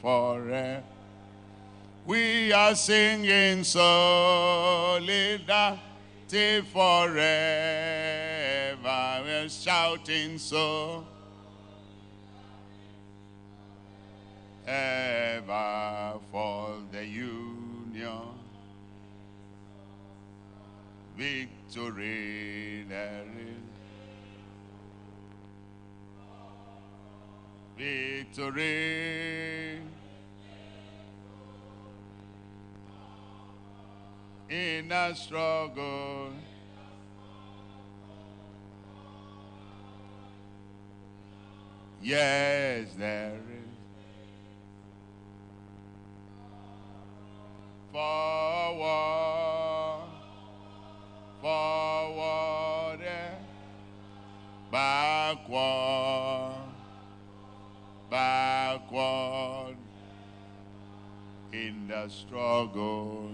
forever. We are singing solidarity forever. We're shouting so ever for the union. Victory there is. Victory in a struggle. Yes, there is. Forward, forward, backward, backward in the struggle.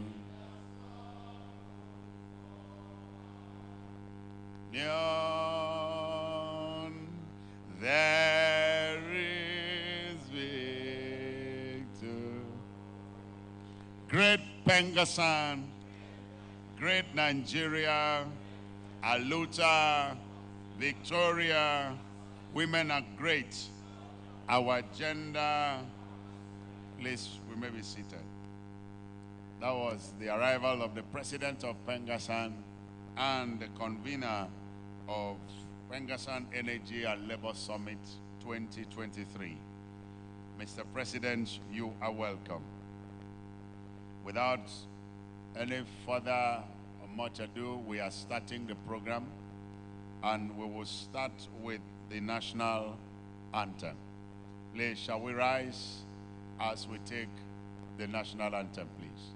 There is victory. Great Pengassan, great Nigeria, Aluta, Victoria, women are great. Our agenda, please, we may be seated. That was the arrival of the president of Pengassan and the convener of Pengassan Energy and Labor Summit 2023. Mr. President, you are welcome. Without any further or much ado, we are starting the program, and we will start with the national anthem. Please, shall we rise as we take the national anthem, please?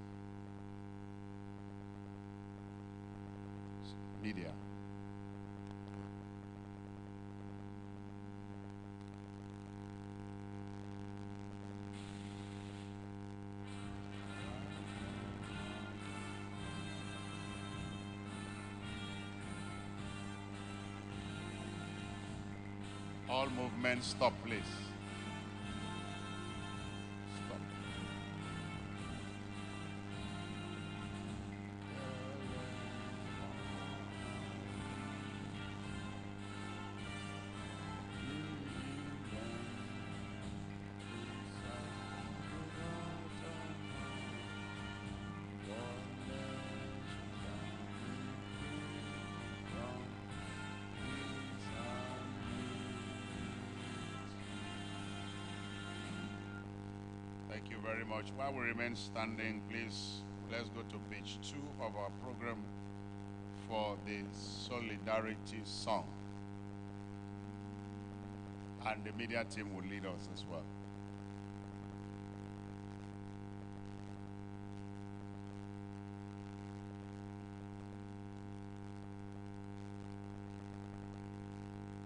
Media. All movements stop, please. Stop. Thank you very much. While we remain standing, please, let's go to page 2 of our program for the Solidarity song. And the media team will lead us as well.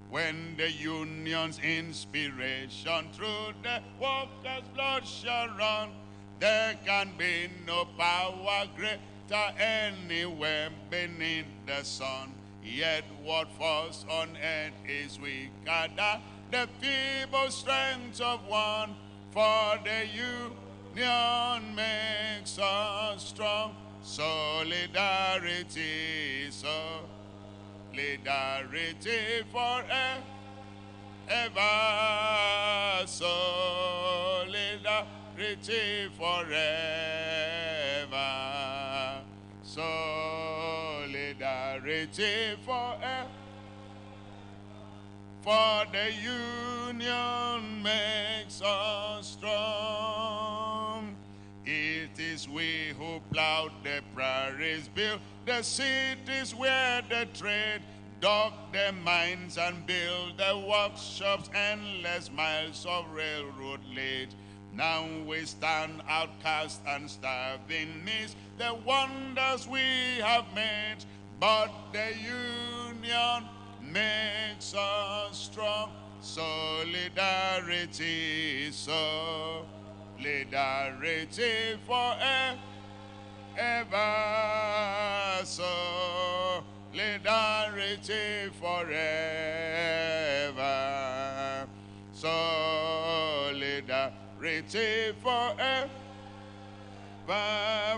When the union's inspiration through the workers' blood shall run, there can be no power greater anywhere beneath the sun. Yet what falls on earth is weaker than the feeble strength of one. For the union makes us strong. Solidarity, solidarity forever. Solidarity forever. Solidarity forever. For the union makes us strong. It is we who plowed the prairies, built the cities where the trade, dug the mines and built the workshops, endless miles of railroad laid. Now we stand outcast and starving neath the wonders we have made, but the union makes us strong. Solidarity, solidarity forever. Solidarity forever. Solidarity forever,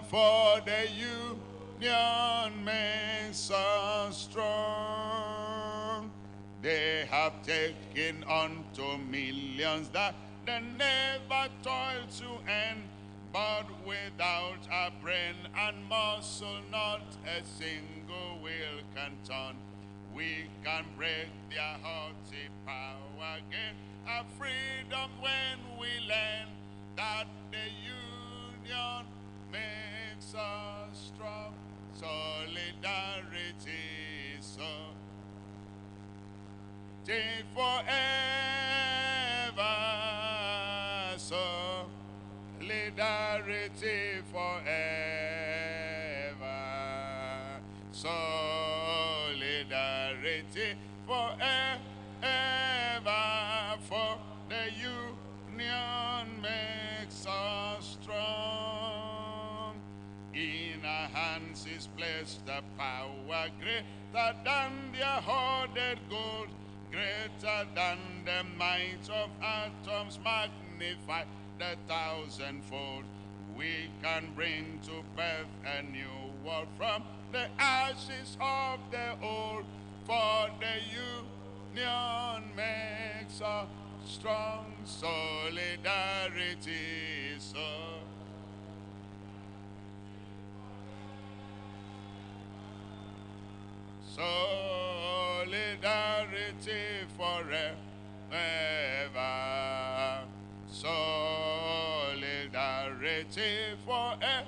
for the union makes us strong. They have taken unto millions that they never toil to end, but without a brain and muscle, not a single wheel can turn. We can break their haughty power again, a freedom when we learn that the union makes us strong. Solidarity so take forever, solidarity forever, solidarity forever, for the union makes us strong. In our hands is placed the power greater than their hoarded gold, greater than the might of atoms, magnify the thousandfold. We can bring to birth a new world from the ashes of the old, for the union makes us strong. Solidarity so solidarity forever, solidarity forever,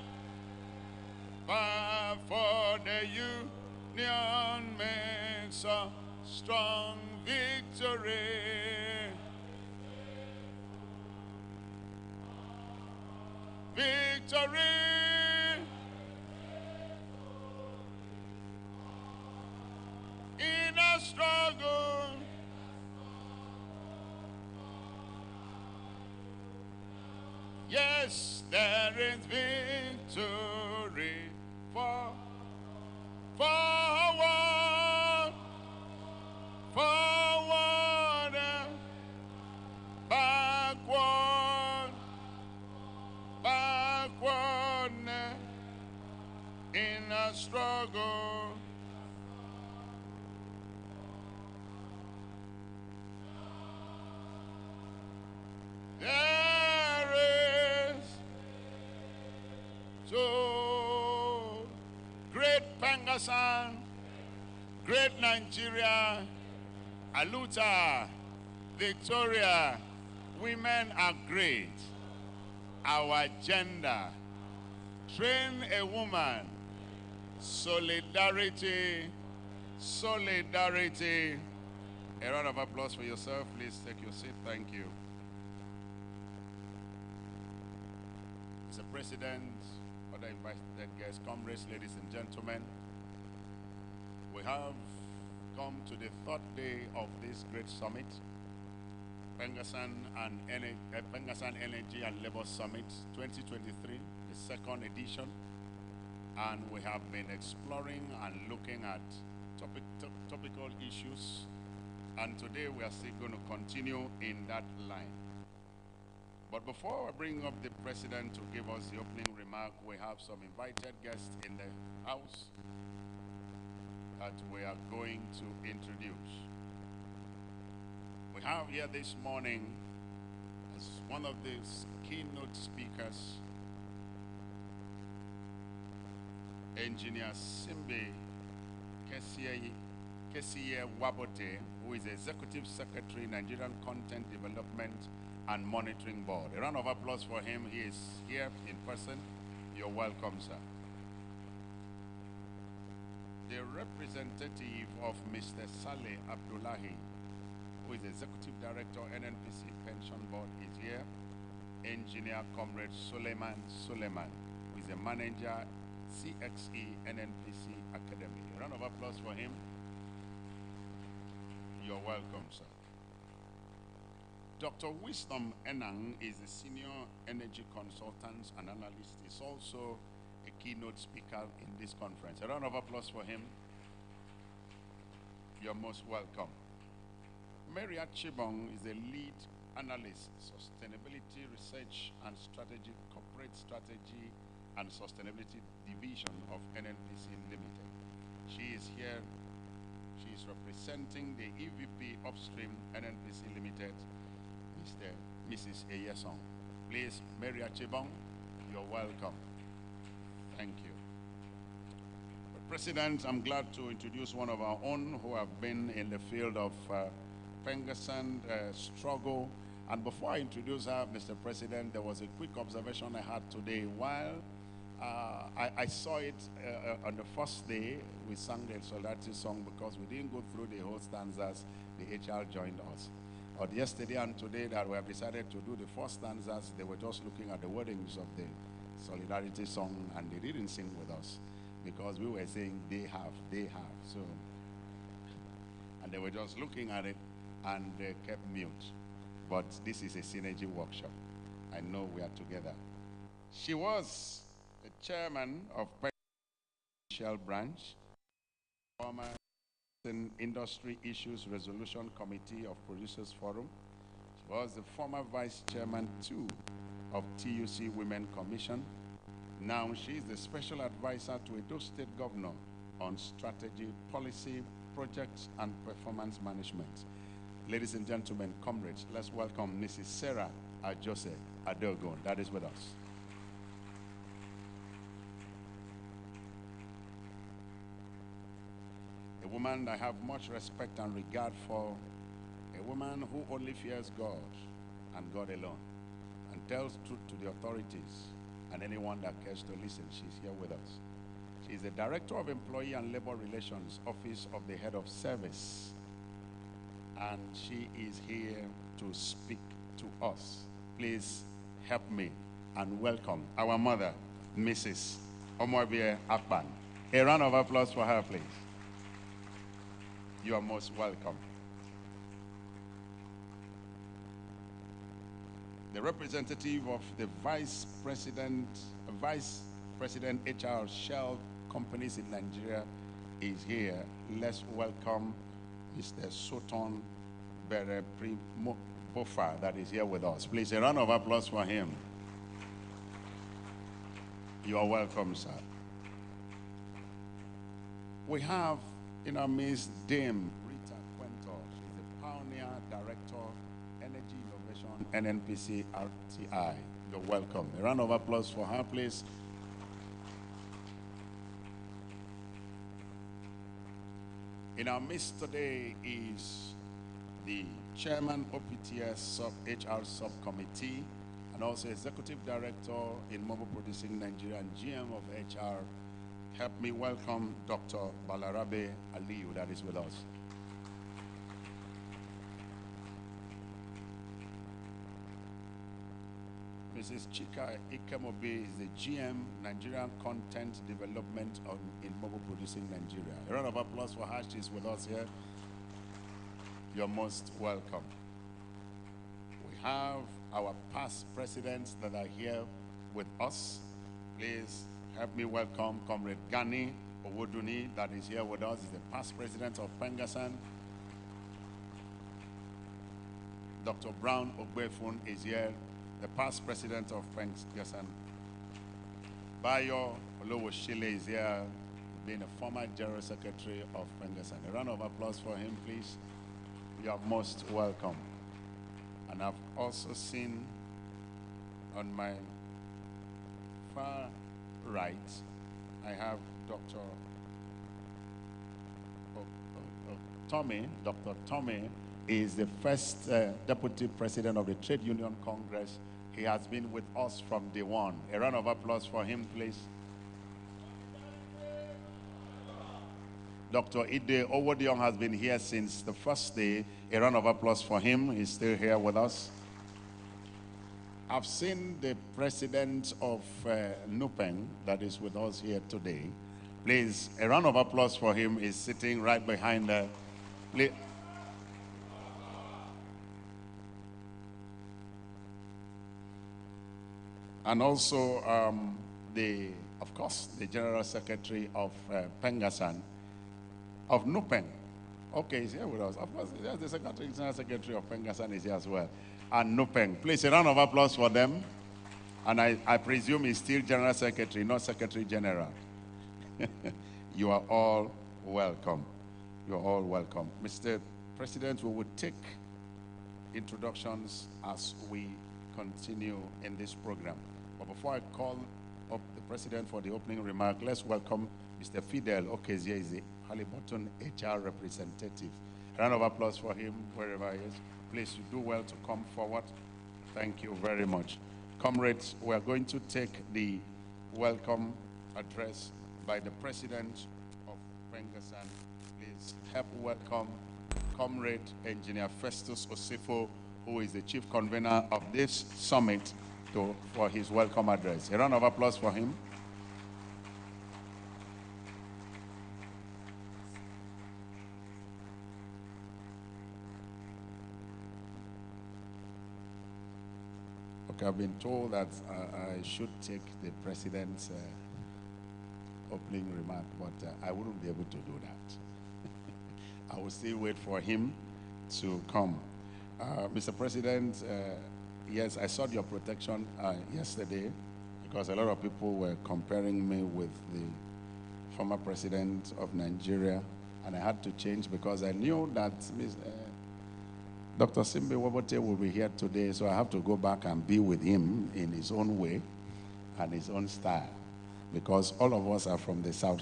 for the union makes a strong. Victory, victory, in a struggle, yes, there is victory for forward, forward, backward, backward, in a struggle. There is so great Pengassan, great Nigeria, Aluta, Victoria, women are great. Our gender, train a woman, solidarity, solidarity. A round of applause for yourself. Please take your seat. Thank you. Mr. President, other invited guests, comrades, ladies and gentlemen, we have come to the third day of this great summit, Pengassan Energy and Labor Summit 2023, the second edition, and we have been exploring and looking at topical issues, and today we are still going to continue in that line. But before I bring up the president to give us the opening remark, we have some invited guests in the house that we are going to introduce. We have here this morning as one of the keynote speakers, Engineer Simbe Kesiye Wabote, who is Executive Secretary, Nigerian Content Development and Monitoring Board. A round of applause for him. He is here in person. You're welcome, sir. The representative of Mr. Saleh Abdullahi, who is Executive Director, NNPC Pension Board, is here. Engineer Comrade Suleiman, who is a manager, CXE NNPC Academy. A round of applause for him. You're welcome, sir. Dr. Wisdom Enang is a senior energy consultant and analyst. He's also a keynote speaker in this conference. A round of applause for him. You're most welcome. Maria Chibong is a lead Analyst, Sustainability Research and Strategy, Corporate Strategy and Sustainability Division of NNPC Limited. She is here. She is representing the EVP Upstream NNPC Limited, Mrs. Eyeson. Please, Mary Achibong, you're welcome. Thank you. President, I'm glad to introduce one of our own who have been in the field of Pengassan struggle. And before I introduce her, Mr. President, there was a quick observation I had today. While I saw it on the first day, we sang the solidarity song because we didn't go through the whole stanzas. The HR joined us. But yesterday and today that we have decided to do the first stanzas, they were just looking at the wordings of the solidarity song and they didn't sing with us because we were saying they have. So, and they were just looking at it and they kept mute. But this is a synergy workshop. I know we are together. She was the chairman of Shell Branch, former Industry Issues Resolution Committee of Producers Forum. She was the former vice chairman too of TUC Women Commission. Now she is the special advisor to Edo State Governor on strategy, policy, projects, and performance management. Ladies and gentlemen, comrades, let's welcome Mrs. Sarah Ajose Adogon. That is with us. A woman I have much respect and regard for, a woman who only fears God and God alone, and tells truth to the authorities and anyone that cares to listen. She's here with us. She's the Director of Employee and Labor Relations, Office of the Head of Service, and she is here to speak to us. Please help me and welcome our mother, Mrs. Omobie Akpan. A round of applause for her, please. You are most welcome. The representative of the Vice President HR Shell Companies in Nigeria is here. Let's welcome Mr. Soton Bere Bofa that is here with us. Please, a round of applause for him. You are welcome, sir. We have in our midst Dame Rita Quento. She's the Pioneer Director, Energy Innovation, NNPC RTI. You're welcome. A round of applause for her, please. In our midst today is the Chairman OPTS HR Subcommittee and also Executive Director in Mobile Producing Nigeria and GM of HR. Help me welcome Dr. Balarabe Aliyu that is with us. Mrs. Chika Ikemobe is the GM, Nigerian Content Development in Mobile Producing Nigeria. A round of applause for her. She's with us here. You're most welcome. We have our past presidents that are here with us. Please help me welcome Comrade Gani Owoduni that is here with us. He's the past president of Pengassan. Dr. Brown Ogbefun is here, the past president of Pengassan. Bayo Olowoshile is here, being a former general secretary of Pengassan. A round of applause for him, please. You are most welcome. And I've also seen on my far right, I have Dr. Tommy. Dr. Tommy is the first deputy president of the Trade Union Congress. He has been with us from day one. A round of applause for him, please. Dr. Ide Owodion has been here since the first day. A round of applause for him. He's still here with us. I've seen the president of Nupeng that is with us here today. Please, a round of applause for him. He's sitting right behind the... And also, of course, the General Secretary of Pengassan, of Nupeng, Okay, he's here with us. Of course, yes, the Secretary, General Secretary of Pengassan is here as well. And Nupeng. Please, a round of applause for them. And I presume he's still General Secretary, not Secretary General. You are all welcome. You are all welcome. Mr. President, we will take introductions as we continue in this program. But before I call up the President for the opening remark, let's welcome Mr. Fidel Okezie, is the Halliburton HR representative. A round of applause for him wherever he is. Please, you do well to come forward. Thank you very much. Comrades, we are going to take the welcome address by the President of Pengassan. Please help welcome Comrade Engineer Festus Osifo, who is the Chief Convener of this summit, for his welcome address. A round of applause for him. Okay, I've been told that I should take the President's opening remark, but I wouldn't be able to do that. I will still wait for him to come. Mr. President, yes, I sought your protection yesterday because a lot of people were comparing me with the former president of Nigeria, and I had to change because I knew that Dr. Simbe Wobote will be here today, so I have to go back and be with him in his own way and his own style, because all of us are from the South.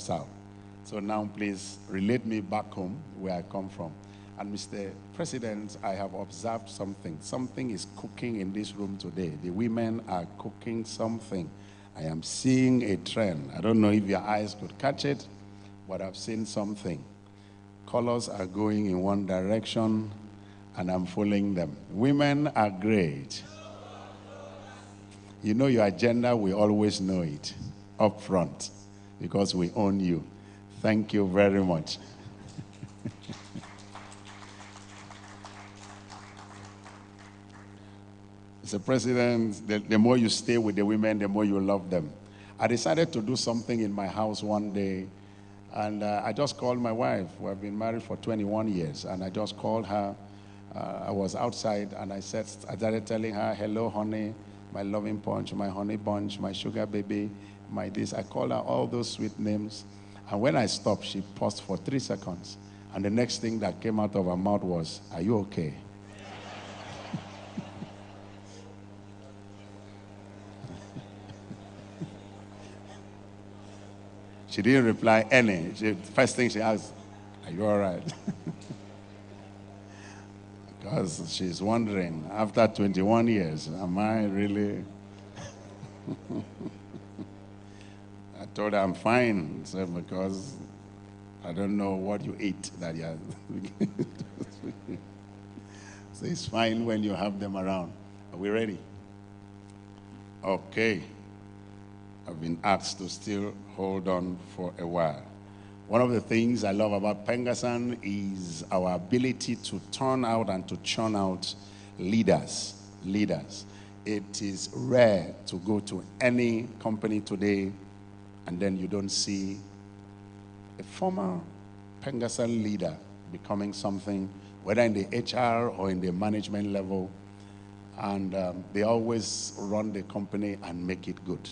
So now please relate me back home where I come from. And Mr. President, I have observed something. Something is cooking in this room today. The women are cooking something. I am seeing a trend. I don't know if your eyes could catch it, but I've seen something. Colors are going in one direction, and I'm following them. Women are great. You know your agenda, we always know it up front because we own you. Thank you very much. Mr. President, the more you stay with the women, the more you love them. I decided to do something in my house one day, and I just called my wife. We have been married for 21 years, and I just called her. I was outside, and I started telling her, hello, honey, my loving punch, my honey bunch, my sugar baby, my this. I called her all those sweet names, and when I stopped, she paused for 3 seconds, and the next thing that came out of her mouth was, are you okay? She didn't reply any. First thing she asked, are you all right? Because she's wondering, after 21 years, am I really? I told her I'm fine, so because I don't know what you eat that you are. So it's fine when you have them around. Are we ready? Okay. I've been asked to still hold on for a while. One of the things I love about Pengassan is our ability to turn out and to churn out leaders. It is rare to go to any company today and then you don't see a former Pengassan leader becoming something, whether in the HR or in the management level, and they always run the company and make it good.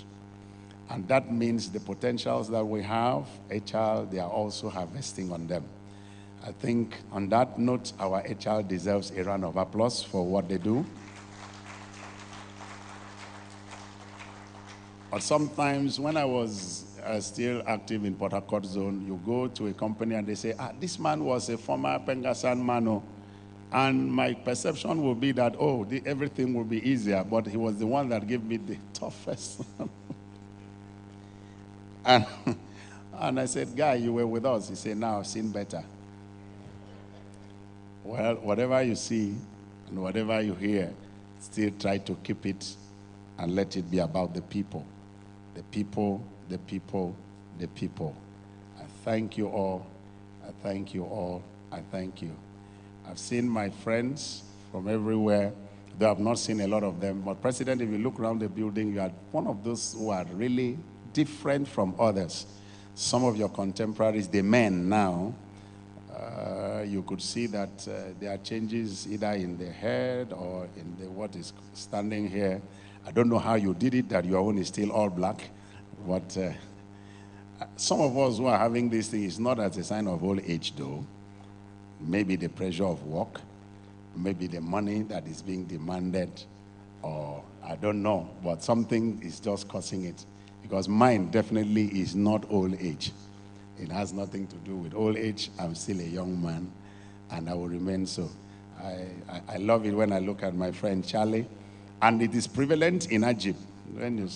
And that means the potentials that we have, HR, they are also harvesting on them. I think on that note, our HR deserves a round of applause for what they do. But sometimes when I was still active in Port Harcourt zone, you go to a company and they say, this man was a former Pengassan man. And my perception will be that, everything will be easier, but he was the one that gave me the toughest. And I said, guy, you were with us. He said, now I've seen better. Well, whatever you see and whatever you hear, still try to keep it and let it be about the people. The people, the people, the people. I thank you all. I thank you all. I thank you. I've seen my friends from everywhere, though I've not seen a lot of them. But President, if you look around the building, you are one of those who are really different from others. Some of your contemporaries, the men now, you could see that there are changes either in the head or in the what is standing here. I don't know how you did it, that your own is still all black. But some of us who are having this thing is not as a sign of old age, though. Maybe the pressure of work, maybe the money that is being demanded, or I don't know, but something is just causing it. Because mine definitely is not old age. It has nothing to do with old age. I'm still a young man, and I will remain so. I love it when I look at my friend Charlie, and it is prevalent in Egypt. When you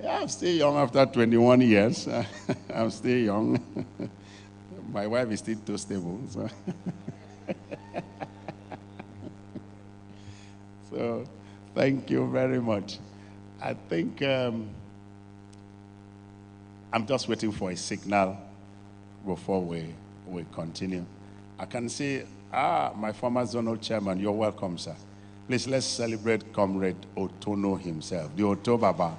yeah, I'm still young after 21 years. I'm still young. My wife is still too stable. So, so thank you very much. I think I'm just waiting for a signal before we continue. I can see, my former zonal chairman, you're welcome, sir. Please, let's celebrate Comrade Otono himself, the Otobaba.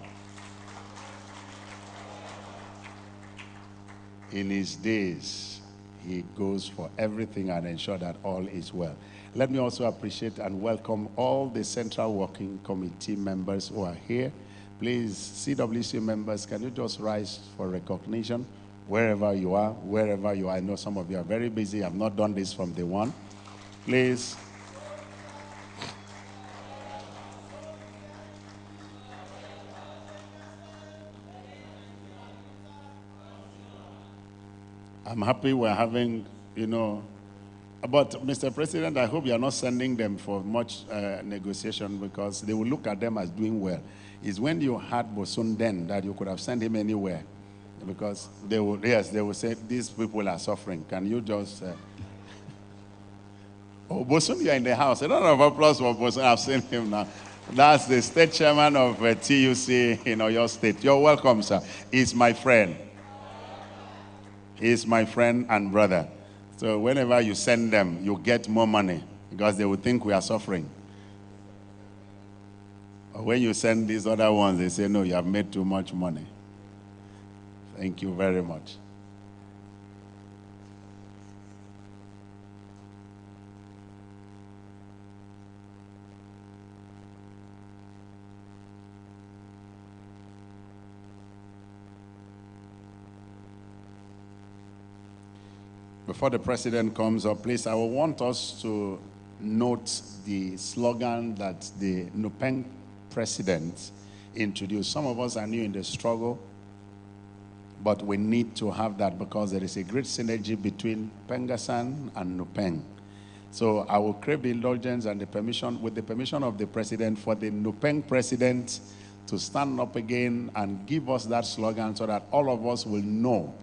In his days, he goes for everything and ensure that all is well. Let me also appreciate and welcome all the Central Working Committee members who are here. Please, CWC members, can you just rise for recognition wherever you are, wherever you are. I know some of you are very busy. I've not done this from day one. Please. I'm happy we're having, but Mr. President, I hope you are not sending them for much negotiation, because they will look at them as doing well. It's when you had Bosun then that you could have sent him anywhere, because they will say, these people are suffering. Can you just... Oh, Bosun, you are in the house. A lot of applause for Bosun. I've seen him now. That's the state chairman of TUC in Oyo State. You're welcome, sir. He's my friend. He's my friend and brother. So whenever you send them, you get more money, because they will think we are suffering. Or when you send these other ones, they say, no, you have made too much money. Thank you very much. Before the president comes up, please, I will want us to note the slogan that the Nupeng president introduced. Some of us are new in the struggle, but we need to have that, because there is a great synergy between Pengassan and Nupeng. So I will crave the indulgence and the permission, with the permission of the president, for the Nupeng president to stand up again and give us that slogan, so that all of us will know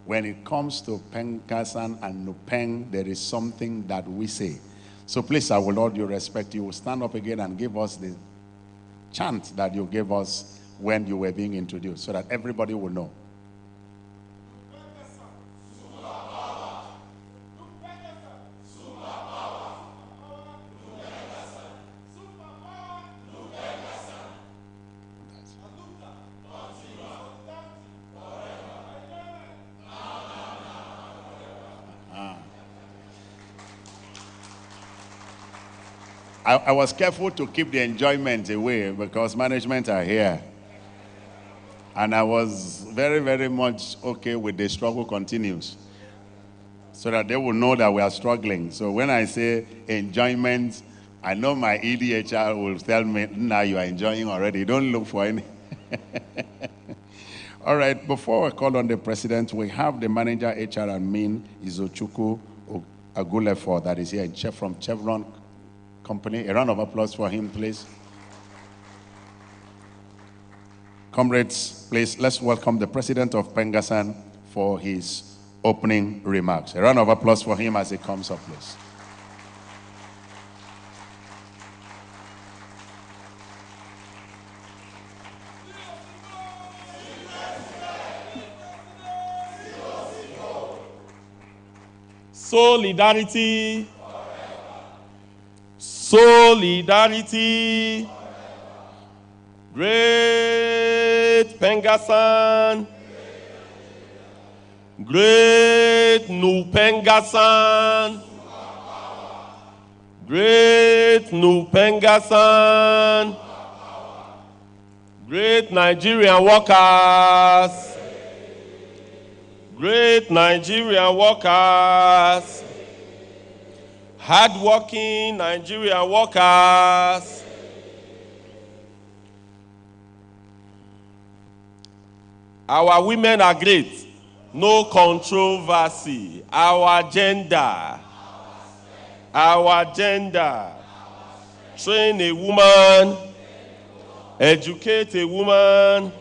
when it comes to Pengassan and Nupeng, there is something that we say. So please, I will all due respect, you will stand up again and give us the chant that you gave us when you were being introduced, so that everybody will know. I was careful to keep the enjoyment away, because management are here. And I was very, very much okay with the struggle continues, so that they will know that we are struggling. So when I say enjoyment, I know my EDHR will tell me, now you are enjoying already. Don't look for any. All right, before I call on the president, we have the manager, HR admin, Izochukwu Agulefo, that is here from Chevron Company. A round of applause for him, please. Comrades, please, let's welcome the president of Pengassan for his opening remarks. A round of applause for him as he comes up, please. Solidarity. Solidarity. Great Pengassan. Great New Pengassan. Great New Pengassan. Great Nigerian workers. Great Nigerian workers. Hardworking Nigerian workers. Our women are great. No controversy. Our gender. Our gender. Train a woman. Educate a woman.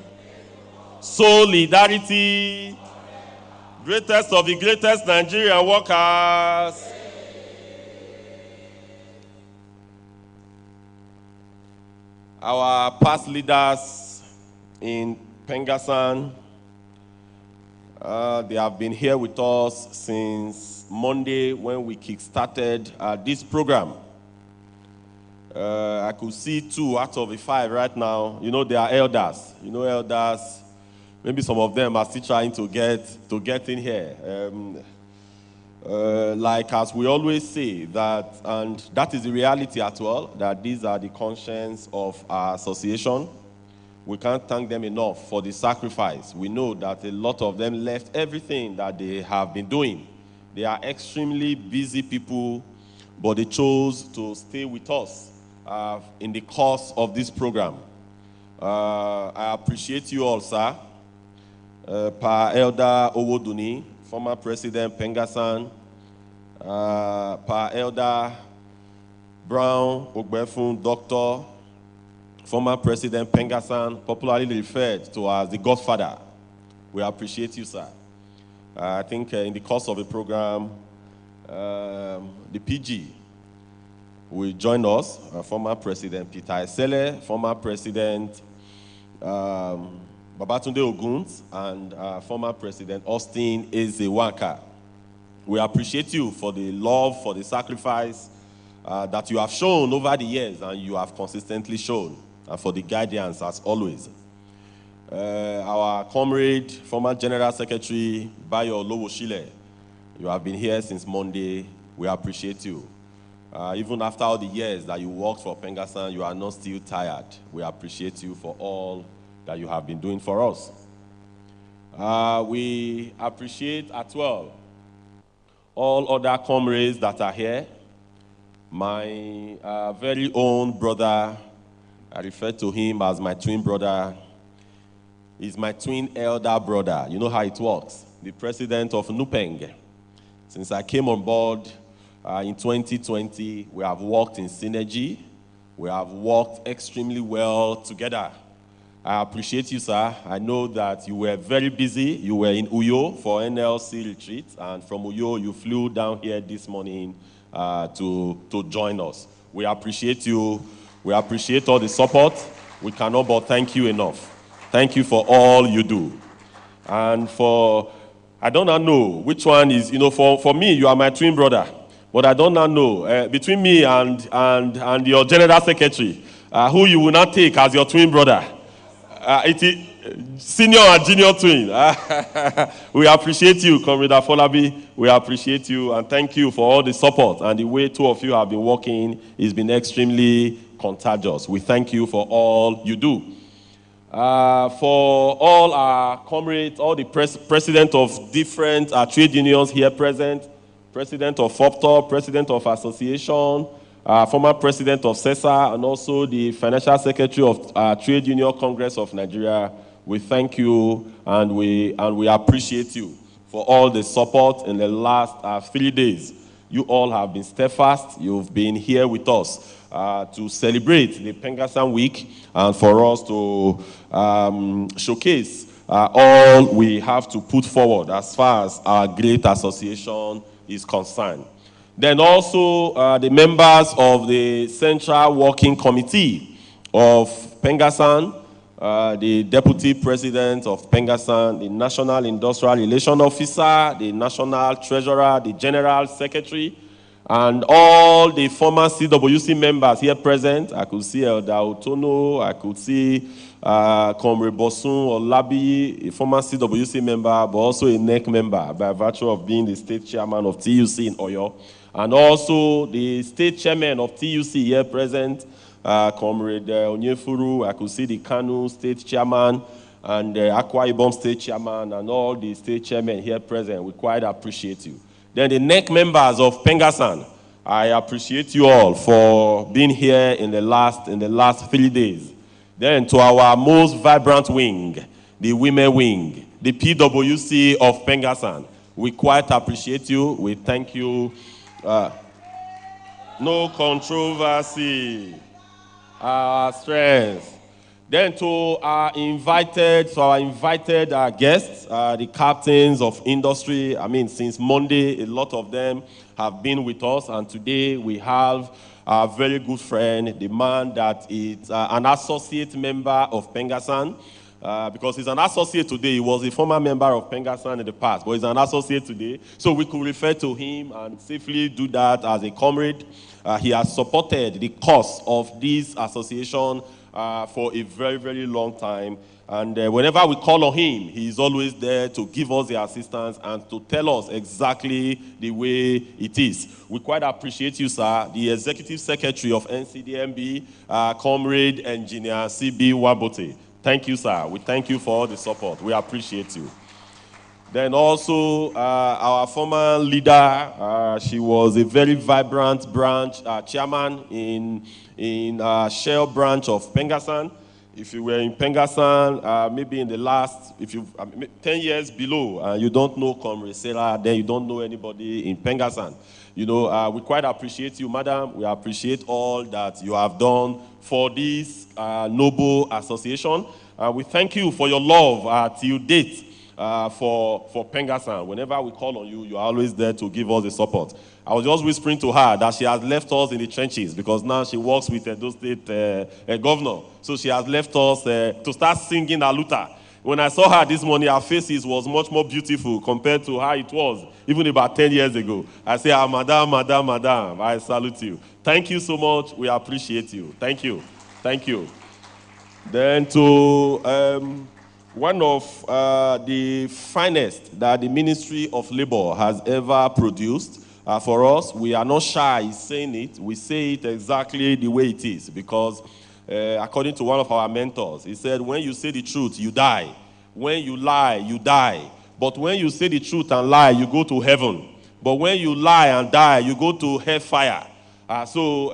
Solidarity. Greatest of the greatest Nigerian workers. Our past leaders in Pengassan, they have been here with us since Monday when we kick-started this program. I could see 2 out of the 5 right now. You know, they are elders. You know, elders, maybe some of them are still trying to get in here. Like as we always say, that, and that is the reality as well, that these are the conscience of our association. We can't thank them enough for the sacrifice. We know that a lot of them left everything that they have been doing. They are extremely busy people, but they chose to stay with us in the course of this program. I appreciate you all, sir. Pa Elder Owoduni, former President Pengassan, Pa Elder Brown Ogbefun, Doctor, former President Pengassan, popularly referred to as the Godfather. We appreciate you, sir. I think in the course of the program, the PG will join us, former President Peter Esele, former President Babatunde Oguns, and former President Austin Ezewaka. We appreciate you for the love, for the sacrifice that you have shown over the years and you have consistently shown, and for the guidance as always. Our comrade, former General Secretary Bayo Lowoshile, you have been here since Monday. We appreciate you. Even after all the years that you worked for Pengassan, you are not still tired. We appreciate you for all that you have been doing for us. We appreciate as well all other comrades that are here. My very own brother, I refer to him as my twin brother. He's my twin elder brother. You know how it works. The president of NUPENG. Since I came on board in 2020, we have worked in synergy. We have worked extremely well together. I appreciate you, sir. I know that you were very busy. You were in Uyo for NLC retreat, and from Uyo, you flew down here this morning to join us. We appreciate you. We appreciate all the support. We cannot but thank you enough. Thank you for all you do. And for, I don't know which one is, you know, for me, you are my twin brother. But I don't know, between me and your general secretary, who you will not take as your twin brother. It is senior and junior twin. We appreciate you, Comrade Afolabi. We appreciate you and thank you for all the support. And the way 2 of you have been working has been extremely contagious. We thank you for all you do. For all our comrades, all the president of different trade unions here present, president of FOPTOR, president of association, former president of CESA, and also the financial secretary of Trade Union Congress of Nigeria, we thank you and we appreciate you for all the support in the last 3 days. You all have been steadfast. You've been here with us to celebrate the Pengassan Week and for us to showcase all we have to put forward as far as our great association is concerned. Then also the members of the Central Working Committee of Pengassan, the Deputy President of Pengassan, the National Industrial Relations Officer, the National Treasurer, the General Secretary, And all the former CWC members here present, I could see Elder Otono, I could see Comrade Bosun Olabi, a former CWC member, but also a NEC member by virtue of being the state chairman of TUC in Oyo. And also the state chairman of TUC here present, Comrade Onyefuru. I could see the Kanu state chairman and Akwa Ibom state chairman and all the state chairmen here present. We quite appreciate you. Then the NEC members of Pengassan, I appreciate you all for being here in the last 3 days. Then to our most vibrant wing, the women wing, the PWC of Pengassan, we quite appreciate you. We thank you. No controversy. Our strength. Then to our invited guests, the captains of industry. I mean, since Monday, a lot of them have been with us, and today we have a very good friend, the man that is an associate member of Pengassan. Because he's an associate today. He was a former member of Pengassan in the past, but he's an associate today. So we could refer to him and safely do that as a comrade. He has supported the cause of this association for a very, very long time. And whenever we call on him, he's always there to give us the assistance and to tell us exactly the way it is. We quite appreciate you, sir. The Executive Secretary of NCDMB, Comrade Engineer CB Wabote. Thank you, sir. We thank you for all the support. We appreciate you. Then also our former leader, she was a very vibrant branch chairman in Shell branch of Pengassan. If you were in Pengassan, maybe in the last, 10 years below, you don't know Comrade Sarah, then you don't know anybody in Pengassan. You know, we quite appreciate you, madam. We appreciate all that you have done for this noble association. We thank you for your love till date for Pengassan. Whenever we call on you, you are always there to give us the support. I was just whispering to her that she has left us in the trenches because now she works with Edo State governor. So she has left us to start singing Aluta. When I saw her this morning, her face was much more beautiful compared to how it was even about 10 years ago. I say, madam, madam, madam, I salute you. Thank you so much. We appreciate you. Thank you. Thank you. Then to one of the finest that the Ministry of Labor has ever produced. For us, we are not shy in saying it. We say it exactly the way it is because according to one of our mentors, he said, when you say the truth, you die. When you lie, you die. But when you say the truth and lie, you go to heaven. But when you lie and die, you go to hellfire. So,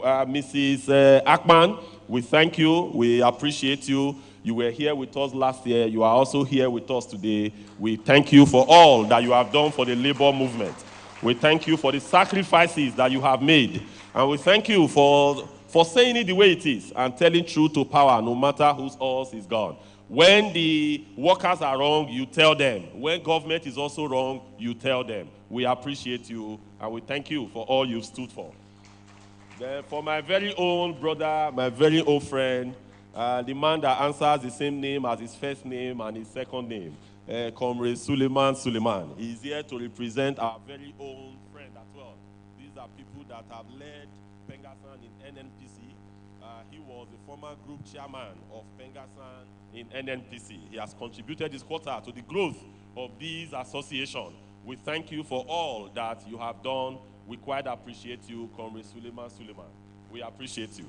Mrs. Akman, we thank you. We appreciate you. You were here with us last year. You are also here with us today. We thank you for all that you have done for the labor movement. We thank you for the sacrifices that you have made. And we thank you for saying it the way it is and telling truth to power, no matter whose horse is gone. When the workers are wrong, you tell them. When government is also wrong, you tell them. We appreciate you, and we thank you for all you've stood for. Then for my very own brother, my very old friend, the man that answers the same name as his first name and his second name, Comrade Suleiman. He's here to represent our very own friend as well. These are people that have led Pengassan in NNPC. He was the former group chairman of Pengassan in NNPC. He has contributed his quota to the growth of this association. We thank you for all that you have done. We quite appreciate you, Comrade Suleiman. We appreciate you.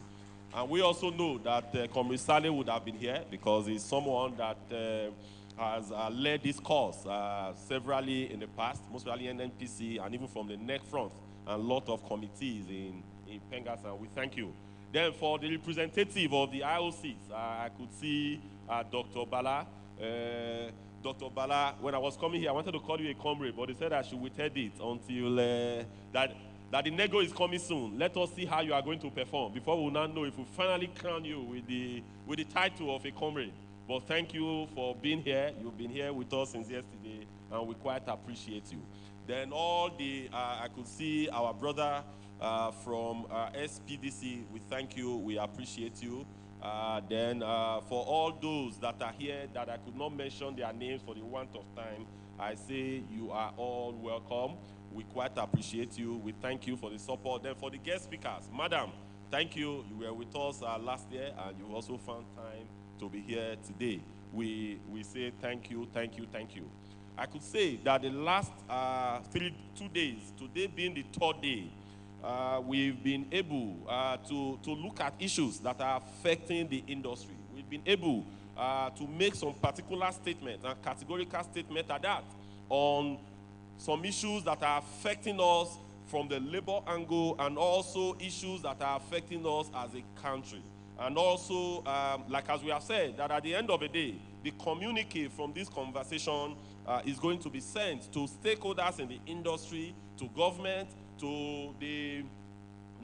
And we also know that Comrade Saleh would have been here because he's someone that has led this cause severally in the past, mostly in NPC and even from the neck front, and a lot of committees in Pengassan. We thank you. Then for the representative of the IOCs, I could see Dr. Bala. Dr. Bala, when I was coming here, I wanted to call you a comrade, but they said I should withhold it until that the nego is coming soon. Let us see how you are going to perform before we will now know if we finally crown you with the title of a comrade. But thank you for being here. You've been here with us since yesterday, and we quite appreciate you. Then all the, I could see our brother from SPDC. We thank you. We appreciate you. Then for all those that are here that I could not mention their names for the want of time, I say you are all welcome. We quite appreciate you. We thank you for the support. Then for the guest speakers, Madam, thank you. You were with us last year, and you also found time to be here today. We say thank you, thank you, thank you. I could say that the last 2 days, today being the third day, we've been able to look at issues that are affecting the industry. We've been able to make some particular statements and categorical statements at that on some issues that are affecting us from the labor angle, and also issues that are affecting us as a country. And also, like as we have said, that at the end of the day, the communique from this conversation is going to be sent to stakeholders in the industry, to government, to the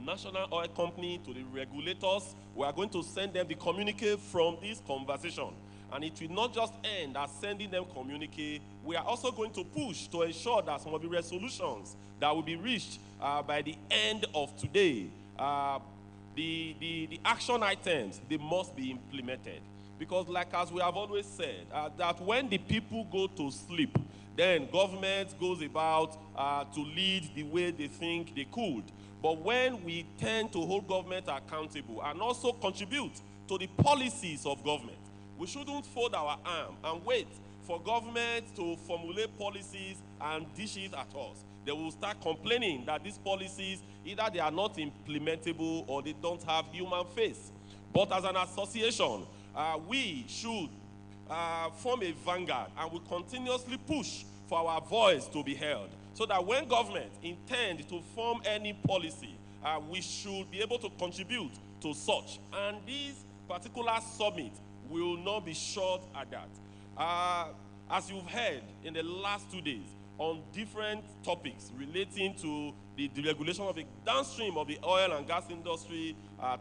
national oil company, to the regulators. We are going to send them the communique from this conversation. And it will not just end as sending them communique. We are also going to push to ensure that some of the resolutions that will be reached by the end of today, the action items, they must be implemented. Because like as we have always said, that when the people go to sleep, then government goes about to lead the way they think they could. But when we tend to hold government accountable and also contribute to the policies of government, we shouldn't fold our arm and wait for government to formulate policies and dish it at us. They will start complaining that these policies, either they are not implementable or they don't have human face. But as an association, we should form a vanguard, and we continuously push for our voice to be heard, so that when government intends to form any policy, we should be able to contribute to such. And this particular summit will not be short at that. As you've heard in the last 2 days on different topics relating to the deregulation of the downstream of the oil and gas industry,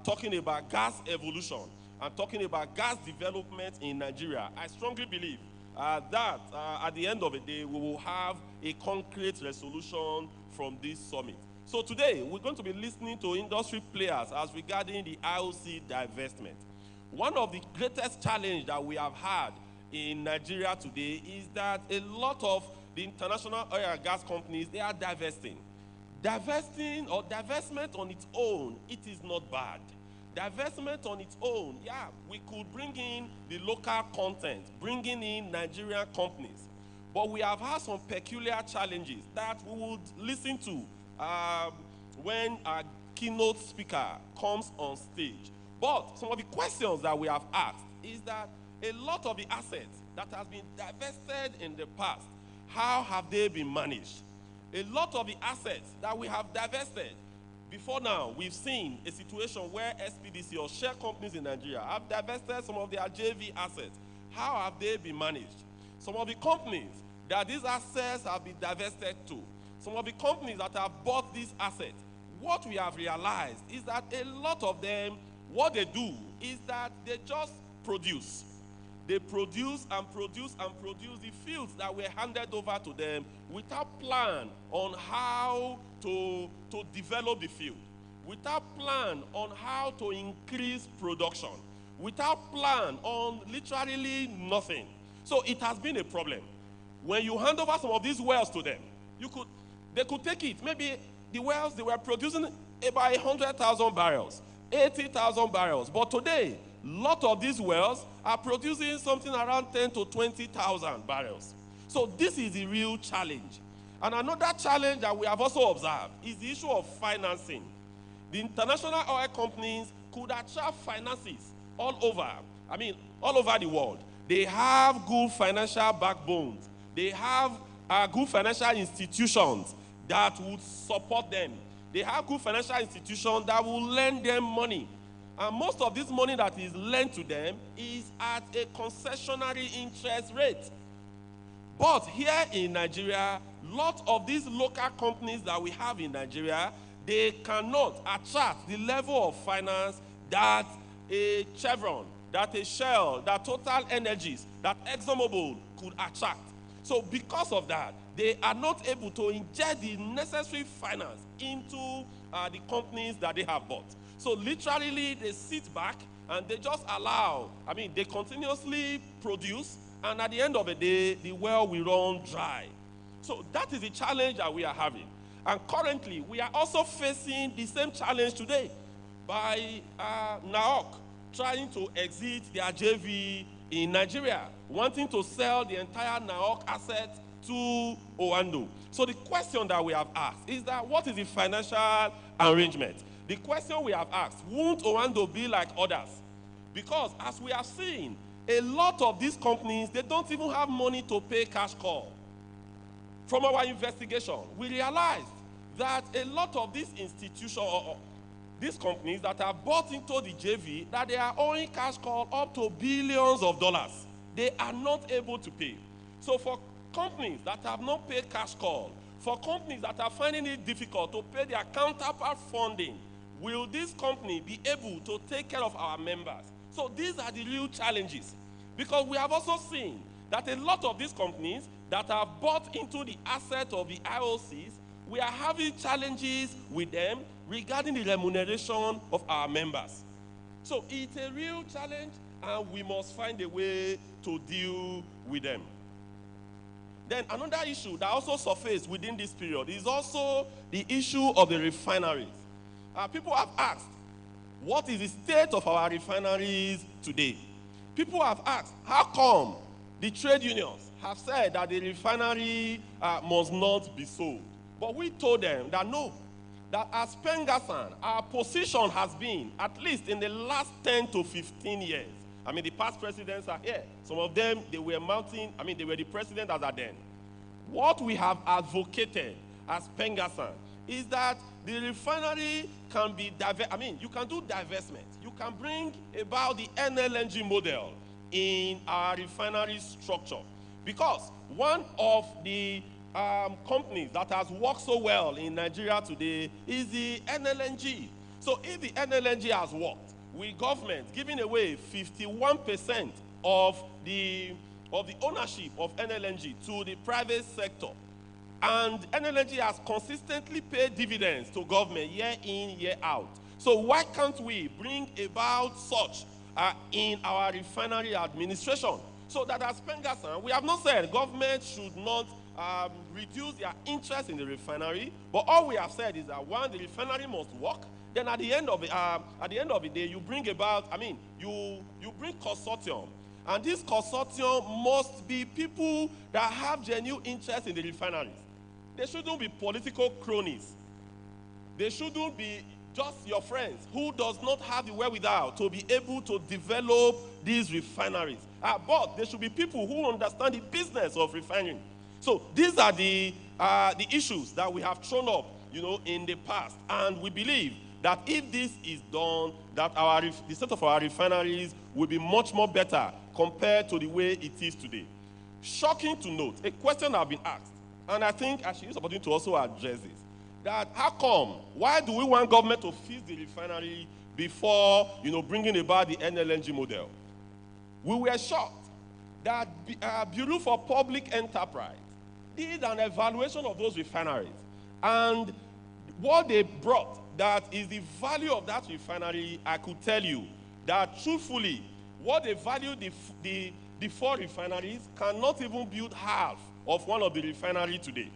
talking about gas evolution and talking about gas development in Nigeria, I strongly believe that at the end of the day, we will have a concrete resolution from this summit. So today, we're going to be listening to industry players as regarding the IOC divestment. One of the greatest challenges that we have had in Nigeria today is that a lot of the international oil and gas companies, they are divesting. Divesting or divestment on its own, it is not bad. Divestment on its own, yeah, we could bring in the local content, bringing in Nigerian companies. But we have had some peculiar challenges that we would listen to when our keynote speaker comes on stage. But some of the questions that we have asked is that a lot of the assets that has been divested in the past, how have they been managed? A lot of the assets that we have divested, before now, we've seen a situation where SPDC or share companies in Nigeria have divested some of their JV assets. How have they been managed? Some of the companies that these assets have been divested to, some of the companies that have bought these assets, what we have realized is that a lot of them, what they do is that they just produce. They produce and produce and produce the fields that were handed over to them without plan on how to develop the field, without plan on how to increase production, without plan on literally nothing. So it has been a problem. When you hand over some of these wells to them, they could take it. Maybe the wells, they were producing about 100,000 barrels, 80,000 barrels. But today, a lot of these wells are producing something around 10 to 20,000 barrels. So this is the real challenge. And another challenge that we have also observed is the issue of financing. The international oil companies could attract finances all over the world. They have good financial backbones. They have good financial institutions that would support them. They have good financial institutions that will lend them money. And most of this money that is lent to them is at a concessionary interest rate. But here in Nigeria, lots of these local companies that we have in Nigeria, they cannot attract the level of finance that a Chevron, that a Shell, that Total Energies, that ExxonMobil could attract. So because of that, they are not able to inject the necessary finance into the companies that they have bought. So literally, they sit back and they just allow, they continuously produce, and at the end of the day, the well will run dry. So that is the challenge that we are having. And currently, we are also facing the same challenge today by NAOC trying to exit their JV in Nigeria, wanting to sell the entire NAOC asset to Owando. So the question that we have asked is that what is the financial arrangement? The question we have asked, won't Owando be like others? Because as we have seen, a lot of these companies, they don't even have money to pay cash call. From our investigation, we realized that a lot of these institutions or these companies that are bought into the JV, that they are owing cash call up to billions of dollars. They are not able to pay. So for companies that have not paid cash call, for companies that are finding it difficult to pay their counterpart funding, will this company be able to take care of our members? So these are the real challenges. Because we have also seen that a lot of these companies that are bought into the asset of the IOCs, we are having challenges with them regarding the remuneration of our members. So it's a real challenge, and we must find a way to deal with them. Then another issue that also surfaced within this period is also the issue of the refineries. People have asked, what is the state of our refineries today? People have asked, how come the trade unions have said that the refinery must not be sold? But we told them that no, that as Pengassan, our position has been, at least in the last 10 to 15 years, I mean, the past presidents are here. Some of them, they were they were the president as at then. What we have advocated as Pengassan is that the refinery can be you can do divestment. You can bring about the NLNG model in our refinery structure. Because one of the companies that has worked so well in Nigeria today is the NLNG. So if the NLNG has worked, with government giving away 51% of the ownership of NLNG to the private sector, and NLNG has consistently paid dividends to government year in, year out. So why can't we bring about such in our refinery administration? So that as Pengassan, we have not said government should not reduce their interest in the refinery, but all we have said is that one, the refinery must work. Then at the end of the day, you bring about, you bring consortium. And this consortium must be people that have genuine interest in the refineries. They shouldn't be political cronies. They shouldn't be just your friends who does not have the wherewithal to be able to develop these refineries. But they should be people who understand the business of refining. So these are the issues that we have thrown up, in the past. And we believe that if this is done, that the state of our refineries will be much more better compared to the way it is today. Shocking to note, a question has been asked, and I think I should use the opportunity to also address this, that how come, why do we want government to fix the refinery before, bringing about the NLNG model? We were shocked that Bureau for Public Enterprise did an evaluation of those refineries, and what they brought, that is the value of that refinery. I could tell you that truthfully, what they value the four refineries cannot even build half of one of the refineries today.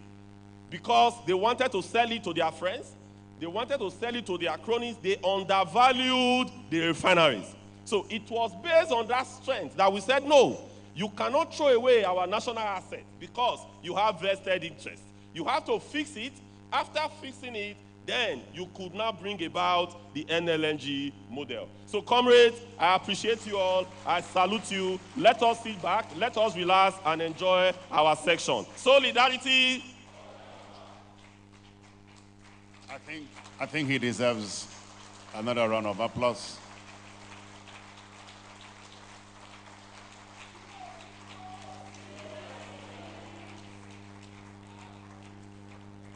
Because they wanted to sell it to their friends, they wanted to sell it to their cronies, they undervalued the refineries. So it was based on that strength that we said, no, you cannot throw away our national asset because you have vested interest. You have to fix it. After fixing it, then you could now bring about the NLNG model. So comrades, I appreciate you all. I salute you. Let us sit back, let us relax and enjoy our section. Solidarity. I think he deserves another round of applause.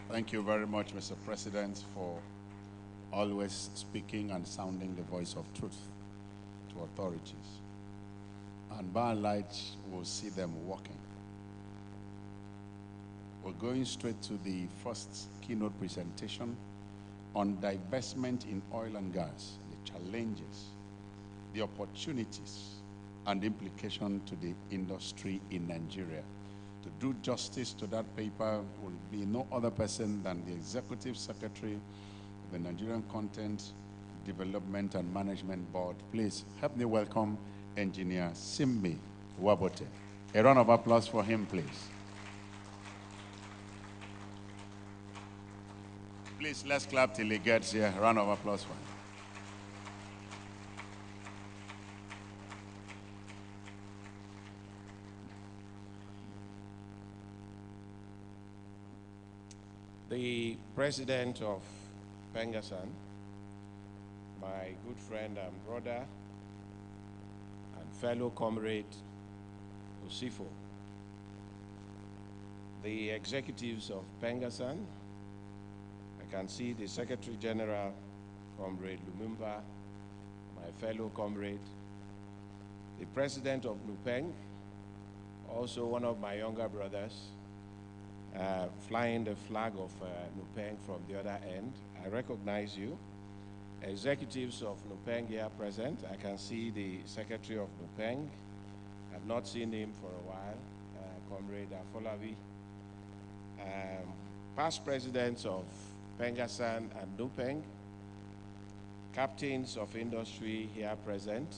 Thank you very much, Mr. President, for always speaking and sounding the voice of truth to authorities. And by and large, we'll see them working. We're going straight to the first keynote presentation on divestment in oil and gas, the challenges, the opportunities, and the implication to the industry in Nigeria. To do justice to that paper will be no other person than the Executive Secretary of the Nigerian Content Development and Management Board. Please help me welcome Engineer Simbi Wabote. A round of applause for him, please. Please, let's clap till he gets here. A round of applause for him. The president of Pengassan, my good friend and brother and fellow comrade Osifo, the executives of Pengassan, I can see the Secretary General, Comrade Lumumba, my fellow comrade, the president of Nupeng, also one of my younger brothers, flying the flag of Nupeng from the other end. I recognize you. Executives of Nupeng here present. I can see the Secretary of Nupeng. I've not seen him for a while, Comrade Afolabi. Past presidents of Pengassan and Nupeng, captains of industry here present,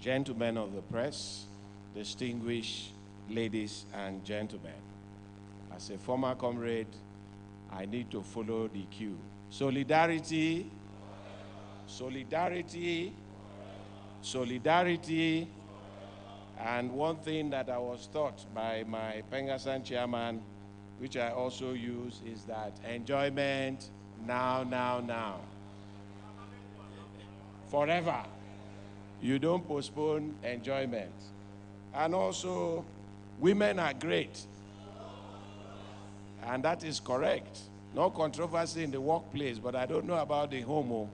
gentlemen of the press, distinguished ladies and gentlemen. As a former comrade, I need to follow the cue. Solidarity, solidarity, solidarity. And one thing that I was taught by my Pengassan chairman, which I also use, is that enjoyment now, now, now. Forever. You don't postpone enjoyment. And also, women are great. And that is correct. No controversy in the workplace, but I don't know about the home.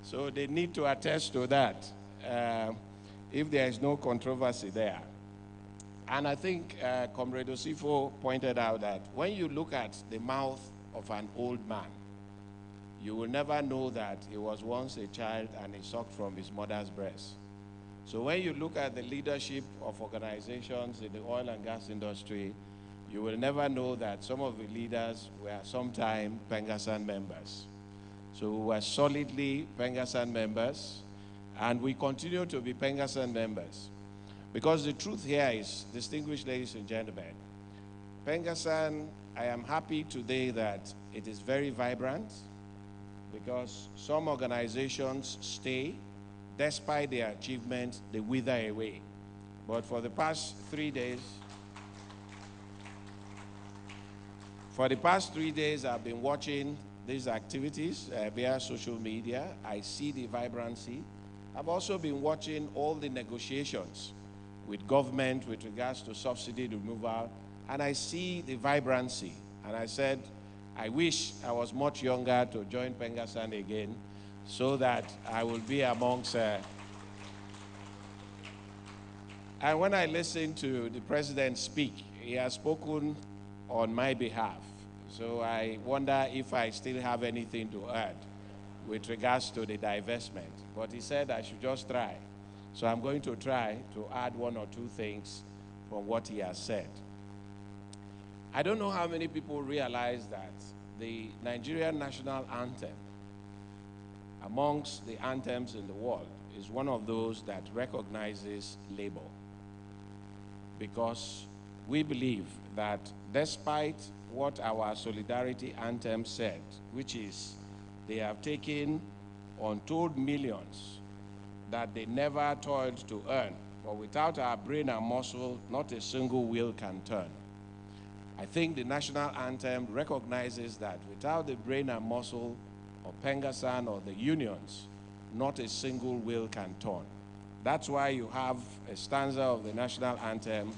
So they need to attest to that if there is no controversy there. And I think Comrade Osifo pointed out that when you look at the mouth of an old man, you will never know that he was once a child and he sucked from his mother's breast. So when you look at the leadership of organizations in the oil and gas industry, you will never know that some of the leaders were sometime Pengassan members. So we were solidly Pengassan members, and we continue to be Pengassan members. Because the truth here is, distinguished ladies and gentlemen, Pengassan, I am happy today that it is very vibrant, because some organizations stay. Despite their achievements, they wither away. But for the past 3 days, I've been watching these activities via social media. I see the vibrancy. I've also been watching all the negotiations with government with regards to subsidy removal, and I see the vibrancy. And I said, I wish I was much younger to join Pengassan again, so that I will be amongst. And when I listen to the president speak, he has spoken on my behalf. So I wonder if I still have anything to add with regards to the divestment. But he said I should just try. So I'm going to try to add one or two things from what he has said. I don't know how many people realize that the Nigerian national anthem, amongst the anthems in the world, is one of those that recognizes labor. Because we believe that despite what our solidarity anthem said, which is they have taken untold millions that they never toiled to earn, but without our brain and muscle, not a single wheel can turn. I think the national anthem recognizes that without the brain and muscle of Pengassan or the unions, not a single wheel can turn. That's why you have a stanza of the national anthem.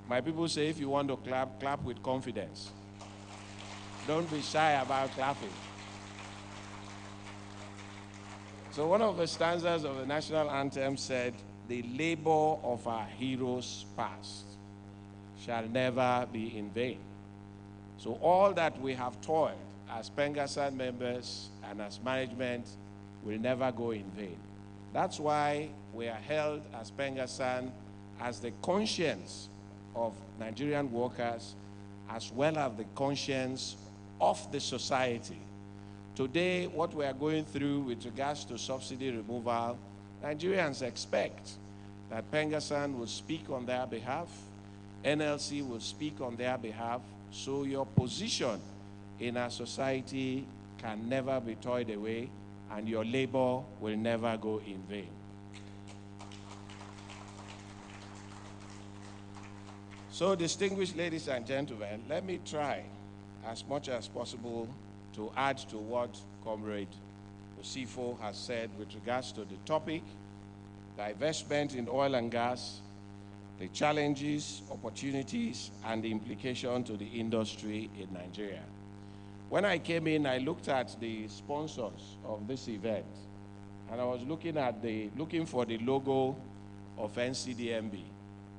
My people say if you want to clap, clap with confidence. Don't be shy about clapping. So one of the stanzas of the national anthem said, "The labor of our heroes past shall never be in vain." So all that we have toiled as Pengassan members and as management will never go in vain. That's why we are held as Pengassan as the conscience of Nigerian workers, as well as the conscience of the society. Today, what we are going through with regards to subsidy removal, Nigerians expect that Pengassan will speak on their behalf, NLC will speak on their behalf, so your position in our society can never be toyed away, and your labor will never go in vain. So, distinguished ladies and gentlemen, let me try as much as possible to add to what Comrade Osifo has said with regards to the topic, divestment in oil and gas, the challenges, opportunities, and the implication to the industry in Nigeria. When I came in, I looked at the sponsors of this event, and I was looking for the logo of NCDMB.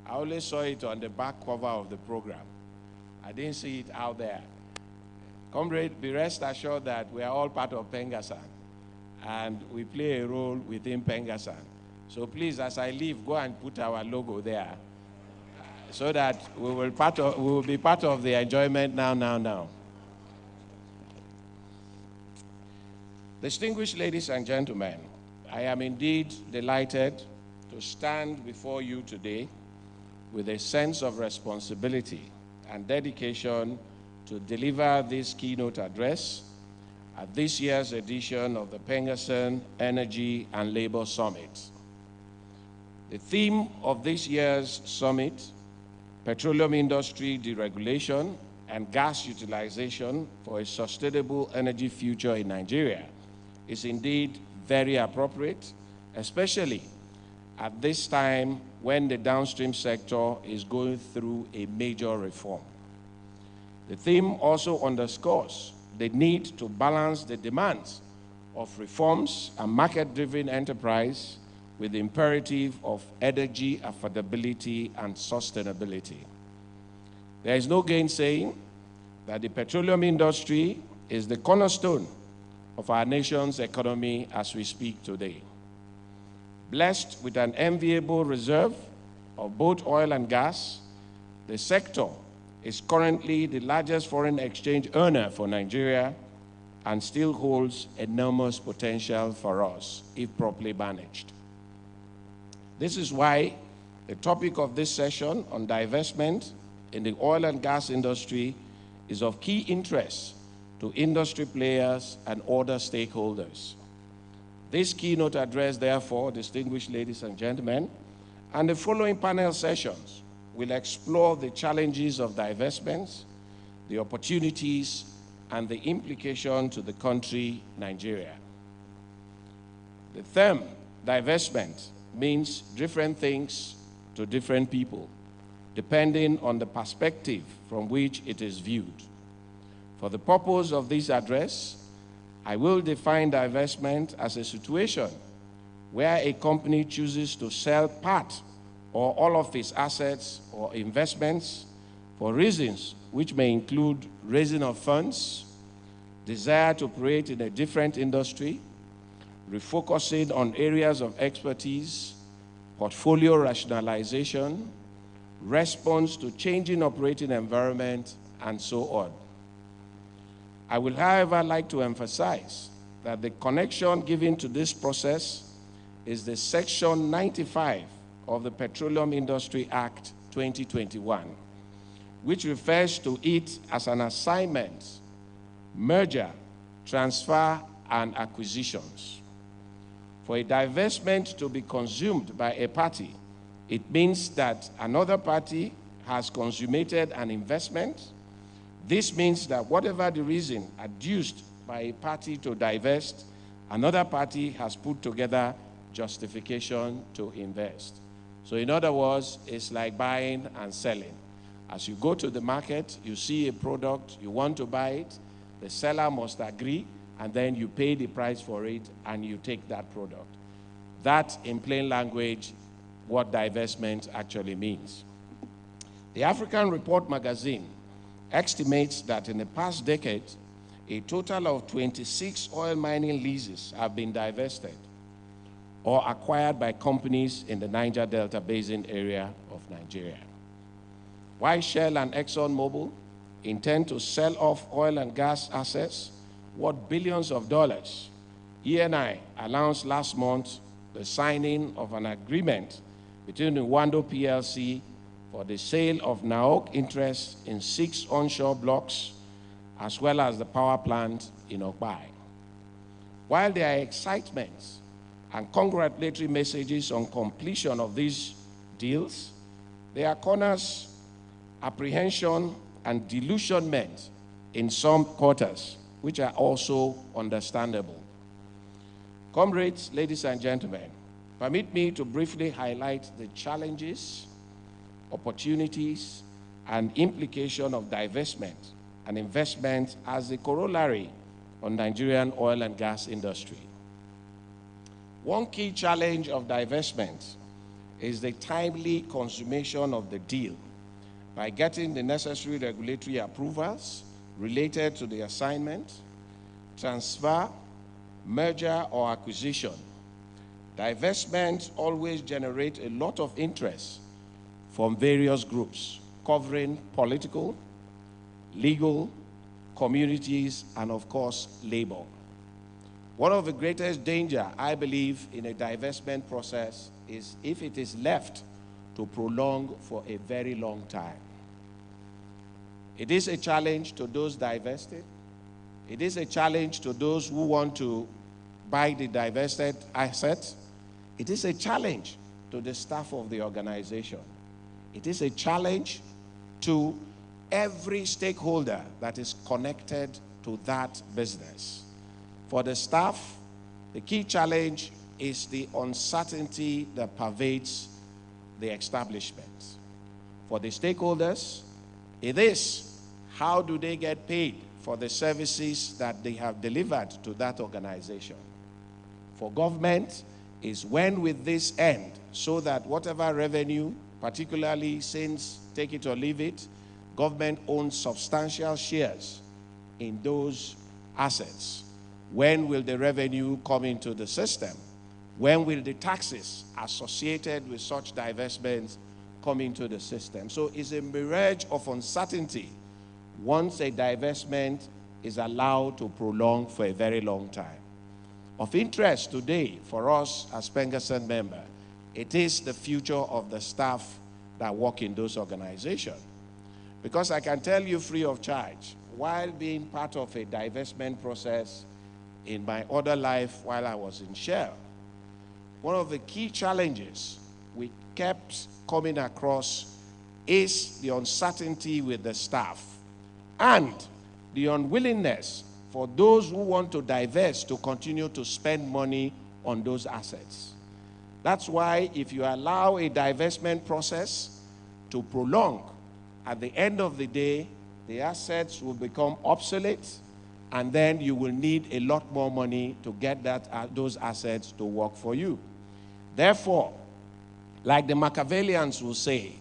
I only saw it on the back cover of the program. I didn't see it out there. Comrade, be rest assured that we are all part of Pengassan, and we play a role within Pengassan. So please, as I leave, go and put our logo there, so that we will be part of the enjoyment now. Distinguished ladies and gentlemen, I am indeed delighted to stand before you today with a sense of responsibility and dedication to deliver this keynote address at this year's edition of the Pengassan Energy and Labor Summit. The theme of this year's summit, petroleum industry deregulation and gas utilization for a sustainable energy future in Nigeria, is indeed very appropriate, especially at this time when the downstream sector is going through a major reform. The theme also underscores the need to balance the demands of reforms and market-driven enterprise with the imperative of energy affordability and sustainability. There is no gainsaying that the petroleum industry is the cornerstone of our nation's economy as we speak today. Blessed with an enviable reserve of both oil and gas, the sector is currently the largest foreign exchange earner for Nigeria and still holds enormous potential for us if properly managed. This is why the topic of this session on divestment in the oil and gas industry is of key interest to industry players and other stakeholders. This keynote address, therefore, distinguished ladies and gentlemen, and the following panel sessions will explore the challenges of divestments, the opportunities, and the implication to the country, Nigeria. The term divestment means different things to different people, depending on the perspective from which it is viewed. For the purpose of this address, I will define divestment as a situation where a company chooses to sell part or all of its assets or investments for reasons which may include raising of funds, desire to operate in a different industry, refocusing on areas of expertise, portfolio rationalization, response to changing operating environment, and so on. I will, however, like to emphasize that the connection given to this process is the Section 95 of the Petroleum Industry Act 2021, which refers to it as an assignment, merger, transfer, and acquisitions. For a divestment to be consumed by a party, it means that another party has consummated an investment. This means that whatever the reason adduced by a party to divest, another party has put together justification to invest. So in other words, it's like buying and selling. As you go to the market, you see a product, you want to buy it, the seller must agree, and then you pay the price for it and you take that product. That, in plain language, what divestment actually means. The African Report magazine estimates that in the past decade, a total of 26 oil mining leases have been divested. or acquired by companies in the Niger Delta Basin area of Nigeria. While Shell and ExxonMobil intend to sell off oil and gas assets worth billions of dollars, ENI announced last month the signing of an agreement between Nwando PLC for the sale of NAOC interests in 6 onshore blocks, as well as the power plant in Okpai. While there are excitements and congratulatory messages on completion of these deals, there are corners, apprehension, and delusionment in some quarters, which are also understandable. Comrades, ladies and gentlemen, permit me to briefly highlight the challenges, opportunities, and implication of divestment and investment as a corollary on Nigerian oil and gas industry. One key challenge of divestment is the timely consummation of the deal by getting the necessary regulatory approvals related to the assignment, transfer, merger, or acquisition. Divestment always generates a lot of interest from various groups covering political, legal, communities, and of course, labor. One of the greatest danger, I believe, in a divestment process is if it is left to prolong for a very long time. It is a challenge to those divested. It is a challenge to those who want to buy the divested assets. It is a challenge to the staff of the organization. It is a challenge to every stakeholder that is connected to that business. For the staff, the key challenge is the uncertainty that pervades the establishment. For the stakeholders, it is how do they get paid for the services that they have delivered to that organization. For government, is when will this end so that whatever revenue, particularly since, take it or leave it, government owns substantial shares in those assets. When will the revenue come into the system? When will the taxes associated with such divestments come into the system? So it's a mirage of uncertainty once a divestment is allowed to prolong for a very long time. Of interest today for us as Pengassan member, it is the future of the staff that work in those organizations. Because I can tell you free of charge, while being part of a divestment process in my other life while I was in Shell, one of the key challenges we kept coming across is the uncertainty with the staff and the unwillingness for those who want to divest to continue to spend money on those assets. That's why if you allow a divestment process to prolong, at the end of the day, the assets will become obsolete, and then you will need a lot more money to get those assets to work for you. Therefore, like the Machiavellians will say,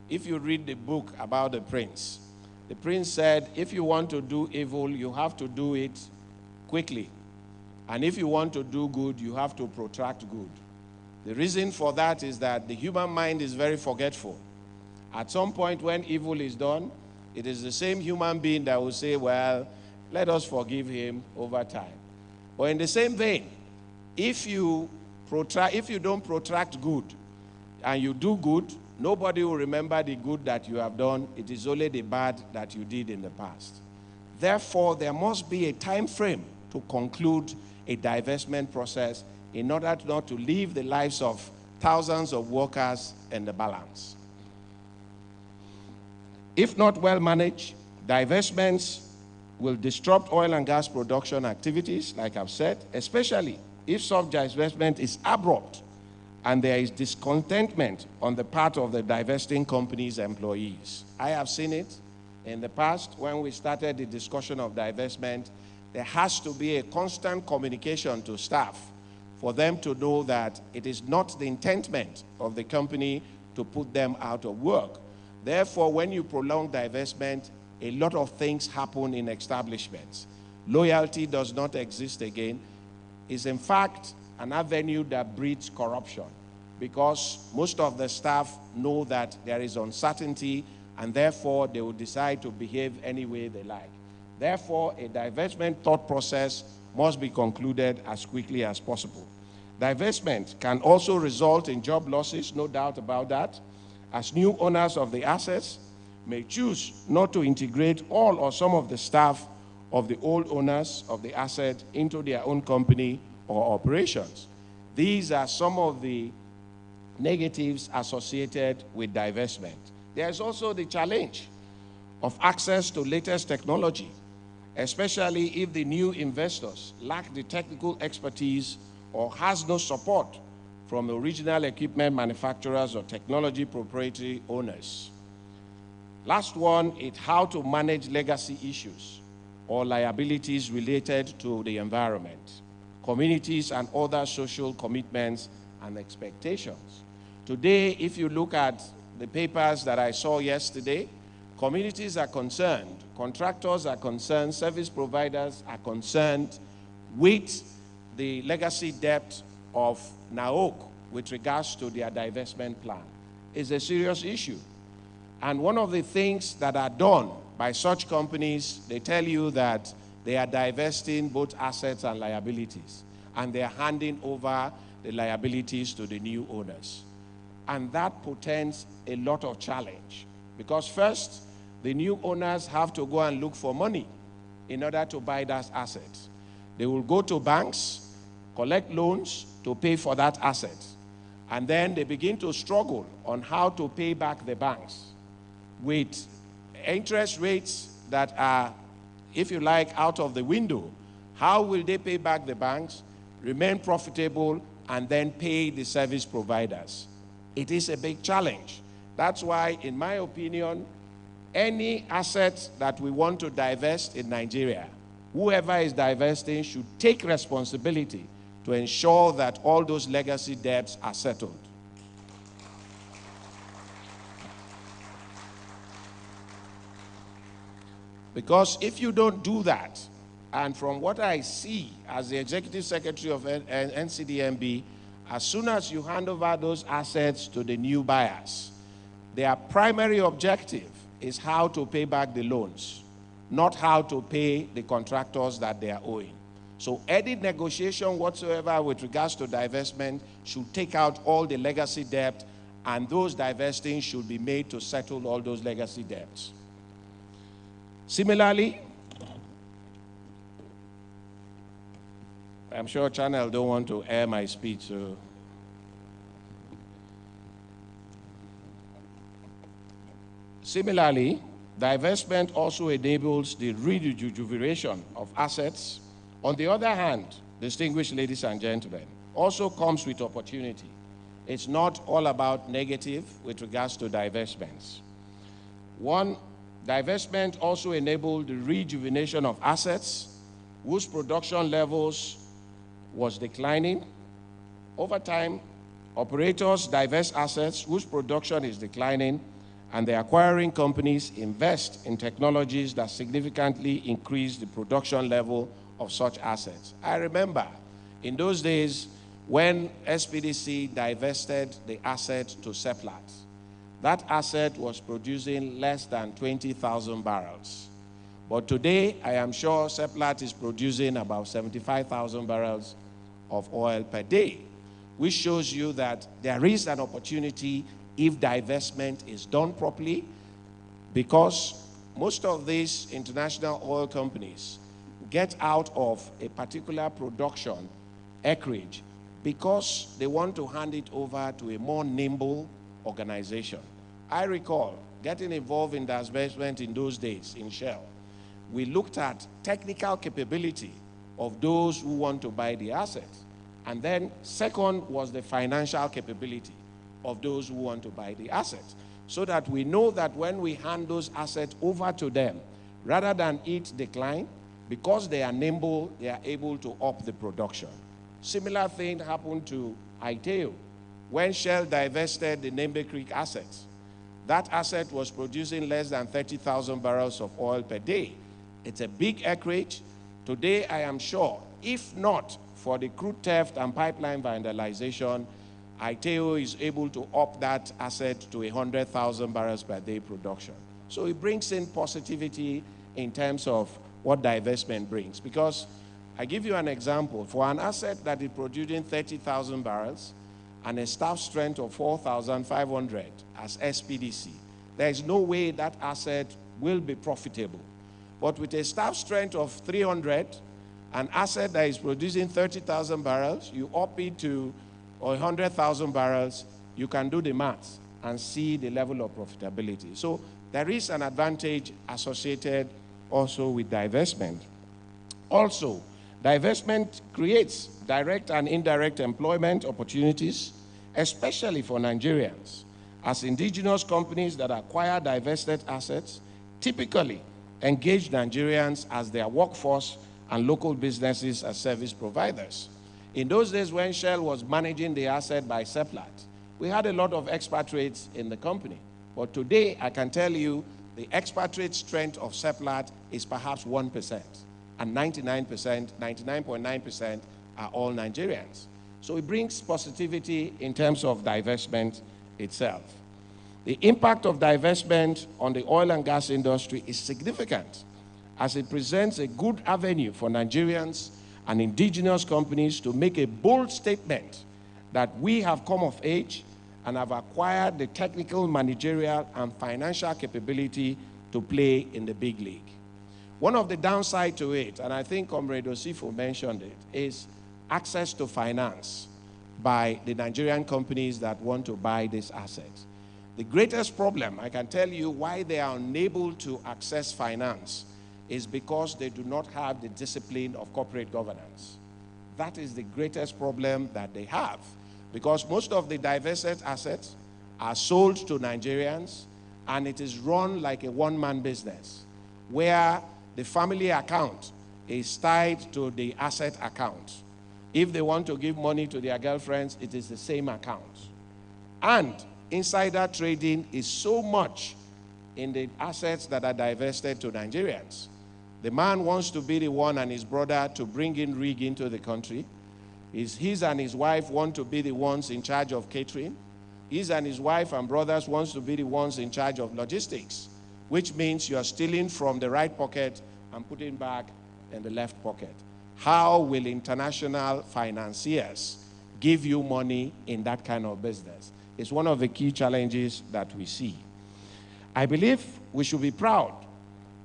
if you read the book about the prince said, if you want to do evil, you have to do it quickly. And if you want to do good, you have to protract good. The reason for that is that the human mind is very forgetful. At some point when evil is done, it is the same human being that will say, well, let us forgive him over time. But in the same vein, if you don't protract good and you do good, nobody will remember the good that you have done. It is only the bad that you did in the past. Therefore, there must be a time frame to conclude a divestment process in order not to leave the lives of thousands of workers in the balance. If not well managed, divestments will disrupt oil and gas production activities, like I've said, especially if such divestment is abrupt and there is discontentment on the part of the divesting company's employees. I have seen it in the past when we started the discussion of divestment. There has to be a constant communication to staff for them to know that it is not the intentment of the company to put them out of work. Therefore, when you prolong divestment, a lot of things happen in establishments. Loyalty does not exist again. It's in fact an avenue that breeds corruption, because most of the staff know that there is uncertainty, and therefore they will decide to behave any way they like. Therefore, a divestment thought process must be concluded as quickly as possible. Divestment can also result in job losses, no doubt about that, as new owners of the assets may choose not to integrate all or some of the staff of the old owners of the asset into their own company or operations. These are some of the negatives associated with divestment. There's also the challenge of access to latest technology, especially if the new investors lack the technical expertise or has no support from original equipment manufacturers or technology proprietary owners. Last one is how to manage legacy issues or liabilities related to the environment, communities, and other social commitments and expectations. Today, if you look at the papers that I saw yesterday, communities are concerned, contractors are concerned, service providers are concerned with the legacy debt of NAOC with regards to their divestment plan. It's a serious issue. And one of the things that are done by such companies, they tell you that they are divesting both assets and liabilities, and they are handing over the liabilities to the new owners. And that portends a lot of challenge, because first, the new owners have to go and look for money in order to buy that asset. They will go to banks, collect loans to pay for that asset, and then they begin to struggle on how to pay back the banks with interest rates that are, if you like, out of the window. How will they pay back the banks, remain profitable, and then pay the service providers? It is a big challenge. That's why, in my opinion, any asset that we want to divest in Nigeria, whoever is divesting should take responsibility to ensure that all those legacy debts are settled. Because if you don't do that, and from what I see as the Executive Secretary of NCDMB, as soon as you hand over those assets to the new buyers, their primary objective is how to pay back the loans, not how to pay the contractors that they are owing. So any negotiation whatsoever with regards to divestment should take out all the legacy debt, and those divesting should be made to settle all those legacy debts. Similarly, I'm sure Channel don't want to air my speech, so similarly, divestment also enables the rejuvenation of assets. On the other hand, distinguished ladies and gentlemen, also comes with opportunity. It's not all about negative with regards to divestments. One, divestment also enabled the rejuvenation of assets whose production levels was declining. Over time, operators divest assets whose production is declining, and the acquiring companies invest in technologies that significantly increase the production level of such assets. I remember in those days when SPDC divested the asset to Seplat. That asset was producing less than 20,000 barrels. But today, I am sure Seplat is producing about 75,000 barrels of oil per day, which shows you that there is an opportunity if divestment is done properly, because most of these international oil companies get out of a particular production acreage because they want to hand it over to a more nimble organization. I recall getting involved in divestment in those days in Shell. We looked at technical capability of those who want to buy the assets. And then second was the financial capability of those who want to buy the assets, so that we know that when we hand those assets over to them, rather than it decline, because they are nimble, they are able to up the production. Similar thing happened to Iteo. When Shell divested the Nembe Creek assets, that asset was producing less than 30,000 barrels of oil per day. It's a big acreage. Today, I am sure, if not for the crude theft and pipeline vandalization, ITEO is able to up that asset to 100,000 barrels per day production. So it brings in positivity in terms of what divestment brings. Because I give you an example. For an asset that is producing 30,000 barrels and a staff strength of 4,500 as SPDC, there is no way that asset will be profitable. But with a staff strength of 300, an asset that is producing 30,000 barrels, you up it to 100,000 barrels, you can do the math and see the level of profitability. So there is an advantage associated also with divestment. Also, divestment creates direct and indirect employment opportunities, especially for Nigerians, as indigenous companies that acquire divested assets typically engage Nigerians as their workforce and local businesses as service providers. In those days when Shell was managing the asset by Seplat, we had a lot of expatriates in the company. But today, I can tell you, the expatriate strength of Seplat is perhaps 1%, and 99.9% are all Nigerians. So it brings positivity in terms of divestment itself. The impact of divestment on the oil and gas industry is significant, as it presents a good avenue for Nigerians and indigenous companies to make a bold statement that we have come of age and have acquired the technical, managerial, and financial capability to play in the big league. One of the downsides to it, and I think Comrade Osifo mentioned it, is access to finance by the Nigerian companies that want to buy these assets. The greatest problem, I can tell you why they are unable to access finance, is because they do not have the discipline of corporate governance. That is the greatest problem that they have, because most of the divested assets are sold to Nigerians, and it is run like a one-man business, where the family account is tied to the asset account. If they want to give money to their girlfriends, it is the same account. And insider trading is so much in the assets that are divested to Nigerians. The man wants to be the one and his brother to bring in rig into the country. His and his wife want to be the ones in charge of catering. His and his wife and brothers wants to be the ones in charge of logistics, which means you are stealing from the right pocket and putting back in the left pocket. How will international financiers give you money in that kind of business? It's one of the key challenges that we see. I believe we should be proud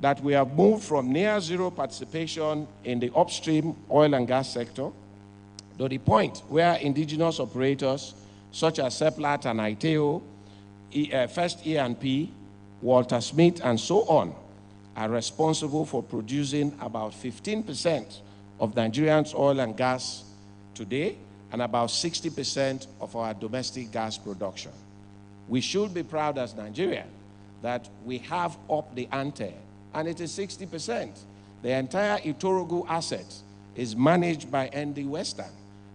that we have moved from near zero participation in the upstream oil and gas sector to the point where indigenous operators such as Seplat and ITEO, First E&P, Walter Smith, and so on, are responsible for producing about 15% of Nigerians' oil and gas today, and about 60% of our domestic gas production. We should be proud as Nigerians that we have up the ante, and it is 60%. The entire Itorogu asset is managed by ND Western,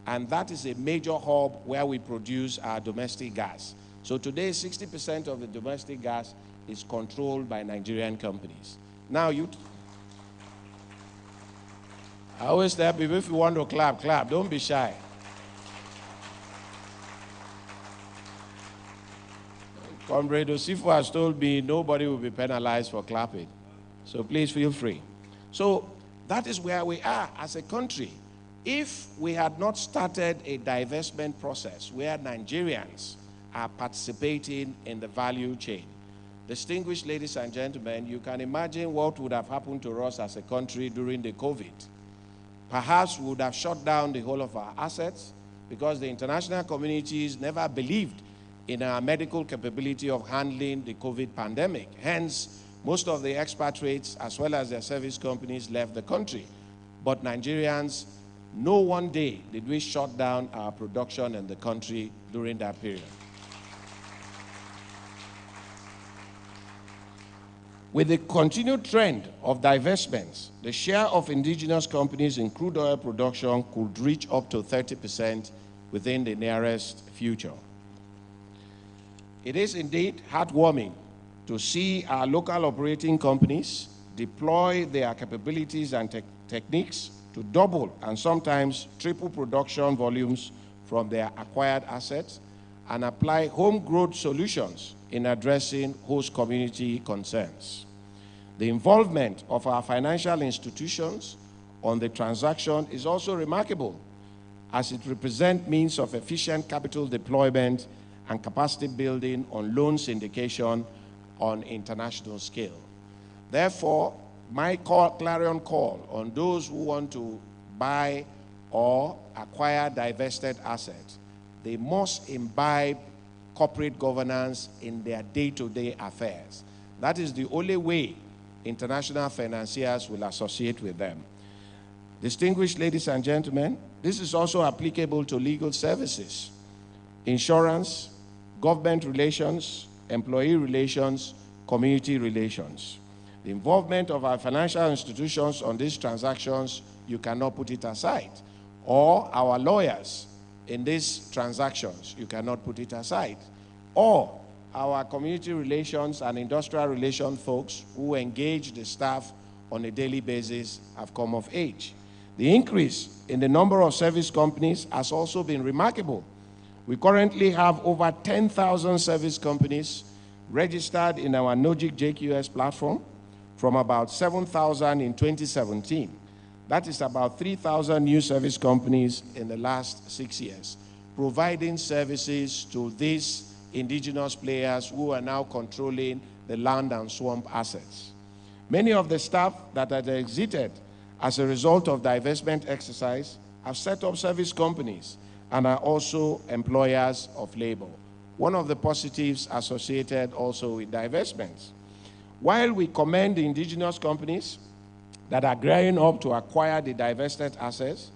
and that is a major hub where we produce our domestic gas. So today, 60% of the domestic gas is controlled by Nigerian companies. Now, I always tell people, if you want to clap, clap. Don't be shy. Comrade Osifo has told me nobody will be penalized for clapping. So please feel free. So that is where we are as a country. If we had not started a divestment process where Nigerians are participating in the value chain, distinguished ladies and gentlemen, you can imagine what would have happened to us as a country during the COVID. Perhaps we would have shut down the whole of our assets because the international communities never believed in our medical capability of handling the COVID pandemic. Hence, most of the expatriates, as well as their service companies, left the country. But Nigerians, no one day did we shut down our production in the country during that period. With the continued trend of divestments, the share of indigenous companies in crude oil production could reach up to 30% within the nearest future. It is indeed heartwarming to see our local operating companies deploy their capabilities and techniques to double and sometimes triple production volumes from their acquired assets and apply home-grown solutions in addressing host community concerns. The involvement of our financial institutions on the transaction is also remarkable, as it represents means of efficient capital deployment and capacity building on loan syndication on international scale. Therefore, my clarion call on those who want to buy or acquire divested assets, they must imbibe corporate governance in their day-to-day affairs. That is the only way international financiers will associate with them. Distinguished ladies and gentlemen, this is also applicable to legal services, insurance, government relations, employee relations, community relations. The involvement of our financial institutions on these transactions, you cannot put it aside. Or our lawyers in these transactions, you cannot put it aside. Or our community relations and industrial relations folks who engage the staff on a daily basis have come of age. The increase in the number of service companies has also been remarkable. We currently have over 10,000 service companies registered in our NOGIC JQS platform, from about 7,000 in 2017. That is about 3,000 new service companies in the last 6 years, providing services to these indigenous players who are now controlling the land and swamp assets. Many of the staff that had exited as a result of divestment exercise have set up service companies and are also employers of labor. One of the positives associated also with divestments. While we commend the indigenous companies that are gearing up to acquire the divested assets,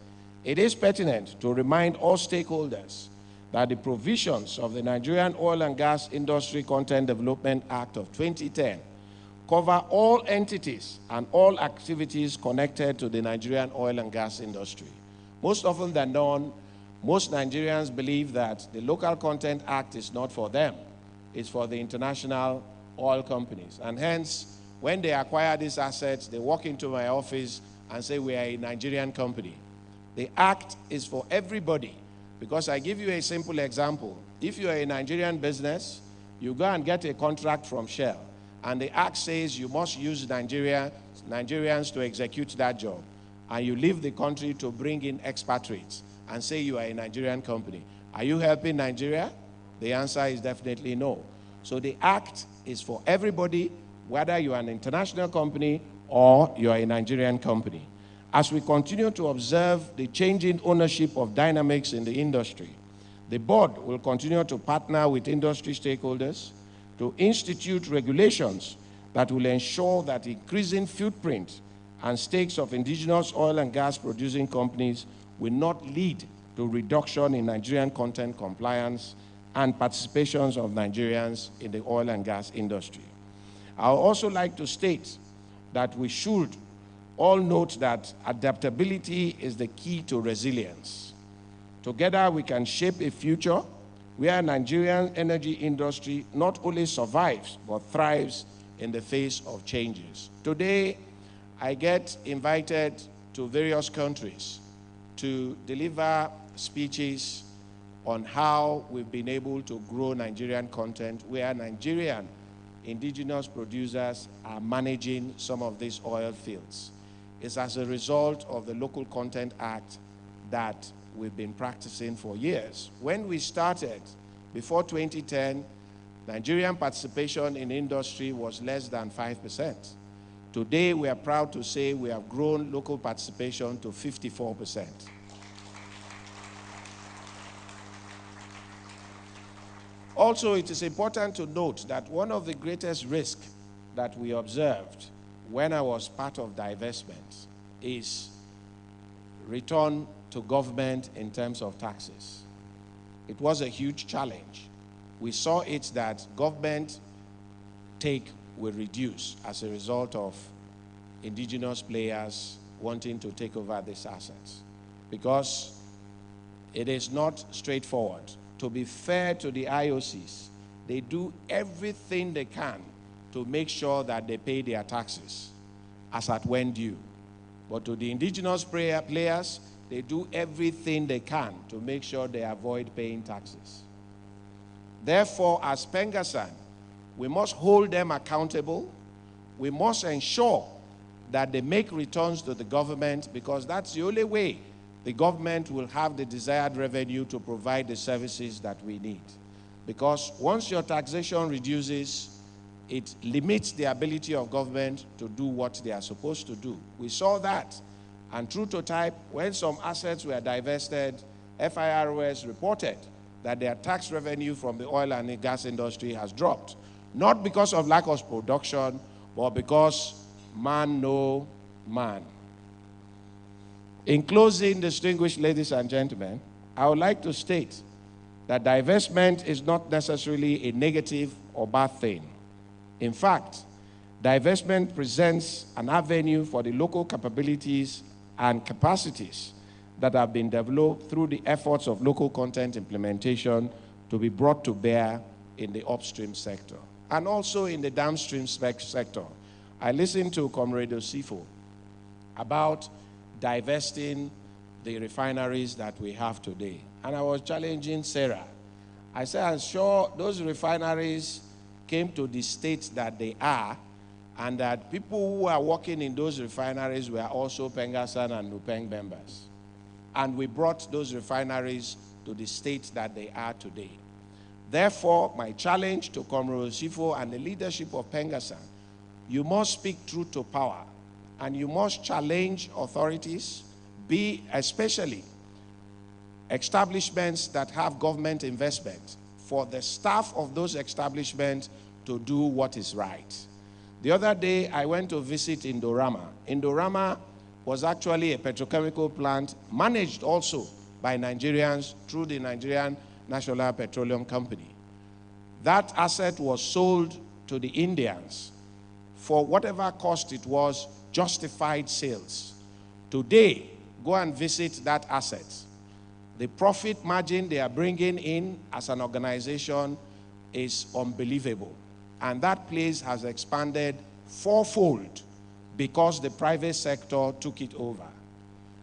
it is pertinent to remind all stakeholders that the provisions of the Nigerian Oil and Gas Industry Content Development Act of 2010 cover all entities and all activities connected to the Nigerian oil and gas industry. Most often than not, most Nigerians believe that the Local Content Act is not for them. It's for the international oil companies. And hence, when they acquire these assets, they walk into my office and say, we are a Nigerian company. The act is for everybody, because I give you a simple example. If you are a Nigerian business, you go and get a contract from Shell, and the act says you must use Nigerians to execute that job, and you leave the country to bring in expatriates and say you are a Nigerian company. Are you helping Nigeria? The answer is definitely no. So the act is for everybody, whether you are an international company or you are a Nigerian company. As we continue to observe the changing ownership of dynamics in the industry, the board will continue to partner with industry stakeholders to institute regulations that will ensure that increasing footprint and stakes of indigenous oil and gas producing companies will not lead to reduction in Nigerian content compliance and participations of Nigerians in the oil and gas industry. I would also like to state that we should all note that adaptability is the key to resilience. Together we can shape a future where Nigerian energy industry not only survives but thrives in the face of changes. Today, I get invited to various countries to deliver speeches on how we've been able to grow Nigerian content, where Nigerian indigenous producers are managing some of these oil fields. It's as a result of the Local Content Act that we've been practicing for years. When we started, before 2010, Nigerian participation in industry was less than 5%. Today, we are proud to say we have grown local participation to 54%. Also, it is important to note that one of the greatest risks that we observed when I was part of divestment is return to government in terms of taxes. It was a huge challenge. We saw it that government take will reduce as a result of indigenous players wanting to take over these assets, because it is not straightforward. To be fair to the IOCs, they do everything they can to make sure that they pay their taxes as at when due. But to the indigenous players, they do everything they can to make sure they avoid paying taxes. Therefore, as Pengassan, we must hold them accountable. We must ensure that they make returns to the government, because that's the only way the government will have the desired revenue to provide the services that we need. Because once your taxation reduces, it limits the ability of government to do what they are supposed to do. We saw that. And true to type, when some assets were divested, FIROS reported that their tax revenue from the oil and the gas industry has dropped. Not because of lack of production, but because man no man. In closing, distinguished ladies and gentlemen, I would like to state that divestment is not necessarily a negative or bad thing. In fact, divestment presents an avenue for the local capabilities and capacities that have been developed through the efforts of local content implementation to be brought to bear in the upstream sector and also in the downstream sector. I listened to Comrade Osifo about divesting the refineries that we have today. And I was challenging Sarah. I said, I'm sure those refineries came to the state that they are, and that people who are working in those refineries were also Pengassan and Nupeng members. And we brought those refineries to the state that they are today. Therefore, my challenge to Comrade Osifo and the leadership of Pengassan, you must speak truth to power, and you must challenge authorities, especially establishments that have government investment, for the staff of those establishments to do what is right. The other day, I went to visit Indorama. Indorama was actually a petrochemical plant managed also by Nigerians through the Nigerian National Petroleum Company. That asset was sold to the Indians for whatever cost it was, justified sales. Today, go and visit that asset. The profit margin they are bringing in as an organization is unbelievable. And that place has expanded fourfold because the private sector took it over.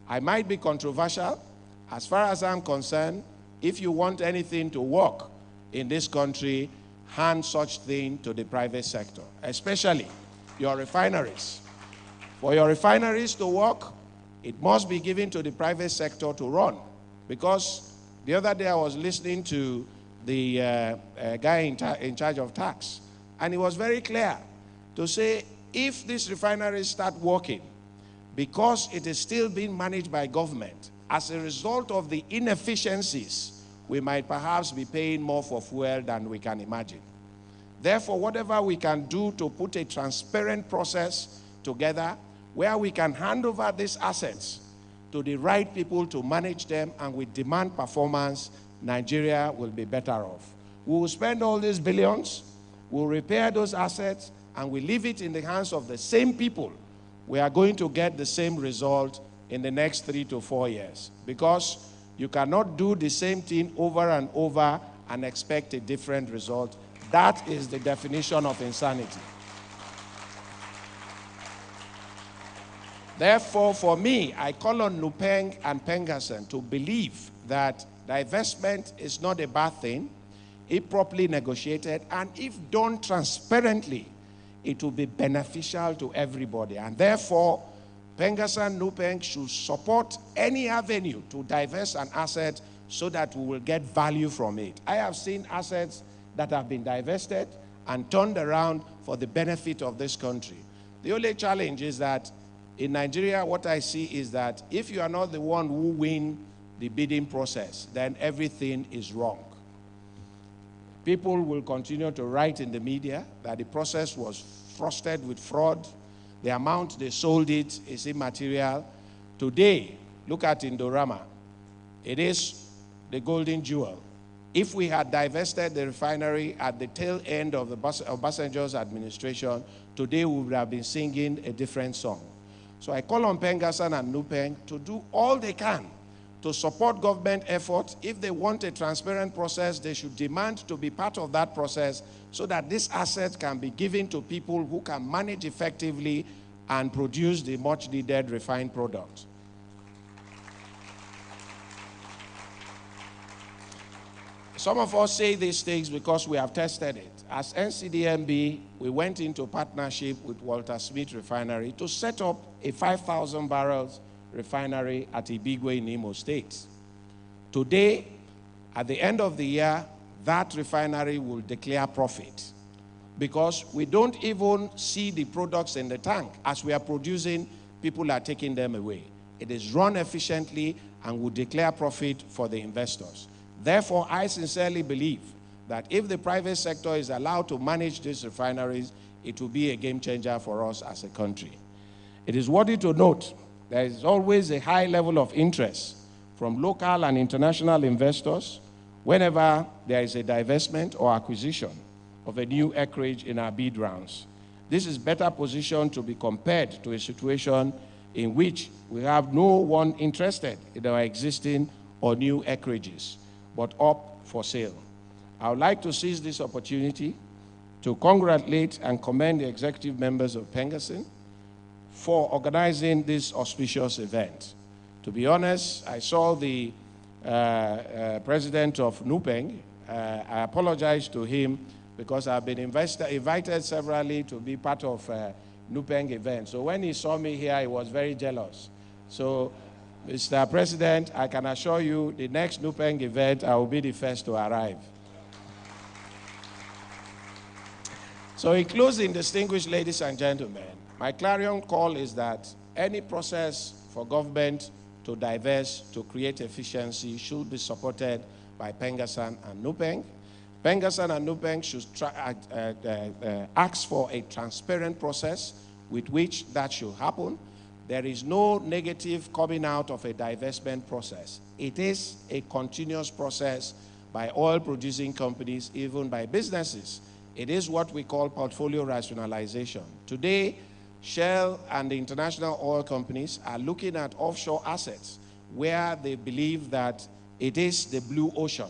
I might be controversial. As far as I'm concerned, if you want anything to work in this country, hand such thing to the private sector, especially your refineries. For your refineries to work, it must be given to the private sector to run. Because the other day I was listening to the guy in charge of tax, and he was very clear to say, if these refineries start working, because it is still being managed by government, as a result of the inefficiencies, we might perhaps be paying more for fuel than we can imagine. Therefore, whatever we can do to put a transparent process together where we can hand over these assets to the right people to manage them, and with demand performance, Nigeria will be better off. We will spend all these billions, we'll repair those assets, and we leave it in the hands of the same people. We are going to get the same result in the next 3 to 4 years, because you cannot do the same thing over and over and expect a different result. That is the definition of insanity. Therefore, for me, I call on Nupeng and Pengassan to believe that divestment is not a bad thing, if properly negotiated, and if done transparently, it will be beneficial to everybody. And therefore, Pengassan, Nupeng should support any avenue to divest an asset so that we will get value from it. I have seen assets that have been divested and turned around for the benefit of this country. The only challenge is that in Nigeria, what I see is that if you are not the one who win the bidding process, then everything is wrong. People will continue to write in the media that the process was frosted with fraud. The amount they sold it is immaterial. Today, look at Indorama. It is the golden jewel. If we had divested the refinery at the tail end of the Obasanjo's administration, today we would have been singing a different song. So I call on Pengassan and Nupeng to do all they can to support government efforts. If they want a transparent process, they should demand to be part of that process so that this asset can be given to people who can manage effectively and produce the much needed refined product. Some of us say these things because we have tested it. As NCDMB, we went into partnership with Walter Smith Refinery to set up a 5,000 barrels refinery at Ibigwe in Imo State. Today, at the end of the year, that refinery will declare profit because we don't even see the products in the tank. As we are producing, people are taking them away. It is run efficiently and will declare profit for the investors. Therefore, I sincerely believe that if the private sector is allowed to manage these refineries, it will be a game changer for us as a country. It is worthy to note there is always a high level of interest from local and international investors whenever there is a divestment or acquisition of a new acreage in our bid rounds. This is better positioned to be compared to a situation in which we have no one interested in our existing or new acreages, but up for sale. I would like to seize this opportunity to congratulate and commend the executive members of Pengassan for organizing this auspicious event. To be honest, I saw the president of NUPENG. I apologize to him because I've been invited severally to be part of NUPENG events. So when he saw me here, he was very jealous. So, Mr. President, I can assure you the next NUPENG event, I will be the first to arrive. So in closing, distinguished ladies and gentlemen, my clarion call is that any process for government to divest, to create efficiency, should be supported by Pengassan and NUPENG. Pengassan and NUPENG should ask for a transparent process with which that should happen. There is no negative coming out of a divestment process. It is a continuous process by oil-producing companies, even by businesses. It is what we call portfolio rationalization. Today, Shell and the international oil companies are looking at offshore assets where they believe that it is the blue ocean,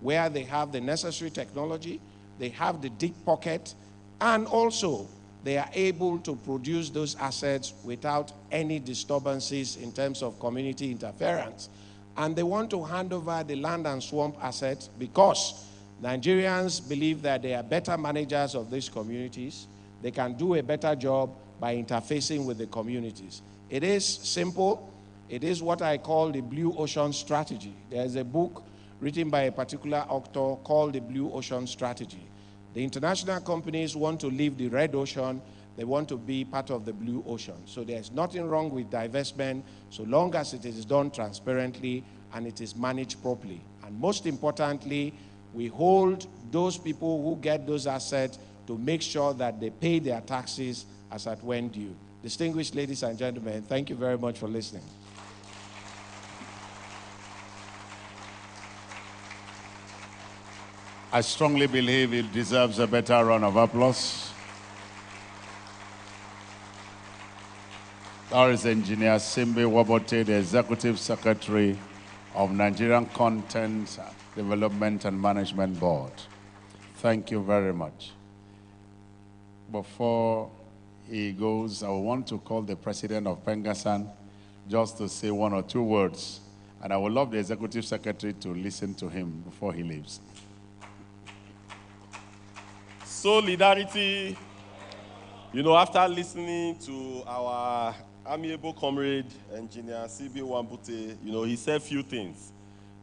where they have the necessary technology, they have the deep pocket, and also they are able to produce those assets without any disturbances in terms of community interference. And they want to hand over the land and swamp assets because Nigerians believe that they are better managers of these communities. They can do a better job by interfacing with the communities. It is simple. It is what I call the Blue Ocean Strategy. There's a book written by a particular author called the Blue Ocean Strategy. The international companies want to leave the red ocean. They want to be part of the blue ocean. So there's nothing wrong with divestment so long as it is done transparently and it is managed properly. And most importantly, we hold those people who get those assets to make sure that they pay their taxes as at when due. Distinguished ladies and gentlemen, thank you very much for listening. I strongly believe it deserves a better round of applause. That is Engineer Simbi Wabote, the Executive Secretary of Nigerian Content Development and Management Board. Thank you very much. Before he goes, I want to call the President of Pengassan just to say one or two words. And I would love the Executive Secretary to listen to him before he leaves. Solidarity. You know, after listening to our amiable comrade, Engineer C.B. Wambute, you know, he said a few things.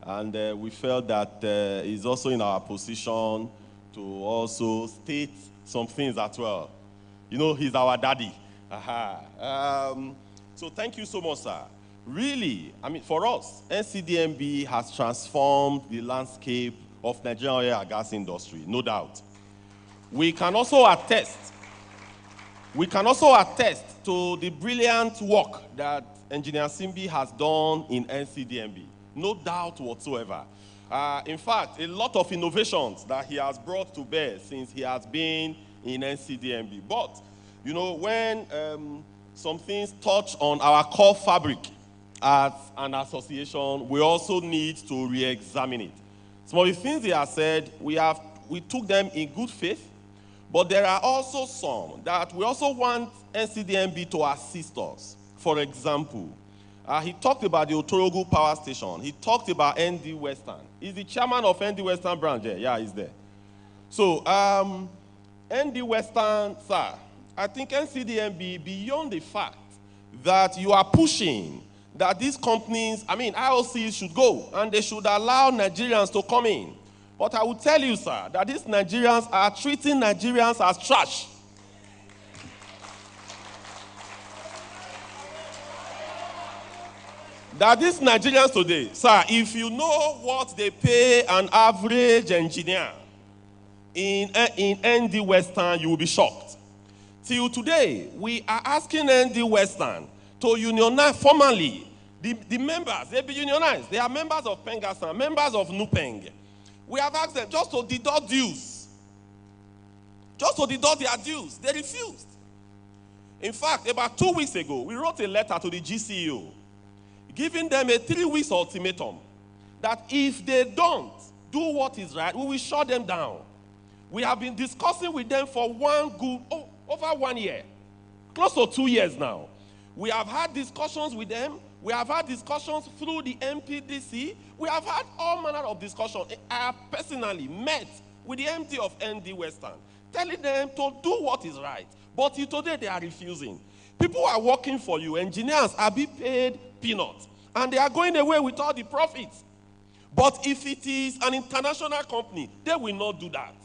And we felt that it's also in our position to also state some things as well. You know, he's our daddy. So thank you so much, sir. Really, I mean, for us, NCDMB has transformed the landscape of Nigerian oil and gas industry, no doubt. We can also attest to the brilliant work that Engineer Simbi has done in NCDMB. No doubt whatsoever. In fact, a lot of innovations that he has brought to bear since he has been in NCDMB. But, you know, when some things touch on our core fabric as an association, we also need to re-examine it. Some of the things he has said, we took them in good faith. But there are also some that we also want NCDMB to assist us. For example, he talked about the Otorogu Power Station. He talked about ND Western. He's the chairman of ND Western branch. Yeah, he's there. So, ND Western, sir, I think NCDMB, beyond the fact that you are pushing that these companies, IOCs should go and they should allow Nigerians to come in. But I will tell you, sir, that these Nigerians are treating Nigerians as trash. That these Nigerians today, sir, if you know what they pay an average engineer in ND Western, you will be shocked. Till today, we are asking ND Western to unionize formally. The members, they be unionized. They are members of Pengassan, members of Nupeng. We have asked them just to deduct dues. Just to deduct their dues. They refused. In fact, about 2 weeks ago, we wrote a letter to the GCEO giving them a 3-week ultimatum that if they don't do what is right, we will shut them down. We have been discussing with them for over 1 year, close to 2 years now. We have had discussions with them. We have had discussions through the MPDC. We have had all manner of discussions. I have personally met with the MD of ND Western, telling them to do what is right. But today they are refusing. People are working for you. Engineers are being paid peanuts. And they are going away with all the profits. But if it is an international company, they will not do that.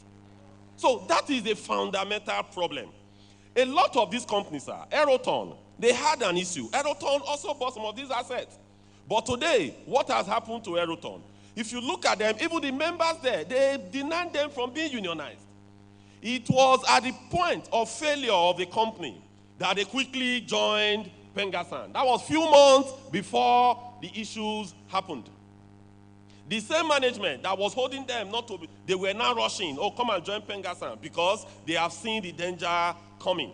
So that is a fundamental problem. A lot of these companies, Aeroton, they had an issue. Aeroton also bought some of these assets. But today, what has happened to Aeroton? If you look at them, even the members there, they denied them from being unionized. It was at the point of failure of the company that they quickly joined Pengassan. That was few months before the issues happened. The same management that was holding them they were now rushing, come and join Pengassan because they have seen the danger coming.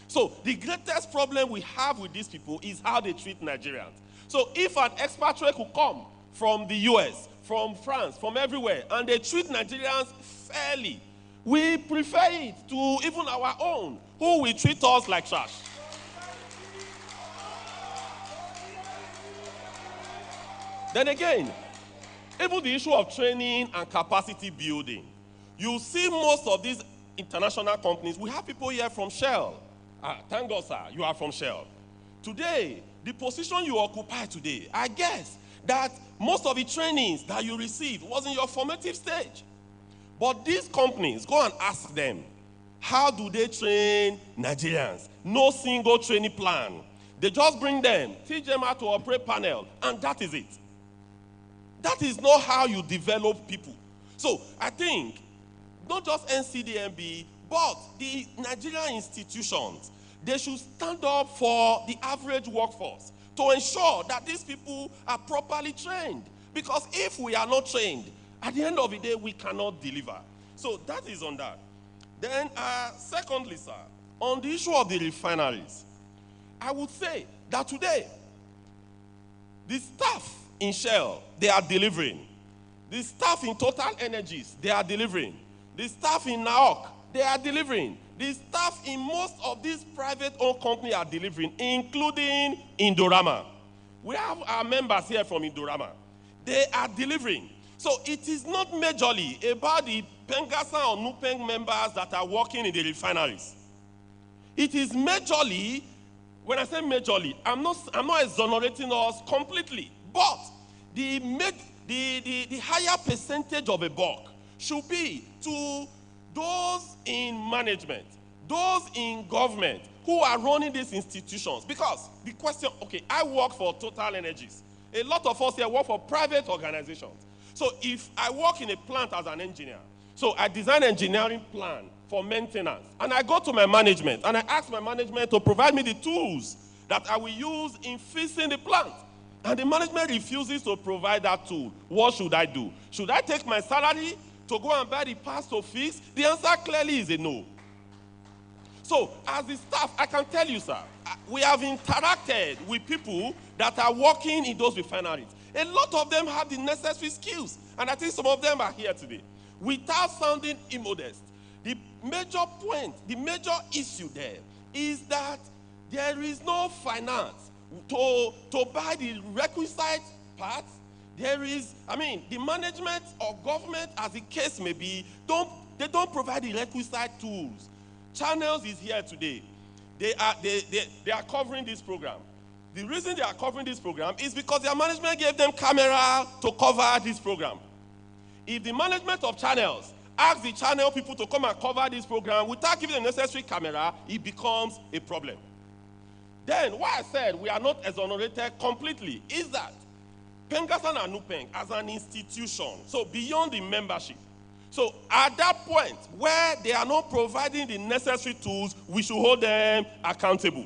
So the greatest problem we have with these people is how they treat Nigerians. So if an expatriate could come from the US, from France, from everywhere, and they treat Nigerians fairly, we prefer it to even our own, who will treat us like trash. Then again, even the issue of training and capacity building. You see most of these international companies, we have people here from Shell. Thank God, sir, you are from Shell. Today, the position you occupy today, I guess that most of the trainings that you received was in your formative stage. But these companies, go and ask them, how do they train Nigerians? No single training plan. They just bring them, teach them how to operate panel, and that is it. That is not how you develop people. So I think not just NCDMB, but the Nigerian institutions, they should stand up for the average workforce to ensure that these people are properly trained. Because if we are not trained, at the end of the day, we cannot deliver. So that is on that. Then secondly, sir, on the issue of the refineries, I would say that today, the staff in Shell, they are delivering. The staff in Total Energies, they are delivering. The staff in NAOC, they are delivering. The staff in most of these private-owned companies are delivering, including Indorama. We have our members here from Indorama. They are delivering. So it is not majorly about the Pengassan or Nupeng members that are working in the refineries. It is majorly, when I say majorly, I'm not exonerating us completely. But the higher percentage of a bulk should be to those in management, those in government who are running these institutions. Because the question, I work for Total Energies. A lot of us here work for private organizations. So if I work in a plant as an engineer, so I design an engineering plan for maintenance, and I go to my management, and I ask my management to provide me the tools that I will use in fixing the plant. And the management refuses to provide that tool. What should I do? Should I take my salary to go and buy the parts to fix? The answer clearly is a no. So, as the staff, I can tell you, sir, we have interacted with people that are working in those refineries. A lot of them have the necessary skills, and I think some of them are here today. Without sounding immodest, the major point, the major issue there is that there is no finance to buy the requisite parts. There is, the management or government, as the case may be, they don't provide the requisite tools. Channels is here today. They are covering this program. The reason they are covering this program is because their management gave them camera to cover this program. If the management of channels asks the channel people to come and cover this program without giving the necessary camera, it becomes a problem. Then, why I said we are not exonerated completely is that Pengassan and Nupeng as an institution, so beyond the membership, so at that point where they are not providing the necessary tools, we should hold them accountable.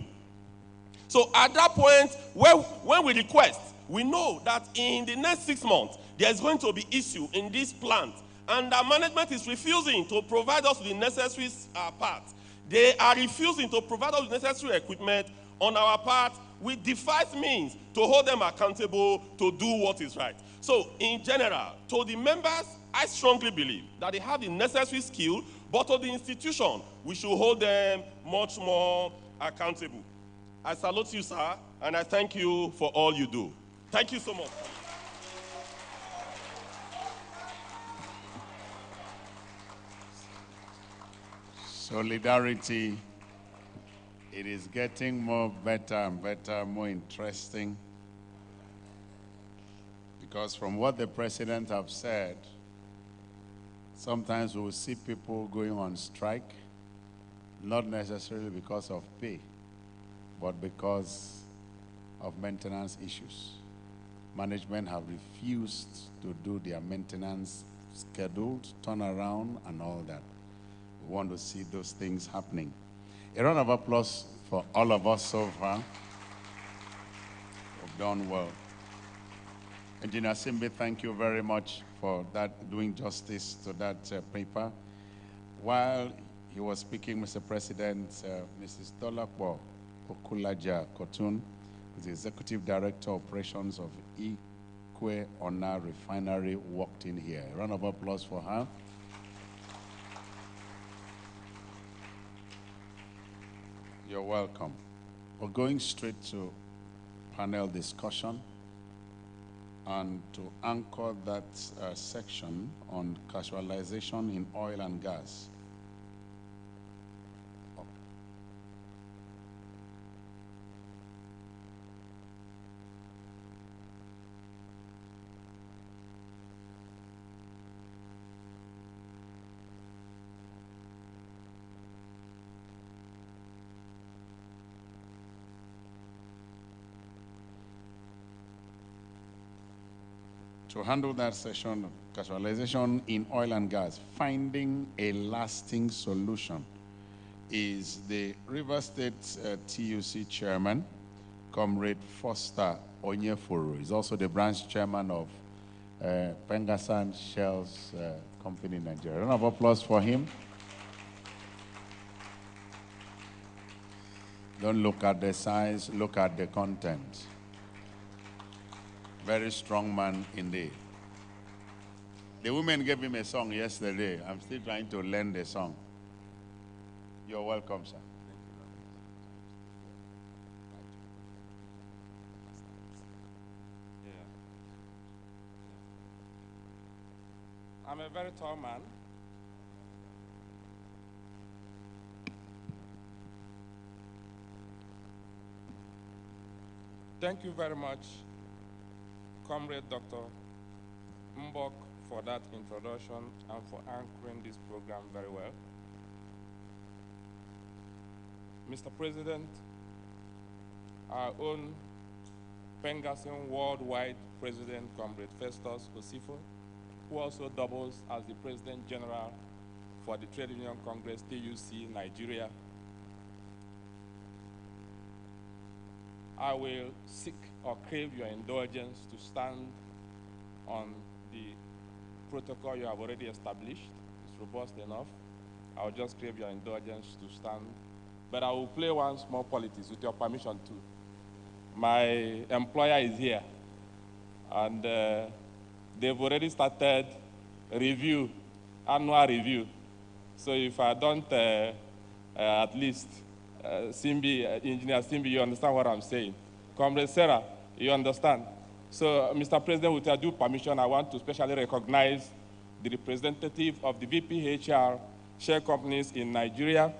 So at that point, when we request, we know that in the next 6 months, there is going to be issue in this plant, and our management is refusing to provide us with the necessary parts. They are refusing to provide us with necessary equipment. On our part, we devise means to hold them accountable to do what is right. So in general, to the members, I strongly believe that they have the necessary skill, but to the institution, we should hold them much more accountable. I salute you, sir, and I thank you for all you do. Thank you so much. Solidarity, it is getting more better and better, more interesting. Because from what the president have said, sometimes we will see people going on strike, not necessarily because of pay, but because of maintenance issues. Management have refused to do their maintenance scheduled, turnaround, and all that. We want to see those things happening. A round of applause for all of us so far. We've done well. Engineer Simbi, thank you very much for that, doing justice to that paper. While he was speaking, Mr. President, Mrs. Dolakbo Okulaja Kotun, the Executive Director Operations of Ikwe Ona Refinery, walked in here. A round of applause for her. You're welcome. We're going straight to panel discussion and to anchor that section on casualization in oil and gas. To handle that session, casualization in oil and gas, finding a lasting solution, is the River State TUC chairman, Comrade Foster Onyefuru. He's also the branch chairman of Pengassan Shell's company in Nigeria. Round of applause for him. Don't look at the size, look at the content. Very strong man indeed. The women gave him a song yesterday. I'm still trying to learn the song. You're welcome, sir. Yeah. I'm a very tall man. Thank you very much, Comrade Dr. Mbok, for that introduction and for anchoring this program very well. Mr. President, our own Pengassan Worldwide President, Comrade Festus Osifo, who also doubles as the President General for the Trade Union Congress, TUC, Nigeria. I will seek or crave your indulgence to stand on the protocol you have already established. It's robust enough. I'll just crave your indulgence to stand. But I will play one small politics with your permission too. My employer is here, and they've already started annual review. So if I don't, at least, Engineer Simbi, you understand what I'm saying. Comrade Sarah, you understand. So, Mr. President, with your due permission, I want to specially recognize the representative of the VPHR share companies in Nigeria,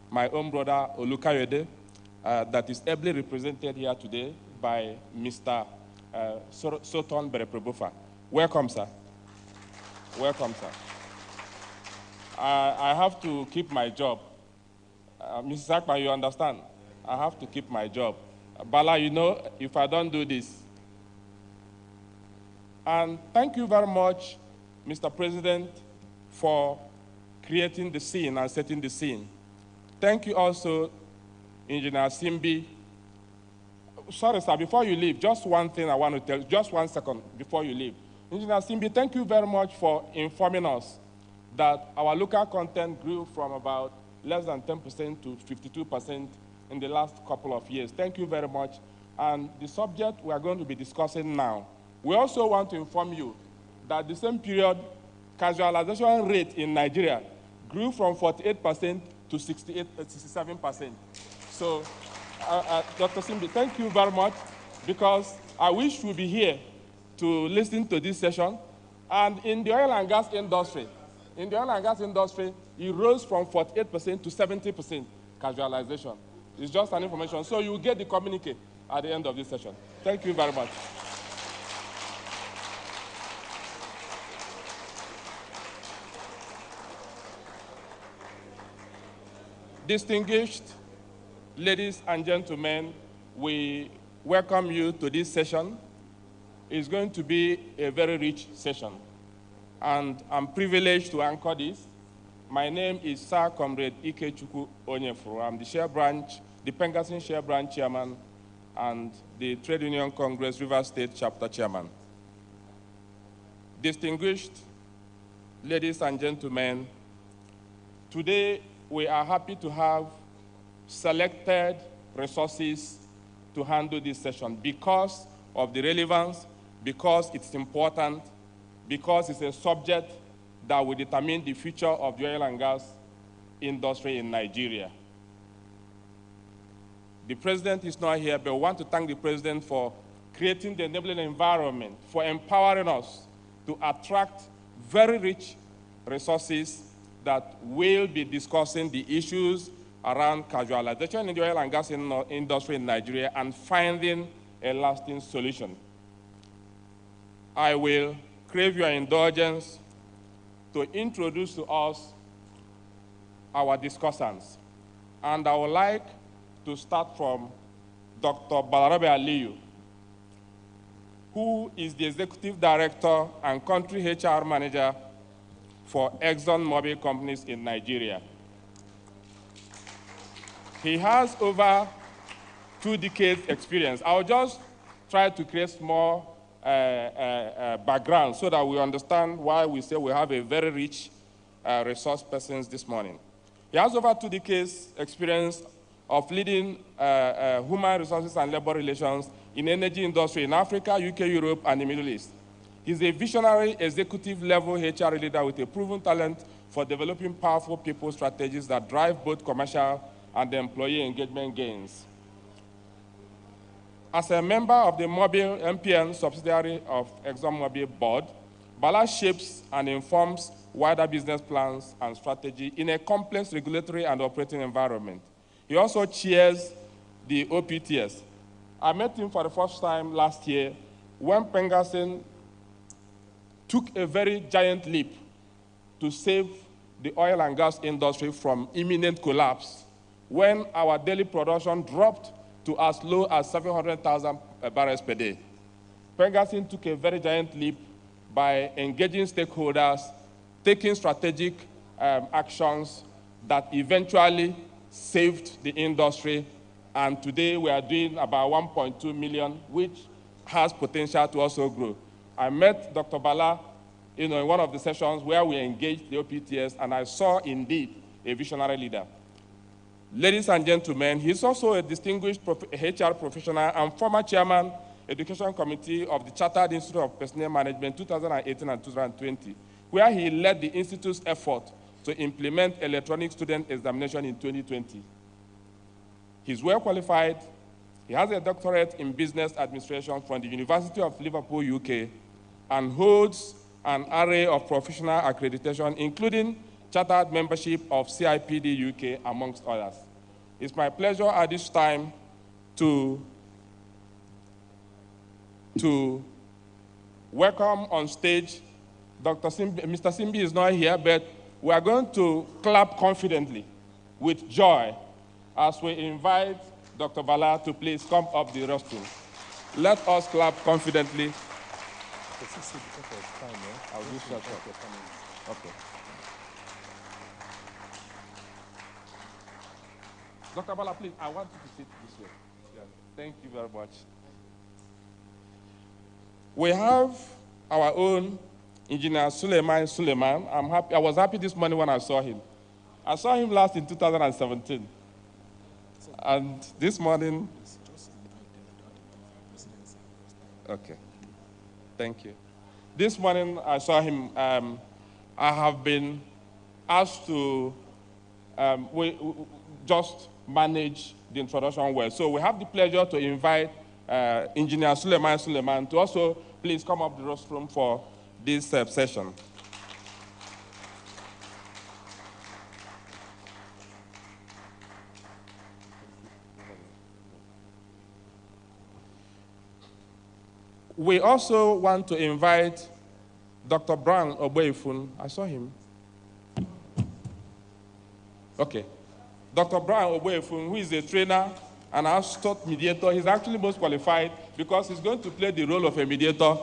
my own brother Olukayode, that is ably represented here today by Mr. Soton Bereprebofa. Welcome, sir. Welcome, sir. I have to keep my job. Mrs. Akpan, you understand? I have to keep my job. Bala, you know, if I don't do this. And thank you very much, Mr. President, for creating the scene and setting the scene. Thank you also, Engineer Simbi. Sorry, sir, before you leave, just one thing I want to tell you, just 1 second before you leave. Engineer Simbi, thank you very much for informing us that our local content grew from about less than 10% to 52% in the last couple of years. Thank you very much. And the subject we are going to be discussing now, we also want to inform you that the same period, casualization rate in Nigeria grew from 48% to 67%. So, Dr. Simbi, thank you very much, because I wish we'd be here to listen to this session. And in the oil and gas industry, it rose from 48% to 70% casualization. It's just an information. So you will get the communique at the end of this session. Thank you very much. Distinguished ladies and gentlemen, we welcome you to this session. It's going to be a very rich session, and I'm privileged to anchor this. My name is Sir Comrade Ikechukwu Onyefuru. I'm the Pengassan Share Branch Chairman and the Trade Union Congress Rivers State Chapter Chairman. Distinguished ladies and gentlemen, today we are happy to have selected resources to handle this session because of the relevance, because it's important, because it's a subject that will determine the future of the oil and gas industry in Nigeria. The president is not here, but we want to thank the president for creating the enabling environment, for empowering us to attract very rich resources that will be discussing the issues around casualization in the oil and gas industry in Nigeria and finding a lasting solution. I will crave your indulgence to introduce to us our discussants. And I would like to start from Dr. Balarabe Aliyu, who is the Executive Director and Country HR Manager for ExxonMobil companies in Nigeria. He has over 2 decades experience. I'll just try to create small background so that we understand why we say we have a very rich resource persons this morning. He has over 2 decades experience of leading human resources and labor relations in energy industry in Africa, UK, Europe, and the Middle East. He's a visionary executive-level HR leader with a proven talent for developing powerful people strategies that drive both commercial and employee engagement gains. As a member of the Mobil MPN subsidiary of ExxonMobil board, Bala shapes and informs wider business plans and strategy in a complex regulatory and operating environment. He also chairs the OPTS. I met him for the first time last year when Pengassan took a very giant leap to save the oil and gas industry from imminent collapse when our daily production dropped to as low as 700,000 barrels per day. Pengassan took a very giant leap by engaging stakeholders, taking strategic actions that eventually saved the industry, and today we are doing about 1.2 million, which has potential to also grow. I met Dr. Bala in one of the sessions where we engaged the OPTS, and I saw indeed a visionary leader. Ladies and gentlemen, he's also a distinguished HR professional and former chairman, Education Committee of the Chartered Institute of Personnel Management 2018 and 2020, where he led the Institute's effort to implement electronic student examination in 2020. He's well qualified. He has a doctorate in business administration from the University of Liverpool, UK, and holds an array of professional accreditation, including chartered membership of CIPD UK, amongst others. It's my pleasure at this time to welcome on stage Dr. Simbi. Mr. Simbi is not here, but we are going to clap confidently with joy as we invite Dr. Bala to please come up the rostrum. Let us clap confidently. I'll do short. Okay. Dr. Bala, please, I want you to sit this way. Yes. Thank you very much. We have our own engineer, Suleiman. I was happy this morning when I saw him. I saw him last in 2017. And this morning, okay, thank you. This morning I saw him. I have been asked to just manage the introduction well. So we have the pleasure to invite Engineer Suleiman to also please come up the rostrum for this session. We also want to invite Dr. Brown Obeifun. I saw him. Okay. Dr. Brown Obeifun, who is a trainer and has taught mediator. He's actually most qualified because he's going to play the role of a mediator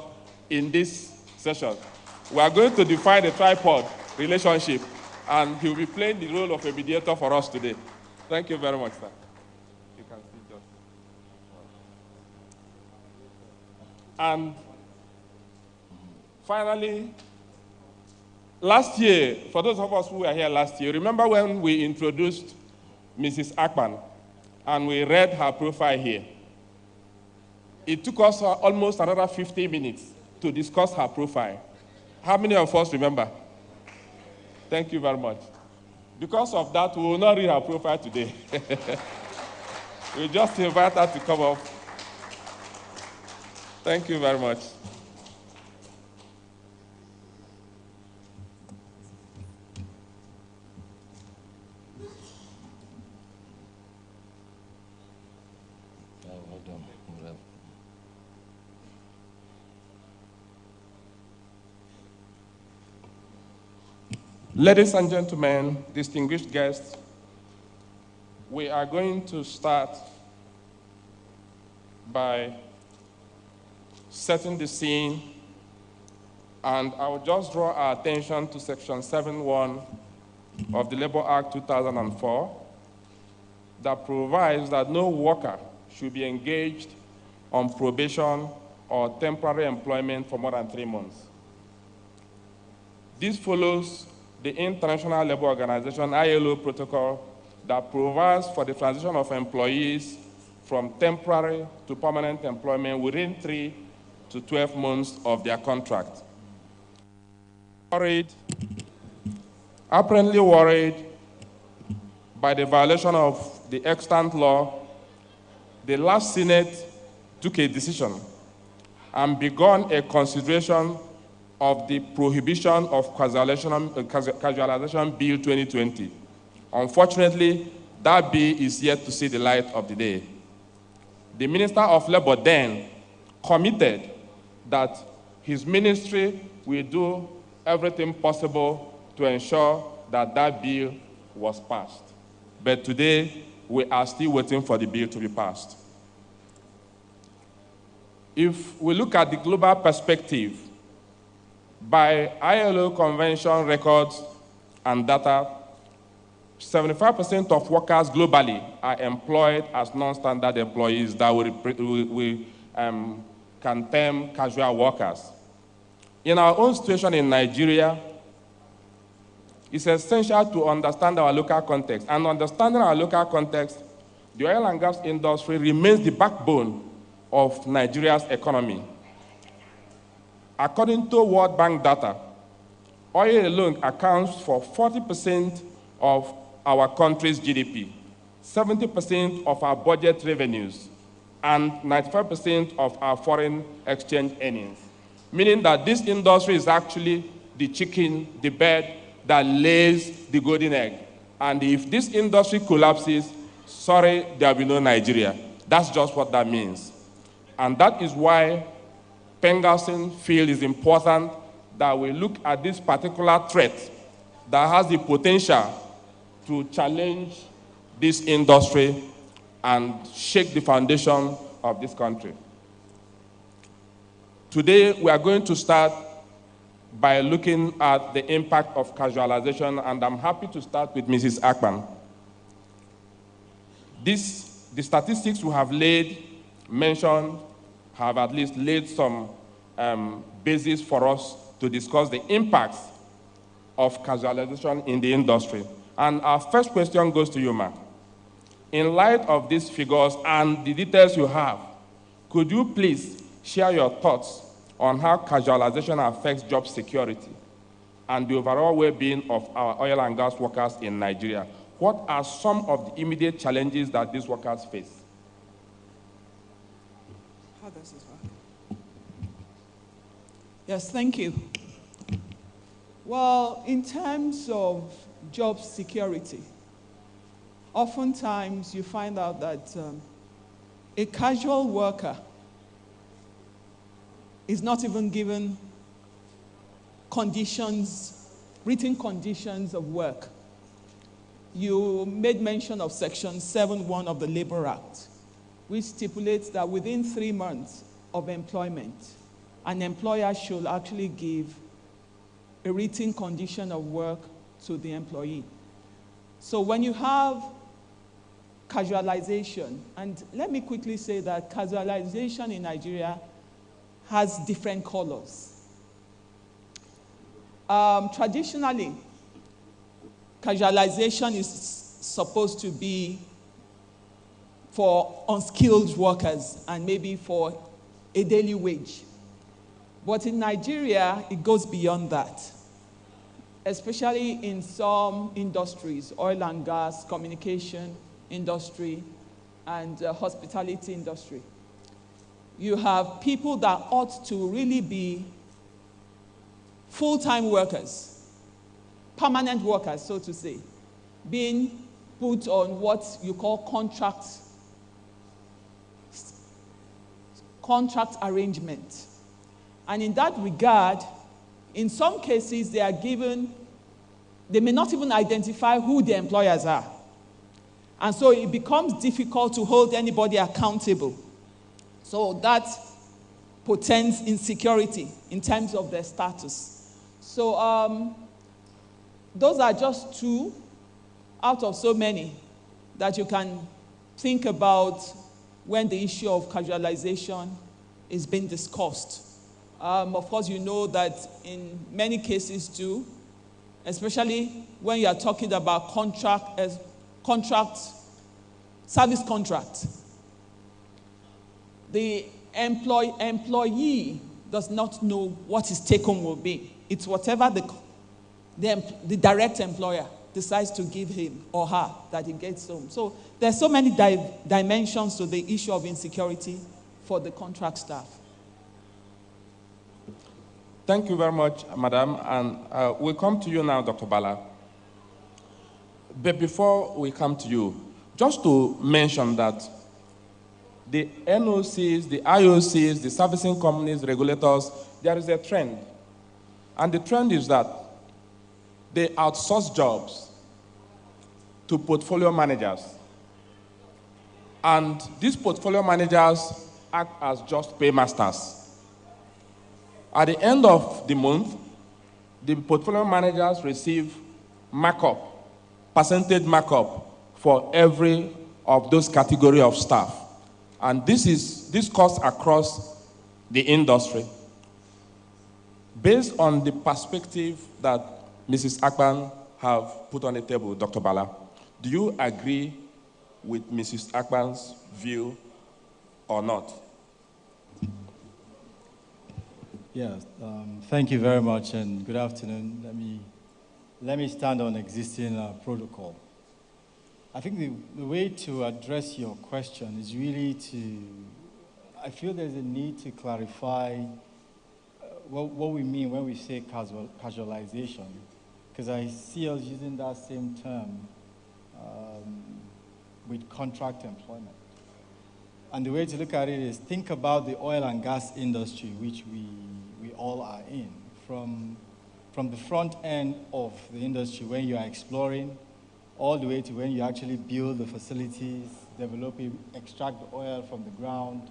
in this session. We are going to define the tripod relationship, and he'll be playing the role of a mediator for us today. Thank you very much, sir. You can see just. And finally, last year, for those of us who were here last year, remember when we introduced Mrs. Akpan and we read her profile here? It took us almost another 50 minutes to discuss her profile. How many of us remember? Thank you very much. Because of that, we will not read her profile today. We just invite her to come up. Thank you very much. Ladies and gentlemen, distinguished guests, we are going to start by setting the scene, and I will just draw our attention to Section 7.1 of the Labor Act 2004 that provides that no worker should be engaged on probation or temporary employment for more than 3 months. This follows the International Labour Organization, ILO protocol that provides for the transition of employees from temporary to permanent employment within 3 to 12 months of their contract. Apparently worried by the violation of the extant law, the last Senate took a decision and began a consideration of the prohibition of casualization Bill 2020. Unfortunately, that bill is yet to see the light of the day. The Minister of Labor then committed that his ministry will do everything possible to ensure that that bill was passed. But today, we are still waiting for the bill to be passed. If we look at the global perspective, by ILO convention records and data, 75% of workers globally are employed as non-standard employees that we can term casual workers. In our own situation in Nigeria, it's essential to understand our local context. And understanding our local context, the oil and gas industry remains the backbone of Nigeria's economy. According to World Bank data, Oil alone accounts for 40% of our country's GDP, 70% of our budget revenues, and 95% of our foreign exchange earnings, meaning that this industry is actually the chicken, the bird that lays the golden egg. And if this industry collapses, sorry, there will be no Nigeria. That's just what that means. And that is why Pengassan feel is important that we look at this particular threat that has the potential to challenge this industry and shake the foundation of this country. Today, we are going to start by looking at the impact of casualization, and I'm happy to start with Mrs. Akpan. The statistics we have mentioned, have at least laid some basis for us to discuss the impacts of casualization in the industry. And our first question goes to you, Ma. In light of these figures and the details you have, could you please share your thoughts on how casualization affects job security and the overall well-being of our oil and gas workers in Nigeria? What are some of the immediate challenges that these workers face? How does this work? Yes, thank you. Well, in terms of job security, oftentimes you find out that a casual worker is not even given written conditions of work. You made mention of Section 7.1 of the Labor Act, which stipulates that within 3 months of employment, an employer should actually give a written condition of work to the employee. So when you have casualization, and let me quickly say that casualization in Nigeria has different colors. Traditionally, casualization is supposed to be for unskilled workers and maybe for a daily wage. But in Nigeria, it goes beyond that, especially in some industries, oil and gas, communication industry, and hospitality industry. You have people that ought to really be full-time workers, permanent workers, so to say, being put on what you call contract arrangement. And in that regard, in some cases, they may not even identify who the employers are. And so it becomes difficult to hold anybody accountable. So that portends insecurity in terms of their status. So those are just 2 out of so many that you can think about when the issue of casualization is being discussed. Of course, you know that in many cases too, especially when you are talking about service contract, the employee does not know what his take-home will be. It's whatever the direct employer decides to give him or her that he gets home. So there's so many dimensions to the issue of insecurity for the contract staff. Thank you very much, Madam. And we'll come to you now, Dr. Bala. But before we come to you, just to mention that the NOCs, the IOCs, the servicing companies, regulators, there is a trend. And the trend is that they outsource jobs to portfolio managers. And these portfolio managers act as just paymasters. At the end of the month, the portfolio managers receive markup, percentage markup for every of those category of staff. And this cuts across the industry. Based on the perspective that Mrs. Akpan have put on the table, Dr. Bala, do you agree with Mrs. Akpan's view or not? Yes, thank you very much and good afternoon. Let me stand on existing protocol. I think the way to address your question is really I feel there's a need to clarify what we mean when we say casualization, because I see us using that same term with contract employment. And the way to look at it is think about the oil and gas industry, which we all are in. From the front end of the industry, when you are exploring, all the way to when you actually build the facilities, develop it, extract the oil from the ground,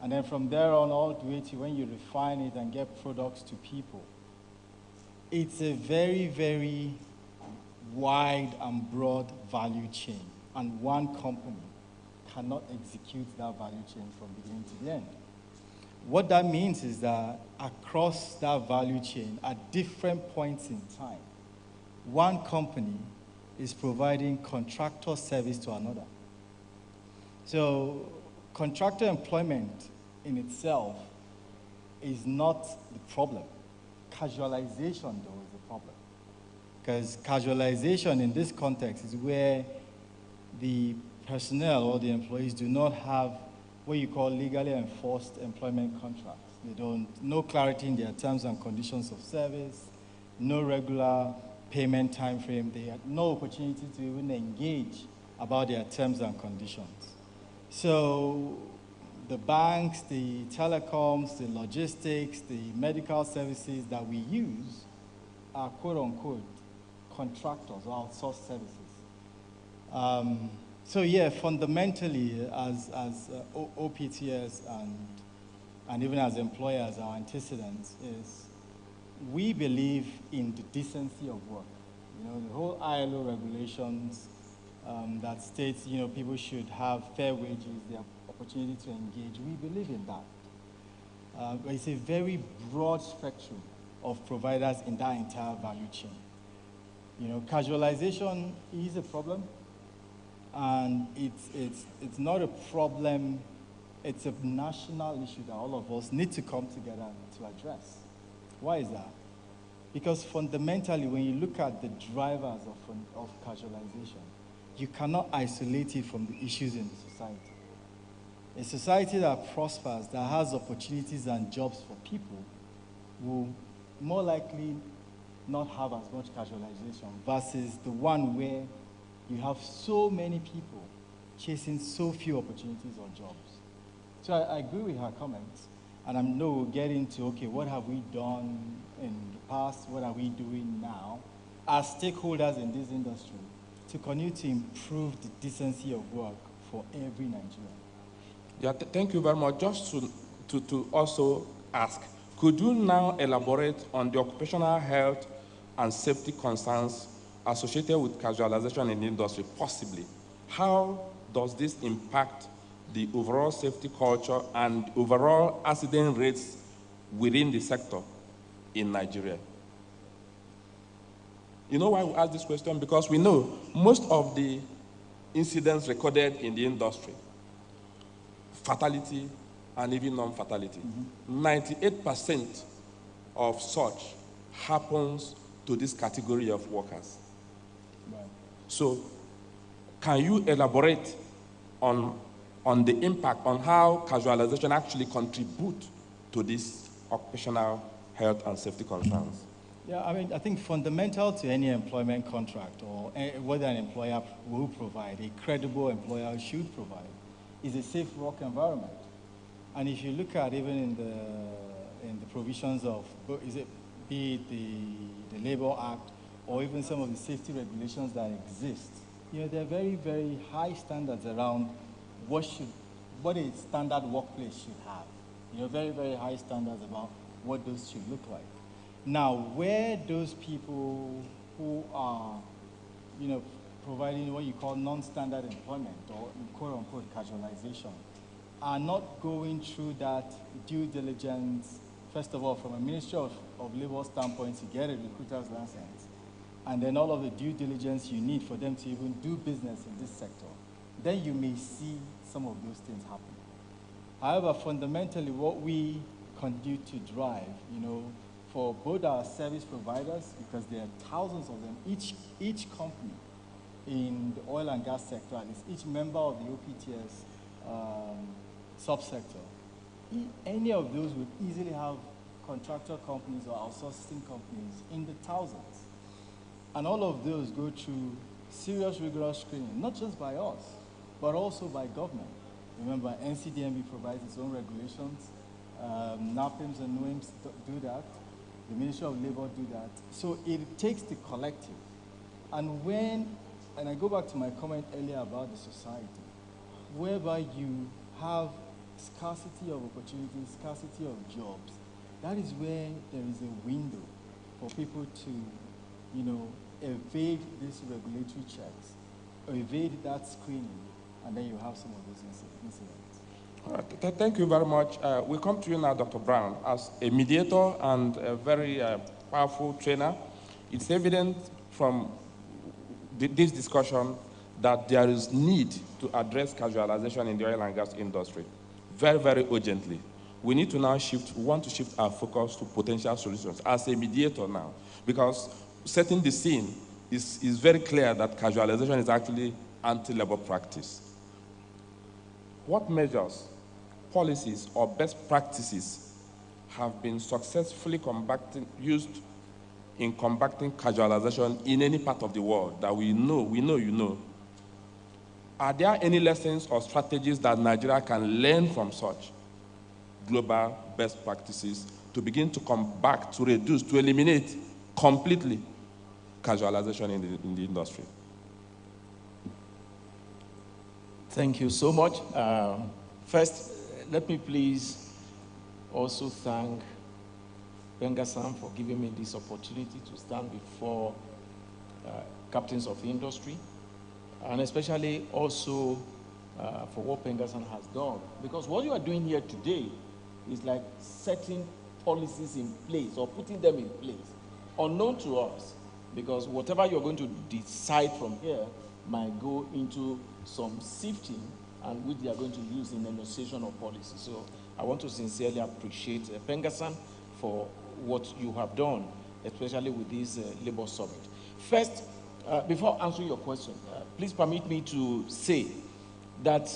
and then from there on, all the way to when you refine it and get products to people. It's a very, very wide and broad value chain, and one company cannot execute that value chain from beginning to the end. What that means is that across that value chain, at different points in time, one company is providing contractor service to another. So contractor employment in itself is not the problem. Casualization, though, is the problem. Because casualization in this context is where the personnel or the employees do not have what you call legally enforced employment contracts. No clarity in their terms and conditions of service, no regular payment time frame. They had no opportunity to even engage about their terms and conditions. So the banks, the telecoms, the logistics, the medical services that we use are quote unquote contractors or outsourced services. So yeah, fundamentally, as OPTS and even as employers, our antecedents is we believe in the decency of work. The whole ILO regulations that states, people should have fair wages, the opportunity to engage. We believe in that. But it's a very broad spectrum of providers in that entire value chain. Casualization is a problem. And it's not a problem, it's a national issue that all of us need to come together to address. Why is that? Because fundamentally, when you look at the drivers of casualization, you cannot isolate it from the issues in the society. A society that prospers, that has opportunities and jobs for people, will more likely not have as much casualization versus the one where you have so many people chasing so few opportunities or jobs. So I agree with her comments, and I know we'll get into, okay, what have we done in the past, what are we doing now as stakeholders in this industry to continue to improve the decency of work for every Nigerian. Yeah, thank you very much. Just to also ask, could you now elaborate on the occupational health and safety concerns associated with casualization in the industry, possibly? How does this impact the overall safety culture and overall accident rates within the sector in Nigeria? You know why we ask this question? Because we know most of the incidents recorded in the industry, fatality and even non-fatality, 98% of such happens to this category of workers. So, can you elaborate on the impact on how casualization actually contributes to this occupational health and safety concerns? Yeah, I think fundamental to any employment contract or whether an employer will provide, a credible employer should provide, is a safe work environment. And if you look at even in the provisions of, be it the Labor Act, or even some of the safety regulations that exist, there are very, very high standards around what a standard workplace should have. Very, very high standards about what those should look like. Now, where those people who are, providing what you call non-standard employment or quote-unquote casualization are not going through that due diligence, first of all, from a Ministry of Labor standpoint to get a recruiter's license, and then all of the due diligence you need for them to even do business in this sector, then you may see some of those things happen. However, fundamentally, what we continue to drive, for both our service providers, because there are thousands of them, each company in the oil and gas sector, and it's each member of the OPTS subsector. Any of those would easily have contractor companies or outsourcing companies in the thousands. And all of those go through serious, rigorous screening, not just by us, but also by government. Remember, NCDMB provides its own regulations. NAPIMS and NOIMS do that. The Ministry of Labor do that. So it takes the collective. And I go back to my comment earlier about the society, whereby you have scarcity of opportunities, scarcity of jobs, that is where there is a window for people to, evade these regulatory checks, or evade that screening, and then you have some of those incidents. Thank you very much. We come to you now, Dr. Brown, as a mediator and a very powerful trainer. It's evident from this discussion that there is need to address casualization in the oil and gas industry very, very urgently. We need to now want to shift our focus to potential solutions as a mediator now, because setting the scene is very clear that casualization is actually anti-labor practice. What measures, policies, or best practices have been successfully used in combating casualization in any part of the world that we know you know? Are there any lessons or strategies that Nigeria can learn from such global best practices to begin to come back, to reduce, to eliminate completely casualization in the industry? Thank you so much. First, let me please also thank Pengassan for giving me this opportunity to stand before captains of industry, and especially also for what Pengassan has done. Because what you are doing here today is like setting policies in place or putting them in place, unknown to us, because whatever you're going to decide from here might go into some sifting, and which they are going to use in negotiation of policy. So I want to sincerely appreciate Pengassan for what you have done, especially with this labor summit. First, before answering your question, please permit me to say that,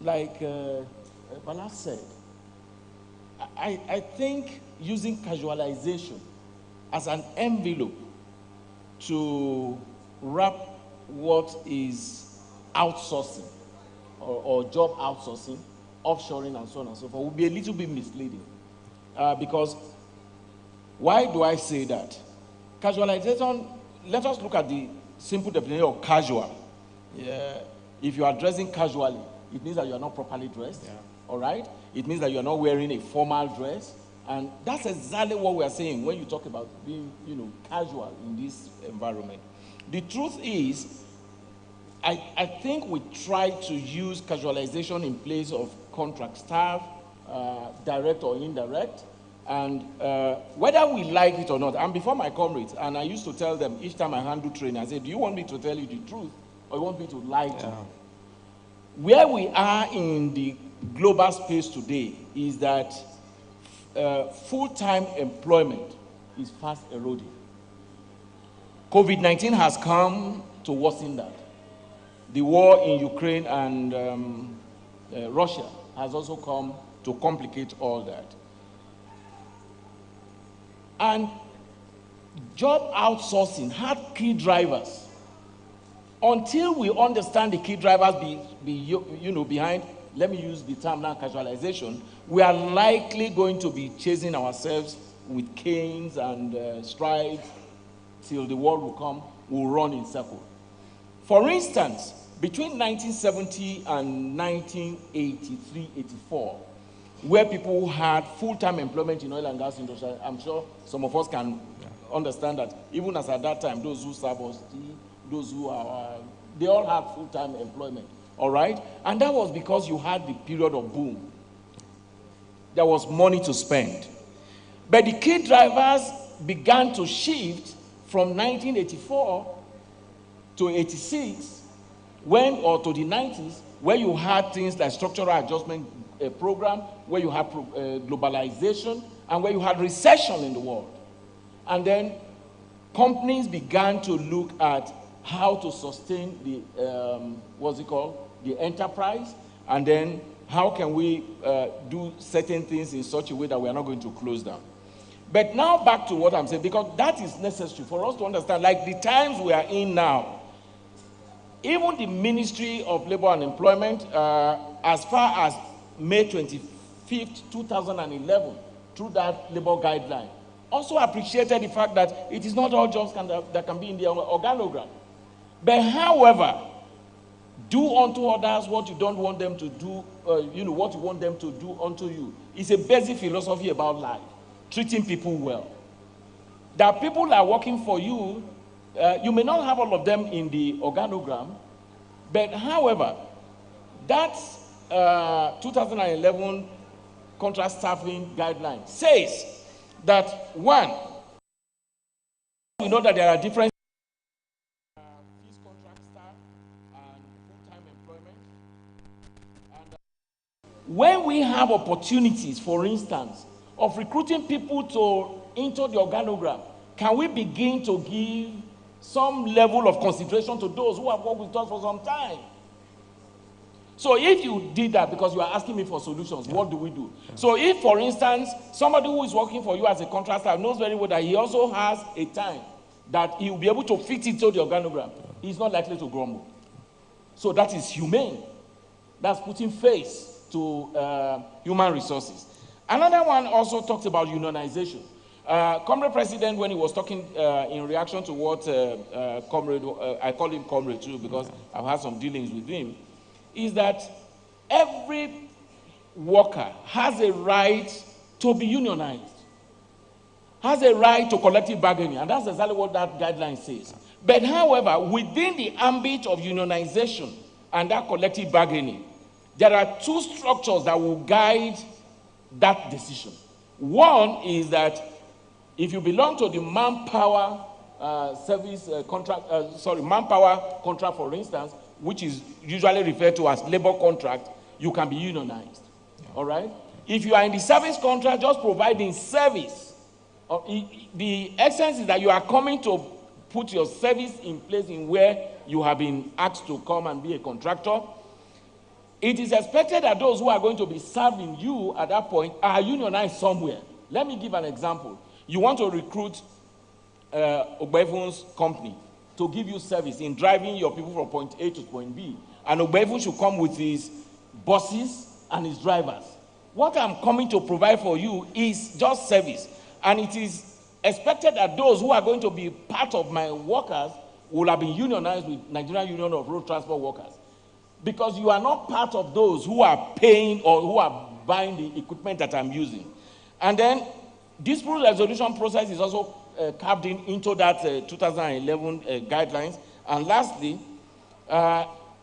like Bala said, I think using casualization as an envelope to wrap what is outsourcing or job outsourcing, offshoring, and so on and so forth, will be a little bit misleading. Because why do I say that? Casualization, let us look at the simple definition of casual. If you are dressing casually, it means that you are not properly dressed, all right? It means that you are not wearing a formal dress. And that's exactly what we are saying when you talk about being, casual in this environment. The truth is, I think we try to use casualization in place of contract staff, direct or indirect, and whether we like it or not. And before my comrades, and I used to tell them each time I handle training, I said, do you want me to tell you the truth, or you want me to lie to you? Where we are in the global space today is that full-time employment is fast eroding. COVID-19 has come to worsen that. The war in Ukraine and Russia has also come to complicate all that. And job outsourcing had key drivers. Until we understand the key drivers behind, let me use the term now, casualization, we are likely going to be chasing ourselves with canes and strides till the world will come, we'll run in circles. For instance, between 1970 and 1983-84, where people had full-time employment in oil and gas industry, I'm sure some of us can understand that even as at that time, those who serve us, those who are, they all had full-time employment, all right? And that was because you had the period of boom. There was money to spend. But the key drivers began to shift from 1984 to 86, or to the 90s, where you had things like structural adjustment a program, where you had globalization, and where you had recession in the world. And then companies began to look at how to sustain the, the enterprise, and then how can we do certain things in such a way that we are not going to close down. But now back to what I'm saying, because that is necessary for us to understand, like the times we are in now, even the Ministry of Labor and Employment, as far as May 25th, 2011, through that labor guideline, also appreciated the fact that it is not all jobs that can be in the organogram. But however, do unto others what you don't want them to do, what you want them to do unto you. It's a basic philosophy about life, treating people well. That people are working for you, you may not have all of them in the organogram, but however, that 2011 contract staffing guideline says that, one, we know that there are different fees, contract staff and full-time employment. And when we have opportunities, for instance, of recruiting people into the organogram, can we begin to give some level of consideration to those who have worked with us for some time? So if you did that, because you are asking me for solutions, what do we do? So if, for instance, somebody who is working for you as a contractor knows very well that he also has a time that he will be able to fit into the organogram, he's not likely to grumble. So that is humane. That's putting face to human resources. Another one also talked about unionization. Comrade President, when he was talking in reaction to what Comrade, I call him Comrade too because I've had some dealings with him, is that every worker has a right to be unionized, has a right to collective bargaining, and that's exactly what that guideline says. But however, within the ambit of unionization and that collective bargaining, there are two structures that will guide that decision. One is that if you belong to the manpower manpower contract, for instance, which is usually referred to as labor contract, you can be unionized. All right? If you are in the service contract, just providing service, the essence is that you are coming to put your service in place in where you have been asked to come and be a contractor. It is expected that those who are going to be serving you at that point are unionized somewhere. Let me give an example. You want to recruit Ogbevun's company to give you service in driving your people from point A to point B. And Ogbevun should come with his buses and his drivers. What I'm coming to provide for you is just service. And it is expected that those who are going to be part of my workers will have been unionized with Nigerian Union of Road Transport Workers. Because you are not part of those who are paying or who are buying the equipment that I'm using. And then dispute resolution process is also carved into that 2011 guidelines. And lastly,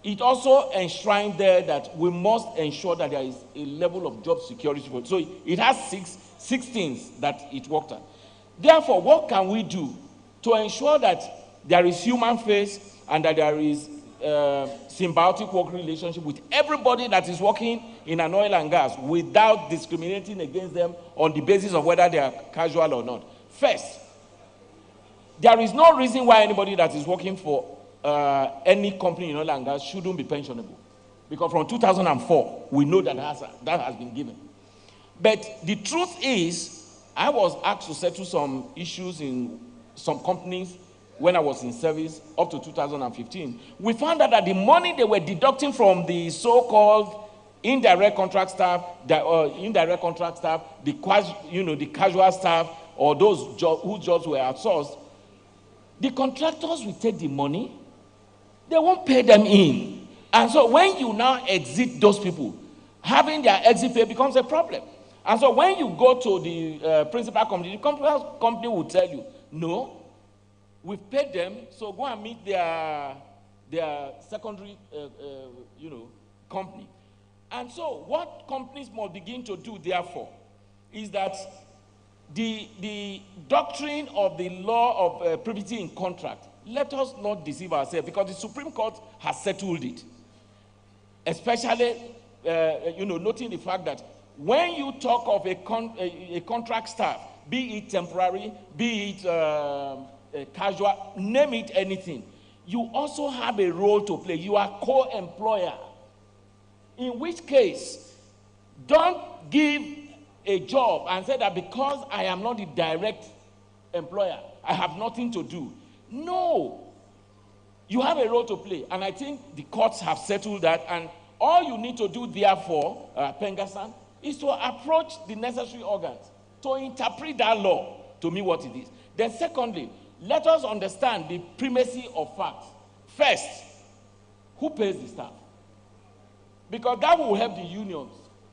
it also enshrined there that we must ensure that there is a level of job security. So it has six things that it worked at. Therefore, what can we do to ensure that there is human face and that there is symbiotic working relationship with everybody that is working in an oil and gas without discriminating against them on the basis of whether they are casual or not? First, there is no reason why anybody that is working for any company in oil and gas shouldn't be pensionable. Because from 2004, we know that that has been given. But the truth is, I was asked to settle some issues in some companies when I was in service up to 2015. We found out that the money they were deducting from the so-called indirect contract staff, the casual staff, or those whose jobs were outsourced, the contractors will take the money, they won't pay them in. And so when you now exit those people, having their exit pay becomes a problem. And so when you go to the principal company, the company will tell you, no, we've paid them, so go and meet their secondary company. And so what companies must begin to do, therefore, is that the doctrine of the law of privity in contract, let us not deceive ourselves, because the Supreme Court has settled it, especially noting the fact that when you talk of a contract staff, be it temporary, be it casual, name it anything, you also have a role to play. You are co-employer. In which case, don't give a job and say that because I am not the direct employer, I have nothing to do. No. You have a role to play. And I think the courts have settled that. And all you need to do, therefore, Pengassan, is to approach the necessary organs to interpret that law to mean what it is. Then secondly, let us understand the primacy of facts. First, who pays the staff? Because that will help the unions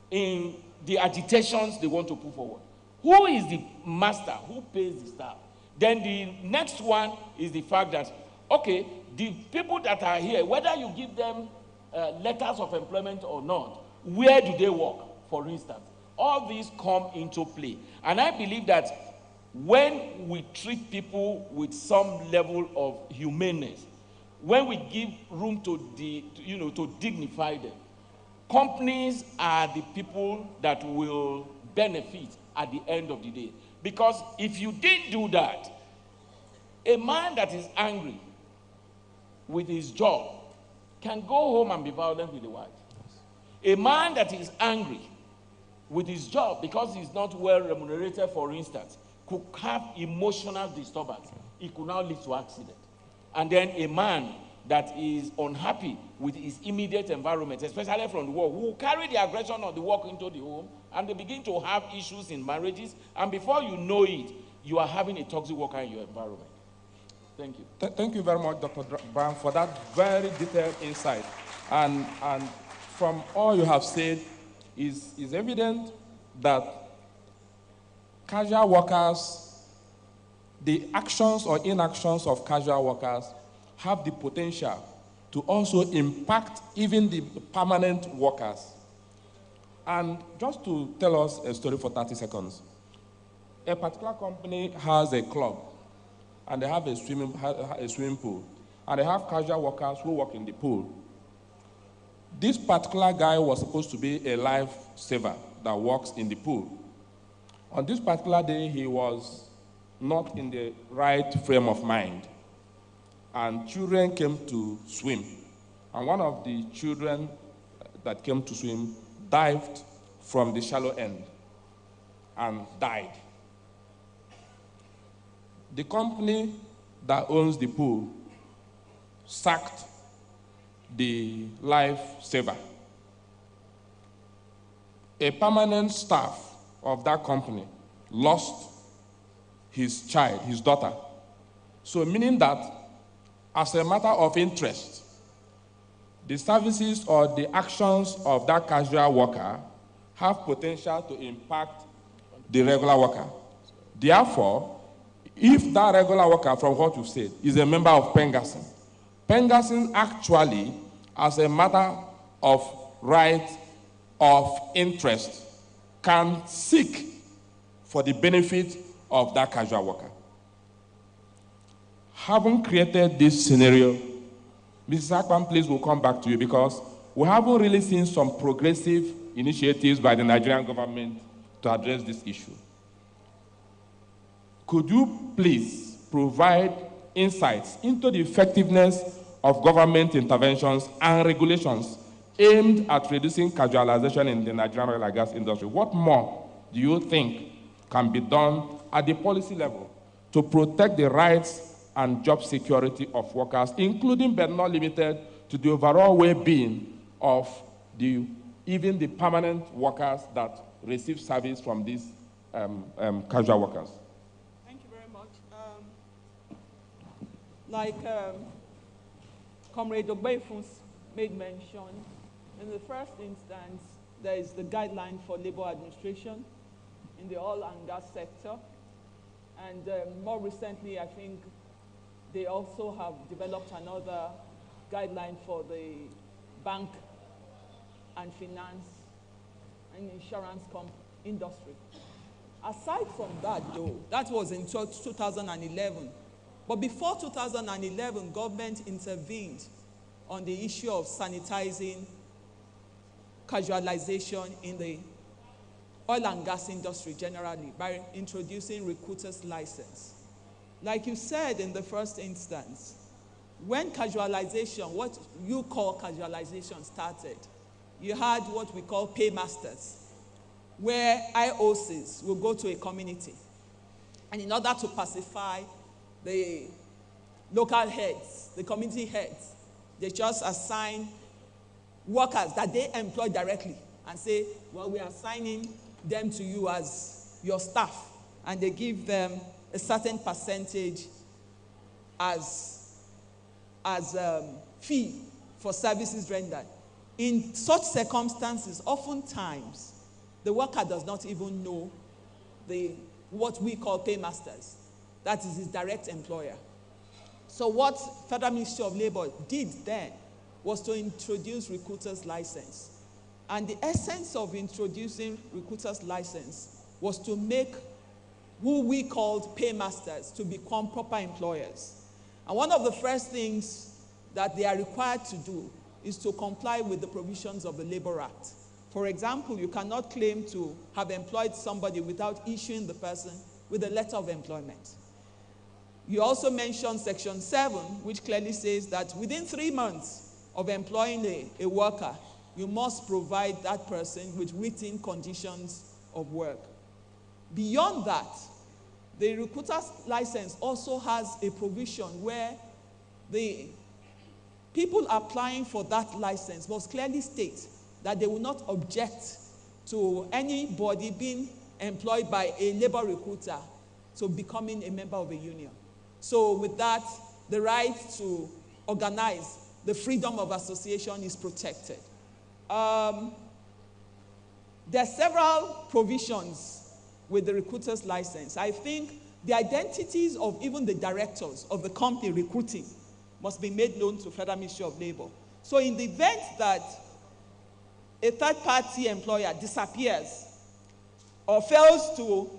in the agitations they want to put forward. Who is the master? Who pays the staff? Then the next one is the fact that, okay, the people that are here, whether you give them letters of employment or not, where do they work, for instance? All these come into play. And I believe that when we treat people with some level of humaneness, when we give room to dignify them, companies are the people that will benefit at the end of the day. Because if you didn't do that, a man that is angry with his job can go home and be violent with the wife. A man that is angry with his job because he's not well remunerated, for instance, could have emotional disturbance. It could now lead to accident. And then a man that is unhappy with his immediate environment, especially from the work, who carry the aggression of the work into the home, and they begin to have issues in marriages, and before you know it, you are having a toxic worker in your environment. Thank you. Thank you very much, Dr. Brown, for that very detailed insight. And from all you have said, is evident that casual workers, the actions or inactions of casual workers have the potential to also impact even the permanent workers. And just to tell us a story for 30 seconds, a particular company has a club, and they have a swimming pool, and they have casual workers who work in the pool. This particular guy was supposed to be a lifesaver that works in the pool. On this particular day, he was not in the right frame of mind, and children came to swim. And one of the children that came to swim dived from the shallow end and died. The company that owns the pool sacked the lifesaver. A permanent staff of that company lost his child, his daughter. So meaning that as a matter of interest, the services or the actions of that casual worker have potential to impact the regular worker. Therefore, if that regular worker, from what you've said, is a member of Pengassan, Pengassan actually, as a matter of right of interest, can seek for the benefit of that casual worker. Having created this scenario, Mrs. Akpan, please, we'll come back to you because we haven't really seen some progressive initiatives by the Nigerian government to address this issue. Could you please provide insights into the effectiveness of government interventions and regulations aimed at reducing casualization in the Nigerian oil and gas industry? What more do you think can be done at the policy level to protect the rights and job security of workers, including but not limited to the overall well-being of even the permanent workers that receive service from these casual workers? Thank you very much. Like Comrade Ogbeifun made mention, in the first instance, there is the guideline for labor administration in the oil and gas sector. And more recently, I think they also have developed another guideline for the bank and finance and insurance industry. Aside from that, though, that was in 2011. But before 2011, government intervened on the issue of sanitizing casualization in the oil and gas industry generally by introducing recruiter's license. Like you said in the first instance, when casualization, what you call casualization started, you had what we call paymasters, where IOCs will go to a community, and in order to pacify the local heads, the community heads, they just assign workers that they employ directly and say, well, we are assigning them to you as your staff, and they give them a certain percentage as fee for services rendered. In such circumstances, oftentimes, the worker does not even know what we call paymasters. That is his direct employer. So what Federal Ministry of Labor did then was to introduce recruiter's license. And the essence of introducing recruiter's license was to make who we called paymasters to become proper employers. And one of the first things that they are required to do is to comply with the provisions of the Labor Act. For example, you cannot claim to have employed somebody without issuing the person with a letter of employment. You also mentioned Section 7, which clearly says that within 3 months of employing a worker, you must provide that person with written conditions of work. Beyond that, the recruiter's license also has a provision where the people applying for that license must clearly state that they will not object to anybody being employed by a labor recruiter to becoming a member of a union. So with that, the right to organize, the freedom of association is protected. There are several provisions with the recruiter's license. I think the identities of even the directors of the company recruiting must be made known to Federal Ministry of Labor. So in the event that a third-party employer disappears or fails to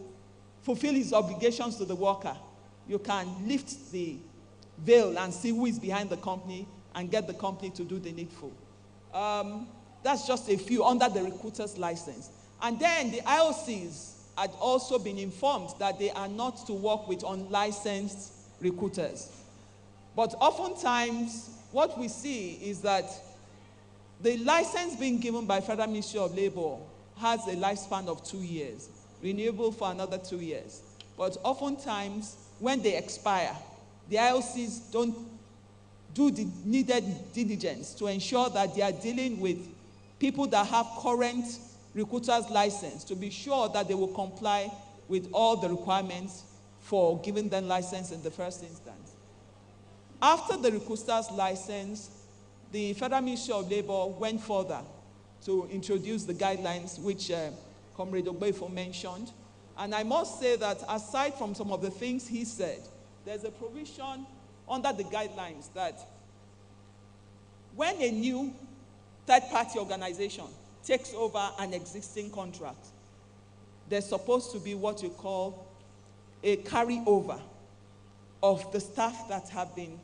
fulfill his obligations to the worker, you can lift the veil and see who is behind the company and get the company to do the needful. That's just a few under the recruiter's license. And then the IOCs had also been informed that they are not to work with unlicensed recruiters. But oftentimes, what we see is that the license being given by Federal Ministry of Labor has a lifespan of 2 years, renewable for another 2 years. But oftentimes, when they expire, the IOCs don't do the needed diligence to ensure that they are dealing with people that have current recruiter's license to be sure that they will comply with all the requirements for giving them license in the first instance. After the recruiter's license, the Federal Ministry of Labor went further to introduce the guidelines which Comrade Ogbefo mentioned. And I must say that aside from some of the things he said, there's a provision under the guidelines that when a new third-party organization takes over an existing contract, there's supposed to be what you call a carryover of the staff that have been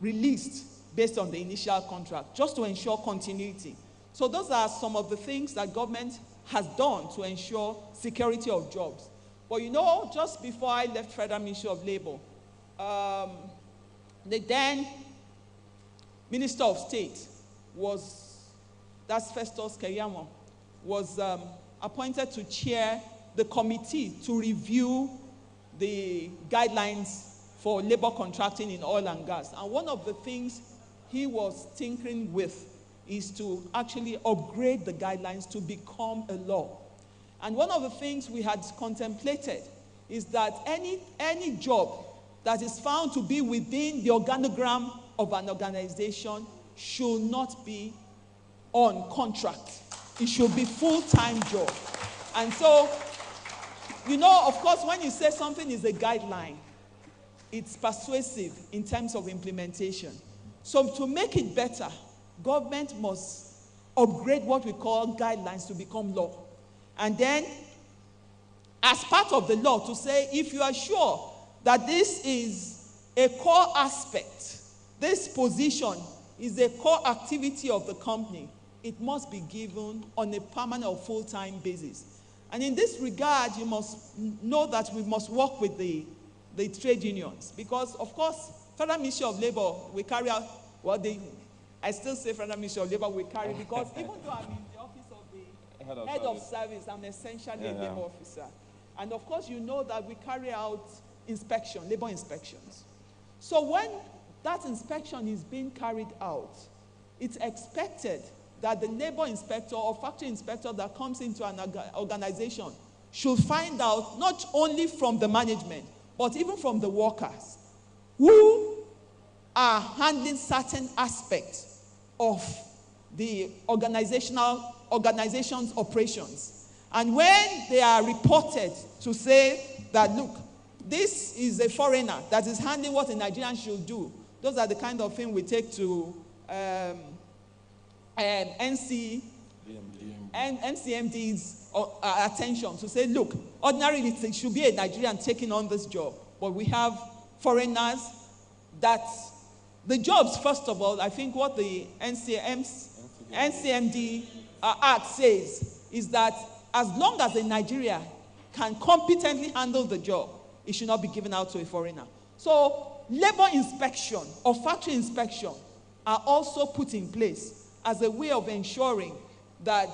released based on the initial contract, just to ensure continuity. So those are some of the things that government has done to ensure security of jobs. But you know, just before I left Federal Ministry of Labor, the then Minister of State that's Festus Keyamo, was appointed to chair the committee to review the guidelines for labor contracting in oil and gas. And one of the things he was tinkering with is to actually upgrade the guidelines to become a law. And one of the things we had contemplated is that any job that is found to be within the organogram of an organization should not be on contract. It should be full-time job. And so, you know, of course, when you say something is a guideline, it's persuasive in terms of implementation. So to make it better, government must upgrade what we call guidelines to become law. And then, as part of the law, to say, if you are sure that this is a core aspect, this position is a core activity of the company, it must be given on a permanent or full-time basis. And in this regard, you must know that we must work with the trade unions, because, of course, Federal Ministry of Labor will carry out, well, I still say Federal Ministry of Labor will carry, because even though I'm in the office of the head of service, I'm essentially a labor officer. And of course, you know that we carry out inspection, labor inspections. So when that inspection is being carried out, it's expected that the labor inspector or factory inspector that comes into an organization should find out not only from the management, but even from the workers who are handling certain aspects of the organization's operations. And when they are reported to say that, look, this is a foreigner that is handling what a Nigerian should do, those are the kind of thing we take to NCMD's attention to say, look, ordinarily it should be a Nigerian taking on this job, but we have foreigners that the jobs, first of all, I think what the NCMD Act says is that as long as a Nigerian can competently handle the job, it should not be given out to a foreigner. So labor inspection or factory inspection are also put in place as a way of ensuring that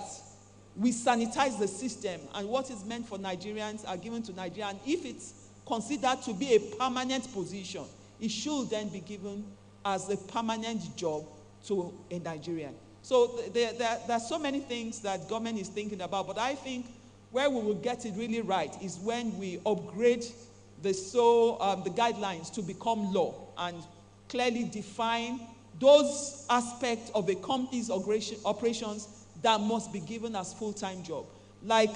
we sanitize the system, and what is meant for Nigerians are given to Nigerians. If it's considered to be a permanent position, it should then be given as a permanent job to a Nigerian. So there are so many things that government is thinking about, but I think where we will get it really right is when we upgrade the guidelines to become law and clearly define those aspects of a company's operations that must be given as full-time job. Like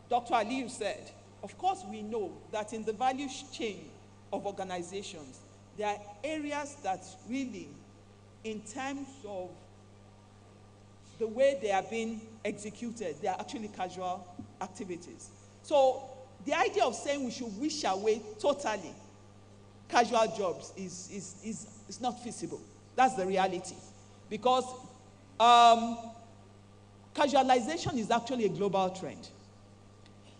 Dr. Aliyu said, of course we know that in the value chain of organizations, there are areas that really, in terms of the way they are being executed, they are actually casual activities. So the idea of saying we should wish away totally casual jobs is not feasible. That's the reality. Because casualization is actually a global trend.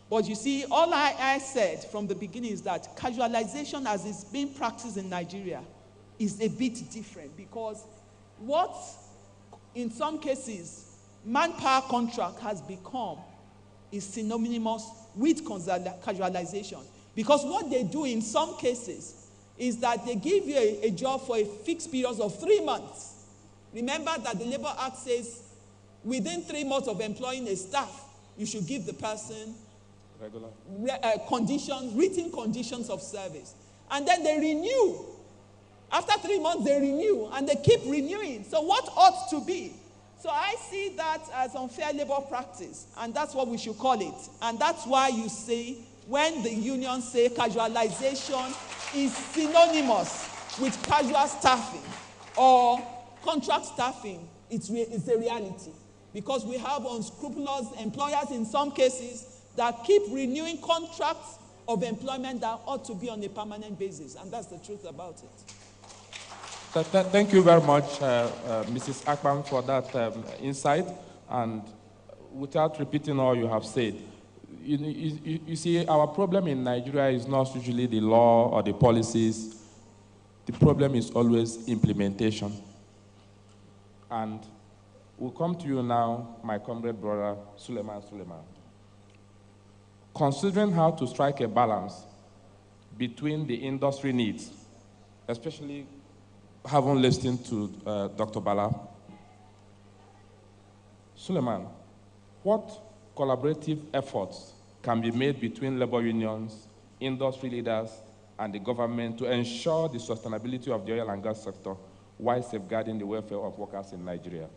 But you see, all I said from the beginning is that casualization as it's being practiced in Nigeria is a bit different, because what in some cases manpower contract has become is synonymous with casualization. Because what they do in some cases is that they give you a job for a fixed period of 3 months. Remember that the Labor Act says within 3 months of employing a staff, you should give the person written conditions of service. And then they renew. After 3 months, they renew, and they keep renewing. So what ought to be? So I see that as unfair labor practice, and that's what we should call it. And that's why you see, when the unions say casualization is synonymous with casual staffing or contract staffing, it's a reality. Because we have unscrupulous employers in some cases that keep renewing contracts of employment that ought to be on a permanent basis. And that's the truth about it. Thank you very much, Mrs. Akpan, for that insight. And without repeating all you have said, you see, our problem in Nigeria is not usually the law or the policies. The problem is always implementation. And we'll come to you now, my comrade brother, Suleiman. Considering how to strike a balance between the industry needs, especially having listened to Dr. Bala, Suleiman, what collaborative efforts can be made between labor unions, industry leaders, and the government to ensure the sustainability of the oil and gas sector while safeguarding the welfare of workers in Nigeria?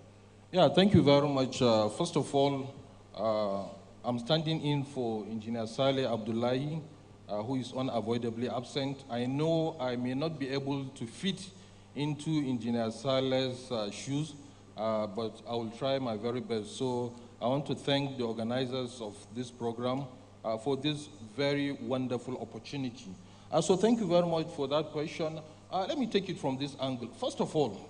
Yeah, thank you very much. First of all, I'm standing in for Engineer Saleh Abdullahi, who is unavoidably absent. I know I may not be able to fit into Engineer Saleh's shoes, but I will try my very best. So I want to thank the organizers of this program for this very wonderful opportunity. So thank you very much for that question. Let me take it from this angle. First of all,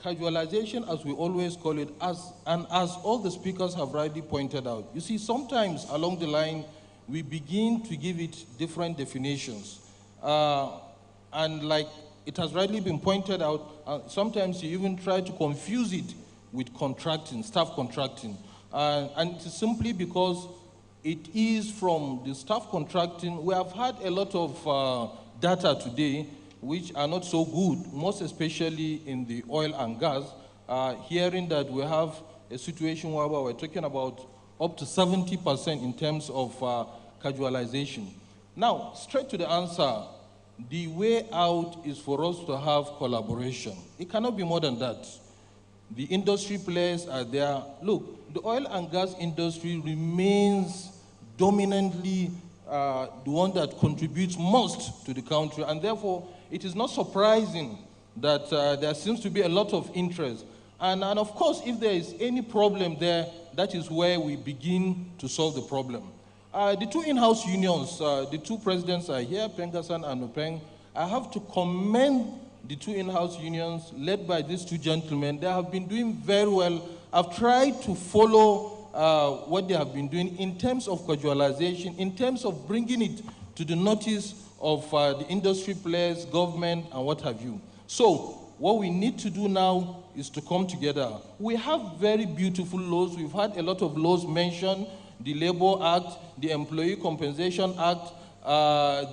casualization, as we always call it, as all the speakers have rightly pointed out. You see, sometimes along the line, we begin to give it different definitions. And like it has rightly been pointed out, sometimes you even try to confuse it with contracting, staff contracting. And it's simply because it is from the staff contracting. We have had a lot of data today which are not so good, most especially in the oil and gas, hearing that we have a situation where we're talking about up to 70% in terms of casualization. Now, straight to the answer, the way out is for us to have collaboration. It cannot be more than that. The industry players are there. Look, the oil and gas industry remains dominantly the one that contributes most to the country, and therefore it is not surprising that there seems to be a lot of interest. And of course, if there is any problem there, that is where we begin to solve the problem. The two in-house unions, the two presidents are here, Pengassan and Nupeng. I have to commend the two in-house unions led by these two gentlemen. They have been doing very well. I've tried to follow what they have been doing in terms of casualization, in terms of bringing it to the notice of the industry players, government, and what have you. So what we need to do now is to come together. We have very beautiful laws. We've had a lot of laws mentioned, the Labor Act, the Employee Compensation Act,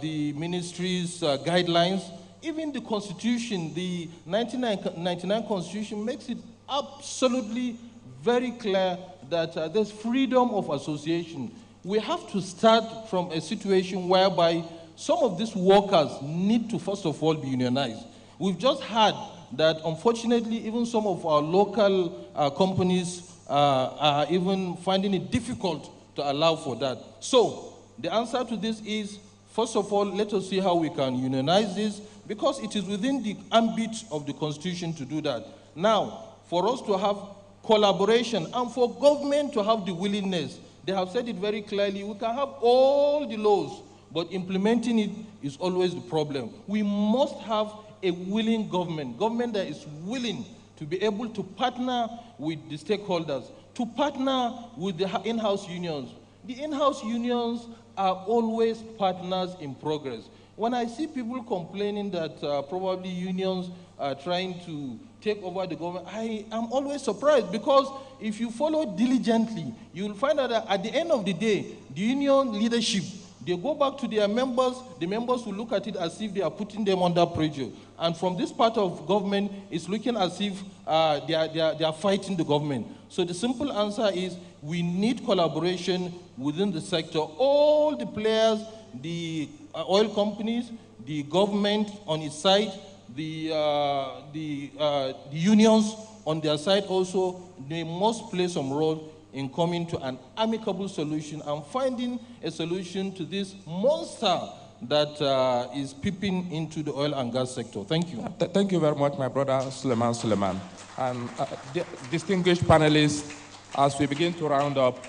the ministry's guidelines, even the Constitution, the 1999 Constitution makes it absolutely very clear that there's freedom of association. We have to start from a situation whereby some of these workers need to, first of all, be unionized. We've just heard that, unfortunately, even some of our local companies are even finding it difficult to allow for that. So the answer to this is, first of all, let us see how we can unionize this, because it is within the ambit of the Constitution to do that. Now, for us to have collaboration and for government to have the willingness, they have said it very clearly, we can have all the laws, but implementing it is always the problem. We must have a willing government that is willing to be able to partner with the stakeholders, to partner with the in-house unions. The in-house unions are always partners in progress. When I see people complaining that probably unions are trying to take over the government, I am always surprised, because if you follow diligently, you will find out that at the end of the day, the union leadership, they go back to their members, the members will look at it as if they are putting them under pressure. And from this part of government, it's looking as if they are fighting the government. So the simple answer is, we need collaboration within the sector. All the players, the oil companies, the government on its side, the unions on their side also, they must play some role in coming to an amicable solution and finding a solution to this monster that is peeping into the oil and gas sector. Thank you. Thank you very much, my brother Suleiman. And distinguished panelists, as we begin to round up,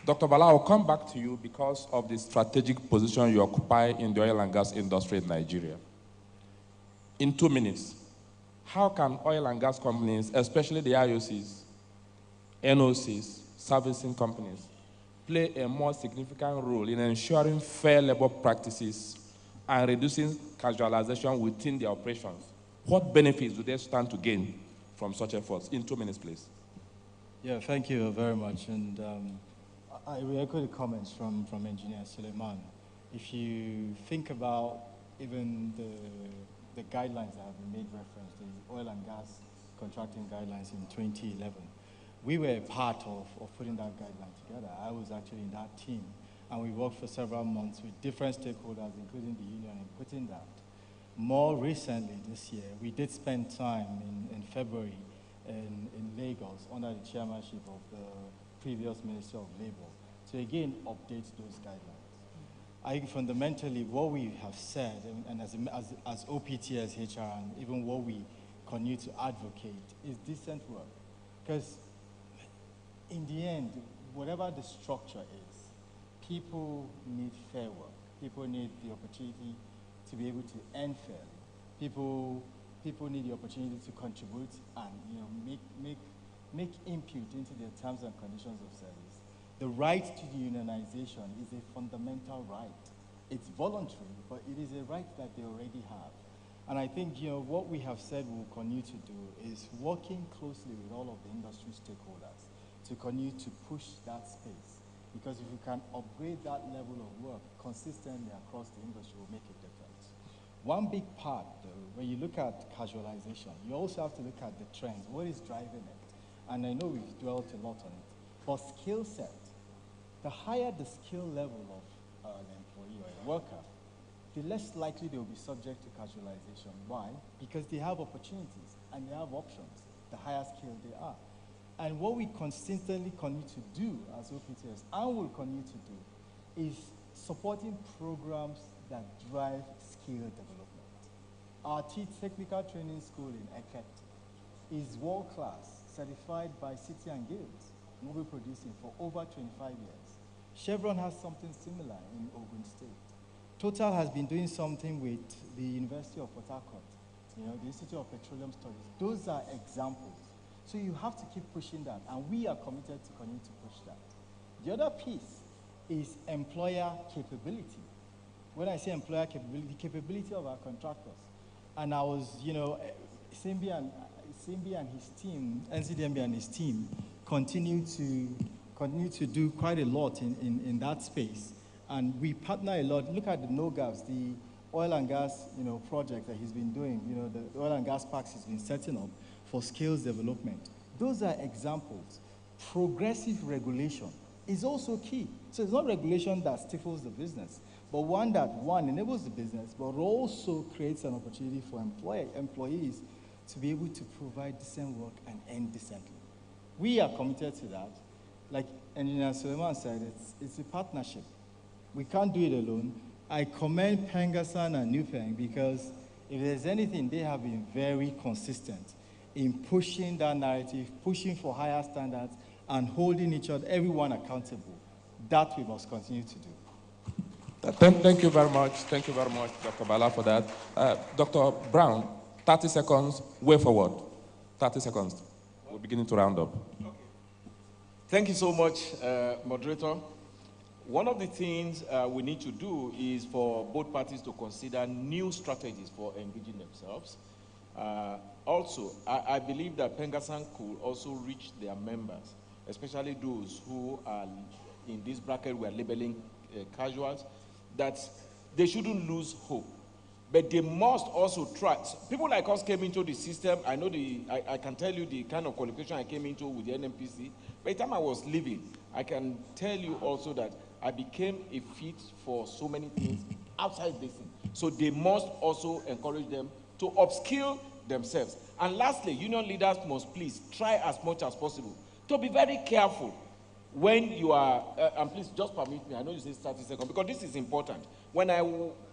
Dr. Bala, I'll come back to you because of the strategic position you occupy in the oil and gas industry in Nigeria. In 2 minutes, how can oil and gas companies, especially the IOCs, NOCs, servicing companies, play a more significant role in ensuring fair labor practices and reducing casualization within their operations? What benefits do they stand to gain from such efforts? In 2 minutes, please. Yeah, thank you very much. And I will echo the comments from Engineer Suleiman. If you think about even the guidelines that have been made reference, the oil and gas contracting guidelines in 2011, we were a part of putting that guideline together. I was actually in that team, and we worked for several months with different stakeholders, including the union, in putting that. More recently this year, we did spend time in February in Lagos under the chairmanship of the previous Minister of Labor to again update those guidelines. I think fundamentally what we have said, and as OPTS, HR, and even what we continue to advocate, is decent work. Because in the end, whatever the structure is, people need fair work. People need the opportunity to be able to earn fairly. People people need the opportunity to contribute and make input into their terms and conditions of service. The right to unionization is a fundamental right. It's voluntary, but it is a right that they already have. And I think what we have said we'll continue to do is working closely with all of the industry stakeholders to continue to push that space. Because if we can upgrade that level of work consistently across the industry, will make a difference. One big part, though, when you look at casualization, you also have to look at the trends. What is driving it? And I know we've dwelt a lot on it. For skill set, the higher the skill level of an employee or a worker, the less likely they will be subject to casualization. Why? Because they have opportunities and they have options, the higher skilled they are. And what we consistently continue to do as OPTS and will continue to do is supporting programs that drive skill development. Our technical training school in Eket is world-class, certified by City and Guilds, movie producing for over 25 years. Chevron has something similar in Ogun State. Total has been doing something with the University of Port Harcourt, the Institute of Petroleum Studies. Those are examples. So you have to keep pushing that, and we are committed to continue to push that. The other piece is employer capability. When I say employer capability, the capability of our contractors. And I was, Simbi and his team, NCDMB and his team, continue to do quite a lot in that space. And we partner a lot. Look at the NOGAVs, the oil and gas project that he's been doing, the oil and gas parks he's been setting up for skills development. Those are examples. Progressive regulation is also key. So it's not regulation that stifles the business, but one that, enables the business, but also creates an opportunity for employees to be able to provide decent work and earn decently. We are committed to that. Like Engineer Suleiman said, it's a partnership. We can't do it alone. I commend Pengassan and Nupeng because if there's anything, they have been very consistent in pushing that narrative, pushing for higher standards, and holding everyone accountable. That we must continue to do. Thank you very much. Thank you very much, Dr. Bala, for that. Dr. Brown, 30 seconds, way forward. 30 seconds. We're beginning to round up. Okay. Thank you so much, moderator. One of the things we need to do is for both parties to consider new strategies for engaging themselves. Also, I believe that Pengassan could also reach their members, especially those who are in this bracket we are labeling casuals, that they shouldn't lose hope. But they must also try. People like us came into the system. I know I can tell you the kind of qualification I came into with the NMPC. By the time I was leaving, I can tell you also that I became a fit for so many things outside this thing. So they must also encourage them to upskill themselves. And lastly, union leaders must please try as much as possible to be very careful when you are, and please just permit me, I know you say 30 seconds, because this is important. When I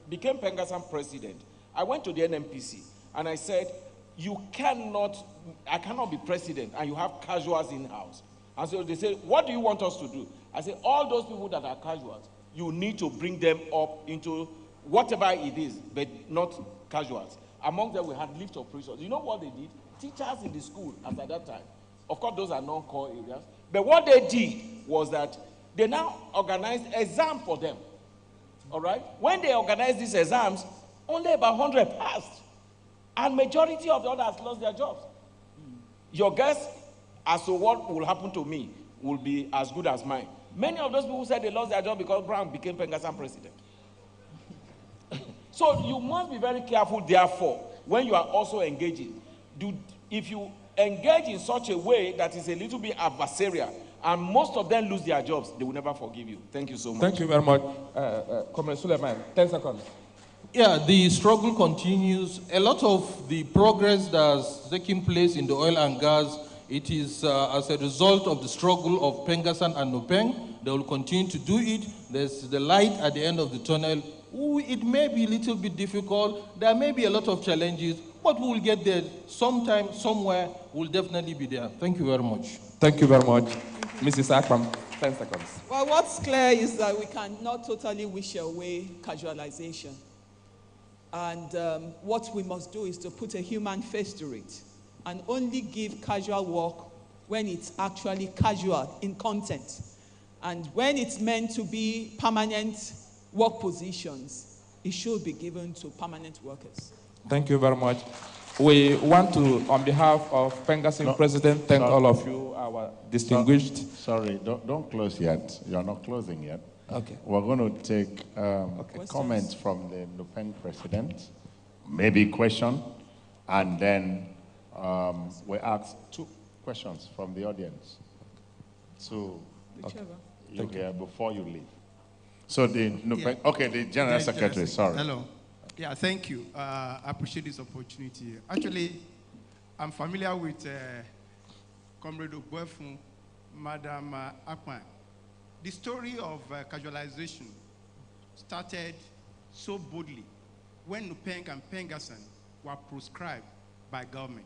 became Pengassan president, I went to the NMPC and I said, I cannot be president and you have casuals in-house. And so they said, what do you want us to do? I said, all those people that are casuals, you need to bring them up into whatever it is, but not casuals. Among them, we had lift operations. You know what they did? Teachers in the school at that time. Of course, those are non-core areas. But what they did was that they now organized exams for them. All right? When they organized these exams, only about 100 passed. And majority of the others lost their jobs. Your guess as to what will happen to me will be as good as mine. Many of those people said they lost their job because Brown became Pengassan president. So you must be very careful, therefore, when you are also engaging. If you engage in such a way that is a little bit adversarial, and most of them lose their jobs, they will never forgive you. Thank you so much. Thank you very much. Comrade Suleiman, 10 seconds. Yeah, the struggle continues. A lot of the progress that's taking place in the oil and gas, it is as a result of the struggle of Pengassan and Nupeng. They will continue to do it. There's the light at the end of the tunnel. It may be a little bit difficult. There may be a lot of challenges, but we will get there sometime, somewhere. We'll definitely be there. Thank you very much. Thank you very much. Mrs. Akram, 10 seconds. Well, what's clear is that we cannot totally wish away casualization. And what we must do is to put a human face to it and only give casual work when it's actually casual in content. And when it's meant to be permanent work positions, it should be given to permanent workers. Thank you very much. We want to, on behalf of Pengassan President, thank all of you, our distinguished. Sorry, don't close yet. You're not closing yet. Okay. We're going to take a comment from the NUPENG President, maybe question, and then we ask 2 questions from the audience. So, you hear before you leave. So the NUPENG, the General Secretary, sorry. Hello. Yeah, thank you. I appreciate this opportunity. Actually, I'm familiar with Comrade Ogbuefun, Madam Akpan. The story of casualization started so boldly when NUPENG and Pengassan were proscribed by government.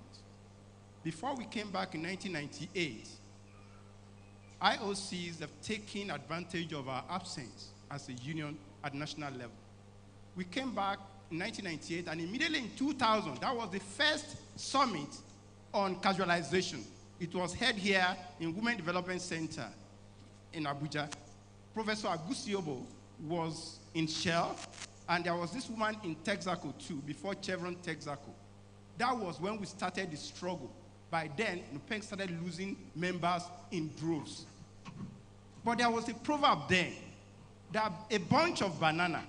Before we came back in 1998, IOCs have taken advantage of our absence as a union at national level. We came back in 1998, and immediately in 2000, that was the first summit on casualization. It was held here in Women Development Center in Abuja. Professor Agusiobo was in Shell, and there was this woman in Texaco too, before Chevron Texaco. That was when we started the struggle. By then, NUPENG started losing members in droves. But there was a proverb then that a bunch of banana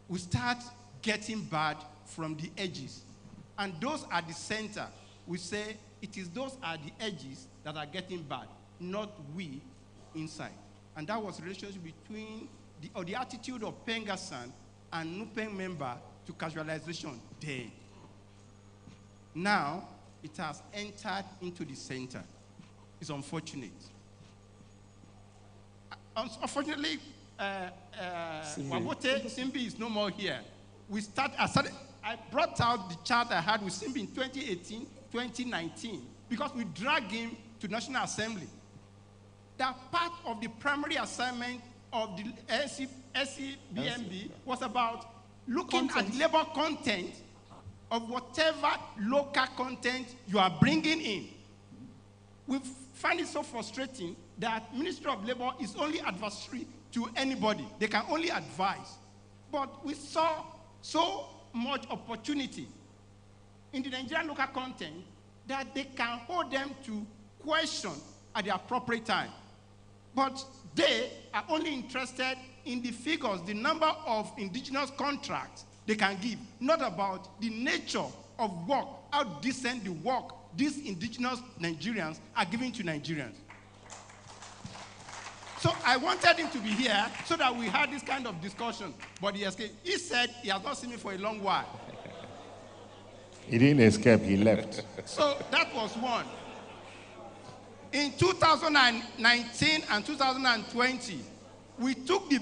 will start getting bad from the edges. And those at the center will say, it is those at the edges that are getting bad, not we inside. And that was the relationship between the attitude of Pengassan and NUPENG member to casualization then. Now, it has entered into the center. It's unfortunate. Unfortunately, Wabote Simbi is no more here. I brought out the chart I had with Simbi in 2018, 2019, because we dragged him to National Assembly. That part of the primary assignment of the SCBMB was about looking at the labor content of whatever local content you are bringing in. We find it so frustrating that Ministry of Labor is only advisory to anybody. They can only advise. But we saw so much opportunity in the Nigerian local content that they can hold them to question at the appropriate time. But they are only interested in the figures, the number of indigenous contracts they can give, not about the nature of work, how decent the work these indigenous Nigerians are giving to Nigerians. So I wanted him to be here so that we had this kind of discussion, but he escaped. He said he has not seen me for a long while. He didn't escape, he left. So that was one. In 2019 and 2020, we took the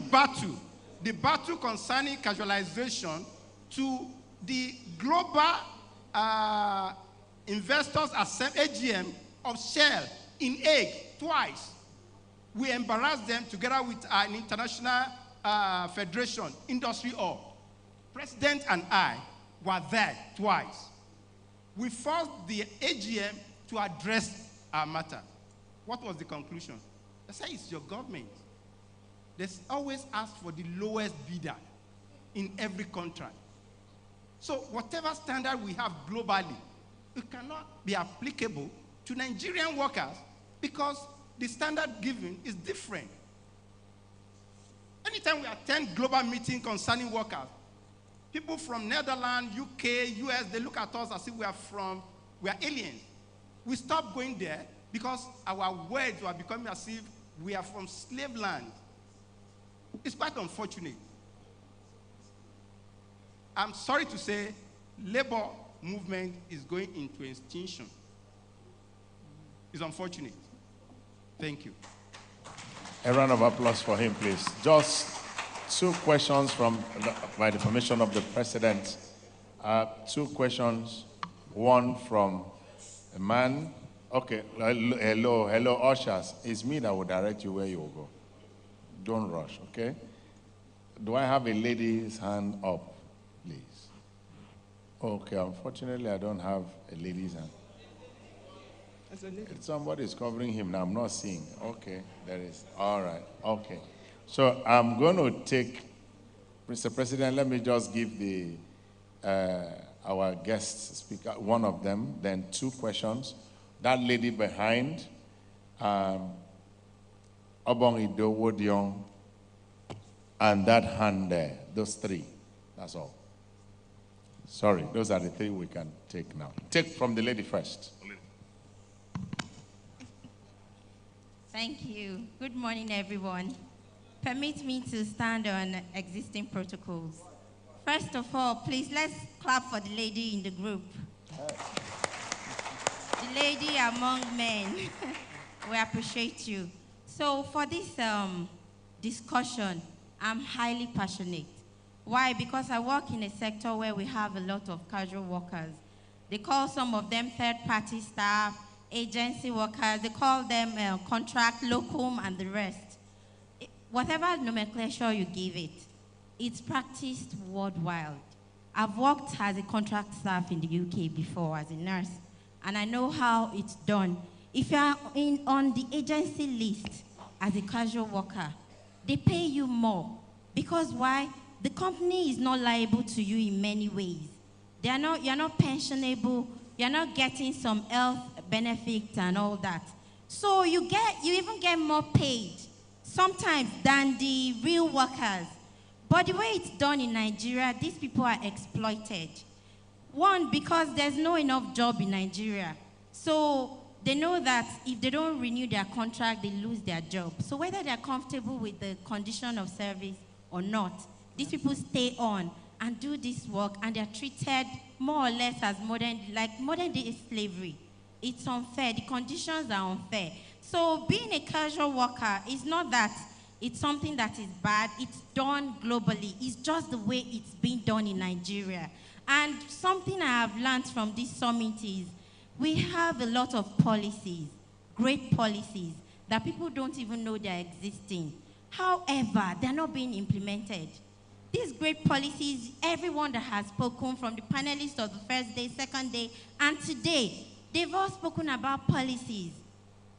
battle concerning casualization to the global investors AGM of Shell in Hague twice. We embarrassed them together with an international federation, Industry Hall. President and I were there twice. We forced the AGM to address our matter. What was the conclusion? They said it's your government. They always ask for the lowest bidder in every contract. So whatever standard we have globally, it cannot be applicable to Nigerian workers because the standard given is different. Anytime we attend global meetings concerning workers, people from Netherlands, UK, US, they look at us as if we are aliens. We stopped going there because our words were becoming as if we are from slave land. It's quite unfortunate. I'm sorry to say, labor movement is going into extinction. It's unfortunate. Thank you. A round of applause for him, please. Just 2 questions by the permission of the President. 2 questions. One from a man. Okay, hello, ushers. It's me that will direct you where you will go. Don't rush, okay? Do I have a lady's hand up, please? Okay, unfortunately, I don't have a lady's hand. Somebody is covering him now. I'm not seeing. Okay, there is. All right. Okay. So I'm going to take, Mr. President, let me just give our guest speaker one of them, then 2 questions. That lady behind, Obong Ido Wodion, and that hand there. Those 3. That's all. Sorry, those are the 3 we can take now. Take from the lady first. Thank you. Good morning, everyone. Permit me to stand on existing protocols. First of all, please let's clap for the lady in the group. The lady among men. We appreciate you. So for this discussion, I'm highly passionate. Why? Because I work in a sector where we have a lot of casual workers. They call some of them third-party staff, agency workers. They call them contract, locum, and the rest. Whatever nomenclature you give it, it's practiced worldwide. I've worked as a contract staff in the UK before as a nurse, and I know how it's done. If you are on the agency list as a casual worker, they pay you more. Because why? The company is not liable to you in many ways. You're not pensionable, you're not getting some health benefits and all that. So you even get more paid sometimes than the real workers. But the way it's done in Nigeria, these people are exploited. One, because there's no enough job in Nigeria. So they know that if they don't renew their contract, they lose their job. So whether they're comfortable with the condition of service or not, these people stay on and do this work, and they're treated more or less as modern day slavery. It's unfair. The conditions are unfair. So being a casual worker is not that it's something that is bad. It's done globally. It's just the way it's being done in Nigeria. And something I have learned from this summit is we have a lot of policies, great policies, that people don't even know they're existing. However, they're not being implemented. These great policies, everyone that has spoken, from the panelists of the first day, second day, and today, they've all spoken about policies.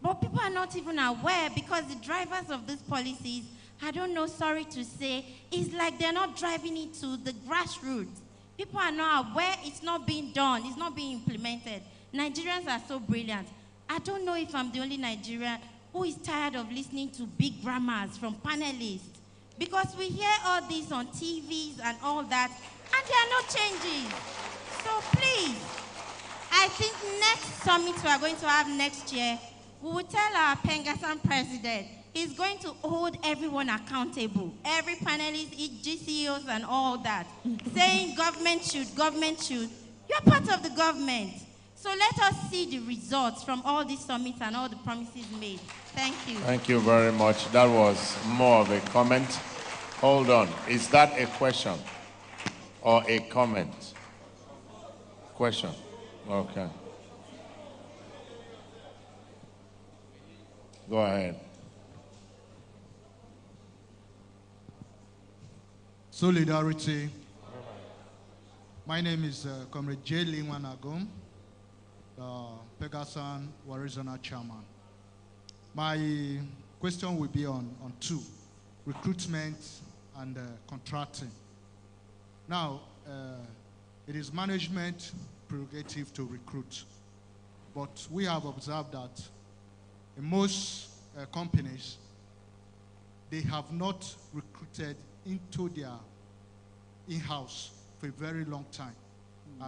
But people are not even aware, because the drivers of these policies, I don't know, sorry to say, it's like they're not driving it to the grassroots. People are not aware, it's not being done, it's not being implemented. Nigerians are so brilliant. I don't know if I'm the only Nigerian who is tired of listening to big grammars from panelists. Because we hear all this on TVs and all that, and they are not changing. So please, I think next summit we are going to have next year, we will tell our Pengassan president he's going to hold everyone accountable, every panelist, each GCEOs and all that, saying government should. You're part of the government. So let us see the results from all these summits and all the promises made. Thank you. Thank you very much. That was more of a comment. Hold on. Is that a question or a comment? Question. Okay. Go ahead. Solidarity. My name is Comrade J. Lingwanagum, the Pengassan Warizona chairman. My question will be on 2, recruitment and contracting. Now, it is management prerogative to recruit, but we have observed that in most companies, they have not recruited into their in-house for a very long time.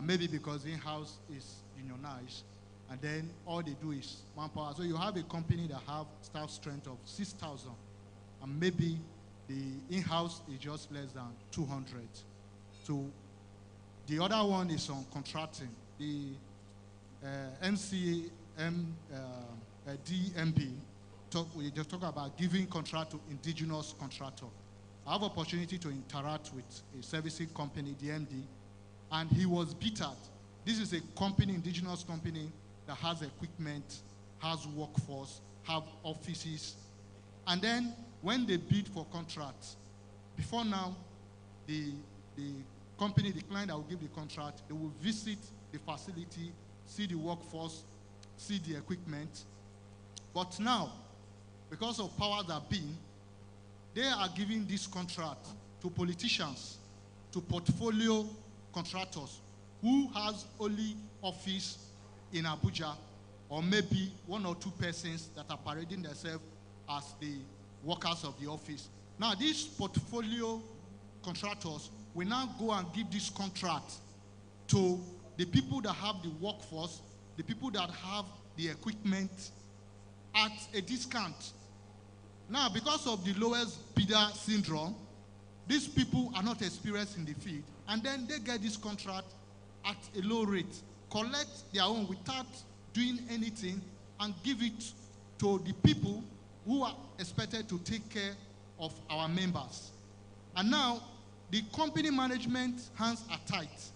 Maybe because in-house is unionized, and then all they do is manpower. So you have a company that have staff strength of 6,000, and maybe the in-house is just less than 200. So the other one is on contracting. The DMB, we just talk about giving contract to indigenous contractor. I have opportunity to interact with a servicing company, DMD, and he was bitter. This is a company, indigenous company, that has equipment, has workforce, have offices. And then when they bid for contracts, before now, the company, the client that will give the contract, they will visit the facility, see the workforce, see the equipment. But now, because of powers that be, they are giving this contract to politicians, to portfolio contractors who has only office in Abuja, or maybe one or two persons that are parading themselves as the workers of the office. Now, these portfolio contractors will now go and give this contract to the people that have the workforce, the people that have the equipment at a discount. Now, because of the lowest bidder syndrome, these people are not experienced in the field, and then they get this contract at a low rate, collect their own without doing anything, and give it to the people who are expected to take care of our members. And now, the company management hands are tight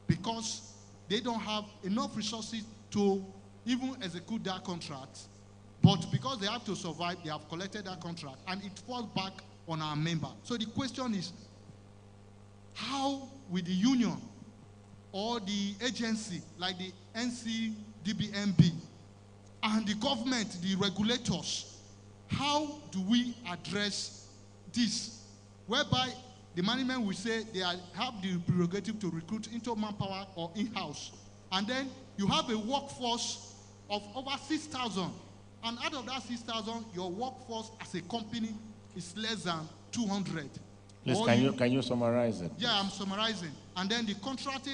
because they don't have enough resources to even execute that contract. But because they have to survive, they have collected that contract, and it falls back on our member. So the question is, how will the union or the agency like the NCDBMB and the government, the regulators, how do we address this? Whereby the management will say they have the prerogative to recruit into manpower or in-house. And then you have a workforce of over 6,000. And out of that 6,000, your workforce as a company is less than 200. Please, can you summarize it? Yeah, I'm summarizing. And then the contract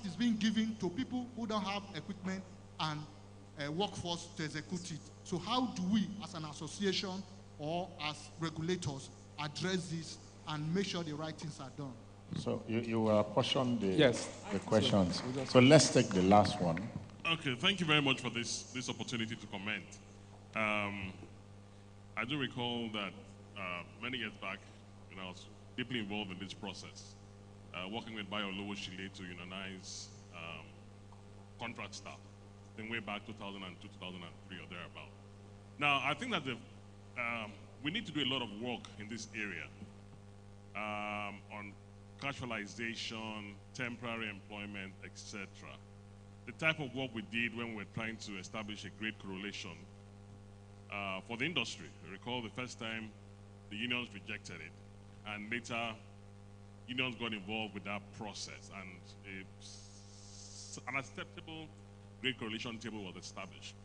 is being given to people who don't have equipment and workforce to execute it. So how do we, as an association or as regulators, address this and make sure the right things are done? So you will apportion the questions. So, so let's take the last one. Okay, thank you very much for this opportunity to comment. I do recall that many years back, I was deeply involved in this process, working with Bayo Lowo Shile to unionize contract staff, then way back 2002, 2003 or thereabout. Now, I think that we need to do a lot of work in this area on casualization, temporary employment, etc. The type of work we did when we were trying to establish a great correlation for the industry. I recall the first time the unions rejected it, and later unions got involved with that process, and an acceptable great correlation table was established.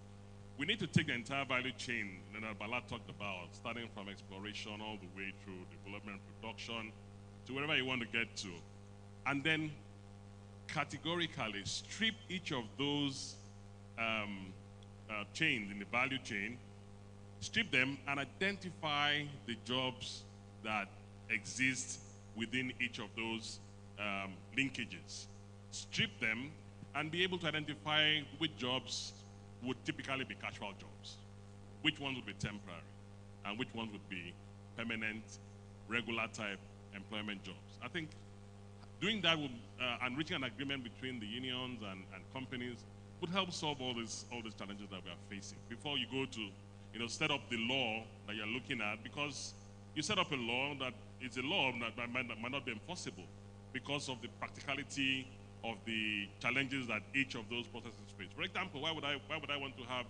We need to take the entire value chain that Bala talked about, starting from exploration all the way through development, production, to wherever you want to get to, and then categorically strip each of those chains in the value chain, strip them and identify the jobs that exist within each of those linkages. Strip them and be able to identify which jobs would typically be casual jobs, which ones would be temporary, and which ones would be permanent, regular type employment jobs. I think doing that would, and reaching an agreement between the unions and companies would help solve all these challenges that we are facing. Before you go to set up the law that you're looking at, because you set up a law that is a law that might not be enforceable because of the practicality of the challenges that each of those processes face. For example, why would I want to have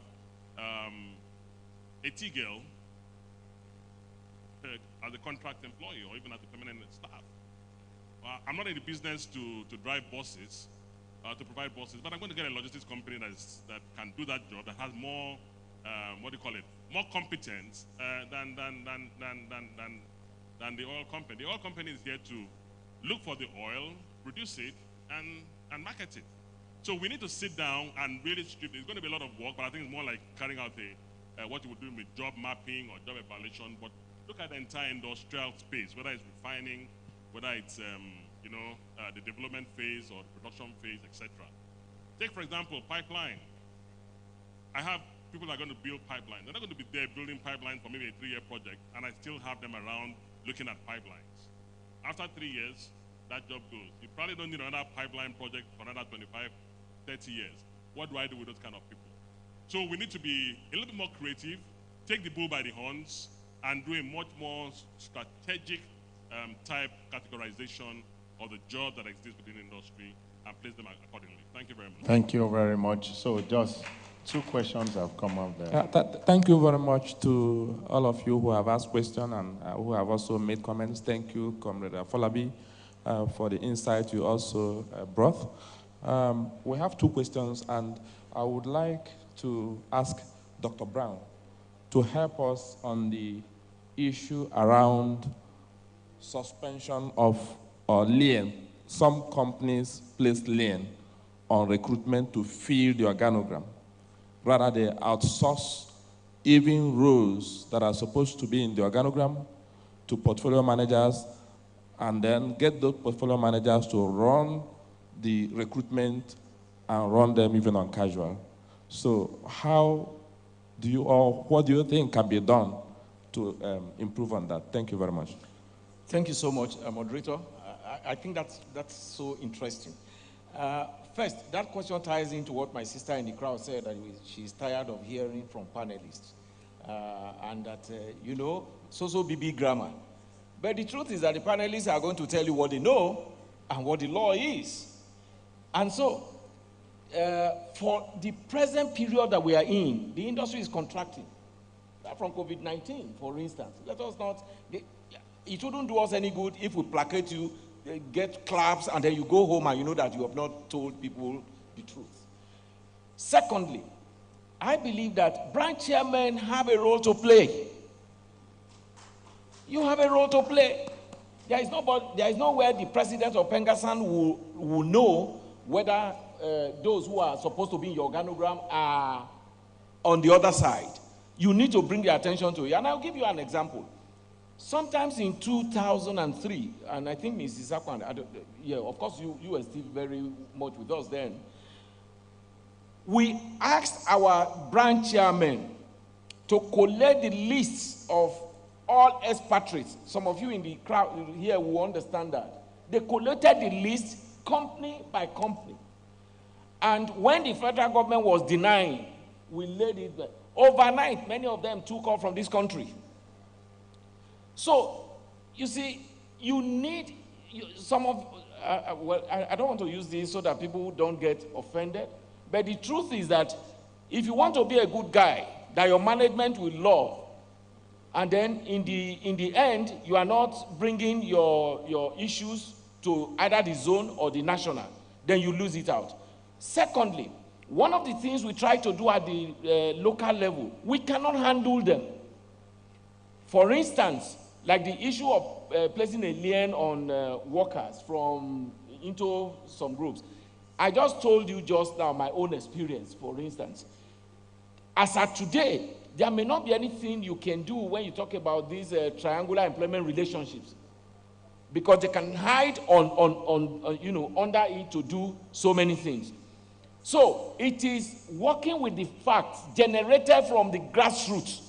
a T-girl as a contract employee or even as a permanent staff? I'm not in the business to drive buses, to provide buses, but I'm going to get a logistics company that can do that job, that has more, more competence than the oil company. The oil company is here to look for the oil, produce it, and market it. So we need to sit down and really strip. It's going to be a lot of work, but I think it's more like carrying out what you would do with job mapping or job evaluation. But look at the entire industrial space, whether it's refining, whether it's the development phase or the production phase, etc. Take, for example, pipeline. I have people that are going to build pipelines. They're not going to be there building pipelines for maybe a 3-year project, and I still have them around looking at pipelines. After 3 years, that job goes. You probably don't need another pipeline project for another 25, 30 years. What do I do with those kind of people? So we need to be a little bit more creative, take the bull by the horns, and do a much more strategic type categorization of the job that exists within the industry and place them accordingly. Thank you very much. Thank you very much. So just 2 questions have come up there. Thank you very much to all of you who have asked questions and who have also made comments. Thank you, Comrade Folabi, for the insight you also brought. We have 2 questions, and I would like to ask Dr. Brown to help us on the issue around suspension of or lien. Some companies place lien on recruitment to fill the organogram. Rather, they outsource even roles that are supposed to be in the organogram to portfolio managers, and then get those portfolio managers to run the recruitment and run them even on casual. So how do you, or what do you think can be done to improve on that? Thank you very much. Thank you so much, moderator. I think that's so interesting. First, that question ties into what my sister in the crowd said, that she's tired of hearing from panelists. And that, so BB grammar. But the truth is that the panelists are going to tell you what they know and what the law is. And so, for the present period that we are in, the industry is contracting. From COVID-19, for instance. Let us not, it wouldn't do us any good if we placate you, get claps, and then you go home and you know that you have not told people the truth. Secondly, I believe that branch chairmen have a role to play. You have a role to play. There is nowhere the president of Pengassan will know whether those who are supposed to be in your organogram are on the other side. You need to bring the attention to it. And I'll give you an example. Sometimes in 2003, and I think Mrs. Akwan, of course you were still very much with us then, we asked our branch chairmen to collect the lists of all expatriates. Some of you in the crowd here will understand that. They collected the list company by company. And when the federal government was denying, we laid it there. Overnight, many of them took off from this country. So, you see, you need some of, I don't want to use this so that people don't get offended, but the truth is that if you want to be a good guy, that your management will love, and then in the end, you are not bringing your issues to either the zone or the national, then you lose it out. Secondly, one of the things we try to do at the local level, we cannot handle them. For instance, like the issue of placing a lien on workers into some groups. I just told you just now my own experience, for instance. As of today, there may not be anything you can do when you talk about these triangular employment relationships, because they can hide under it to do so many things. So it is working with the facts generated from the grassroots.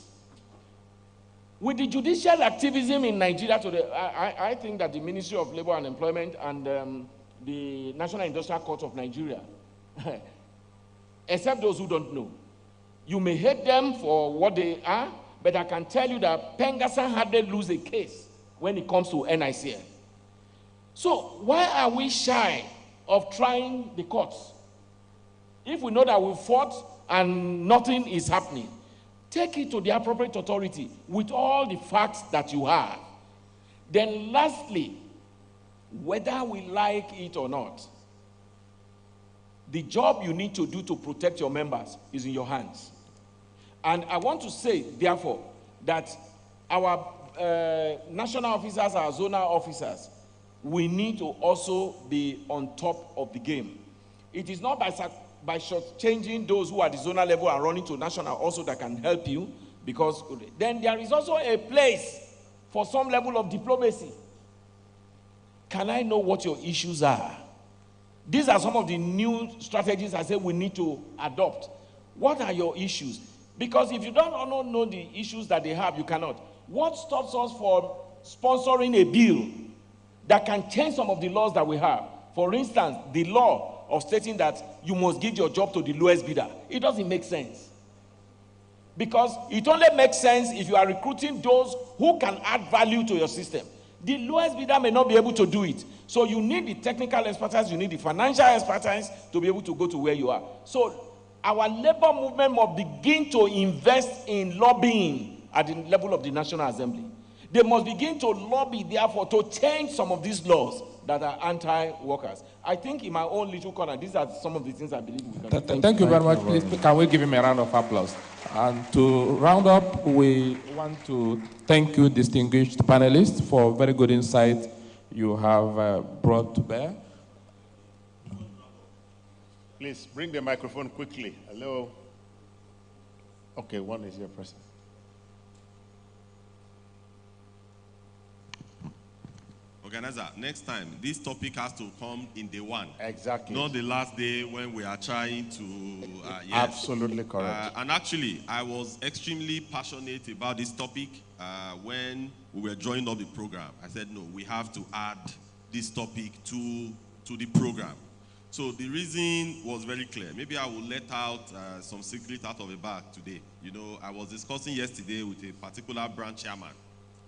With the judicial activism in Nigeria today, I think that the Ministry of Labor and Employment and the National Industrial Court of Nigeria, except those who don't know, you may hate them for what they are, but I can tell you that Pengassan hardly lose a case when it comes to NICL. So why are we shy of trying the courts? If we know that we fought and nothing is happening, take it to the appropriate authority with all the facts that you have. Then lastly, whether we like it or not, the job you need to do to protect your members is in your hands. And I want to say, therefore, that our national officers, our zonal officers, we need to also be on top of the game. It is not by shortchanging those who are at the zonal level and running to national also that can help you, because then there is also a place for some level of diplomacy. Can I know what your issues are? These are some of the new strategies I say we need to adopt. What are your issues? Because if you don't know the issues that they have, you cannot. What stops us from sponsoring a bill that can change some of the laws that we have? For instance, the law of stating that you must give your job to the lowest bidder. It doesn't make sense. Because it only makes sense if you are recruiting those who can add value to your system. The lowest bidder may not be able to do it. So you need the technical expertise, you need the financial expertise to be able to go to where you are. So our labor movement must begin to invest in lobbying at the level of the National Assembly. They must begin to lobby, therefore, to change some of these laws that are anti-workers. I think in my own little corner, these are some of the things I believe we can do. Thank you very much. Please, can we give him a round of applause? And to round up, we want to thank you, distinguished panelists, for very good insight you have brought to bear. Please bring the microphone quickly. Hello. Okay, one is here, President. Organizer, next time, this topic has to come in day one. Exactly. Not the last day when we are trying to... yes. Absolutely correct. And actually, I was extremely passionate about this topic when we were drawing up the program. I said, no, we have to add this topic to the program. So the reason was very clear. Maybe I will let out some secret out of a bag today. You know, I was discussing yesterday with a particular branch chairman,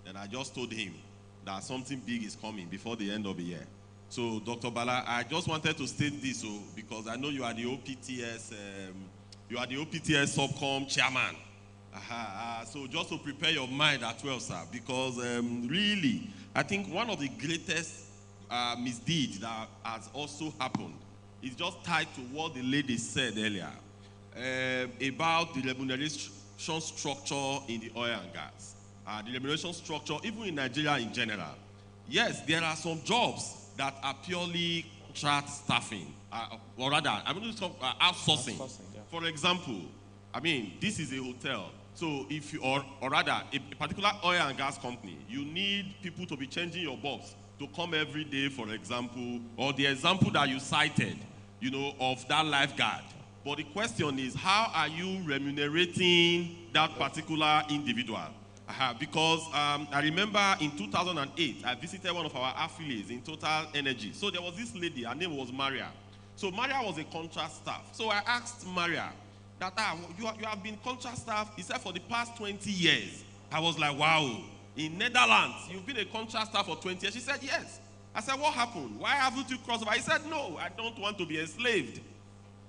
and I just told him that something big is coming before the end of the year. So, Dr. Bala, I just wanted to state this because I know you are the OPTS, subcom chairman. So just to prepare your mind as well, sir, because really, I think one of the greatest misdeeds that has also happened is just tied to what the lady said earlier about the remuneration structure in the oil and gas. The remuneration structure, even in Nigeria in general. Yes, there are some jobs that are purely contract staffing, or rather, I'm going to talk outsourcing. Yeah. For example, I mean, this is a hotel. So if you, or rather, a particular oil and gas company, you need people to be changing your bulbs to come every day, for example, or the example that you cited, you know, of that lifeguard. But the question is, how are you remunerating that particular individual? Because I remember in 2008, I visited one of our affiliates in Total Energy. So there was this lady, her name was Maria. So Maria was a contract staff. So I asked Maria, that you have been contract staff, he said, for the past 20 years. I was like, wow, in Netherlands, you've been a contract staff for 20 years? She said, yes. I said, what happened? Why haven't you crossed over? He said, no, I don't want to be enslaved.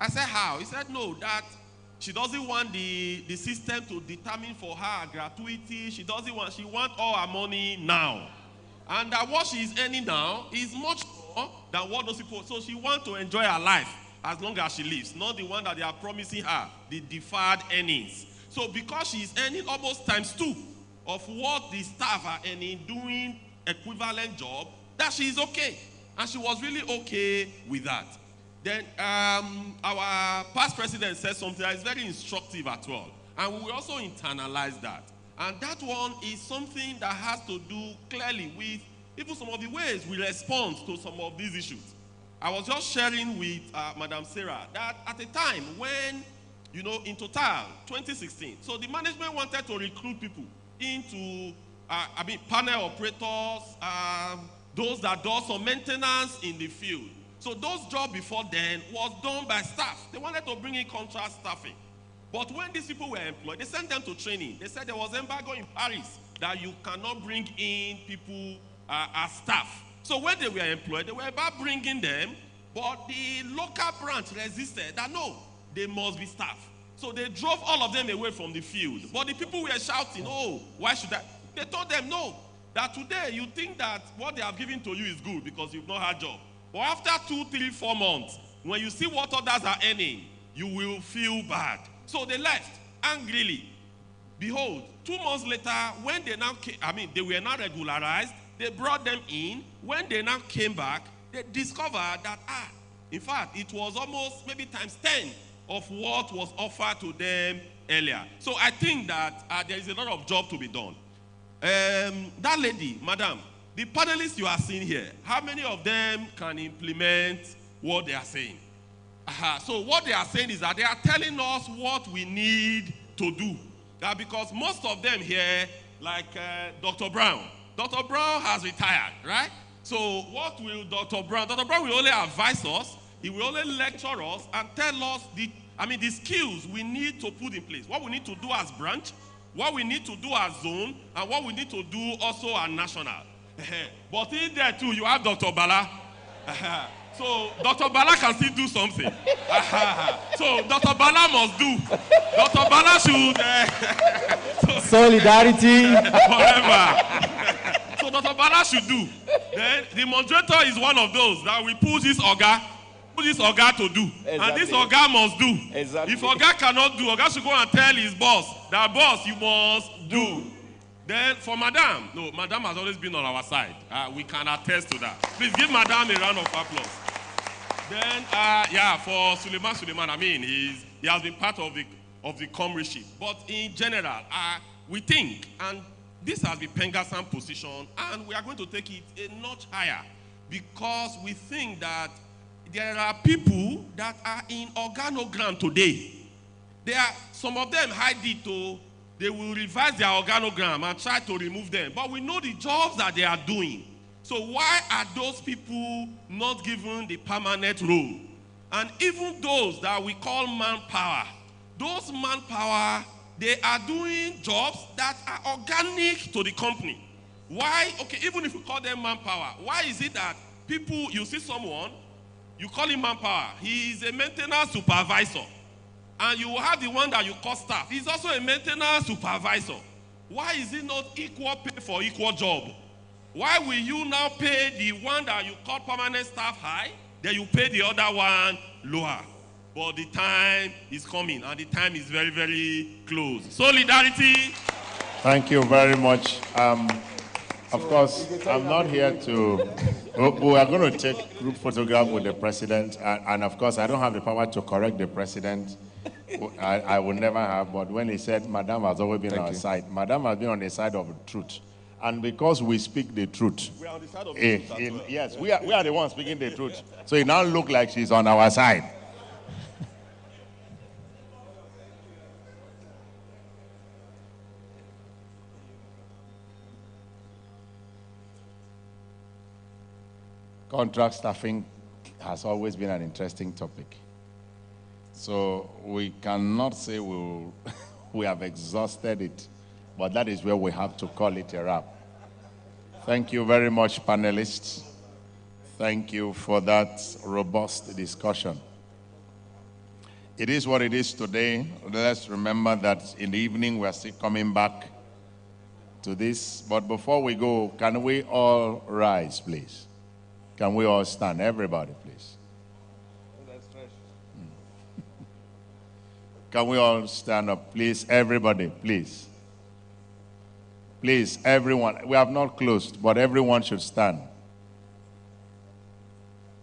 I said, how? He said, no, that she doesn't want the system to determine for her gratuity. She wants all her money now. And that what she is earning now is much more than what those people, so she wants to enjoy her life as long as she lives, not the one that they are promising her, the deferred earnings. So because she is earning almost ×2 of what the staff are earning doing equivalent job, that she is okay. And she was really okay with that. Then our past president said something that is very instructive as well. And we will also internalize that. And that one is something that has to do clearly with even some of the ways we respond to some of these issues. I was just sharing with Madam Sarah that at a time when, you know, in Total, 2016, so the management wanted to recruit people into, panel operators, those that do some maintenance in the field. So those jobs before then was done by staff. They wanted to bring in contract staffing. But when these people were employed, they sent them to training. They said there was embargo in Paris that you cannot bring in people as staff. So when they were employed, they were about bringing them, but the local branch resisted that no, they must be staff. So they drove all of them away from the field. But the people were shouting, oh, why should I? They told them no, that today you think that what they have given to you is good because you've not had a job. But after 2, 3, 4 months, when you see what others are earning, you will feel bad. So they left angrily. Behold, 2 months later, when they now came, they were not regularized, they brought them in. When they now came back, they discovered that, in fact, it was almost maybe ×10 of what was offered to them earlier. So I think that there is a lot of job to be done. That lady, madam, the panelists you are seeing here, how many of them can implement what they are saying? So what they are saying is that they are telling us what we need to do. Because most of them here, like Dr. Brown has retired, right? So what will Dr. Brown will only advise us, he will only lecture us and tell us the skills we need to put in place, what we need to do as branch, what we need to do as zone, and what we need to do also as national. But in there too, you have Dr. Bala. So Dr. Bala can still do something. So Dr. Bala must do. Dr. Bala should solidarity forever. So Dr. Bala should do. Then the moderator is one of those that we push this Oga to do. Exactly. And this Oga must do. Exactly. If Oga cannot do, Oga should go and tell his boss that boss, you must do. Then for Madam, no, Madam has always been on our side. We can attest to that. Please give Madam a round of applause. Then, for Suleiman, I mean, he has been part of the comradeship. But in general, we think, and this has been Pengassan position, and we are going to take it a notch higher because we think that there are people that are in organogram today. Some of them hide it. They will revise their organogram and try to remove them. But we know the jobs that they are doing. So why are those people not given the permanent role? And even those that we call manpower, those manpower, they are doing jobs that are organic to the company. Why? Okay, even if you call them manpower, why is it that people, you see someone, you call him manpower, he is a maintenance supervisor. And you will have the one that you call staff. He's also a maintenance supervisor. Why is it not equal pay for equal job? Why will you now pay the one that you call permanent staff high, then you pay the other one lower? But the time is coming, and the time is very, very close. Solidarity. Thank you very much. Of course, I'm not here to... We are going to take group photograph with the president, and of course, I don't have the power to correct the president. I will never have, but when he said Madam has always been on our side, Madam has been on the side of the truth. And because we speak the truth, we are on the side of the truth. Yes, we are the ones speaking the truth. So it now looks like she's on our side. Contract staffing has always been an interesting topic. So we cannot say we have exhausted it, but that is where we have to call it a wrap. Thank you very much, panelists. Thank you for that robust discussion. It is what it is today. Let's remember that in the evening we're still coming back to this. But before we go, can we all rise, please? Can we all stand? Everybody, please. Can we all stand up, please? Everybody, please. Please, everyone. We have not closed, but everyone should stand.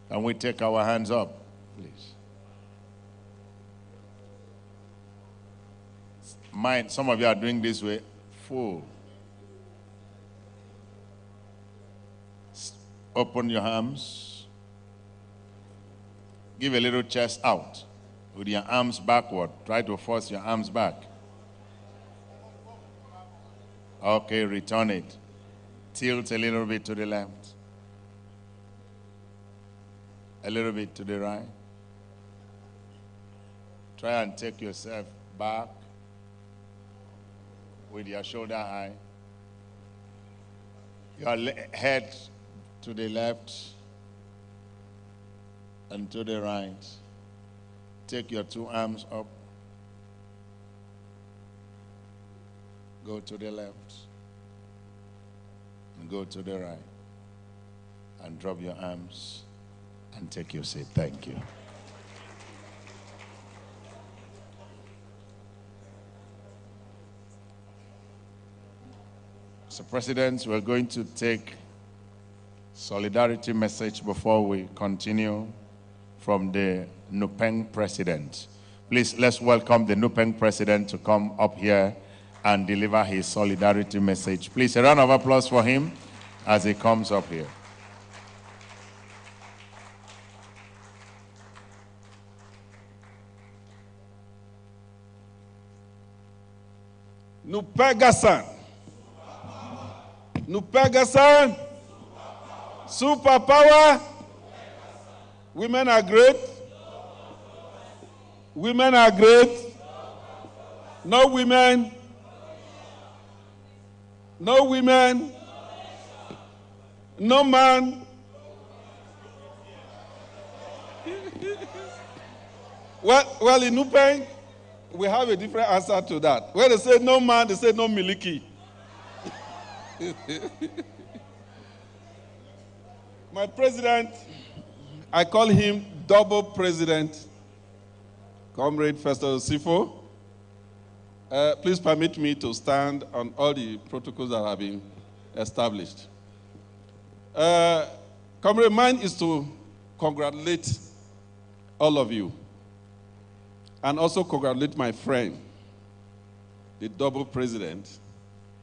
Can we take our hands up, please? Mind, some of you are doing this way. Full. Open your arms. Give a little chest out. With your arms backward. Try to force your arms back. Okay, return it. Tilt a little bit to the left. A little bit to the right. Try and take yourself back with your shoulder high. Your head to the left and to the right. Take your two arms up. Go to the left. And go to the right. And drop your arms and take your seat. Thank you. Mr. President, we're going to take solidarity message before we continue from the Nupeng president. Please, let's welcome the Nupeng president to come up here and deliver his solidarity message. Please, a round of applause for him as he comes up here. Pengassan. Pengassan. Superpower. Women are great. Women are great. No women. No women. No man. Well, in Nupeng, we have a different answer to that. Where they say no man, they say no miliki. My president, I call him double president, Comrade Festus Sifo. Please permit me to stand on all the protocols that have been established. Comrade, mine is to congratulate all of you and also congratulate my friend, the double president,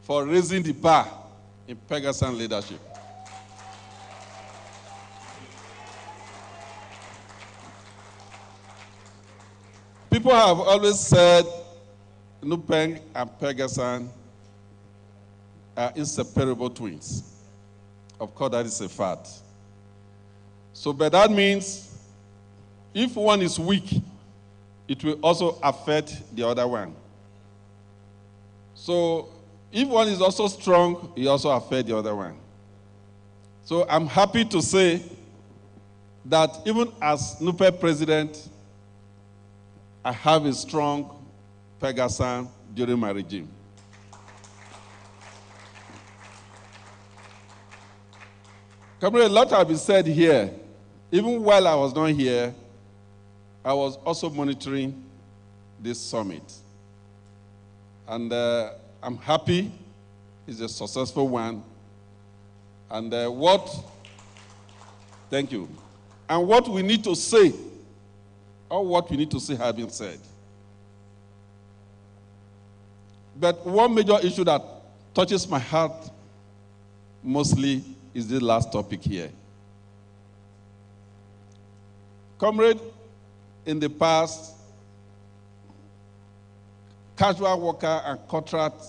for raising the bar in Pengassan leadership. People have always said Nupeng and Pengassan are inseparable twins. Of course, that is a fact. So, but that means if one is weak, it will also affect the other one. So, if one is also strong, it also affects the other one. So, I'm happy to say that even as Nupeng president, I have a strong Pengassan during my regime. Comrade, a lot has been said here. Even while I was not here, I was also monitoring this summit. And I'm happy it's a successful one. And thank you. And what we need to say, or what we need to say has been said. But one major issue that touches my heart mostly is the last topic here. Comrade, in the past, casual worker and contract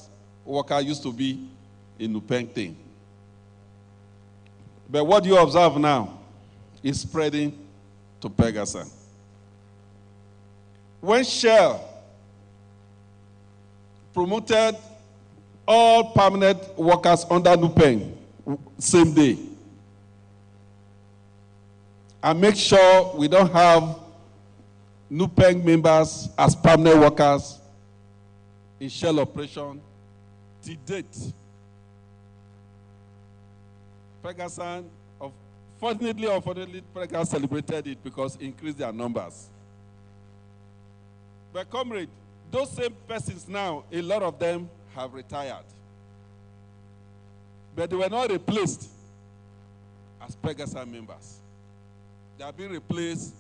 worker used to be a Nupeng thing. But what you observe now is spreading to Pengassan. When Shell promoted all permanent workers under Nupeng same day, and make sure we don't have Nupeng members as permanent workers in Shell operation, to date, Pengassan, fortunately or unfortunately, Pengassan celebrated it because it increased their numbers. But comrade, those same persons now, a lot of them have retired. But they were not replaced as Pengassan members. They are being replaced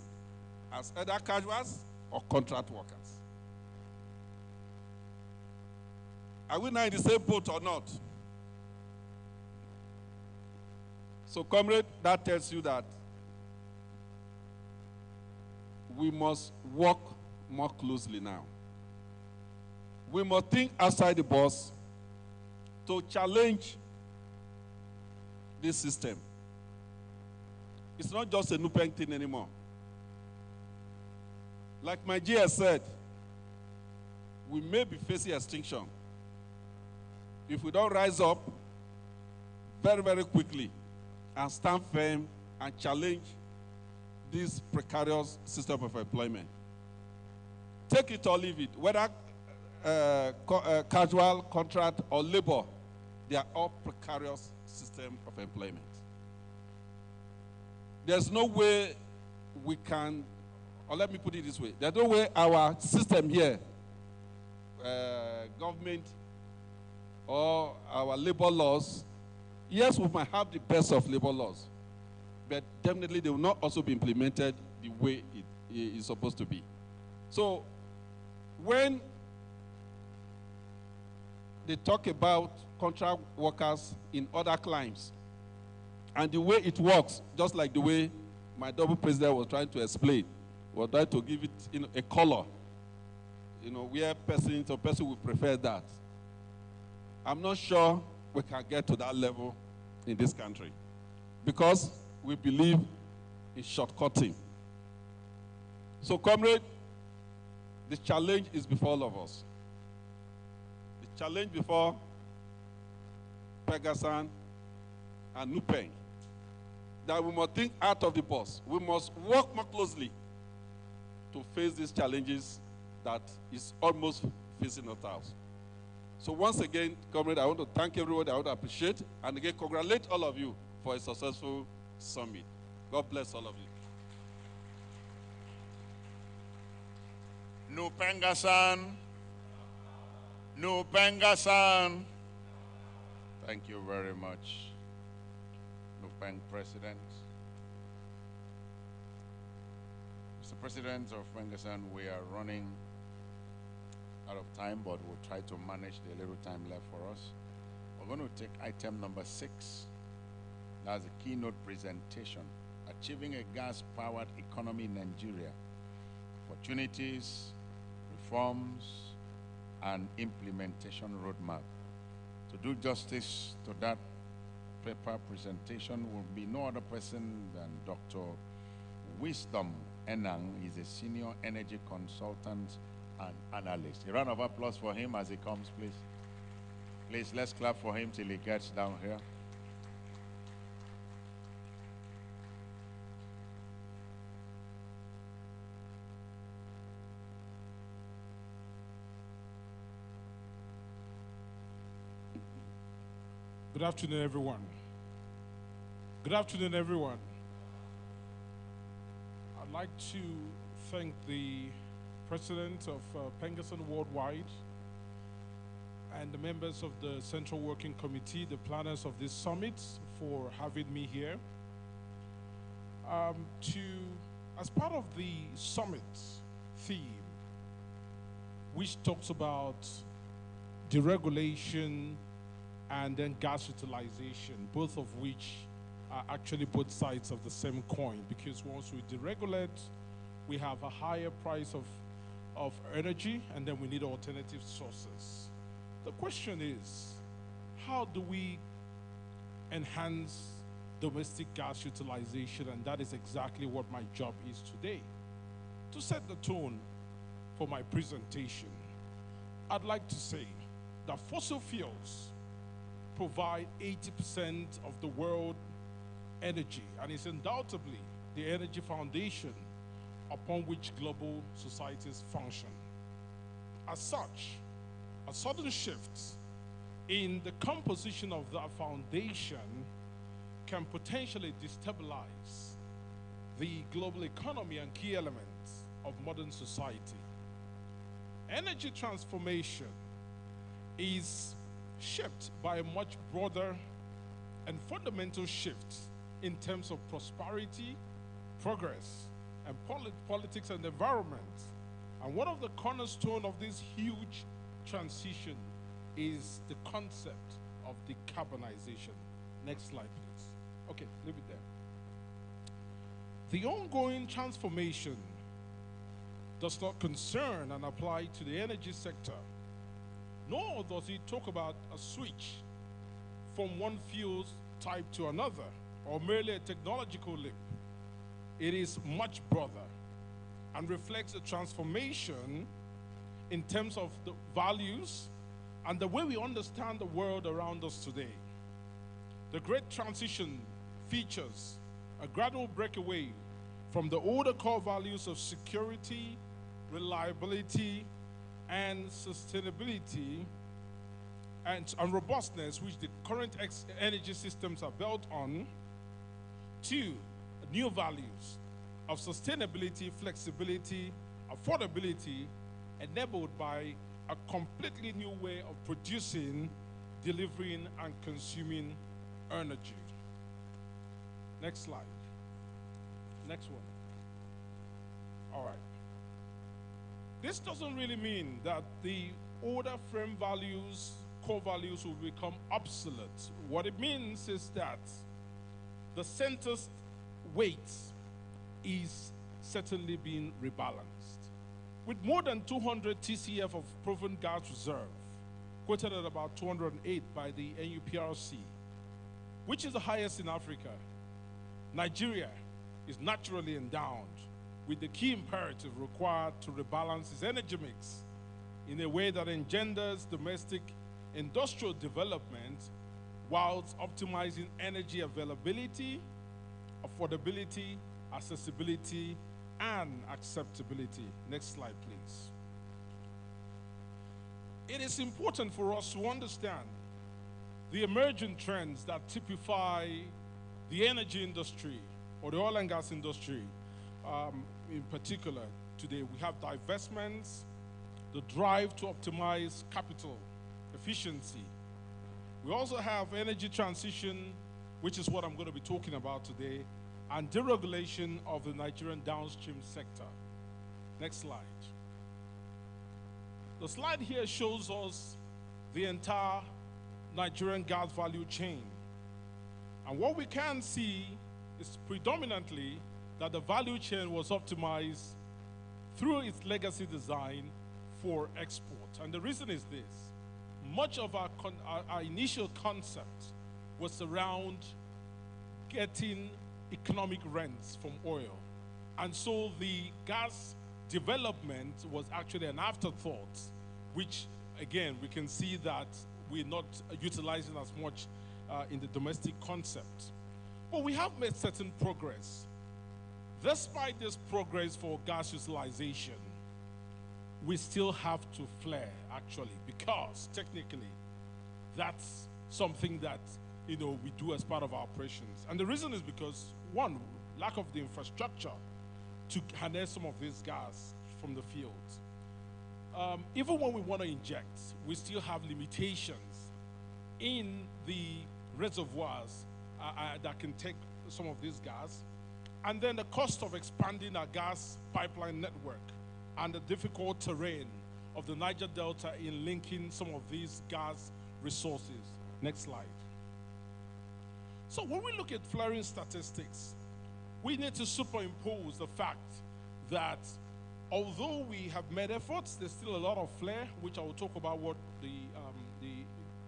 as either casuals or contract workers. Are we now in the same boat or not? So, comrade, that tells you that we must work more closely now. We must think outside the box to challenge this system. It's not just a Nupeng thing anymore. Like my GS said, we may be facing extinction if we don't rise up very, very quickly and stand firm and challenge this precarious system of employment. Take it or leave it, whether casual, contract, or labor, they are all precarious system of employment. There's no way we can, or let me put it this way, there's no way our system here, government or our labor laws, yes, we might have the best of labor laws, but definitely they will not also be implemented the way it is supposed to be. So when they talk about contract workers in other climes, and the way it works, just like the way my double president was trying to explain, was trying to give it a color, where person will prefer that. I'm not sure we can get to that level in this country because we believe in shortcutting. So, comrade, the challenge is before all of us. The challenge before Pengassan and Nupeng that we must think out of the box. We must work more closely to face these challenges that is almost facing us out. So once again, comrade, I want to thank everybody. I want to appreciate and again congratulate all of you for a successful summit. God bless all of you. No Pengassan. No Pengassan. Thank you very much. No Peng President. Mr. President of Pengassan, we are running out of time, but we'll try to manage the little time left for us. We're going to take item number 6. That's a keynote presentation, Achieving a Gas-Powered Economy in Nigeria, Opportunities, Reforms, and Implementation Roadmap. To do justice to that paper presentation will be no other person than Dr. Wisdom Enang. He's a senior energy consultant and analyst. A round of applause for him as he comes, please. Please, let's clap for him till he gets down here. Good afternoon, everyone. Good afternoon, everyone. I'd like to thank the president of Pengassan Worldwide and the members of the Central Working Committee, the planners of this summit, for having me here. As part of the summit theme, which talks about deregulation and then gas utilization, both of which are actually both sides of the same coin, because once we deregulate, we have a higher price of energy, and then we need alternative sources. The question is, how do we enhance domestic gas utilization? And that is exactly what my job is today. To set the tone for my presentation, I'd like to say that fossil fuels provide 80% of the world energy, and is undoubtedly the energy foundation upon which global societies function. As such, a sudden shift in the composition of that foundation can potentially destabilize the global economy and key elements of modern society. Energy transformation is shaped by a much broader and fundamental shift in terms of prosperity, progress, and politics and environment. And one of the cornerstones of this huge transition is the concept of decarbonization. Next slide, please. Okay, leave it there. The ongoing transformation does not concern and apply to the energy sector, nor does it talk about a switch from one fuel type to another, or merely a technological leap. It is much broader and reflects a transformation in terms of the values and the way we understand the world around us today. The great transition features a gradual breakaway from the older core values of security, reliability, and sustainability and robustness, which the current energy systems are built on, to new values of sustainability, flexibility, affordability, enabled by a completely new way of producing, delivering, and consuming energy. Next slide. Next one. All right. This doesn't really mean that the older frame values, core values, will become obsolete. What it means is that the center's weight is certainly being rebalanced. With more than 200 TCF of proven gas reserve, quoted at about 208 by the NUPRC, which is the highest in Africa, Nigeria is naturally endowed with the key imperative required to rebalance its energy mix in a way that engenders domestic industrial development whilst optimizing energy availability affordability, accessibility, and acceptability. Next slide, please. It is important for us to understand the emerging trends that typify the energy industry or the oil and gas industry in particular. Today we have divestments, the drive to optimize capital efficiency. We also have energy transition, which is what I'm going to be talking about today, and deregulation of the Nigerian downstream sector. Next slide. The slide here shows us the entire Nigerian gas value chain. And what we can see is predominantly that the value chain was optimized through its legacy design for export. And the reason is this: much of our initial concept was around getting economic rents from oil. And so the gas development was actually an afterthought, which again, we can see that we're not utilizing as much in the domestic concept. But we have made certain progress. Despite this progress for gas utilization, we still have to flare, actually, because technically that's something that we do as part of our operations. And the reason is because, one, lack of the infrastructure to harness some of this gas from the fields. Even when we want to inject, we still have limitations in the reservoirs that can take some of this gas. And then the cost of expanding our gas pipeline network and the difficult terrain of the Niger Delta in linking some of these gas resources. Next slide. So when we look at flaring statistics, we need to superimpose the fact that although we have made efforts, there's still a lot of flare, which I will talk about what the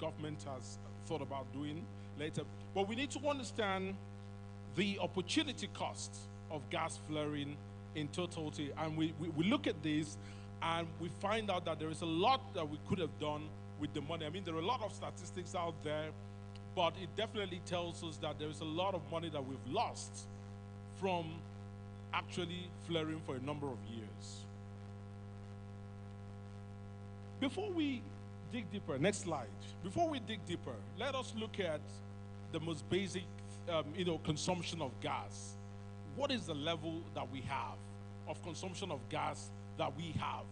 government has thought about doing later. But we need to understand the opportunity cost of gas flaring in totality. And we look at this and we find out that there is a lot that we could have done with the money. I mean, there are a lot of statistics out there, but it definitely tells us that there is a lot of money that we've lost from actually flaring for a number of years. Before we dig deeper, next slide. Before we dig deeper, let us look at the most basic, consumption of gas. What is the level that we have of consumption of gas that we have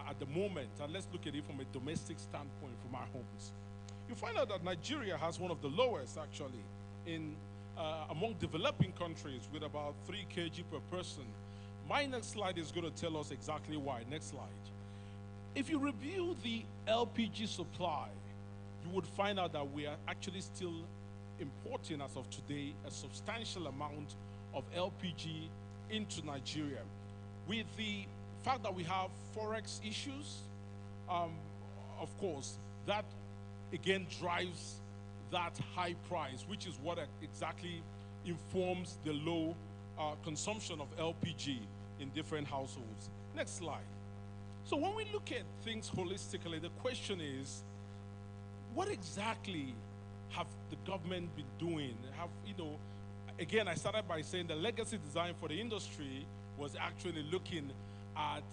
at the moment? And let's look at it from a domestic standpoint from our homes. You find out that Nigeria has one of the lowest, actually, in among developing countries, with about 3 kg per person. My next slide is going to tell us exactly why. Next slide. If you review the LPG supply, you would find out that we are actually still importing, as of today, a substantial amount of LPG into Nigeria. With the fact that we have forex issues, of course, that again drives that high price, which is what exactly informs the low consumption of LPG in different households. Next slide. So when we look at things holistically, the question is, what exactly have the government been doing? Again, I started by saying the legacy design for the industry was actually looking at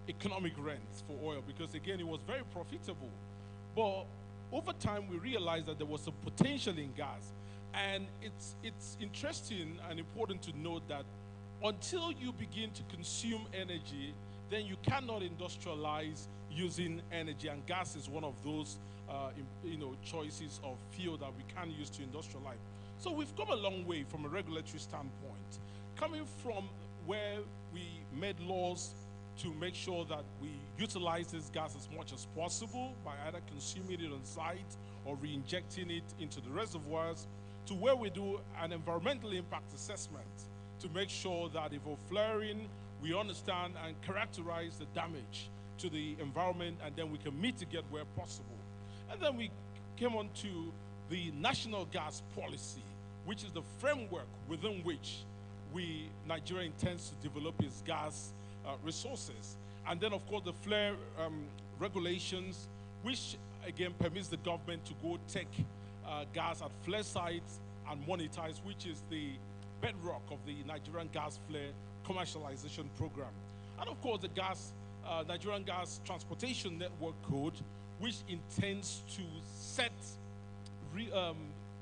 economic rents for oil, because again, it was very profitable. But over time, we realized that there was a potential in gas. And it's interesting and important to note that until you begin to consume energy, then you cannot industrialize using energy. And gas is one of those choices of fuel that we can use to industrialize. So we've come a long way from a regulatory standpoint, coming from where we made laws to make sure that we utilize this gas as much as possible by either consuming it on site or re-injecting it into the reservoirs, to where we do an environmental impact assessment to make sure that if we're flaring, we understand and characterize the damage to the environment, and then we can mitigate where possible. And then we came on to the national gas policy, which is the framework within which Nigeria intends to develop its gas resources. And then, of course, the flare regulations, which again permits the government to go take gas at flare sites and monetize, which is the bedrock of the Nigerian gas flare commercialization program. And of course, the Nigerian Gas Transportation Network Code, which intends to set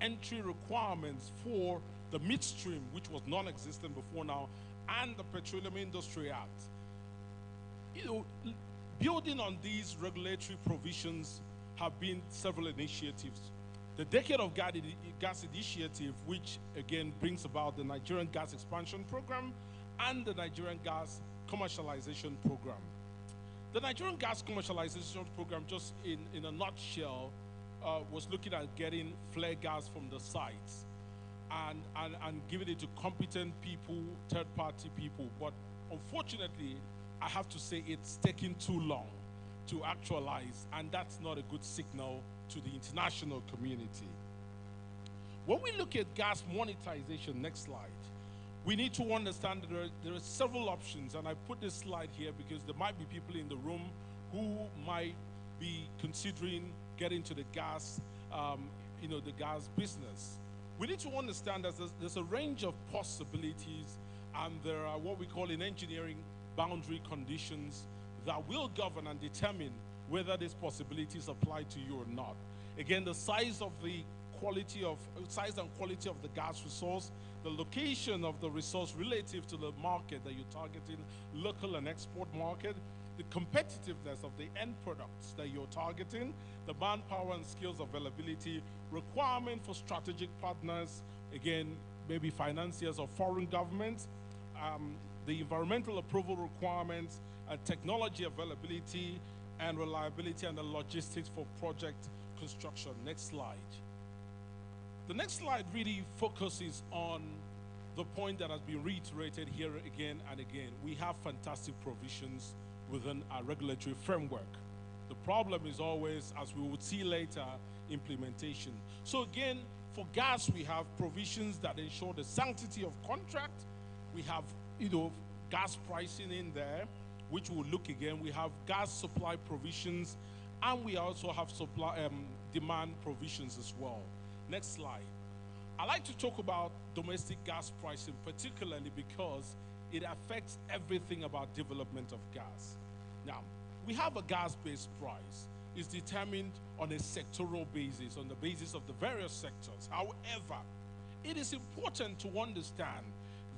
entry requirements for the midstream, which was non-existent before now, and the Petroleum Industry Act. Building on these regulatory provisions have been several initiatives. The Decade of Gas Initiative, which again brings about the Nigerian Gas Expansion Program and the Nigerian Gas Commercialization Program. The Nigerian Gas Commercialization Program, just in a nutshell, was looking at getting flare gas from the sites and giving it to competent people, third-party people. But unfortunately, I have to say it's taking too long to actualize, and that's not a good signal to the international community. When we look at gas monetization, next slide, we need to understand that there are several options, and I put this slide here because there might be people in the room who might be considering getting to the gas, the gas business. We need to understand that there's a range of possibilities, and there are what we call in engineering boundary conditions that will govern and determine whether these possibilities apply to you or not. Again, the size and quality of the gas resource, the location of the resource relative to the market that you're targeting, local and export market, the competitiveness of the end products that you're targeting, the manpower and skills availability, requirement for strategic partners, again, maybe financiers or foreign governments, the environmental approval requirements, technology availability and reliability, and the logistics for project construction. Next slide. The next slide really focuses on the point that has been reiterated here again and again. We have fantastic provisions within our regulatory framework. The problem is always, as we will see later, implementation. So again, for gas, we have provisions that ensure the sanctity of contract. We have, gas pricing in there, which we'll look again. We have gas supply provisions, and we also have demand provisions as well. Next slide. I like to talk about domestic gas pricing, particularly because it affects everything about development of gas. Now, we have a gas-based price. It's determined on a sectoral basis, on the basis of the various sectors. However, it is important to understand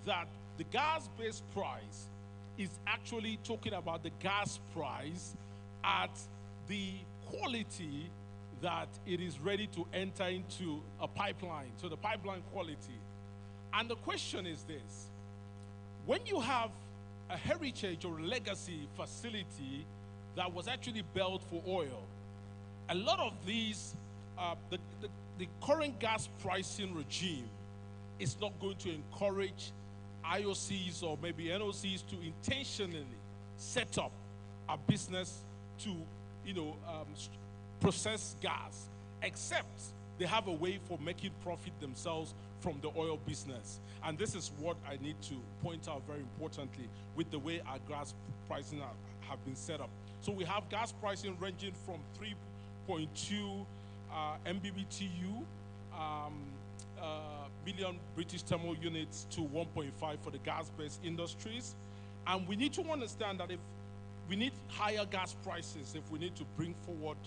that the gas-based price is actually talking about the gas price at the quality that it is ready to enter into a pipeline, so the pipeline quality. And the question is this: when you have a heritage or legacy facility that was actually built for oil, a lot of these, the current gas pricing regime is not going to encourage IOCs or maybe NOCs to intentionally set up a business to, process gas, except they have a way for making profit themselves from the oil business. And this is what I need to point out very importantly with the way our gas pricing have been set up. So we have gas pricing ranging from 3.2 MBBTU, million British thermal units, to 1.5 for the gas-based industries. And we need to understand that if we need higher gas prices, if we need to bring forward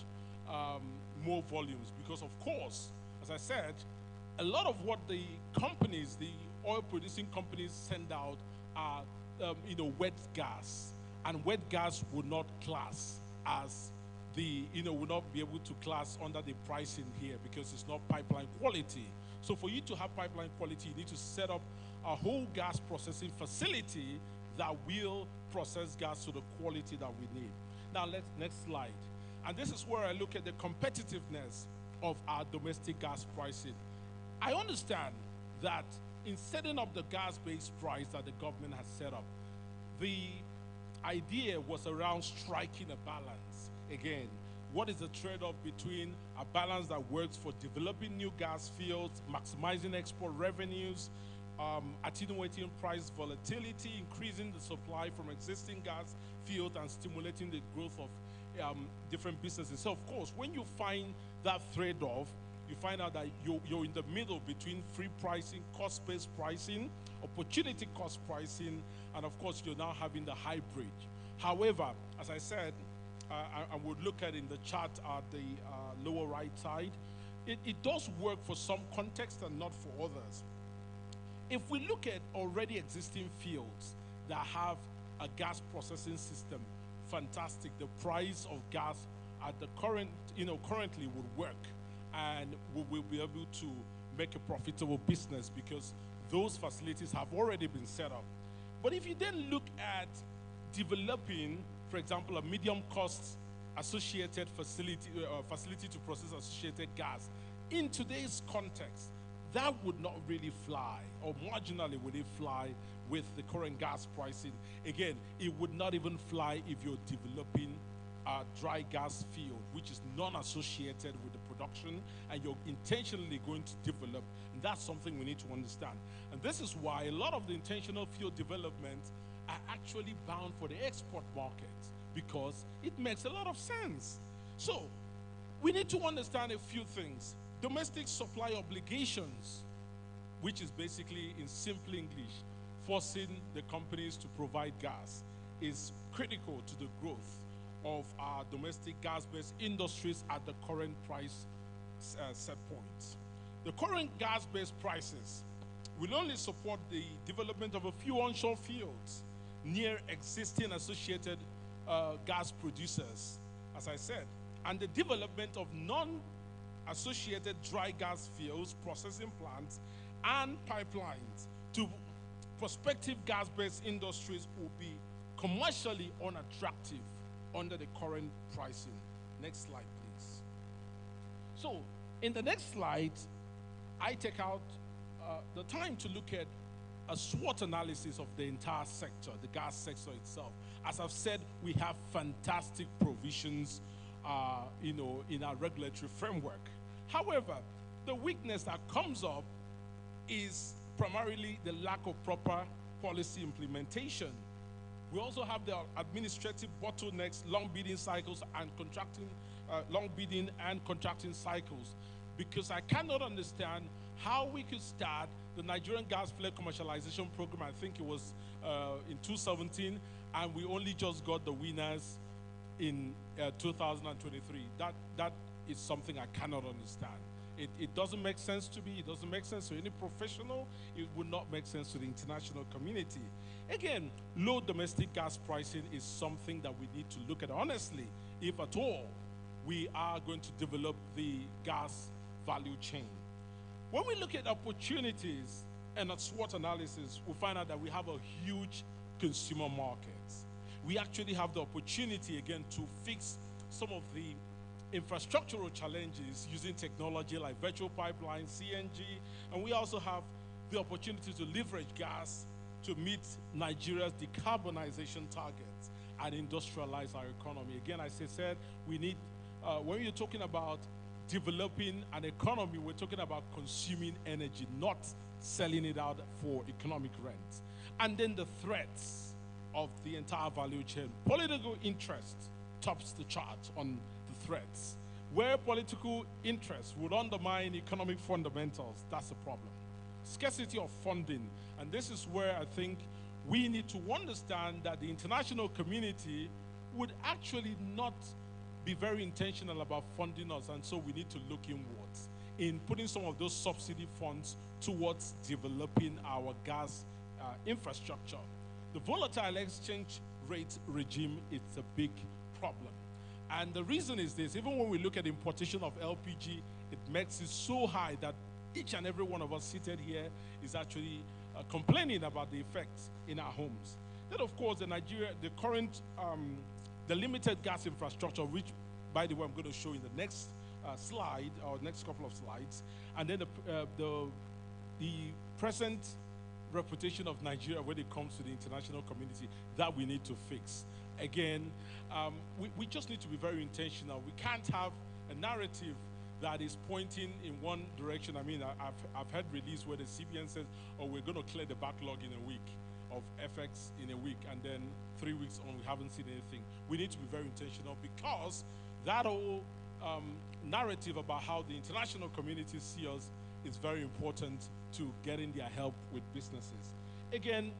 more volumes, because of course, as I said, a lot of what the companies, the oil-producing companies send out are, wet gas, and wet gas would not class as the, will not be able to class under the pricing here because it's not pipeline quality. So for you to have pipeline quality, you need to set up a whole gas processing facility that will process gas to the quality that we need. Now, next slide. And this is where I look at the competitiveness of our domestic gas pricing. I understand that in setting up the gas-based price that the government has set up, the idea was around striking a balance. Again, what is the trade-off between a balance that works for developing new gas fields, maximizing export revenues, attenuating price volatility, increasing the supply from existing gas fields, and stimulating the growth of different businesses. So of course, when you find that trade-off, you find out that you're in the middle between free pricing, cost-based pricing, opportunity cost pricing, and of course, you're now having the hybrid. However, as I said, I would look at in the chart at the lower right side, it does work for some context and not for others. If we look at already existing fields that have a gas processing system, fantastic. The price of gas at the currently would work, and we will be able to make a profitable business because those facilities have already been set up. But if you then look at developing, for example, a medium cost associated facility to process associated gas, in today's context, that would not really fly, or marginally would it fly with the current gas pricing. Again, it would not even fly if you're developing a dry gas field, which is non-associated with the production, and you're intentionally going to develop. And that's something we need to understand. And this is why a lot of the intentional field developments are actually bound for the export market, because it makes a lot of sense. So we need to understand a few things. Domestic supply obligations, which is basically, in simple English, forcing the companies to provide gas, is critical to the growth of our domestic gas-based industries at the current price set point. The current gas-based prices will only support the development of a few onshore fields near existing associated gas producers, as I said, and the development of non-associated dry gas fields, processing plants, and pipelines to prospective gas-based industries will be commercially unattractive under the current pricing. Next slide, please. So, in the next slide, I take out the time to look at a SWOT analysis of the entire sector, the gas sector itself. As I've said, we have fantastic provisions, in our regulatory framework. However, the weakness that comes up is primarily the lack of proper policy implementation. We also have the administrative bottlenecks, long bidding cycles, and long bidding and contracting cycles. Because I cannot understand how we could start the Nigerian gas flare commercialization program, I think it was in 2017, and we only just got the winners in 2023. That is something I cannot understand. It doesn't make sense to me. It doesn't make sense to any professional. It would not make sense to the international community. Again, low domestic gas pricing is something that we need to look at honestly, if at all we are going to develop the gas value chain. When we look at opportunities and at SWOT analysis, we find out that we have a huge consumer market. We actually have the opportunity, again, to fix some of the infrastructural challenges using technology like virtual pipelines, CNG, and we also have the opportunity to leverage gas to meet Nigeria's decarbonization targets and industrialize our economy. Again, as I said, we need, when you're talking about developing an economy, we're talking about consuming energy, not selling it out for economic rent. And then the threats of the entire value chain. Political interest tops the chart on the threats. Where political interest would undermine economic fundamentals, that's a problem. Scarcity of funding, and this is where I think we need to understand that the international community would actually not be very intentional about funding us, and so we need to look inwards in putting some of those subsidy funds towards developing our gas infrastructure. The volatile exchange rate regime is a big problem. And the reason is this: even when we look at importation of LPG, it makes it so high that each and every one of us seated here is actually complaining about the effects in our homes. Then, of course, the current, the limited gas infrastructure, which, by the way, I'm going to show in the next slide, or next couple of slides, and then the present reputation of Nigeria when it comes to the international community that we need to fix. Again, we just need to be very intentional. We can't have a narrative that is pointing in one direction. I mean, I've heard release where the CBN says, oh, we're going to clear the backlog in a week of FX in a week, and then 3 weeks on, we haven't seen anything. We need to be very intentional, because that whole narrative about how the international community see us is very important to getting their help with businesses. Again,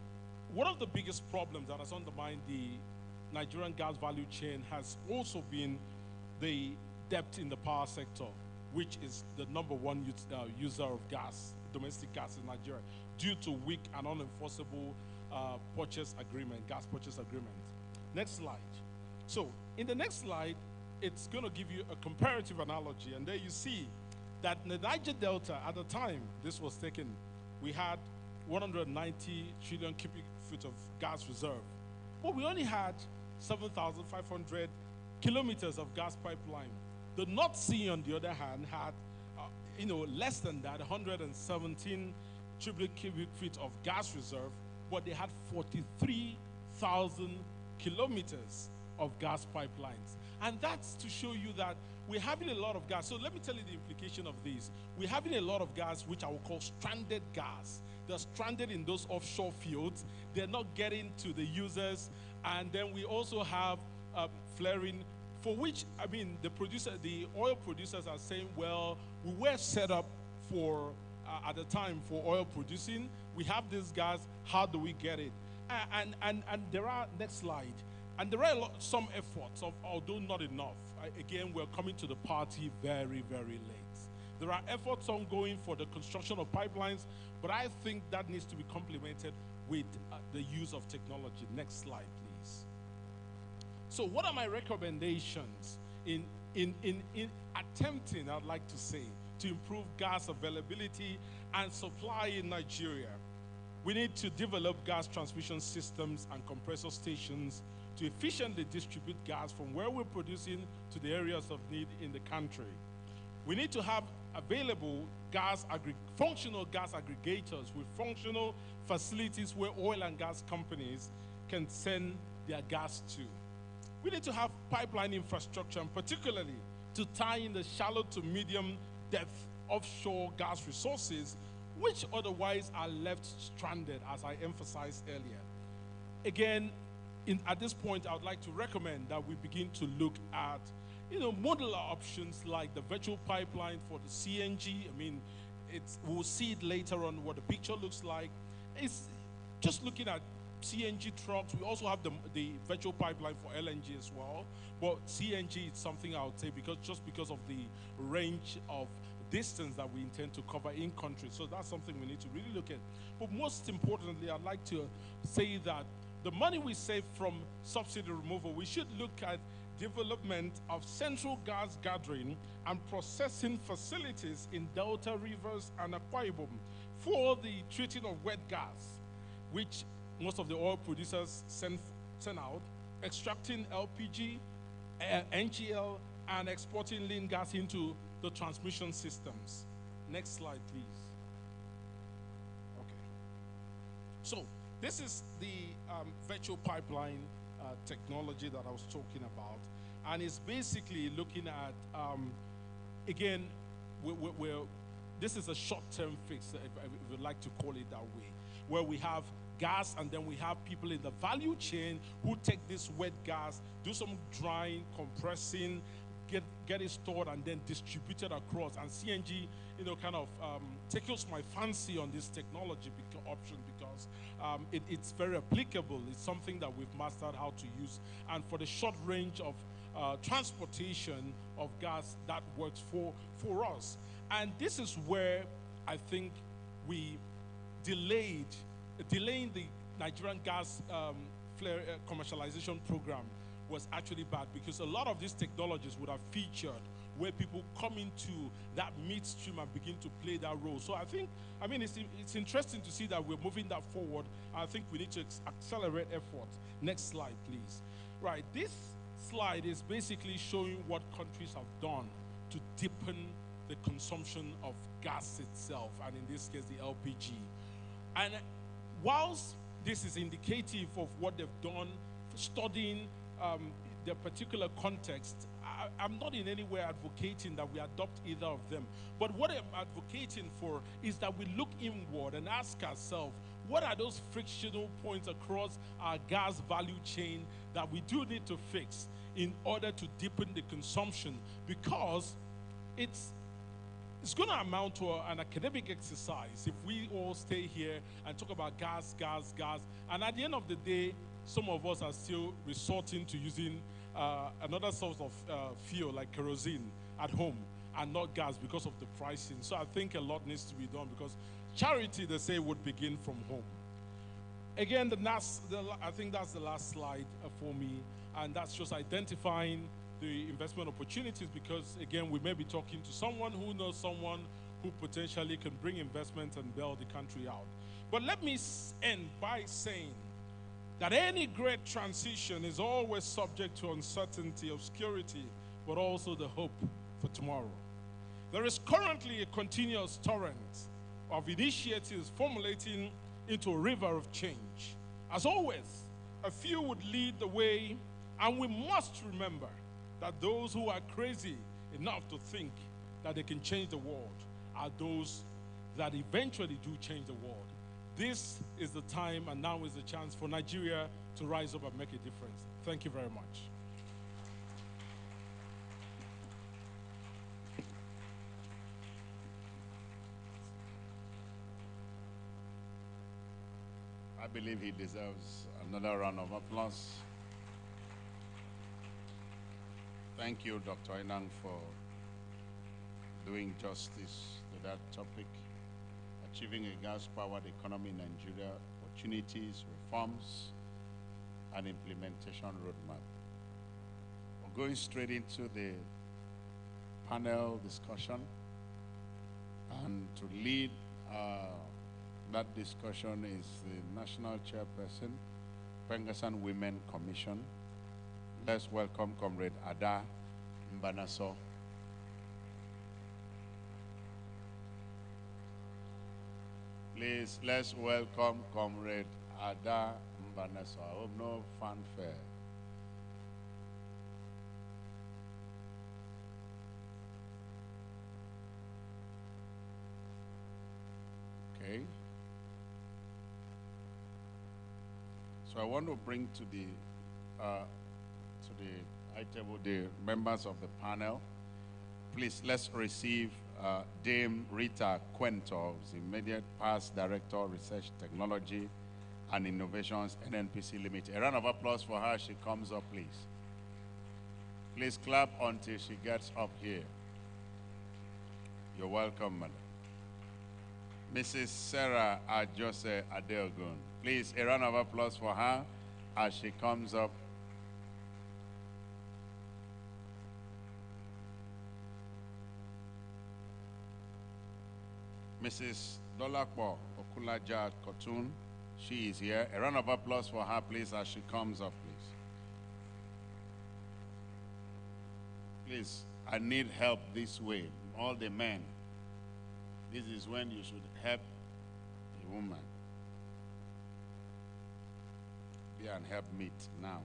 one of the biggest problems that has undermined the Nigerian gas value chain has also been the debt in the power sector, which is the number one user of gas, domestic gas in Nigeria, due to weak and unenforceable gas purchase agreement. Next slide. So in the next slide, it's going to give you a comparative analogy, and there you see that in the Niger Delta, at the time this was taken, we had 190 trillion cubic feet of gas reserve, but we only had 7,500 kilometers of gas pipeline. The North Sea, on the other hand, had less than that, 117 trillion cubic feet of gas reserve, but they had 43,000 kilometers of gas pipelines. And that's to show you that we're having a lot of gas. So let me tell you the implication of this. We're having a lot of gas, which I will call stranded gas. They're stranded in those offshore fields. They're not getting to the users. And then we also have flaring, for which, the oil producers are saying, well, we were set up for, at the time, for oil producing. We have this gas, how do we get it? And there are, next slide, and there are some efforts, although not enough. Again, we're coming to the party very, very late. There are efforts ongoing for the construction of pipelines, but I think that needs to be complemented with the use of technology. Next slide, please. So what are my recommendations in attempting, I'd like to say, to improve gas availability and supply in Nigeria? We need to develop gas transmission systems and compressor stations to efficiently distribute gas from where we're producing to the areas of need in the country. We need to have available functional gas aggregators with functional facilities where oil and gas companies can send their gas to. We need to have pipeline infrastructure, and particularly to tie in the shallow to medium depth offshore gas resources, which otherwise are left stranded, as I emphasized earlier. Again, at this point, I would like to recommend that we begin to look at modular options like the virtual pipeline for the CNG. We'll see it later on what the picture looks like. It's just looking at CNG trucks. We also have the virtual pipeline for LNG as well. But CNG is something I would say because of the range of distance that we intend to cover in country. So that's something we need to really look at. But most importantly, I'd like to say that the money we save from subsidy removal, we should look at development of central gas gathering and processing facilities in Delta rivers and Akwa Ibom for the treating of wet gas, which most of the oil producers send out, extracting LPG, NGL, and exporting lean gas into the transmission systems. Next slide, please. Okay. So this is the virtual pipeline technology that I was talking about. And it's basically looking at, again, this is a short-term fix, if we'd like to call it that way, where we have gas and then we have people in the value chain who take this wet gas, do some drying, compressing, get it stored and then distributed across. And CNG, kind of tickles my fancy on this technology option because it's very applicable. It's something that we've mastered how to use. And for the short range of transportation of gas, that works for us. And this is where I think we delaying the Nigerian gas commercialization program was actually bad, because a lot of these technologies would have featured where people come into that midstream and begin to play that role. So it's interesting to see that we're moving that forward. I think we need to accelerate efforts. Next slide, please. Right, this slide is basically showing what countries have done to deepen the consumption of gas itself, and in this case, the LPG. And whilst this is indicative of what they've done, studying the particular context, I'm not in any way advocating that we adopt either of them. But what I'm advocating for is that we look inward and ask ourselves, what are those frictional points across our gas value chain that we do need to fix? in order to deepen the consumption, because it's going to amount to an academic exercise if we all stay here and talk about gas, gas, gas. And at the end of the day, some of us are still resorting to using another source of fuel like kerosene at home and not gas because of the pricing. So I think a lot needs to be done, because charity, they say, would begin from home. Again, I think that's the last slide for me, and that's just identifying the investment opportunities, because again, we may be talking to someone who knows someone who potentially can bring investment and bail the country out. But let me end by saying that any great transition is always subject to uncertainty, obscurity, but also the hope for tomorrow. There is currently a continuous torrent of initiatives formulating into a river of change. As always, a few would lead the way, and we must remember that those who are crazy enough to think that they can change the world are those that eventually do change the world. This is the time, and now is the chance for Nigeria to rise up and make a difference. Thank you very much. I believe he deserves another round of applause. Thank you, Dr. Inang, for doing justice to that topic. Achieving a gas-powered economy in Nigeria, opportunities, reforms, and implementation roadmap. We're going straight into the panel discussion, and to lead that discussion is the National Chairperson, Pengassan Women Commission. Let's welcome Comrade Ada Mbanaso. Please, let's welcome Comrade Ada Mbanaso. I hope no fanfare. Okay. So I want to bring to the high table the members of the panel. Please, let's receive Dame Rita Quentos, immediate past Director, Research Technology and Innovations, NNPC Limited. A round of applause for her. She comes up, please. Please clap until she gets up here. You're welcome, madam. Mrs. Sarah Ajose Adeogun. Please, a round of applause for her as she comes up. Mrs. Dolakpo Okulaja Kotun, she is here. A round of applause for her, please, as she comes up, please. Please, I need help this way. All the men. This is when you should help a woman. Be an helpmeet now.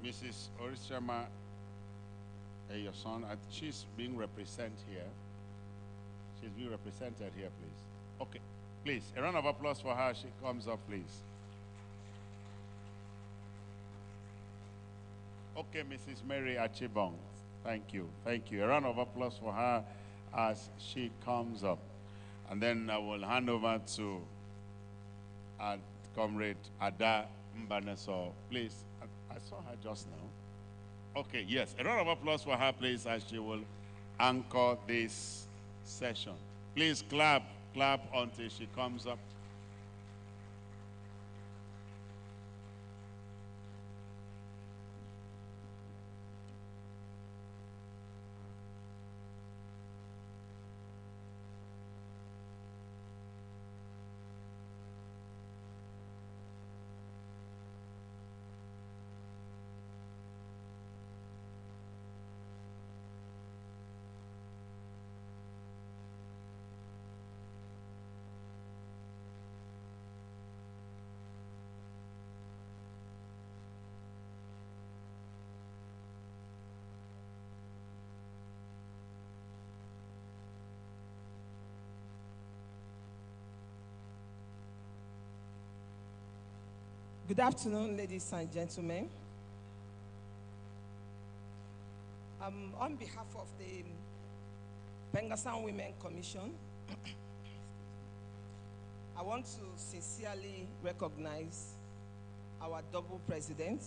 Mrs. Orishama, your son, she's being represented here. She's being represented here, please. Okay, please, a round of applause for her. She comes up, please. Okay, Mrs. Mary Achibong, thank you, thank you. A round of applause for her as she comes up. And then I will hand over to Comrade Ada Mbanaso, please. I saw her just now. Okay, yes, a round of applause for her, please, as she will anchor this session. Please clap until she comes up. Good afternoon, ladies and gentlemen. On behalf of the Pengassan Women Commission, I want to sincerely recognize our double president,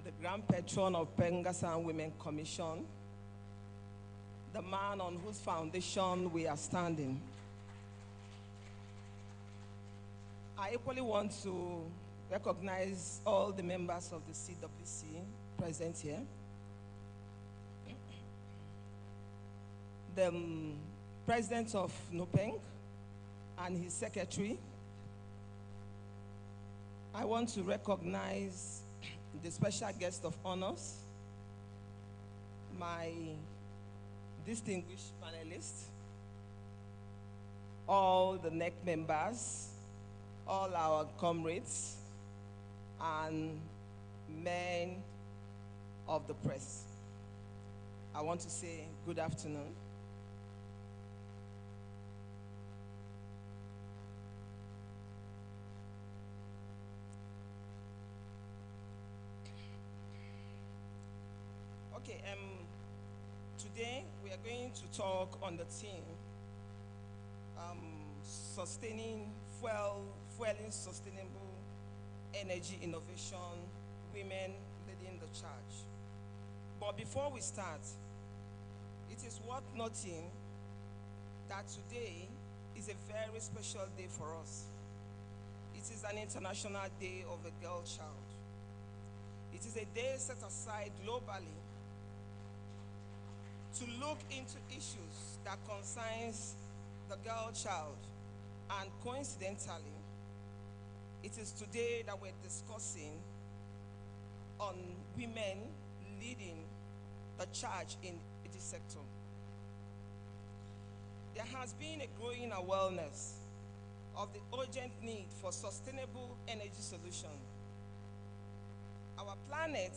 the grand patron of Pengassan Women Commission, the man on whose foundation we are standing. I equally want to recognize all the members of the CWC present here. The president of NUPENG and his secretary. I want to recognize the special guest of honors, my distinguished panelists, all the NEC members, all our comrades, and men of the press. I want to say good afternoon. Okay, today we are going to talk on the theme fueling sustainable energy innovation, women leading the charge. But before we start, it is worth noting that today is a very special day for us. It is an International Day of the Girl Child. It is a day set aside globally to look into issues that concerns the girl child. And coincidentally, it is today that we're discussing on women leading the charge in the energy sector. There has been a growing awareness of the urgent need for sustainable energy solutions. Our planet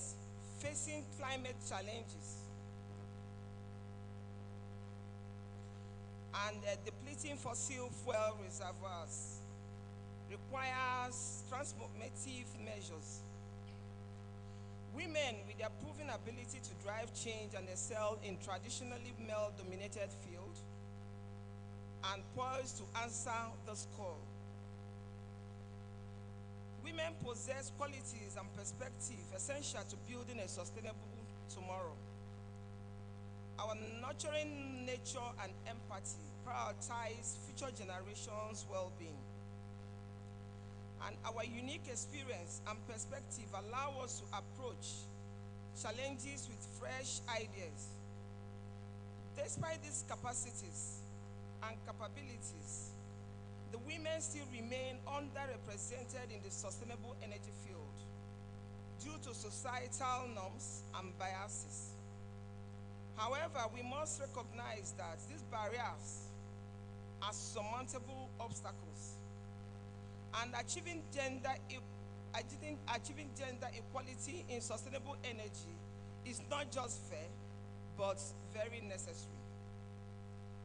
facing climate challenges and depleting fossil fuel reservoirs requires transformative measures. Women, with their proven ability to drive change and excel in traditionally male-dominated fields, and poised to answer this call. Women possess qualities and perspectives essential to building a sustainable tomorrow. Our nurturing nature and empathy prioritize future generations' well-being. And our unique experience and perspective allow us to approach challenges with fresh ideas. Despite these capacities and capabilities, the women still remain underrepresented in the sustainable energy field due to societal norms and biases. However, we must recognize that these barriers are surmountable obstacles, and achieving gender equality in sustainable energy is not just fair, but very necessary.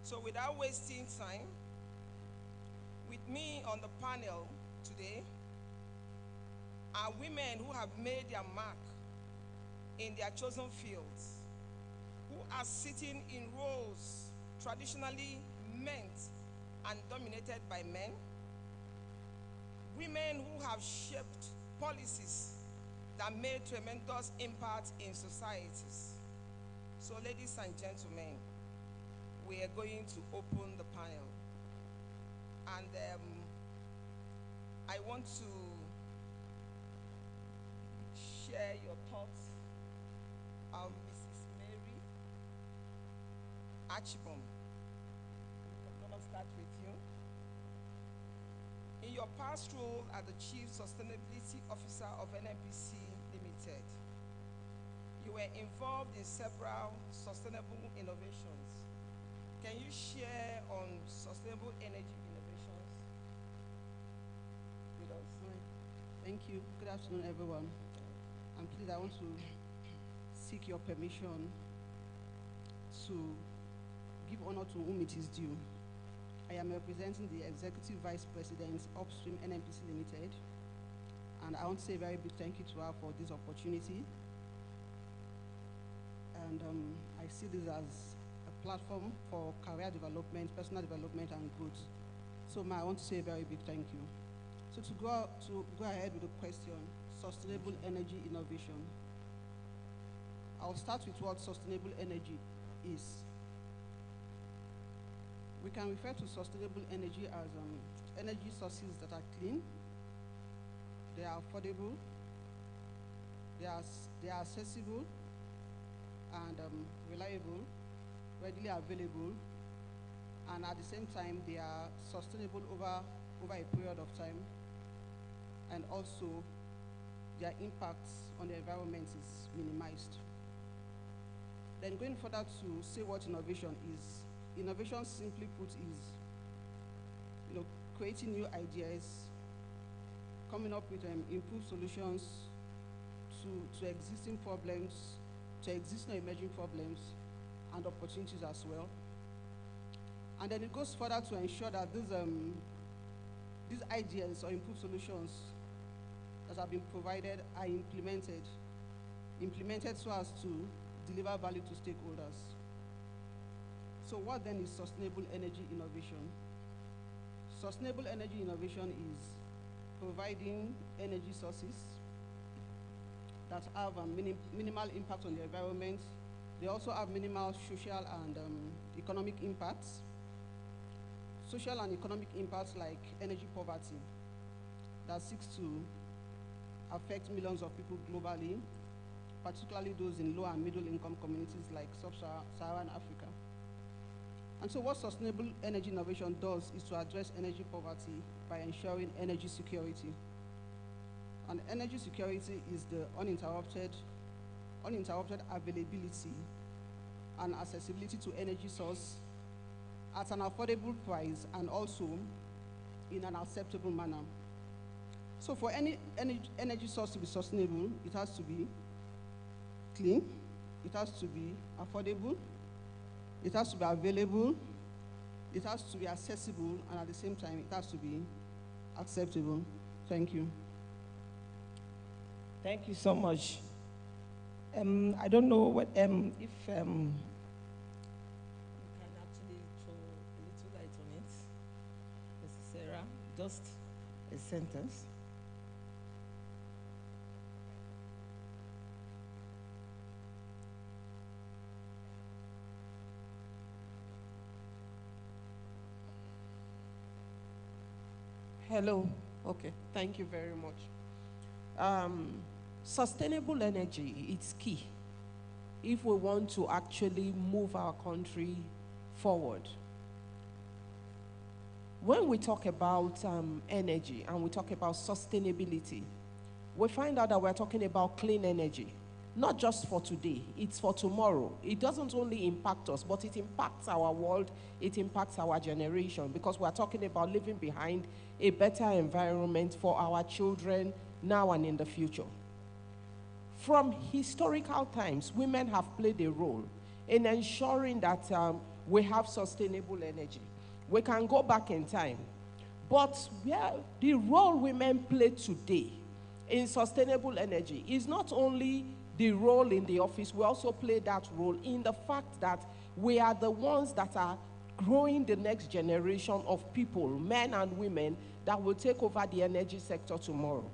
So without wasting time, with me on the panel today are women who have made their mark in their chosen fields, who are sitting in roles traditionally meant and dominated by men, women who have shaped policies that made tremendous impact in societies. So ladies and gentlemen, we are going to open the panel. And I want to share your thoughts. Mrs. Mary Archibald, I'm going to start with you. In your past role as the Chief Sustainability Officer of NNPC Limited, you were involved in several sustainable innovations. Can you share on sustainable energy innovations with us? Thank you. Good afternoon, everyone. And please, I want to seek your permission to give honor to whom it is due. I am representing the Executive Vice President, Upstream NNPC Limited, And I want to say a very big thank you to her for this opportunity. And I see this as a platform for career development, personal development, and growth. So I want to say a very big thank you. So to go ahead with the question, sustainable energy innovation. I'll start with what sustainable energy is. We can refer to sustainable energy as energy sources that are clean, they are affordable, they are accessible, and reliable, readily available, and at the same time they are sustainable over a period of time, and also their impact on the environment is minimized. Then going further to say what innovation is, innovation simply put is creating new ideas, coming up with improved solutions to existing problems, to existing or emerging problems, and opportunities as well. And then it goes further to ensure that these ideas or improved solutions that have been provided are implemented so as to deliver value to stakeholders. So what then is sustainable energy innovation? Sustainable energy innovation is providing energy sources that have a minimal impact on the environment. They also have minimal social and economic impacts. Social and economic impacts like energy poverty that seeks to affect millions of people globally, particularly those in low and middle income communities like sub-Saharan Africa. And so what sustainable energy innovation does is to address energy poverty by ensuring energy security. And energy security is the uninterrupted availability and accessibility to energy source at an affordable price and also in an acceptable manner. So for any energy source to be sustainable, it has to be clean, it has to be affordable, it has to be available, it has to be accessible, and at the same time, it has to be acceptable. Thank you. Thank you so much. I don't know what, if you can actually throw a little light on it, Mrs. Sarah, just a sentence. Hello. Okay. Thank you very much. Sustainable energy is key if we want to actually move our country forward. When we talk about energy and we talk about sustainability, we find out that we're talking about clean energy, not just for today, it's for tomorrow. It doesn't only impact us, but it impacts our world, it impacts our generation, because we're talking about leaving behind a better environment for our children now and in the future. From historical times, women have played a role in ensuring that we have sustainable energy. We can go back in time, but the role women play today in sustainable energy is not only the role in the office, we also play that role in the fact that we are the ones that are growing the next generation of people, men and women, that will take over the energy sector tomorrow.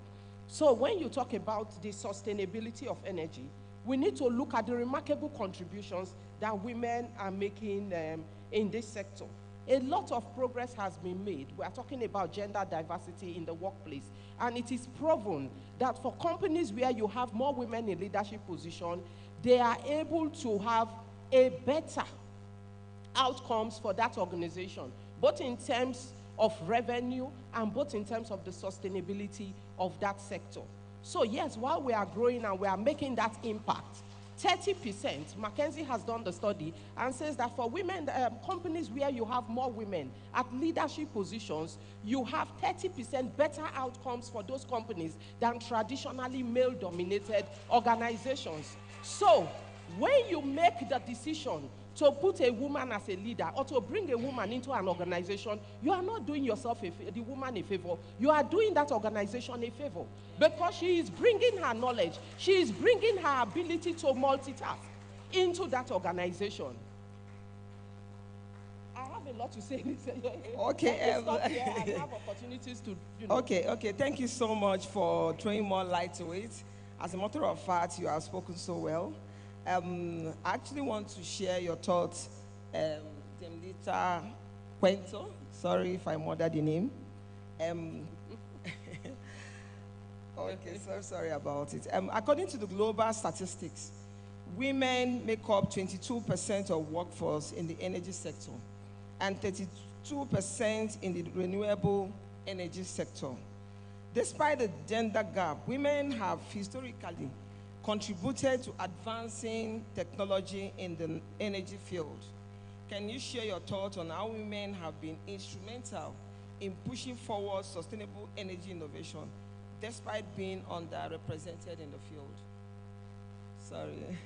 So when you talk about the sustainability of energy, we need to look at the remarkable contributions that women are making in this sector. A lot of progress has been made. We are talking about gender diversity in the workplace. And it is proven that for companies where you have more women in leadership position, they are able to have a better outcomes for that organization, both in terms of revenue and both in terms of the sustainability of that sector. So yes, while we are growing and we are making that impact, 30%, McKinsey has done the study and says that for women, companies where you have more women at leadership positions, you have 30% better outcomes for those companies than traditionally male-dominated organizations. So when you make the decision to put a woman as a leader or to bring a woman into an organization, you are not doing yourself, the woman, a favor. You are doing that organization a favor because she is bringing her knowledge, she is bringing her ability to multitask into that organization. I have a lot to say. Okay. Stop here and have opportunities to, Okay. Thank you so much for throwing more light to it. As a matter of fact, you have spoken so well. I actually want to share your thoughts. Demlita Quento, sorry if I murdered the name. Okay, so sorry about it. According to the global statistics, women make up 22% of workforce in the energy sector and 32% in the renewable energy sector. Despite the gender gap, women have historically contributed to advancing technology in the energy field. Can you share your thoughts on how women have been instrumental in pushing forward sustainable energy innovation despite being underrepresented in the field? Sorry.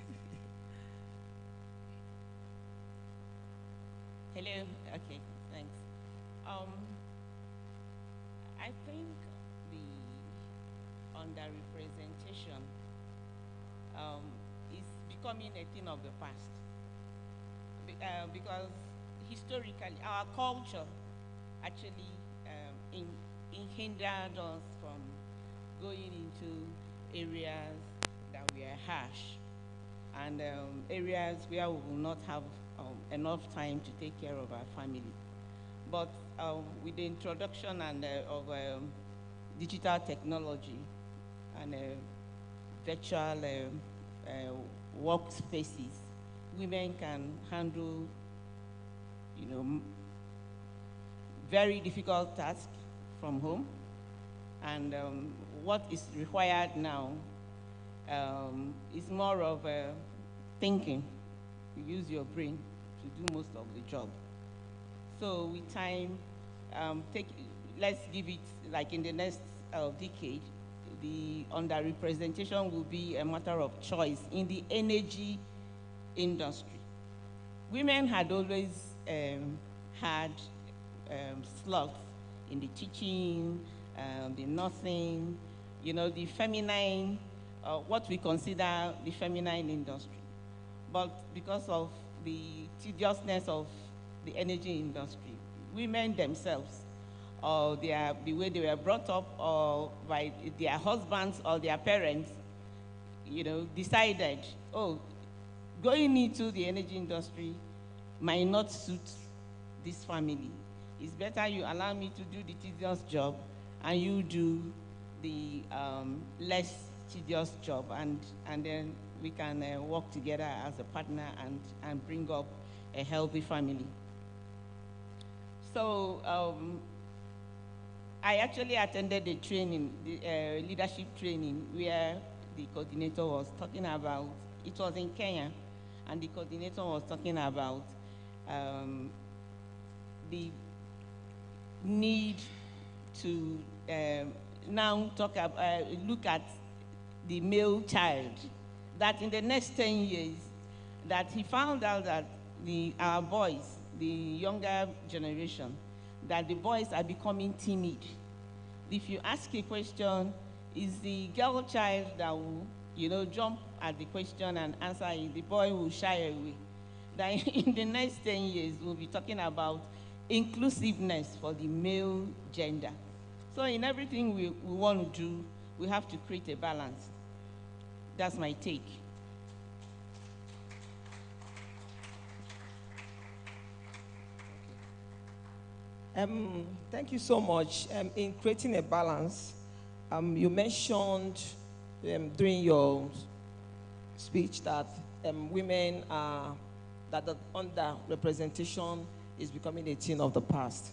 Hello. Okay, thanks. I think the underrepresentation is becoming a thing of the past. Because historically, our culture actually hindered us from going into areas that were harsh and areas where we will not have enough time to take care of our family. But with the introduction of digital technology and virtual workspaces, women can handle, very difficult tasks from home. And what is required now is more of thinking. You use your brain to do most of the job. So with time, let's give it like in the next decade, the underrepresentation will be a matter of choice in the energy industry. Women had always had slots in the teaching, the nursing, the feminine, what we consider the feminine industry. But because of the tediousness of the energy industry, women themselves, or the way they were brought up, or by their husbands or their parents, decided, going into the energy industry might not suit this family. It's better you allow me to do the tedious job and you do the less tedious job, and then we can work together as a partner and bring up a healthy family. So I actually attended the training, the leadership training, where the coordinator was talking about, it was in Kenya, and the coordinator was talking about the need to now look at the male child, that in the next 10 years, that he found out that our boys, the younger generation, that the boys are becoming timid. If you ask a question, is the girl child that will, jump at the question and answer it, the boy will shy away. That in the next 10 years, we'll be talking about inclusiveness for the male gender. So in everything we want to do, we have to create a balance. That's my take. Thank you so much. In creating a balance, you mentioned during your speech that women that the underrepresentation is becoming a thing of the past.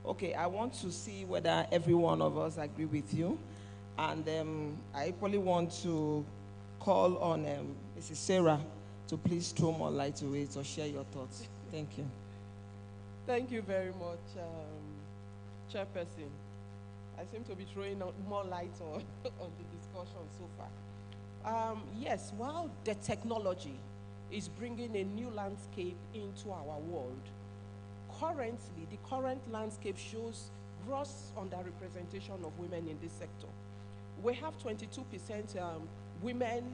Okay, I want to see whether every one of us agree with you, and I equally want to call on Mrs. Sarah to please throw more light to it or share your thoughts. Thank you. Thank you very much, Chairperson. I seem to be throwing more light on the discussion so far. Yes, while the technology is bringing a new landscape into our world. Currently, the current landscape shows gross underrepresentation of women in this sector. We have 22% women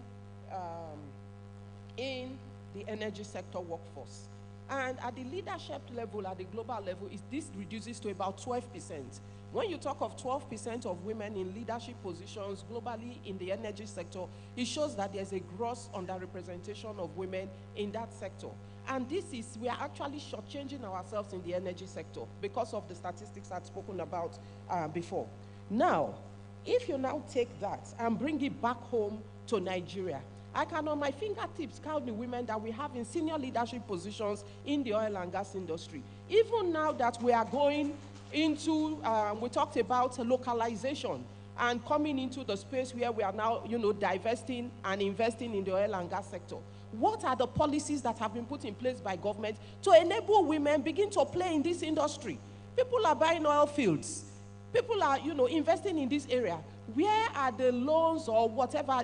in the energy sector workforce. And at the leadership level, at the global level, this reduces to about 12%. When you talk of 12% of women in leadership positions globally in the energy sector, it shows that there's a gross underrepresentation of women in that sector. And we are actually shortchanging ourselves in the energy sector because of the statistics I'd spoken about before. Now, if you now take that and bring it back home to Nigeria, I can on my fingertips count the women that we have in senior leadership positions in the oil and gas industry. Even now that we are going into, we talked about localization and coming into the space where we are now, divesting and investing in the oil and gas sector. What are the policies that have been put in place by government to enable women begin to play in this industry? People are buying oil fields. People are, investing in this area. Where are the loans or whatever,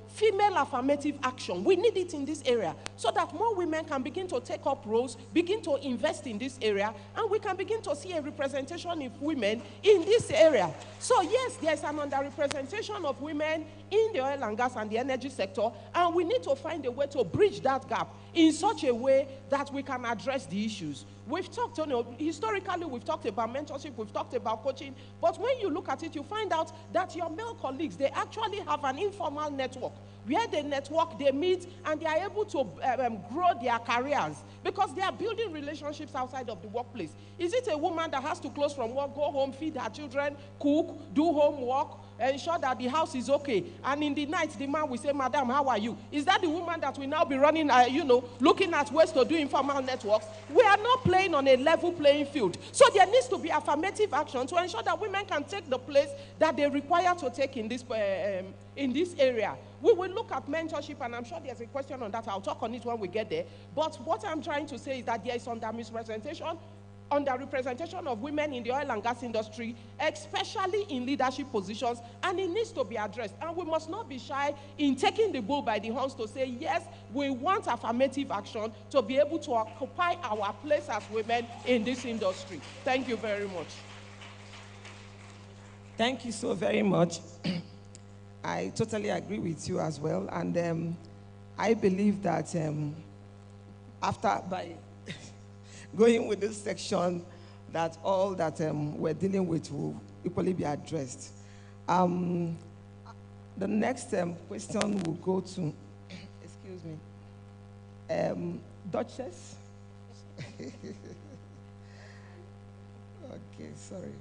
female affirmative action? We need it in this area so that more women can begin to take up roles, begin to invest in this area, and we can begin to see a representation of women in this area. So yes, there's an underrepresentation of women in the oil and gas and the energy sector, and we need to find a way to bridge that gap in such a way that we can address the issues. We've talked, historically, we've talked about mentorship, we've talked about coaching, but when you look at it, you find out that your male colleagues, they actually have an informal network where they network, they meet, and they are able to grow their careers because they are building relationships outside of the workplace. Is it a woman that has to close from work, go home, feed her children, cook, do homework, ensure that the house is okay, and in the night, the man will say, "Madam, how are you?" Is that the woman that will now be running, looking at ways to do informal networks? We are not playing on a level playing field. So there needs to be affirmative action to ensure that women can take the place that they require to take in this area. We will look at mentorship, and I'm sure there's a question on that. I'll talk on it when we get there. But what I'm trying to say is that there is underrepresentation of women in the oil and gas industry, especially in leadership positions, and it needs to be addressed. And we must not be shy in taking the bull by the horns to say, yes, we want affirmative action to be able to occupy our place as women in this industry. Thank you very much. Thank you so very much. I totally agree with you as well. And I believe that by going with this section, that all that we're dealing with will equally be addressed. The next question will go to, excuse me, Duchess. Okay, sorry.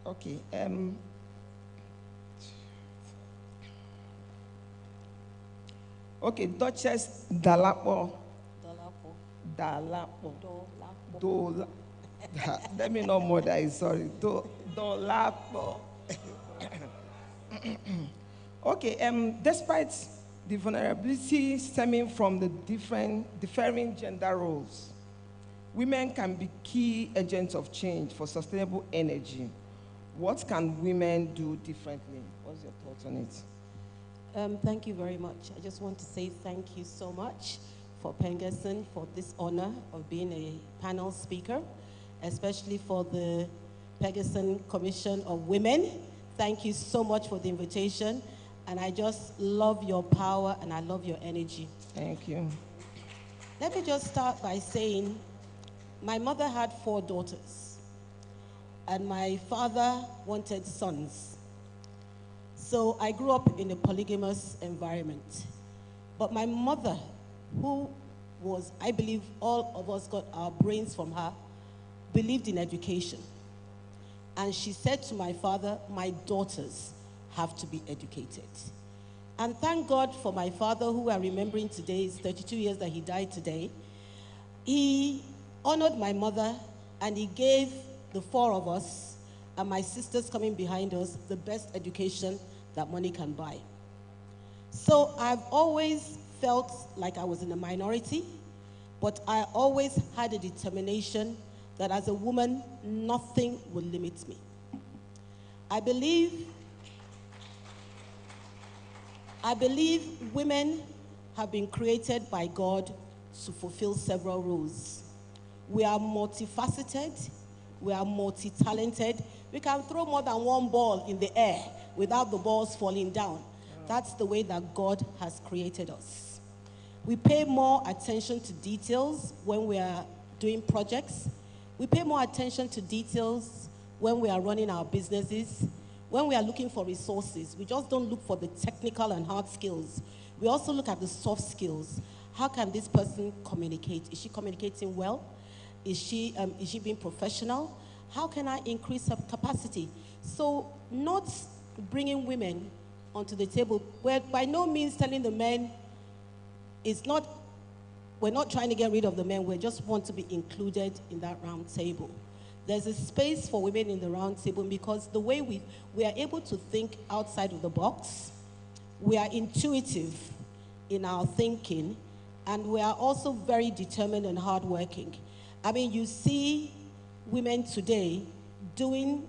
Okay. Okay, Duchess Dalapo. Let me know more that is sorry. Dolapo. Okay, despite the vulnerability stemming from the differing gender roles, women can be key agents of change for sustainable energy. What can women do differently? What's your thoughts on it? Thank you very much. I just want to say thank you so much for Pengassan for this honor of being a panel speaker, especially for the Pengassan Commission of Women. Thank you so much for the invitation, and I just love your power and I love your energy. Thank you. Let me just start by saying my mother had 4 daughters, and my father wanted sons. So I grew up in a polygamous environment. But my mother, who was, I believe all of us got our brains from her, believed in education. And she said to my father, my daughters have to be educated. And thank God for my father, who we are remembering today, it's 32 years that he died today. He honored my mother, and he gave the 4 of us, and my sisters coming behind us, the best education that money can buy. So I've always felt like I was in a minority, but I always had a determination that as a woman, nothing will limit me. I believe I believe women have been created by God to fulfill several roles. We are multifaceted, we are multi-talented. We can throw more than one ball in the air without the balls falling down. That's the way that God has created us. We pay more attention to details when we are doing projects. We pay more attention to details when we are running our businesses. When we are looking for resources, we just don't look for the technical and hard skills. We also look at the soft skills. How can this person communicate? Is she communicating well? Is she being professional? How can I increase her capacity? So not bringing women onto the table, we're by no means telling the men, we're not trying to get rid of the men, we just want to be included in that round table. There's a space for women in the round table because the way we are able to think outside of the box, we are intuitive in our thinking, and we are also very determined and hardworking. I mean, you see women today doing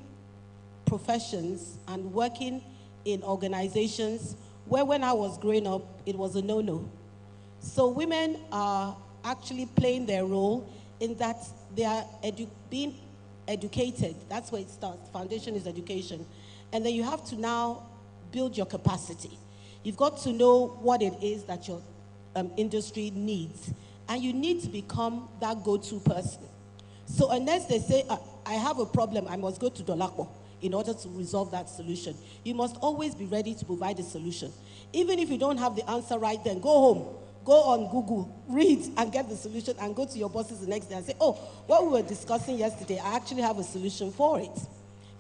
professions and working in organizations where when I was growing up, it was a no-no. So women are actually playing their role in that they are being educated. That's where it starts. Foundation is education. And then you have to now build your capacity. You've got to know what it is that your industry needs. And you need to become that go-to person. So unless they say, I have a problem, I must go to Dolakbo in order to resolve that solution, you must always be ready to provide a solution. Even if you don't have the answer right then, go home. Go on Google, read, and get the solution, and go to your bosses the next day and say, oh, what we were discussing yesterday, I actually have a solution for it.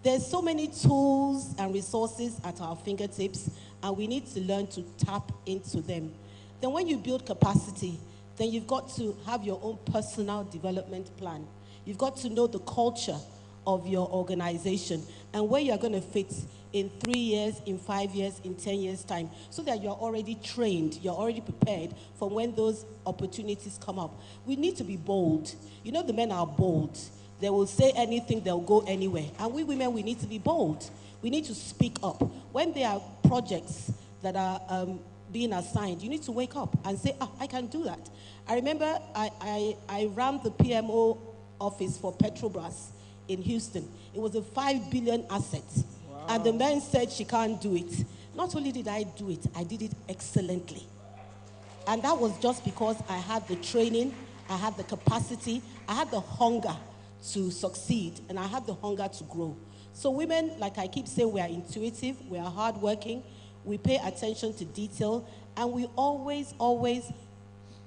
There's so many tools and resources at our fingertips, and we need to learn to tap into them. Then when you build capacity, then you've got to have your own personal development plan. You've got to know the culture of your organization and where you're going to fit in 3 years, in 5 years, in 10 years' time, so that you're already trained, you're already prepared for when those opportunities come up. We need to be bold. You know, the men are bold. They will say anything, they'll go anywhere. And we women, we need to be bold. We need to speak up. When there are projects that are being assigned, you need to wake up and say, I can do that. I remember I ran the PMO office for Petrobras in Houston. It was a $5 billion asset. Wow. And the man said she can't do it. Not only did I do it, I did it excellently. And that was just because I had the training, I had the capacity, I had the hunger to succeed, and I had the hunger to grow. So women, like I keep saying, we are intuitive, we are hardworking, we pay attention to detail, and we always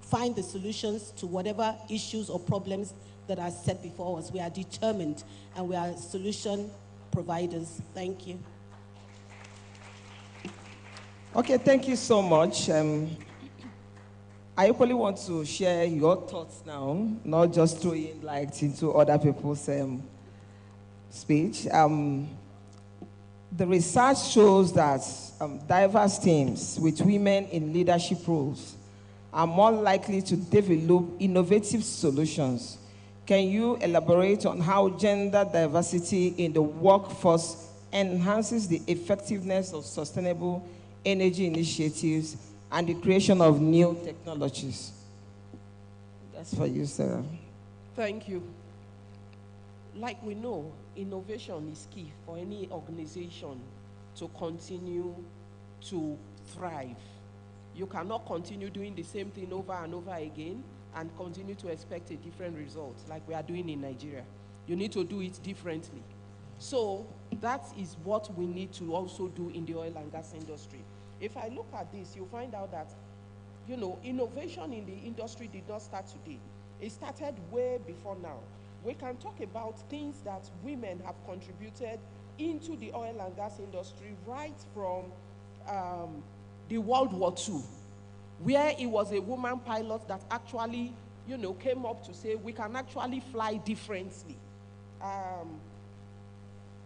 find the solutions to whatever issues or problems that are set before us. We are determined, and we are solution providers. Thank you. Okay, thank you so much. I equally want to share your thoughts now, not just throwing light into other people's speech. The research shows that diverse teams with women in leadership roles are more likely to develop innovative solutions. Can you elaborate on how gender diversity in the workforce enhances the effectiveness of sustainable energy initiatives and the creation of new technologies? That's for you, Sarah. Thank you. Like we know, innovation is key for any organization to continue to thrive. You cannot continue doing the same thing over and over again and continue to expect a different result like we are doing in Nigeria. You need to do it differently. So that is what we need to also do in the oil and gas industry. If I look at this, you'll find out that, you know, innovation in the industry did not start today. It started way before now. We can talk about things that women have contributed into the oil and gas industry right from the World War II, where it was a woman pilot that actually, you know, came up to say we can actually fly differently.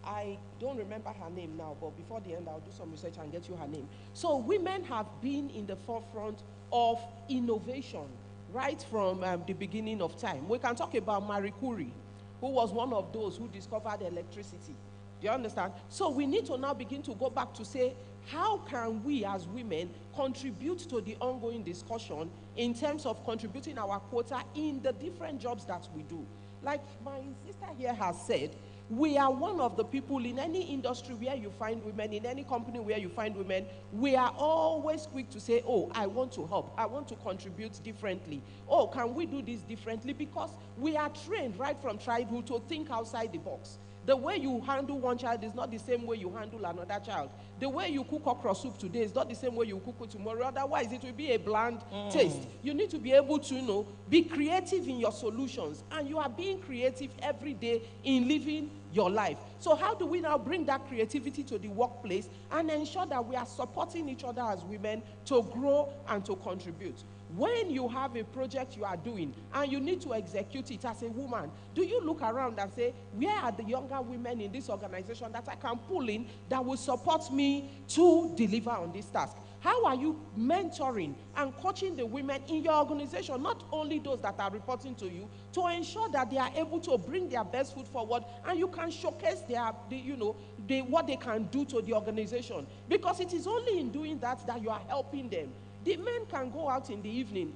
I don't remember her name now, but before the end, I'll do some research and get you her name. So women have been in the forefront of innovation right from the beginning of time. We can talk about Marie Curie, who was one of those who discovered electricity. Do you understand? So we need to now begin to go back to say, how can we as women contribute to the ongoing discussion in terms of contributing our quota in the different jobs that we do? Like my sister here has said, we are one of the people in any industry where you find women, in any company where you find women, we are always quick to say, oh, I want to help, I want to contribute differently. Oh, can we do this differently? Because we are trained right from childhood to think outside the box. The way you handle one child is not the same way you handle another child. The way you cook okra soup today is not the same way you cook it tomorrow. Otherwise, it will be a bland taste. You need to be able to, be creative in your solutions. And you are being creative every day in living your life. So how do we now bring that creativity to the workplace and ensure that we are supporting each other as women to grow and to contribute? When you have a project you are doing and you need to execute it as a woman, do you look around and say, where are the younger women in this organization that I can pull in that will support me to deliver on this task? How are you mentoring and coaching the women in your organization, not only those that are reporting to you, to ensure that they are able to bring their best foot forward and you can showcase what they can do to the organization? Because it is only in doing that that you are helping them. The men can go out in the evening.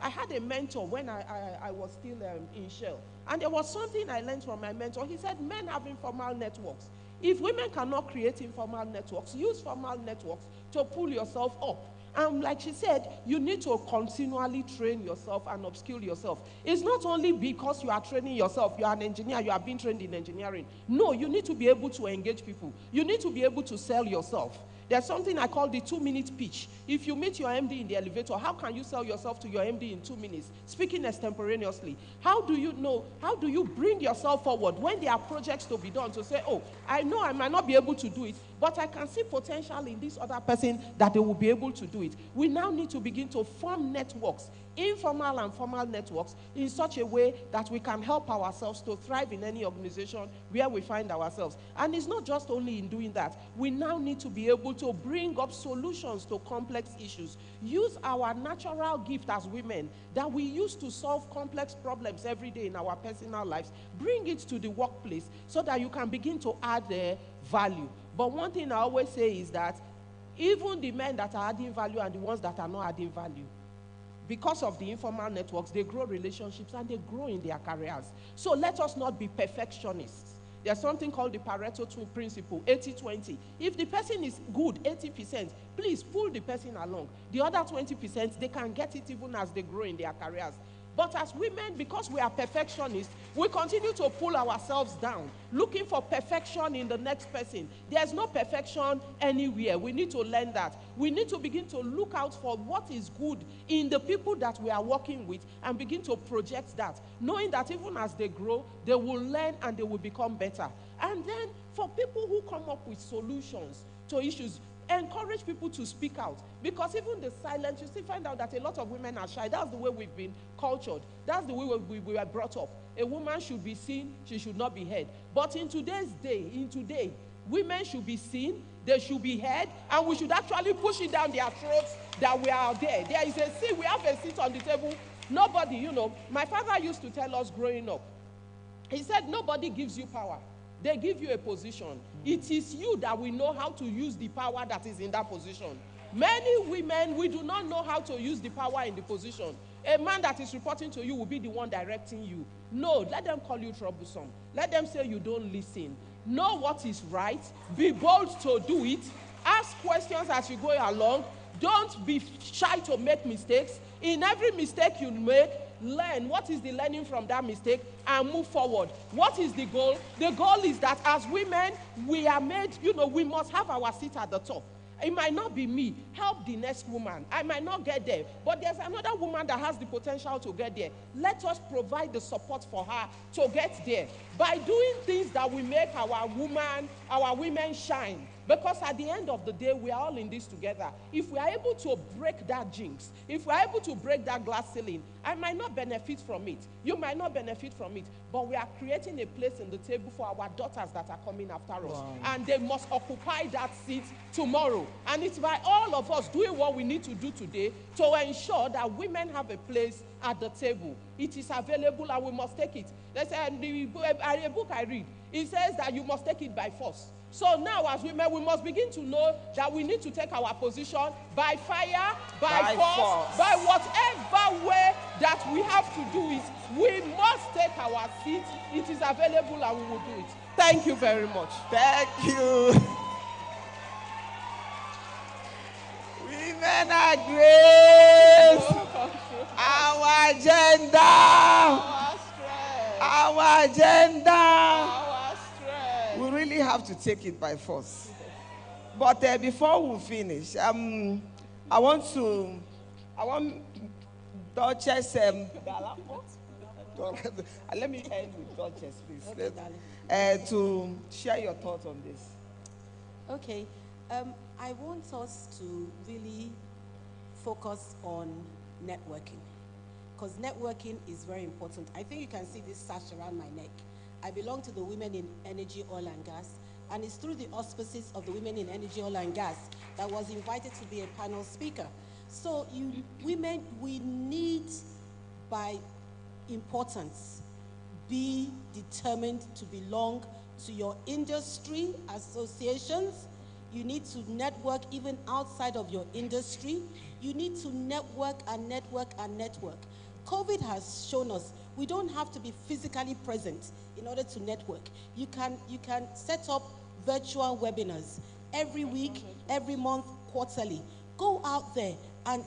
I had a mentor when I was still in Shell. And there was something I learned from my mentor. He said, men have informal networks. If women cannot create informal networks, use formal networks to pull yourself up. And like she said, you need to continually train yourself and upskill yourself. It's not only because you are training yourself, you are an engineer, you are being trained in engineering. No, you need to be able to engage people. You need to be able to sell yourself. There's something I call the 2-minute pitch. If you meet your MD in the elevator, how can you sell yourself to your MD in 2 minutes? Speaking extemporaneously. How do you bring yourself forward when there are projects to be done to say, oh, I know I might not be able to do it, but I can see potential in this other person that they will be able to do it. We now need to begin to form networks, informal and formal networks, in such a way that we can help ourselves to thrive in any organization where we find ourselves. And it's not just only in doing that. We now need to be able to bring up solutions to complex issues. Use our natural gift as women that we use to solve complex problems every day in our personal lives. Bring it to the workplace so that you can begin to add value. But one thing I always say is that even the men that are adding value and the ones that are not adding value, because of the informal networks, they grow relationships and they grow in their careers. So let us not be perfectionists. There's something called the Pareto principle, 80-20. If the person is good, 80%, please pull the person along. The other 20%, they can get it even as they grow in their careers. But as women, because we are perfectionists, we continue to pull ourselves down, looking for perfection in the next person. There's no perfection anywhere. We need to learn that. We need to begin to look out for what is good in the people that we are working with and begin to project that, knowing that even as they grow, they will learn and they will become better. And then for people who come up with solutions to issues, encourage people to speak out, because even the silence, you still find out that a lot of women are shy. That's the way we've been cultured. That's the way we were brought up. A woman should be seen, she should not be heard. But in today's day, women should be seen, they should be heard, and we should actually push it down their throats that we are there. There is a seat, we have a seat on the table. Nobody, my father used to tell us growing up, he said, nobody gives you power. They give you a position. It is you that will know how to use the power that is in that position. Many women, we do not know how to use the power in the position. A man that is reporting to you will be the one directing you. No, let them call you troublesome. Let them say you don't listen. Know what is right. Be bold to do it. Ask questions as you go along. Don't be shy to make mistakes. In every mistake you make, learn what is the learning from that mistake and move forward. What is the goal? The goal is that as women, we are made, we must have our seat at the top. It might not be me. Help the next woman. I might not get there, but there's another woman that has the potential to get there. Let us provide the support for her to get there by doing things that will make our women shine. Because at the end of the day, we are all in this together. If we are able to break that jinx, if we are able to break that glass ceiling, I might not benefit from it. You might not benefit from it. But we are creating a place in the table for our daughters that are coming after us. Wow. And they must occupy that seat tomorrow. And it's by all of us doing what we need to do today to ensure that women have a place at the table. It is available and we must take it. There's a book I read. It says that you must take it by force. So now as women, we must begin to know that we need to take our position by fire, by force, by whatever way that we have to do it. We must take our seat. It is available and we will do it. Thank you very much. Thank you. Women are great. Our agenda. Our agenda. We really have to take it by force. But before we finish, I want Duchess, let me end with Duchess, please. Okay, to share your thoughts on this. Okay. I want us to really focus on networking, because networking is very important. I think you can see this sash around my neck. I belong to the Women in Energy, Oil and Gas, and it's through the auspices of the Women in Energy, Oil and Gas that was invited to be a panel speaker. So you women, we need, by importance, be determined to belong to your industry associations. You need to network even outside of your industry. You need to network and network and network. COVID has shown us we don't have to be physically present in order to network. You can set up virtual webinars every week, every month, quarterly. Go out there and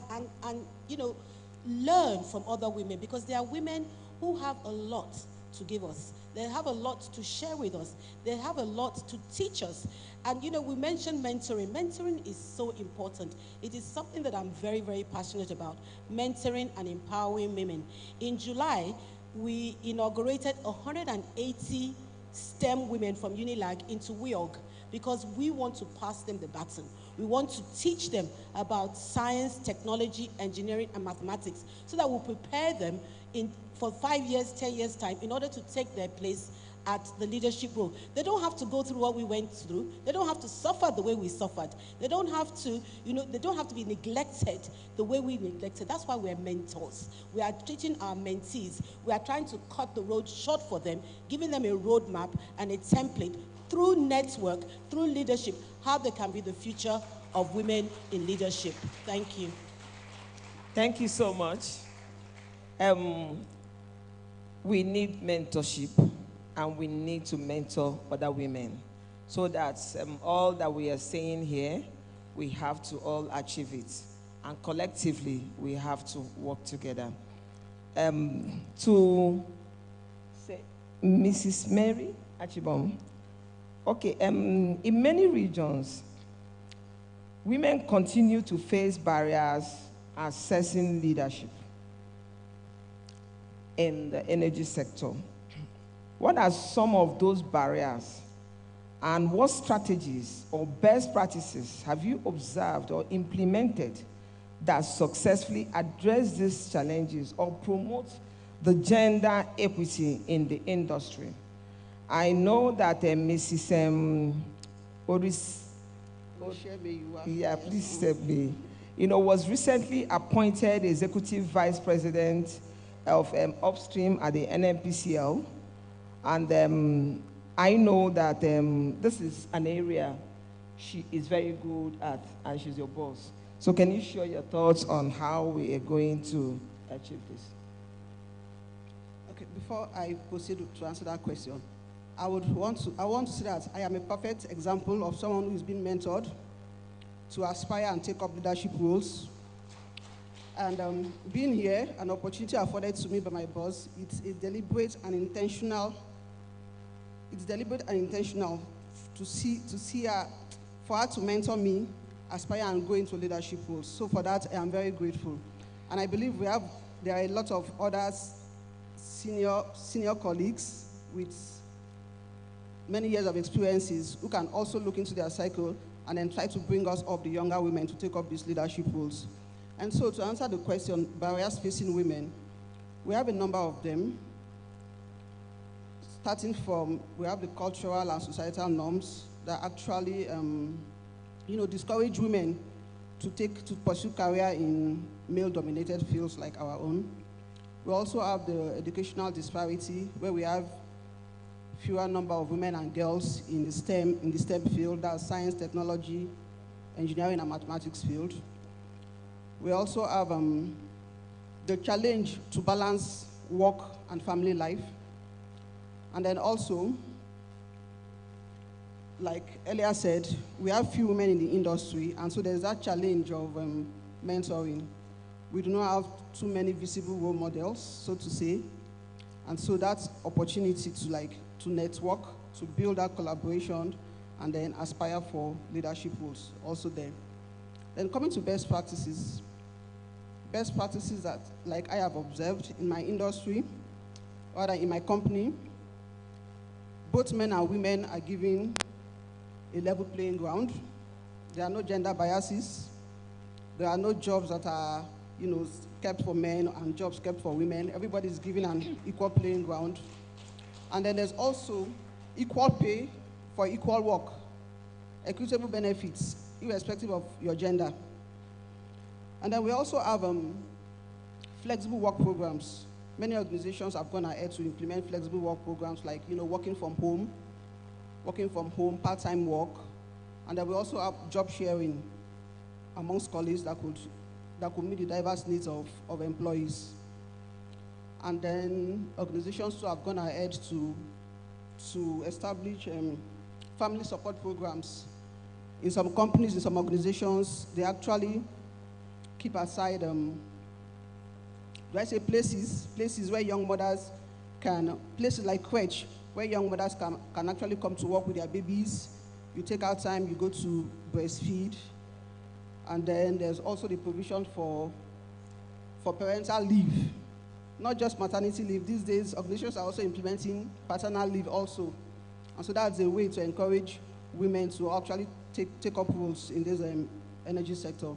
learn from other women, because there are women who have a lot to give us. They have a lot to share with us. They have a lot to teach us. And we mentioned mentoring. Mentoring is so important. It is something that I'm very, very passionate about. Mentoring and empowering women. In July, we inaugurated 180 STEM women from Unilag into WIOG, because we want to pass them the baton. We want to teach them about science, technology, engineering, and mathematics, so that we'll prepare them for 5 years, 10 years' time, in order to take their place at the leadership role. They don't have to go through what we went through. They don't have to suffer the way we suffered. They don't have to, they don't have to be neglected the way we neglected. That's why we're mentors. We are teaching our mentees. We are trying to cut the road short for them, giving them a roadmap and a template through network, through leadership, how they can be the future of women in leadership. Thank you. Thank you so much. We need mentorship, and we need to mentor other women, so that all that we are saying here, we have to all achieve it. And collectively, we have to work together. To say, Mrs. Mary Achibom, okay, in many regions, women continue to face barriers accessing leadership in the energy sector. What are some of those barriers, and what strategies or best practices have you observed or implemented that successfully address these challenges or promote the gender equity in the industry? I know that Mrs. Oris, yeah, please help me, was recently appointed Executive Vice President of Upstream at the NNPCL. And I know that this is an area she is very good at, and she's your boss. So can you share your thoughts on how we are going to achieve this? Okay, before I proceed to answer that question, I want to say that I am a perfect example of someone who is being mentored to aspire and take up leadership roles. And being here, an opportunity afforded to me by my boss, it's deliberate and intentional. It's deliberate and intentional to see her, for her to mentor me, aspire and go into leadership roles. So for that, I am very grateful. And I believe there are a lot of other senior colleagues with many years of experiences who can also look into their cycle and then try to bring us up, the younger women, to take up these leadership roles. And so to answer the question, barriers facing women, we have a number of them. Starting from, we have the cultural and societal norms that actually, discourage women to pursue career in male-dominated fields like our own. We also have the educational disparity, where we have fewer number of women and girls in the STEM field, that's science, technology, engineering, and mathematics field. We also have the challenge to balance work and family life. And then also, like earlier said, we have few women in the industry, and so there's that challenge of mentoring. We do not have too many visible role models, so to say, and so that opportunity to network, to build that collaboration, and then aspire for leadership roles also there. Then coming to best practices that, like I have observed in my industry, or in my company, both men and women are given a level playing ground. There are no gender biases. There are no jobs that are, kept for men and jobs kept for women. Everybody is given an equal playing ground. And then there's also equal pay for equal work, equitable benefits, irrespective of your gender. And then we also have flexible work programs. Many organizations have gone ahead to implement flexible work programs like, working from home, part-time work. And then we also have job sharing amongst colleagues that could meet the diverse needs of employees. And then organizations too have gone ahead to establish family support programs. In some companies, in some organizations, they actually keep aside, places where young mothers places like crèche, where young mothers can actually come to work with their babies. You take out time, you go to breastfeed. And then there's also the provision for parental leave, not just maternity leave. These days, organizations are also implementing paternal leave also. And so that's a way to encourage women to actually take up roles in this energy sector.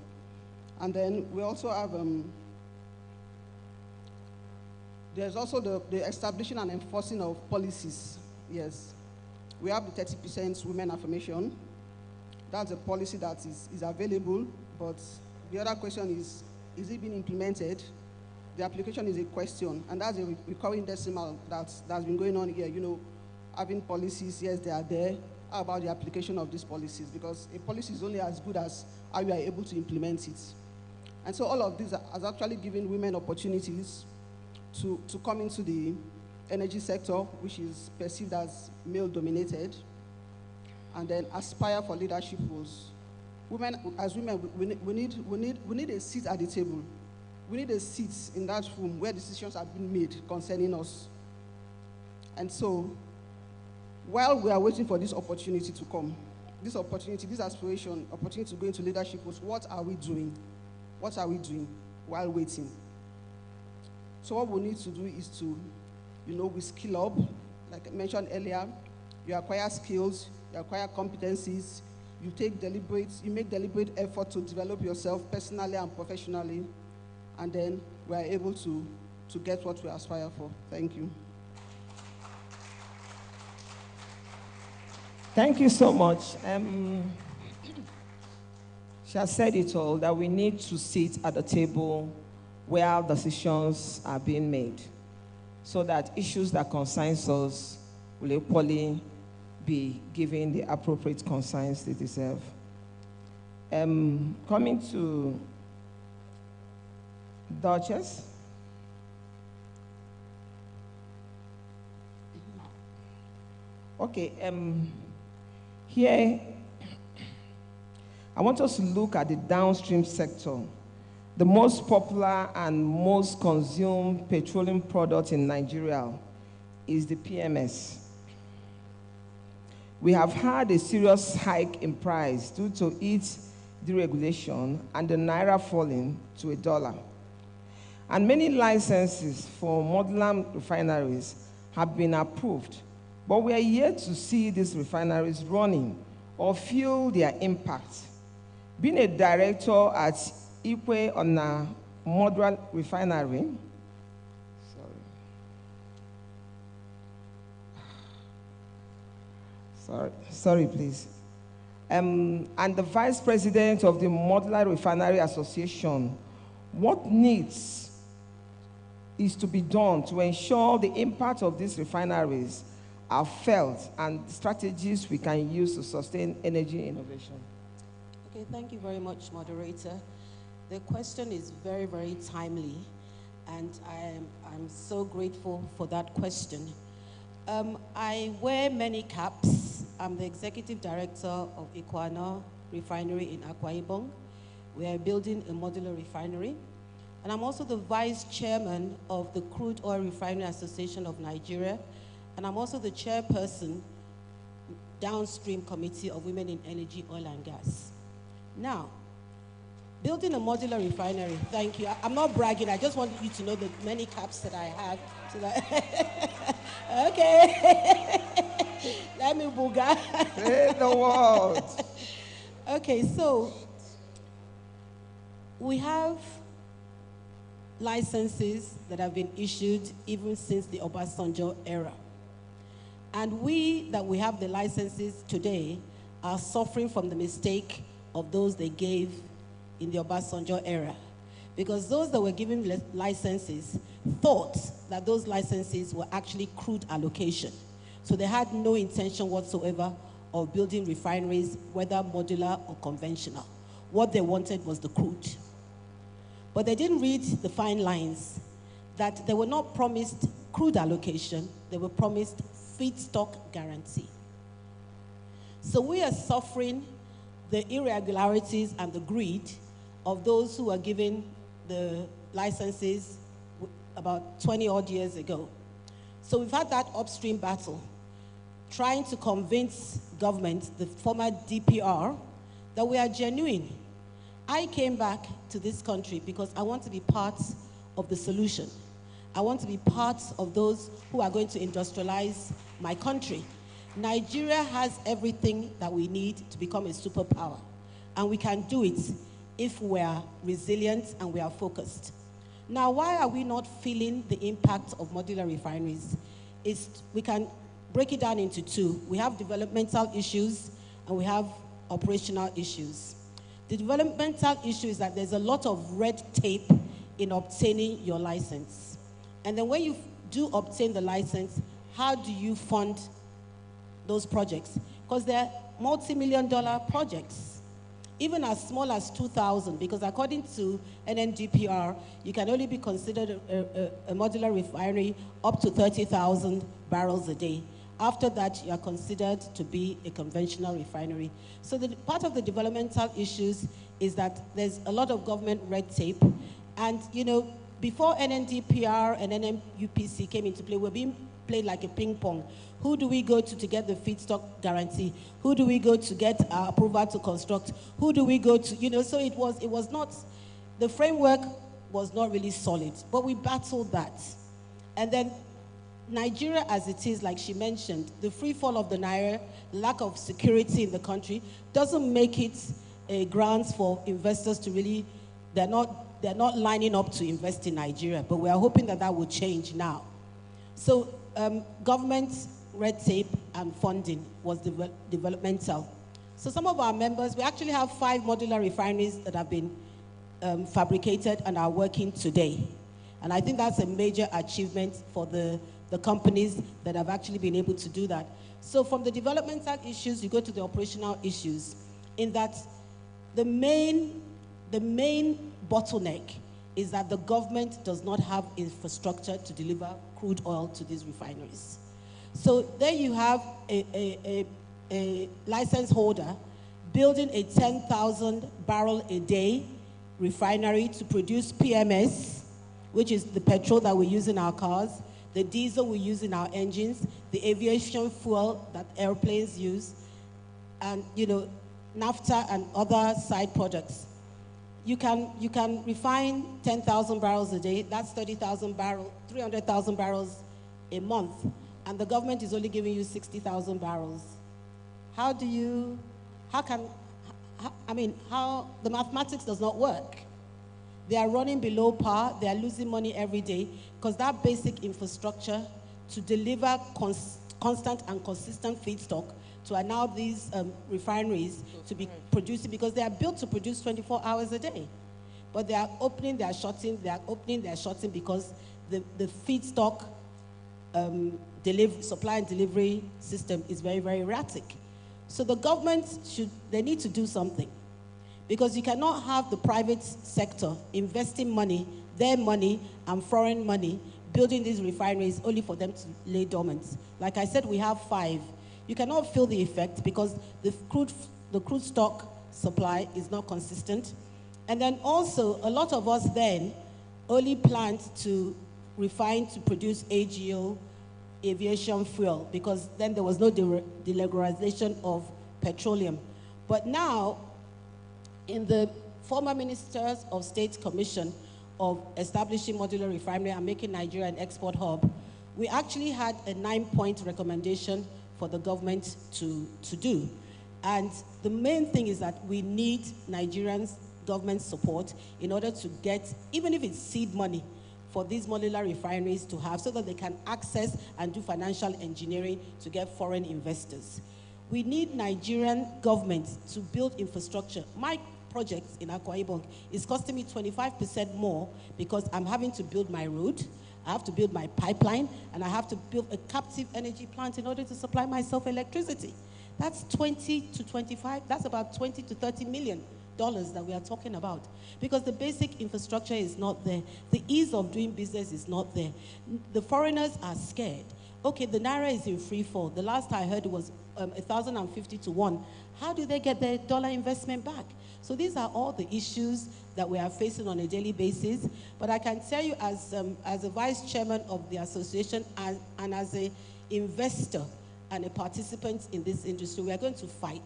And then we also have, there's also the establishing and enforcing of policies. Yes. We have the 30% women affirmation. That's a policy that is available, but the other question is it being implemented? The application is a question, and that's a recurring decimal that's been going on here. Having policies, yes, they are there. How about the application of these policies? Because a policy is only as good as how you are able to implement it. And so all of this has actually given women opportunities to come into the energy sector, which is perceived as male-dominated, and then aspire for leadership roles. As women, we need a seat at the table. We need a seat in that room where decisions are being made concerning us. And so, while we are waiting for this opportunity to come, this aspiration, opportunity to go into leadership roles, what are we doing? What are we doing while waiting? So what we need to do is to, we skill up, like I mentioned earlier. You acquire skills, you acquire competencies, you make deliberate effort to develop yourself personally and professionally, and then we are able to get what we aspire for. Thank you. Thank you so much. She has said it all, that we need to sit at the table where decisions are being made, so that issues that concern us will equally be given the appropriate concerns they deserve. Coming to Duchess. Okay, here I want us to look at the downstream sector. The most popular and most consumed petroleum product in Nigeria is the PMS. We have had a serious hike in price due to its deregulation and the naira falling to $1. And many licenses for modular refineries have been approved, but we are yet to see these refineries running or feel their impact. Being a director at Ikwe on a modular refinery, sorry, please. And the vice president of the Modular Refinery Association, what needs is to be done to ensure the impact of these refineries are felt and strategies we can use to sustain energy innovation. Okay, thank you very much, moderator. The question is very, very timely, and I'm so grateful for that question. I wear many caps. I'm the executive director of Ikwana Refinery in Akwa Ibom. We are building a modular refinery. And I'm also the vice chairman of the Crude Oil Refinery Association of Nigeria. And I'm also the chairperson, downstream committee of Women in Energy, Oil and Gas. Now, building a modular refinery, thank you. I'm not bragging, I just want you to know the many caps that I have. So that okay. Let me booga. Hey, the world. Okay, so we have licenses that have been issued even since the Obasanjo era. And we have the licenses today are suffering from the mistake of those they gave in the Obasanjo era. Because those that were given licenses thought that those licenses were actually crude allocation. So they had no intention whatsoever of building refineries, whether modular or conventional. What they wanted was the crude. But they didn't read the fine lines that they were not promised crude allocation, they were promised feedstock guarantee. So we are suffering the irregularities and the greed of those who were given the licenses about 20 odd years ago. So we've had that upstream battle, trying to convince government, the former DPR, that we are genuine. I came back to this country because I want to be part of the solution. I want to be part of those who are going to industrialize my country. Nigeria has everything that we need to become a superpower, and we can do it if we are resilient and we are focused. Now, why are we not feeling the impact of modular refineries? We can break it down into two. We have developmental issues and we have operational issues. The developmental issue is that there's a lot of red tape in obtaining your license. And then when you do obtain the license, how do you fund those projects? Because they're multi-million-dollar projects, even as small as 2,000, because according to NNDPR, you can only be considered a modular refinery up to 30,000 barrels a day. After that, you are considered to be a conventional refinery. So part of the developmental issues is that there's a lot of government red tape. And, you know, before NNDPR and NMUPC came into play, we're being played like a ping pong. Who do we go to get the feedstock guarantee? Who do we go to get approval to construct? Who do we go to, you know, so it was not, the framework was not really solid, but we battled that. And then Nigeria as it is, like she mentioned, the free fall of the Naira, lack of security in the country, doesn't make it a grounds for investors to really, they're not lining up to invest in Nigeria, but we are hoping that that will change now. So government red tape and funding was developmental. So some of our members, we actually have 5 modular refineries that have been fabricated and are working today. And I think that's a major achievement for the companies that have actually been able to do that. So from the developmental issues, you go to the operational issues, in that the main bottleneck is that the government does not have infrastructure to deliver crude oil to these refineries. So there you have a license holder building a 10,000 barrel a day refinery to produce PMS, which is the petrol that we use in our cars, the diesel we use in our engines, the aviation fuel that airplanes use, and, you know, naphtha and other side products. You can refine 10,000 barrels a day. That's 30,000 barrels, 300,000 barrels a month, and the government is only giving you 60,000 barrels. How the mathematics does not work. They are running below par, they are losing money every day, because that basic infrastructure to deliver constant and consistent feedstock to allow these refineries to be producing, because they are built to produce 24 hours a day. But they are opening, they are shutting, they are opening, they are shutting, because the feedstock supply and delivery system is very, very erratic. So the government they need to do something. Because you cannot have the private sector investing money, their money and foreign money, building these refineries only for them to lay dormant. Like I said, we have 5. You cannot feel the effect because the crude stock supply is not consistent. And then also, a lot of us then only planned to refine to produce AGO, aviation fuel, because then there was no deregulation of petroleum. But now, in the former Ministers of State Commission of establishing modular refinery and making Nigeria an export hub, we actually had a 9-point recommendation for the government to do. And the main thing is that we need Nigerians' government support in order to get, even if it's seed money, for these modular refineries to have so that they can access and do financial engineering to get foreign investors. We need Nigerian government to build infrastructure. My project in Akwa Ibom is costing me 25% more because I'm having to build my road, I have to build my pipeline, and I have to build a captive energy plant in order to supply myself electricity. That's 20 to 25, that's about 20 to 30 million dollars that we are talking about, because the basic infrastructure is not there. The ease of doing business is not there. The foreigners are scared. Okay, the Naira is in free fall. The last I heard it was 1,050 to 1. How do they get their dollar investment back? So these are all the issues that we are facing on a daily basis. But I can tell you as a vice chairman of the association and as an investor and a participant in this industry, we are going to fight.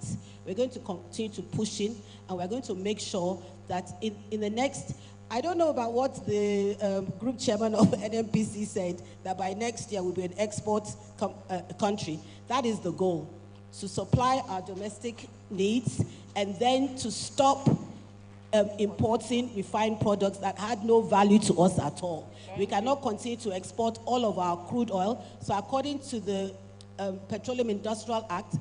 We're going to continue to push in, and we're going to make sure that in the next, I don't know about what the group chairman of NMPC said, that by next year we'll be an export country. That is the goal, to supply our domestic needs and then to stop importing refined products that had no value to us at all. We cannot continue to export all of our crude oil. So according to the Petroleum Industrial Act,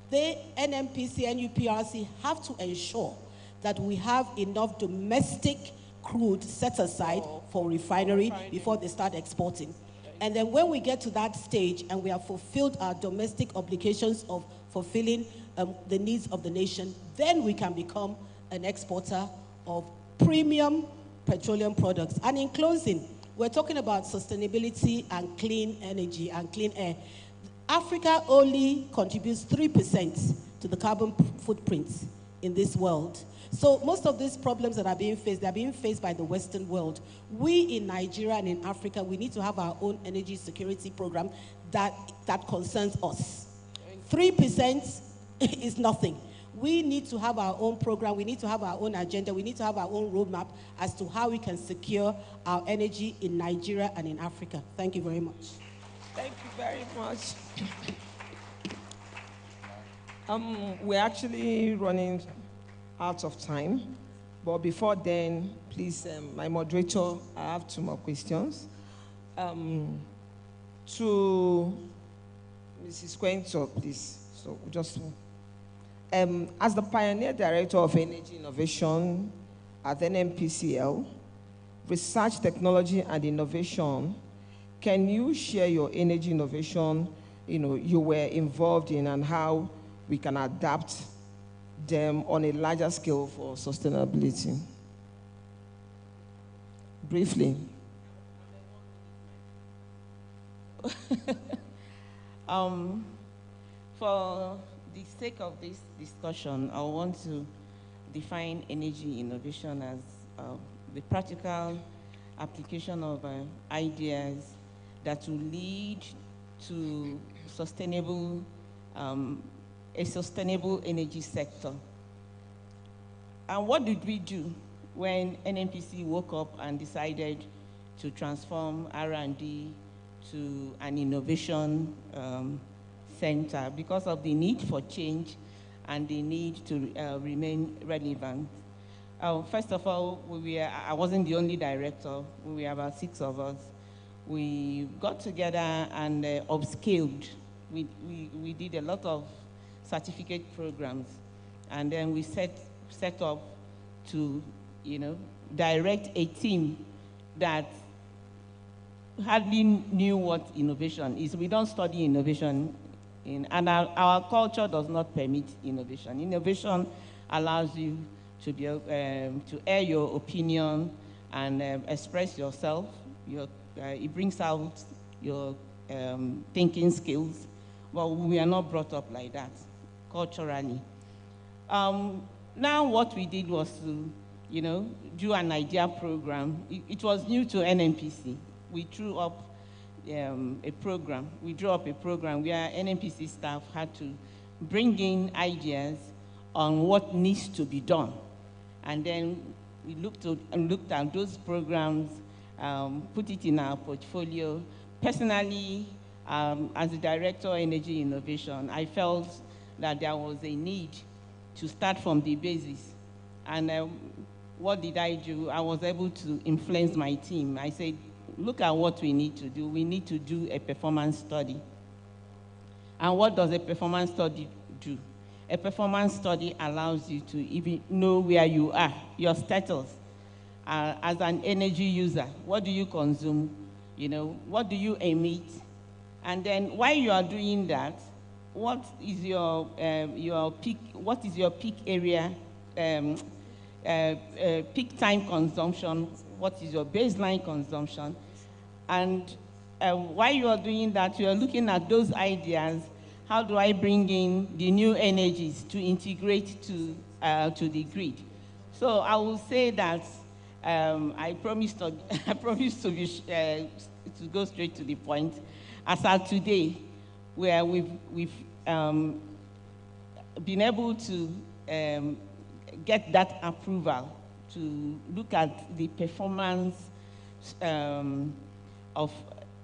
the NMPC and UPRC have to ensure that we have enough domestic crude set aside for refinery before they start exporting. And then when we get to that stage and we have fulfilled our domestic obligations of fulfilling the needs of the nation, then we can become an exporter of premium petroleum products. And in closing, we're talking about sustainability and clean energy and clean air. Africa only contributes 3% to the carbon footprint in this world. So most of these problems that are being faced, they're being faced by the Western world. We in Nigeria and in Africa, we need to have our own energy security program that concerns us. 3% is nothing. We need to have our own program, we need to have our own agenda, we need to have our own roadmap as to how we can secure our energy in Nigeria and in Africa. Thank you very much. Thank you very much. We're actually running out of time, but before then, please, my moderator, I have 2 more questions. To Mrs. Quento, please. So just as the pioneer director of energy innovation at NMPCL, research, technology, and innovation, can you share your energy innovation you were involved in and how we can adapt them on a larger scale for sustainability? Briefly. For the sake of this discussion, I want to define energy innovation as the practical application of ideas that will lead to a sustainable energy sector. And what did we do when NNPC woke up and decided to transform R&D to an innovation center because of the need for change and the need to remain relevant? First of all, I wasn't the only director. We were about 6 of us. We got together and upscaled. We did a lot of certificate programs, and then we set up to direct a team that hardly knew what innovation is. We don't study innovation, and our culture does not permit innovation. Innovation allows you to be to air your opinion and express yourself. It brings out your thinking skills. But we are not brought up like that culturally. Now what we did was to, do an idea program. It was new to NNPC. We drew up a program. We drew up a program where NNPC staff had to bring in ideas on what needs to be done. And then we looked at those programs, put it in our portfolio. Personally, as the Director of Energy Innovation, I felt that there was a need to start from the basis. And what did I do? I was able to influence my team. I said, look at what we need to do. We need to do a performance study. And what does a performance study do? A performance study allows you to even know where you are, your status. As an energy user, what do you consume? What do you emit? And then while you are doing that, what is your peak? What is your peak area? Peak time consumption? What is your baseline consumption? And while you are doing that, you are looking at those ideas. How do I bring in the new energies to integrate to the grid? So I will say that I promise to go straight to the point. As of today, where we've been able to get that approval to look at the performance of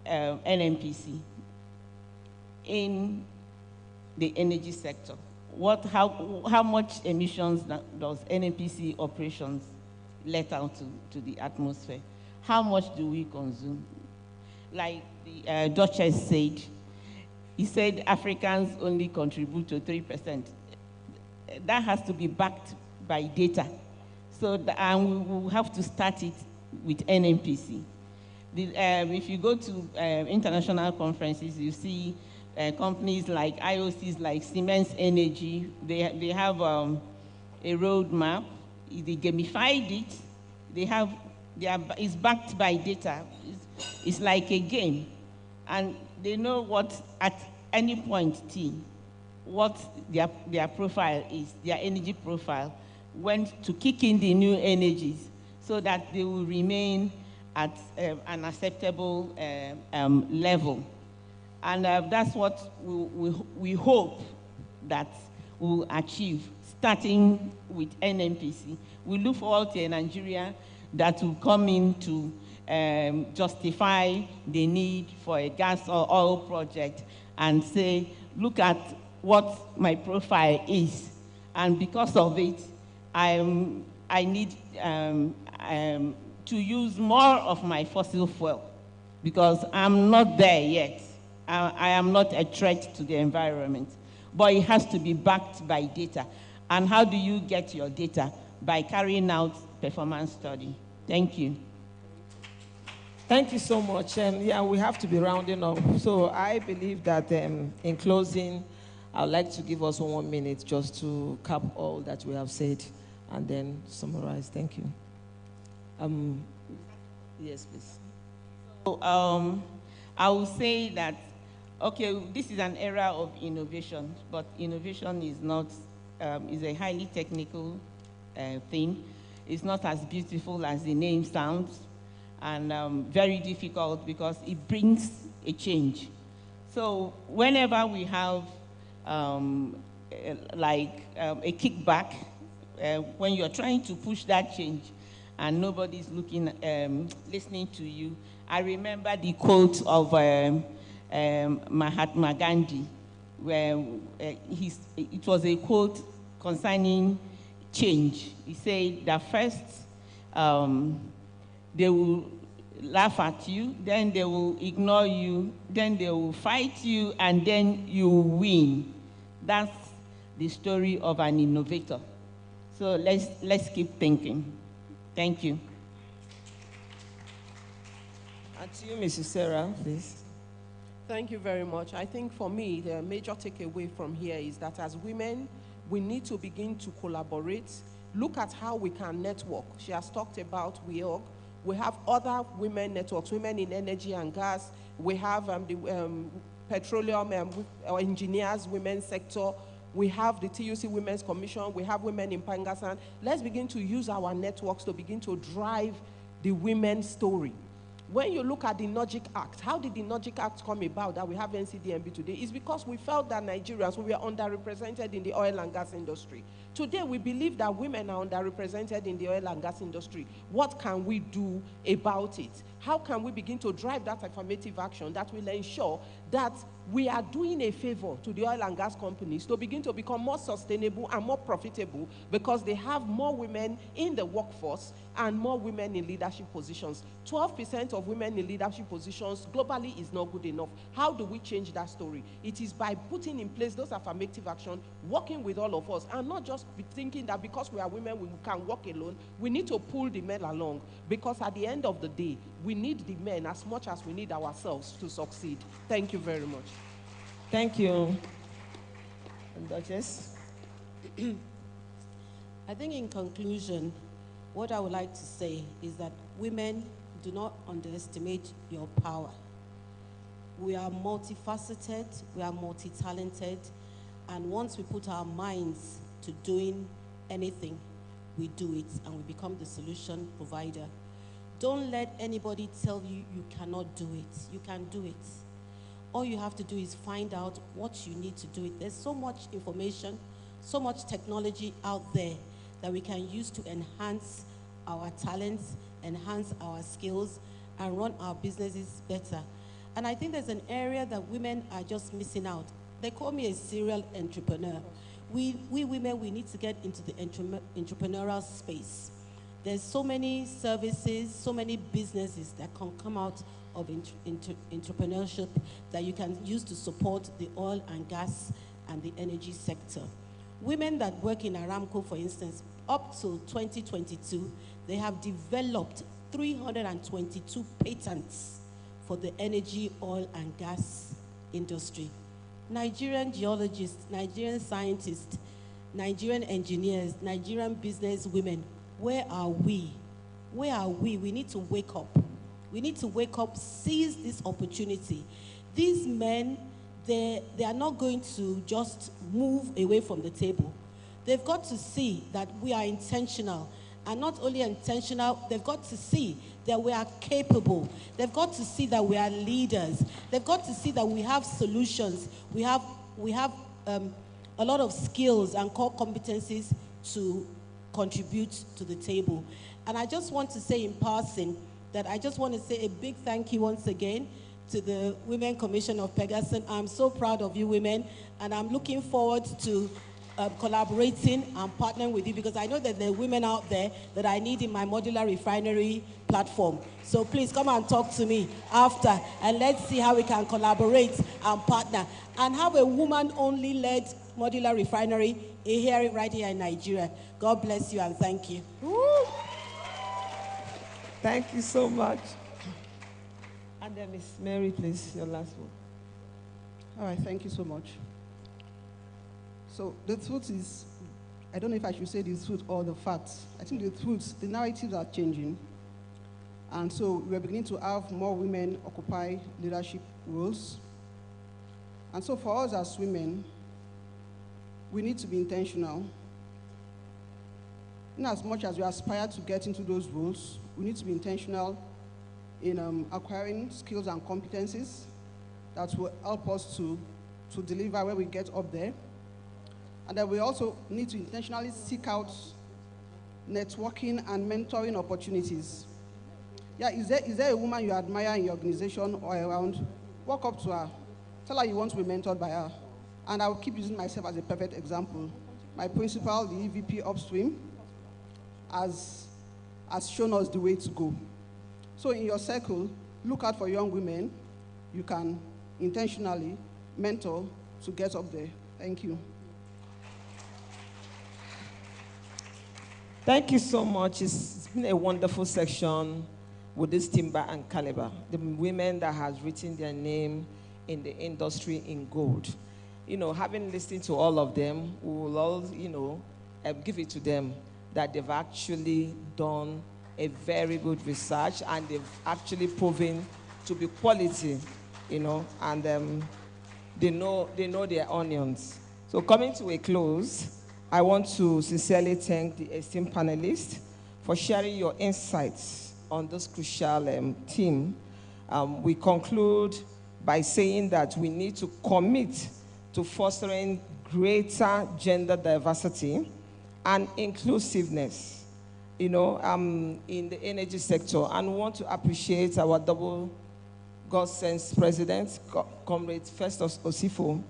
NNPC in the energy sector. How much emissions does NNPC operations let out to the atmosphere? How much do we consume? Like the Duchess said, he said Africans only contribute to 3%. That has to be backed by data. So and we will have to start it with NNPC. If you go to international conferences, you see companies like IOCs, like Siemens Energy. They have a roadmap. They gamified it. It's backed by data. It's like a game, and they know what at any point what their profile is, their energy profile, when to kick in the new energies, so that they will remain at an acceptable level. And that's what we hope that we'll achieve, starting with NNPC. We look forward to a Nigeria that will come in to justify the need for a gas or oil project and say, look at what my profile is. And because of it, I need to use more of my fossil fuel, because I'm not there yet. I am not a threat to the environment, but it has to be backed by data. And how do you get your data? By carrying out performance study. Thank you. Thank you so much. Yeah, we have to be rounding up. So I believe that in closing, I'd like to give us 1 minute just to cap all that we have said and then summarize. Thank you. Yes, please. So, I will say that, okay, this is an era of innovation, but innovation is not, is a highly technical thing. It's not as beautiful as the name sounds, and very difficult because it brings a change. So whenever we have a kickback, when you're trying to push that change and nobody's listening to you, I remember the quote of Mahatma Gandhi, where it was a quote concerning change. He said that first they will laugh at you, then they will ignore you, then they will fight you, and then you win. That's the story of an innovator. So let's keep thinking. Thank you. To you, Mrs. Sarah, please. Thank you very much. I think for me, the major takeaway from here is that as women, we need to begin to collaborate. Look at how we can network. She has talked about WEOG. We have other women networks, women in energy and gas. We have the petroleum engineers, women's sector. We have the TUC Women's Commission. We have women in Pengassan. Let's begin to use our networks to begin to drive the women's story. When you look at the NOGIC Act, how did the NOGIC Act come about that we have NCDMB today? It's because we felt that Nigerians, we were underrepresented in the oil and gas industry. Today, we believe that women are underrepresented in the oil and gas industry. What can we do about it? How can we begin to drive that affirmative action that will ensure that we are doing a favor to the oil and gas companies to begin to become more sustainable and more profitable because they have more women in the workforce and more women in leadership positions. 12% of women in leadership positions globally is not good enough. How do we change that story? It is by putting in place those affirmative actions, working with all of us, and not just be thinking that because we are women, we can walk alone. We need to pull the men along because at the end of the day, we need the men as much as we need ourselves to succeed. Thank you very much. Thank you. Duchess? I think in conclusion, what I would like to say is that women, do not underestimate your power. We are multifaceted, we are multi-talented, and once we put our minds to doing anything, we do it and we become the solution provider. Don't let anybody tell you you cannot do it. You can do it. All you have to do is find out what you need to do it. There's so much information, so much technology out there that we can use to enhance our talents, enhance our skills, and run our businesses better. And I think there's an area that women are just missing out. They call me a serial entrepreneur. We women, we need to get into the entrepreneurial space. There's so many services, so many businesses that can come out of entrepreneurship that you can use to support the oil and gas and the energy sector. Women that work in Aramco, for instance, up to 2022, they have developed 322 patents for the energy, oil, and gas industry. Nigerian geologists, Nigerian scientists, Nigerian engineers, Nigerian business women, where are we? Where are we? We need to wake up. We need to wake up, seize this opportunity. These men, they are not going to just move away from the table. They've got to see that we are intentional. And not only intentional, they've got to see that we are capable. They've got to see that we are leaders. They've got to see that we have solutions. We have a lot of skills and core competencies to contribute to the table. And I just want to say in passing that I just want to say a big thank you once again to the Women Commission of Pengassan. I'm so proud of you women, and I'm looking forward to collaborating and partnering with you because I know that there are women out there that I need in my modular refinery platform. So please come and talk to me after and let's see how we can collaborate and partner and have a woman-only led modular refinery here, right here in Nigeria. God bless you and thank you. Woo! Thank you so much. And then Miss Mary, please, your last one. All right, thank you so much. So the truth is, I don't know if I should say the truth or the facts. I think the truth, the narratives are changing. And so we're beginning to have more women occupy leadership roles. And so for us as women, we need to be intentional. In as much as we aspire to get into those roles, we need to be intentional in acquiring skills and competencies that will help us to deliver when we get up there. And that we also need to intentionally seek out networking and mentoring opportunities. Yeah, is there a woman you admire in your organization or around? Walk up to her. Tell her you want to be mentored by her. And I will keep using myself as a perfect example. My principal, the EVP upstream, has shown us the way to go. So in your circle, look out for young women you can intentionally mentor to get up there. Thank you. Thank you so much. It's been a wonderful section. with this timber and caliber. The women that has written their name in the industry in gold. You know, having listened to all of them, we will all, you know, give it to them that they've actually done a very good research and they've actually proven to be quality, you know, and they know their onions. So coming to a close, I want to sincerely thank the esteemed panelists for sharing your insights on this crucial theme. We conclude by saying that we need to commit to fostering greater gender diversity and inclusiveness, you know, in the energy sector. And we want to appreciate our double God-sent president, Comrade Festus Osifo,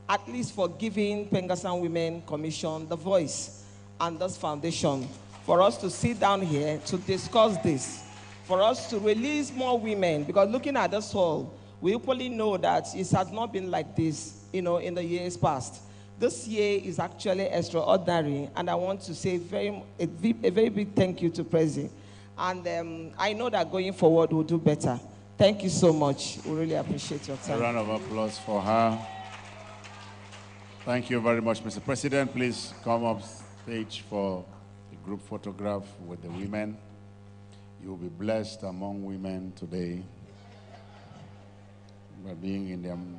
at least for giving Pengassan Women Commission the voice and this foundation for us to sit down here to discuss this, for us to release more women, because looking at this whole, we equally know that it has not been like this, you know, in the years past. This year is actually extraordinary, and I want to say a very big thank you to Prezi. And I know that going forward we'll do better. Thank you so much. We really appreciate your time. A round of applause for her. Thank you very much, Mr. President. Please come up stage for a group photograph with the women. You will be blessed among women today by being in them.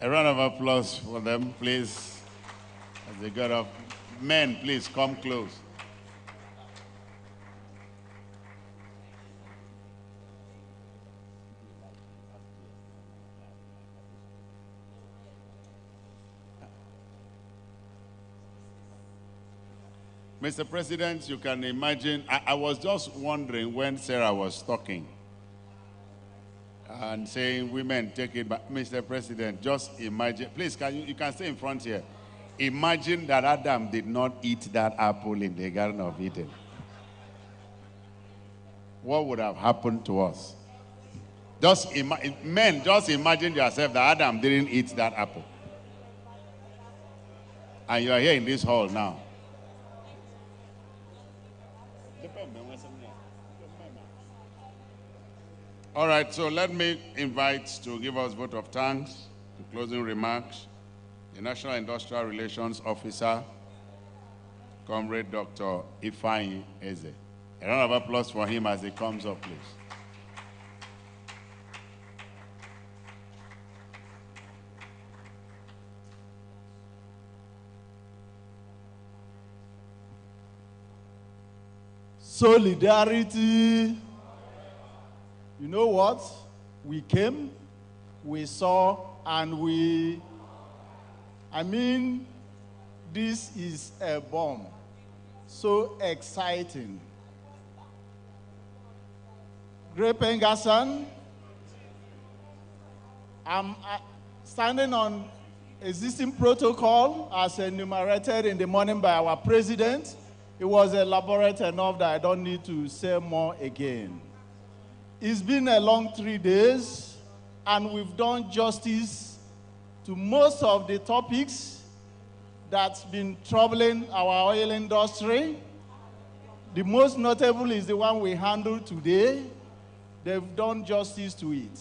A round of applause for them, please. As they got up. Men, please come close. Mr. President, you can imagine, I was just wondering when Sarah was talking and saying women take it back. Mr. President, just imagine, please, you can stay in front here. Imagine that Adam did not eat that apple in the Garden of Eden. What would have happened to us? Men, just imagine yourself that Adam didn't eat that apple. And you are here in this hall now. All right, so let me invite to give us vote of thanks, to closing remarks, the National Industrial Relations Officer, Comrade Dr. Ifeanyi Eze. A round of applause for him as he comes up, please. Solidarity. You know what? We came, we saw, and this is a bomb. So exciting. Great Pengassan, I'm standing on existing protocol as enumerated in the morning by our president. It was elaborate enough that I don't need to say more again. It's been a long 3 days, and we've done justice to most of the topics that's been troubling our oil industry. The most notable is the one we handled today. They've done justice to it.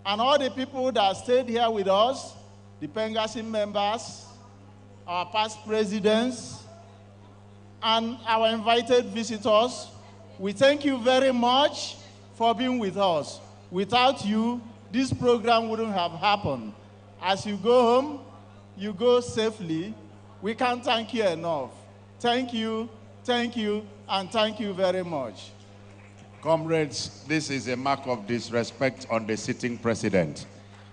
And all the people that stayed here with us, the Pengassan members, our past presidents, and our invited visitors, we thank you very much for being with us. Without you, this program wouldn't have happened. As you go home, you go safely. We can't thank you enough. Thank you, and thank you very much. Comrades, this is a mark of disrespect on the sitting president.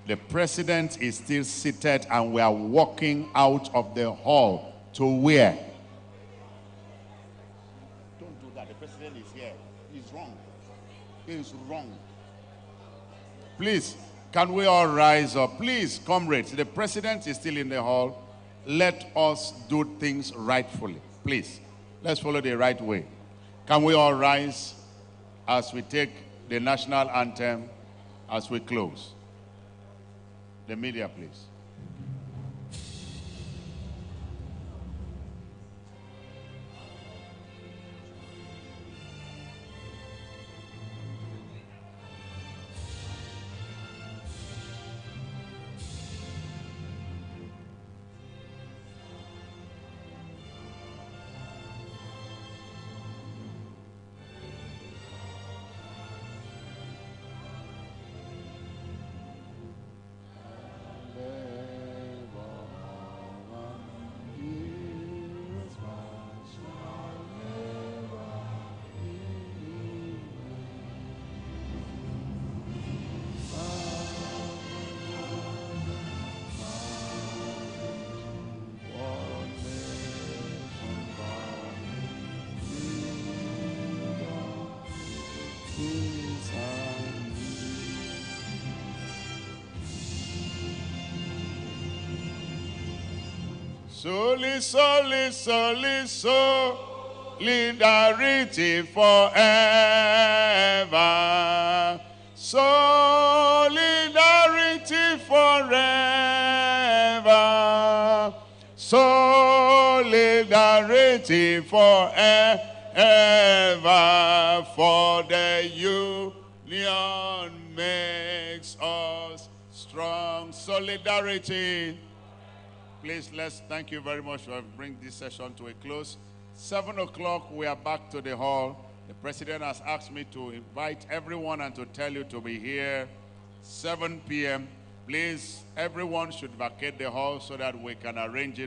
The president is still seated and we are walking out of the hall to where? Don't do that. The president is here. He's wrong. He is wrong. Please, can we all rise up? Please, comrades, the president is still in the hall. Let us do things rightfully. Please, let's follow the right way. Can we all rise as we take the national anthem as we close? The media, please. Solidarity forever. Solidarity forever. Solidarity forever. For the union makes us strong. Solidarity. Please, let's thank you very much for bringing this session to a close. 7 o'clock, we are back to the hall. The president has asked me to invite everyone and to tell you to be here 7 p.m. Please, everyone should vacate the hall so that we can arrange it.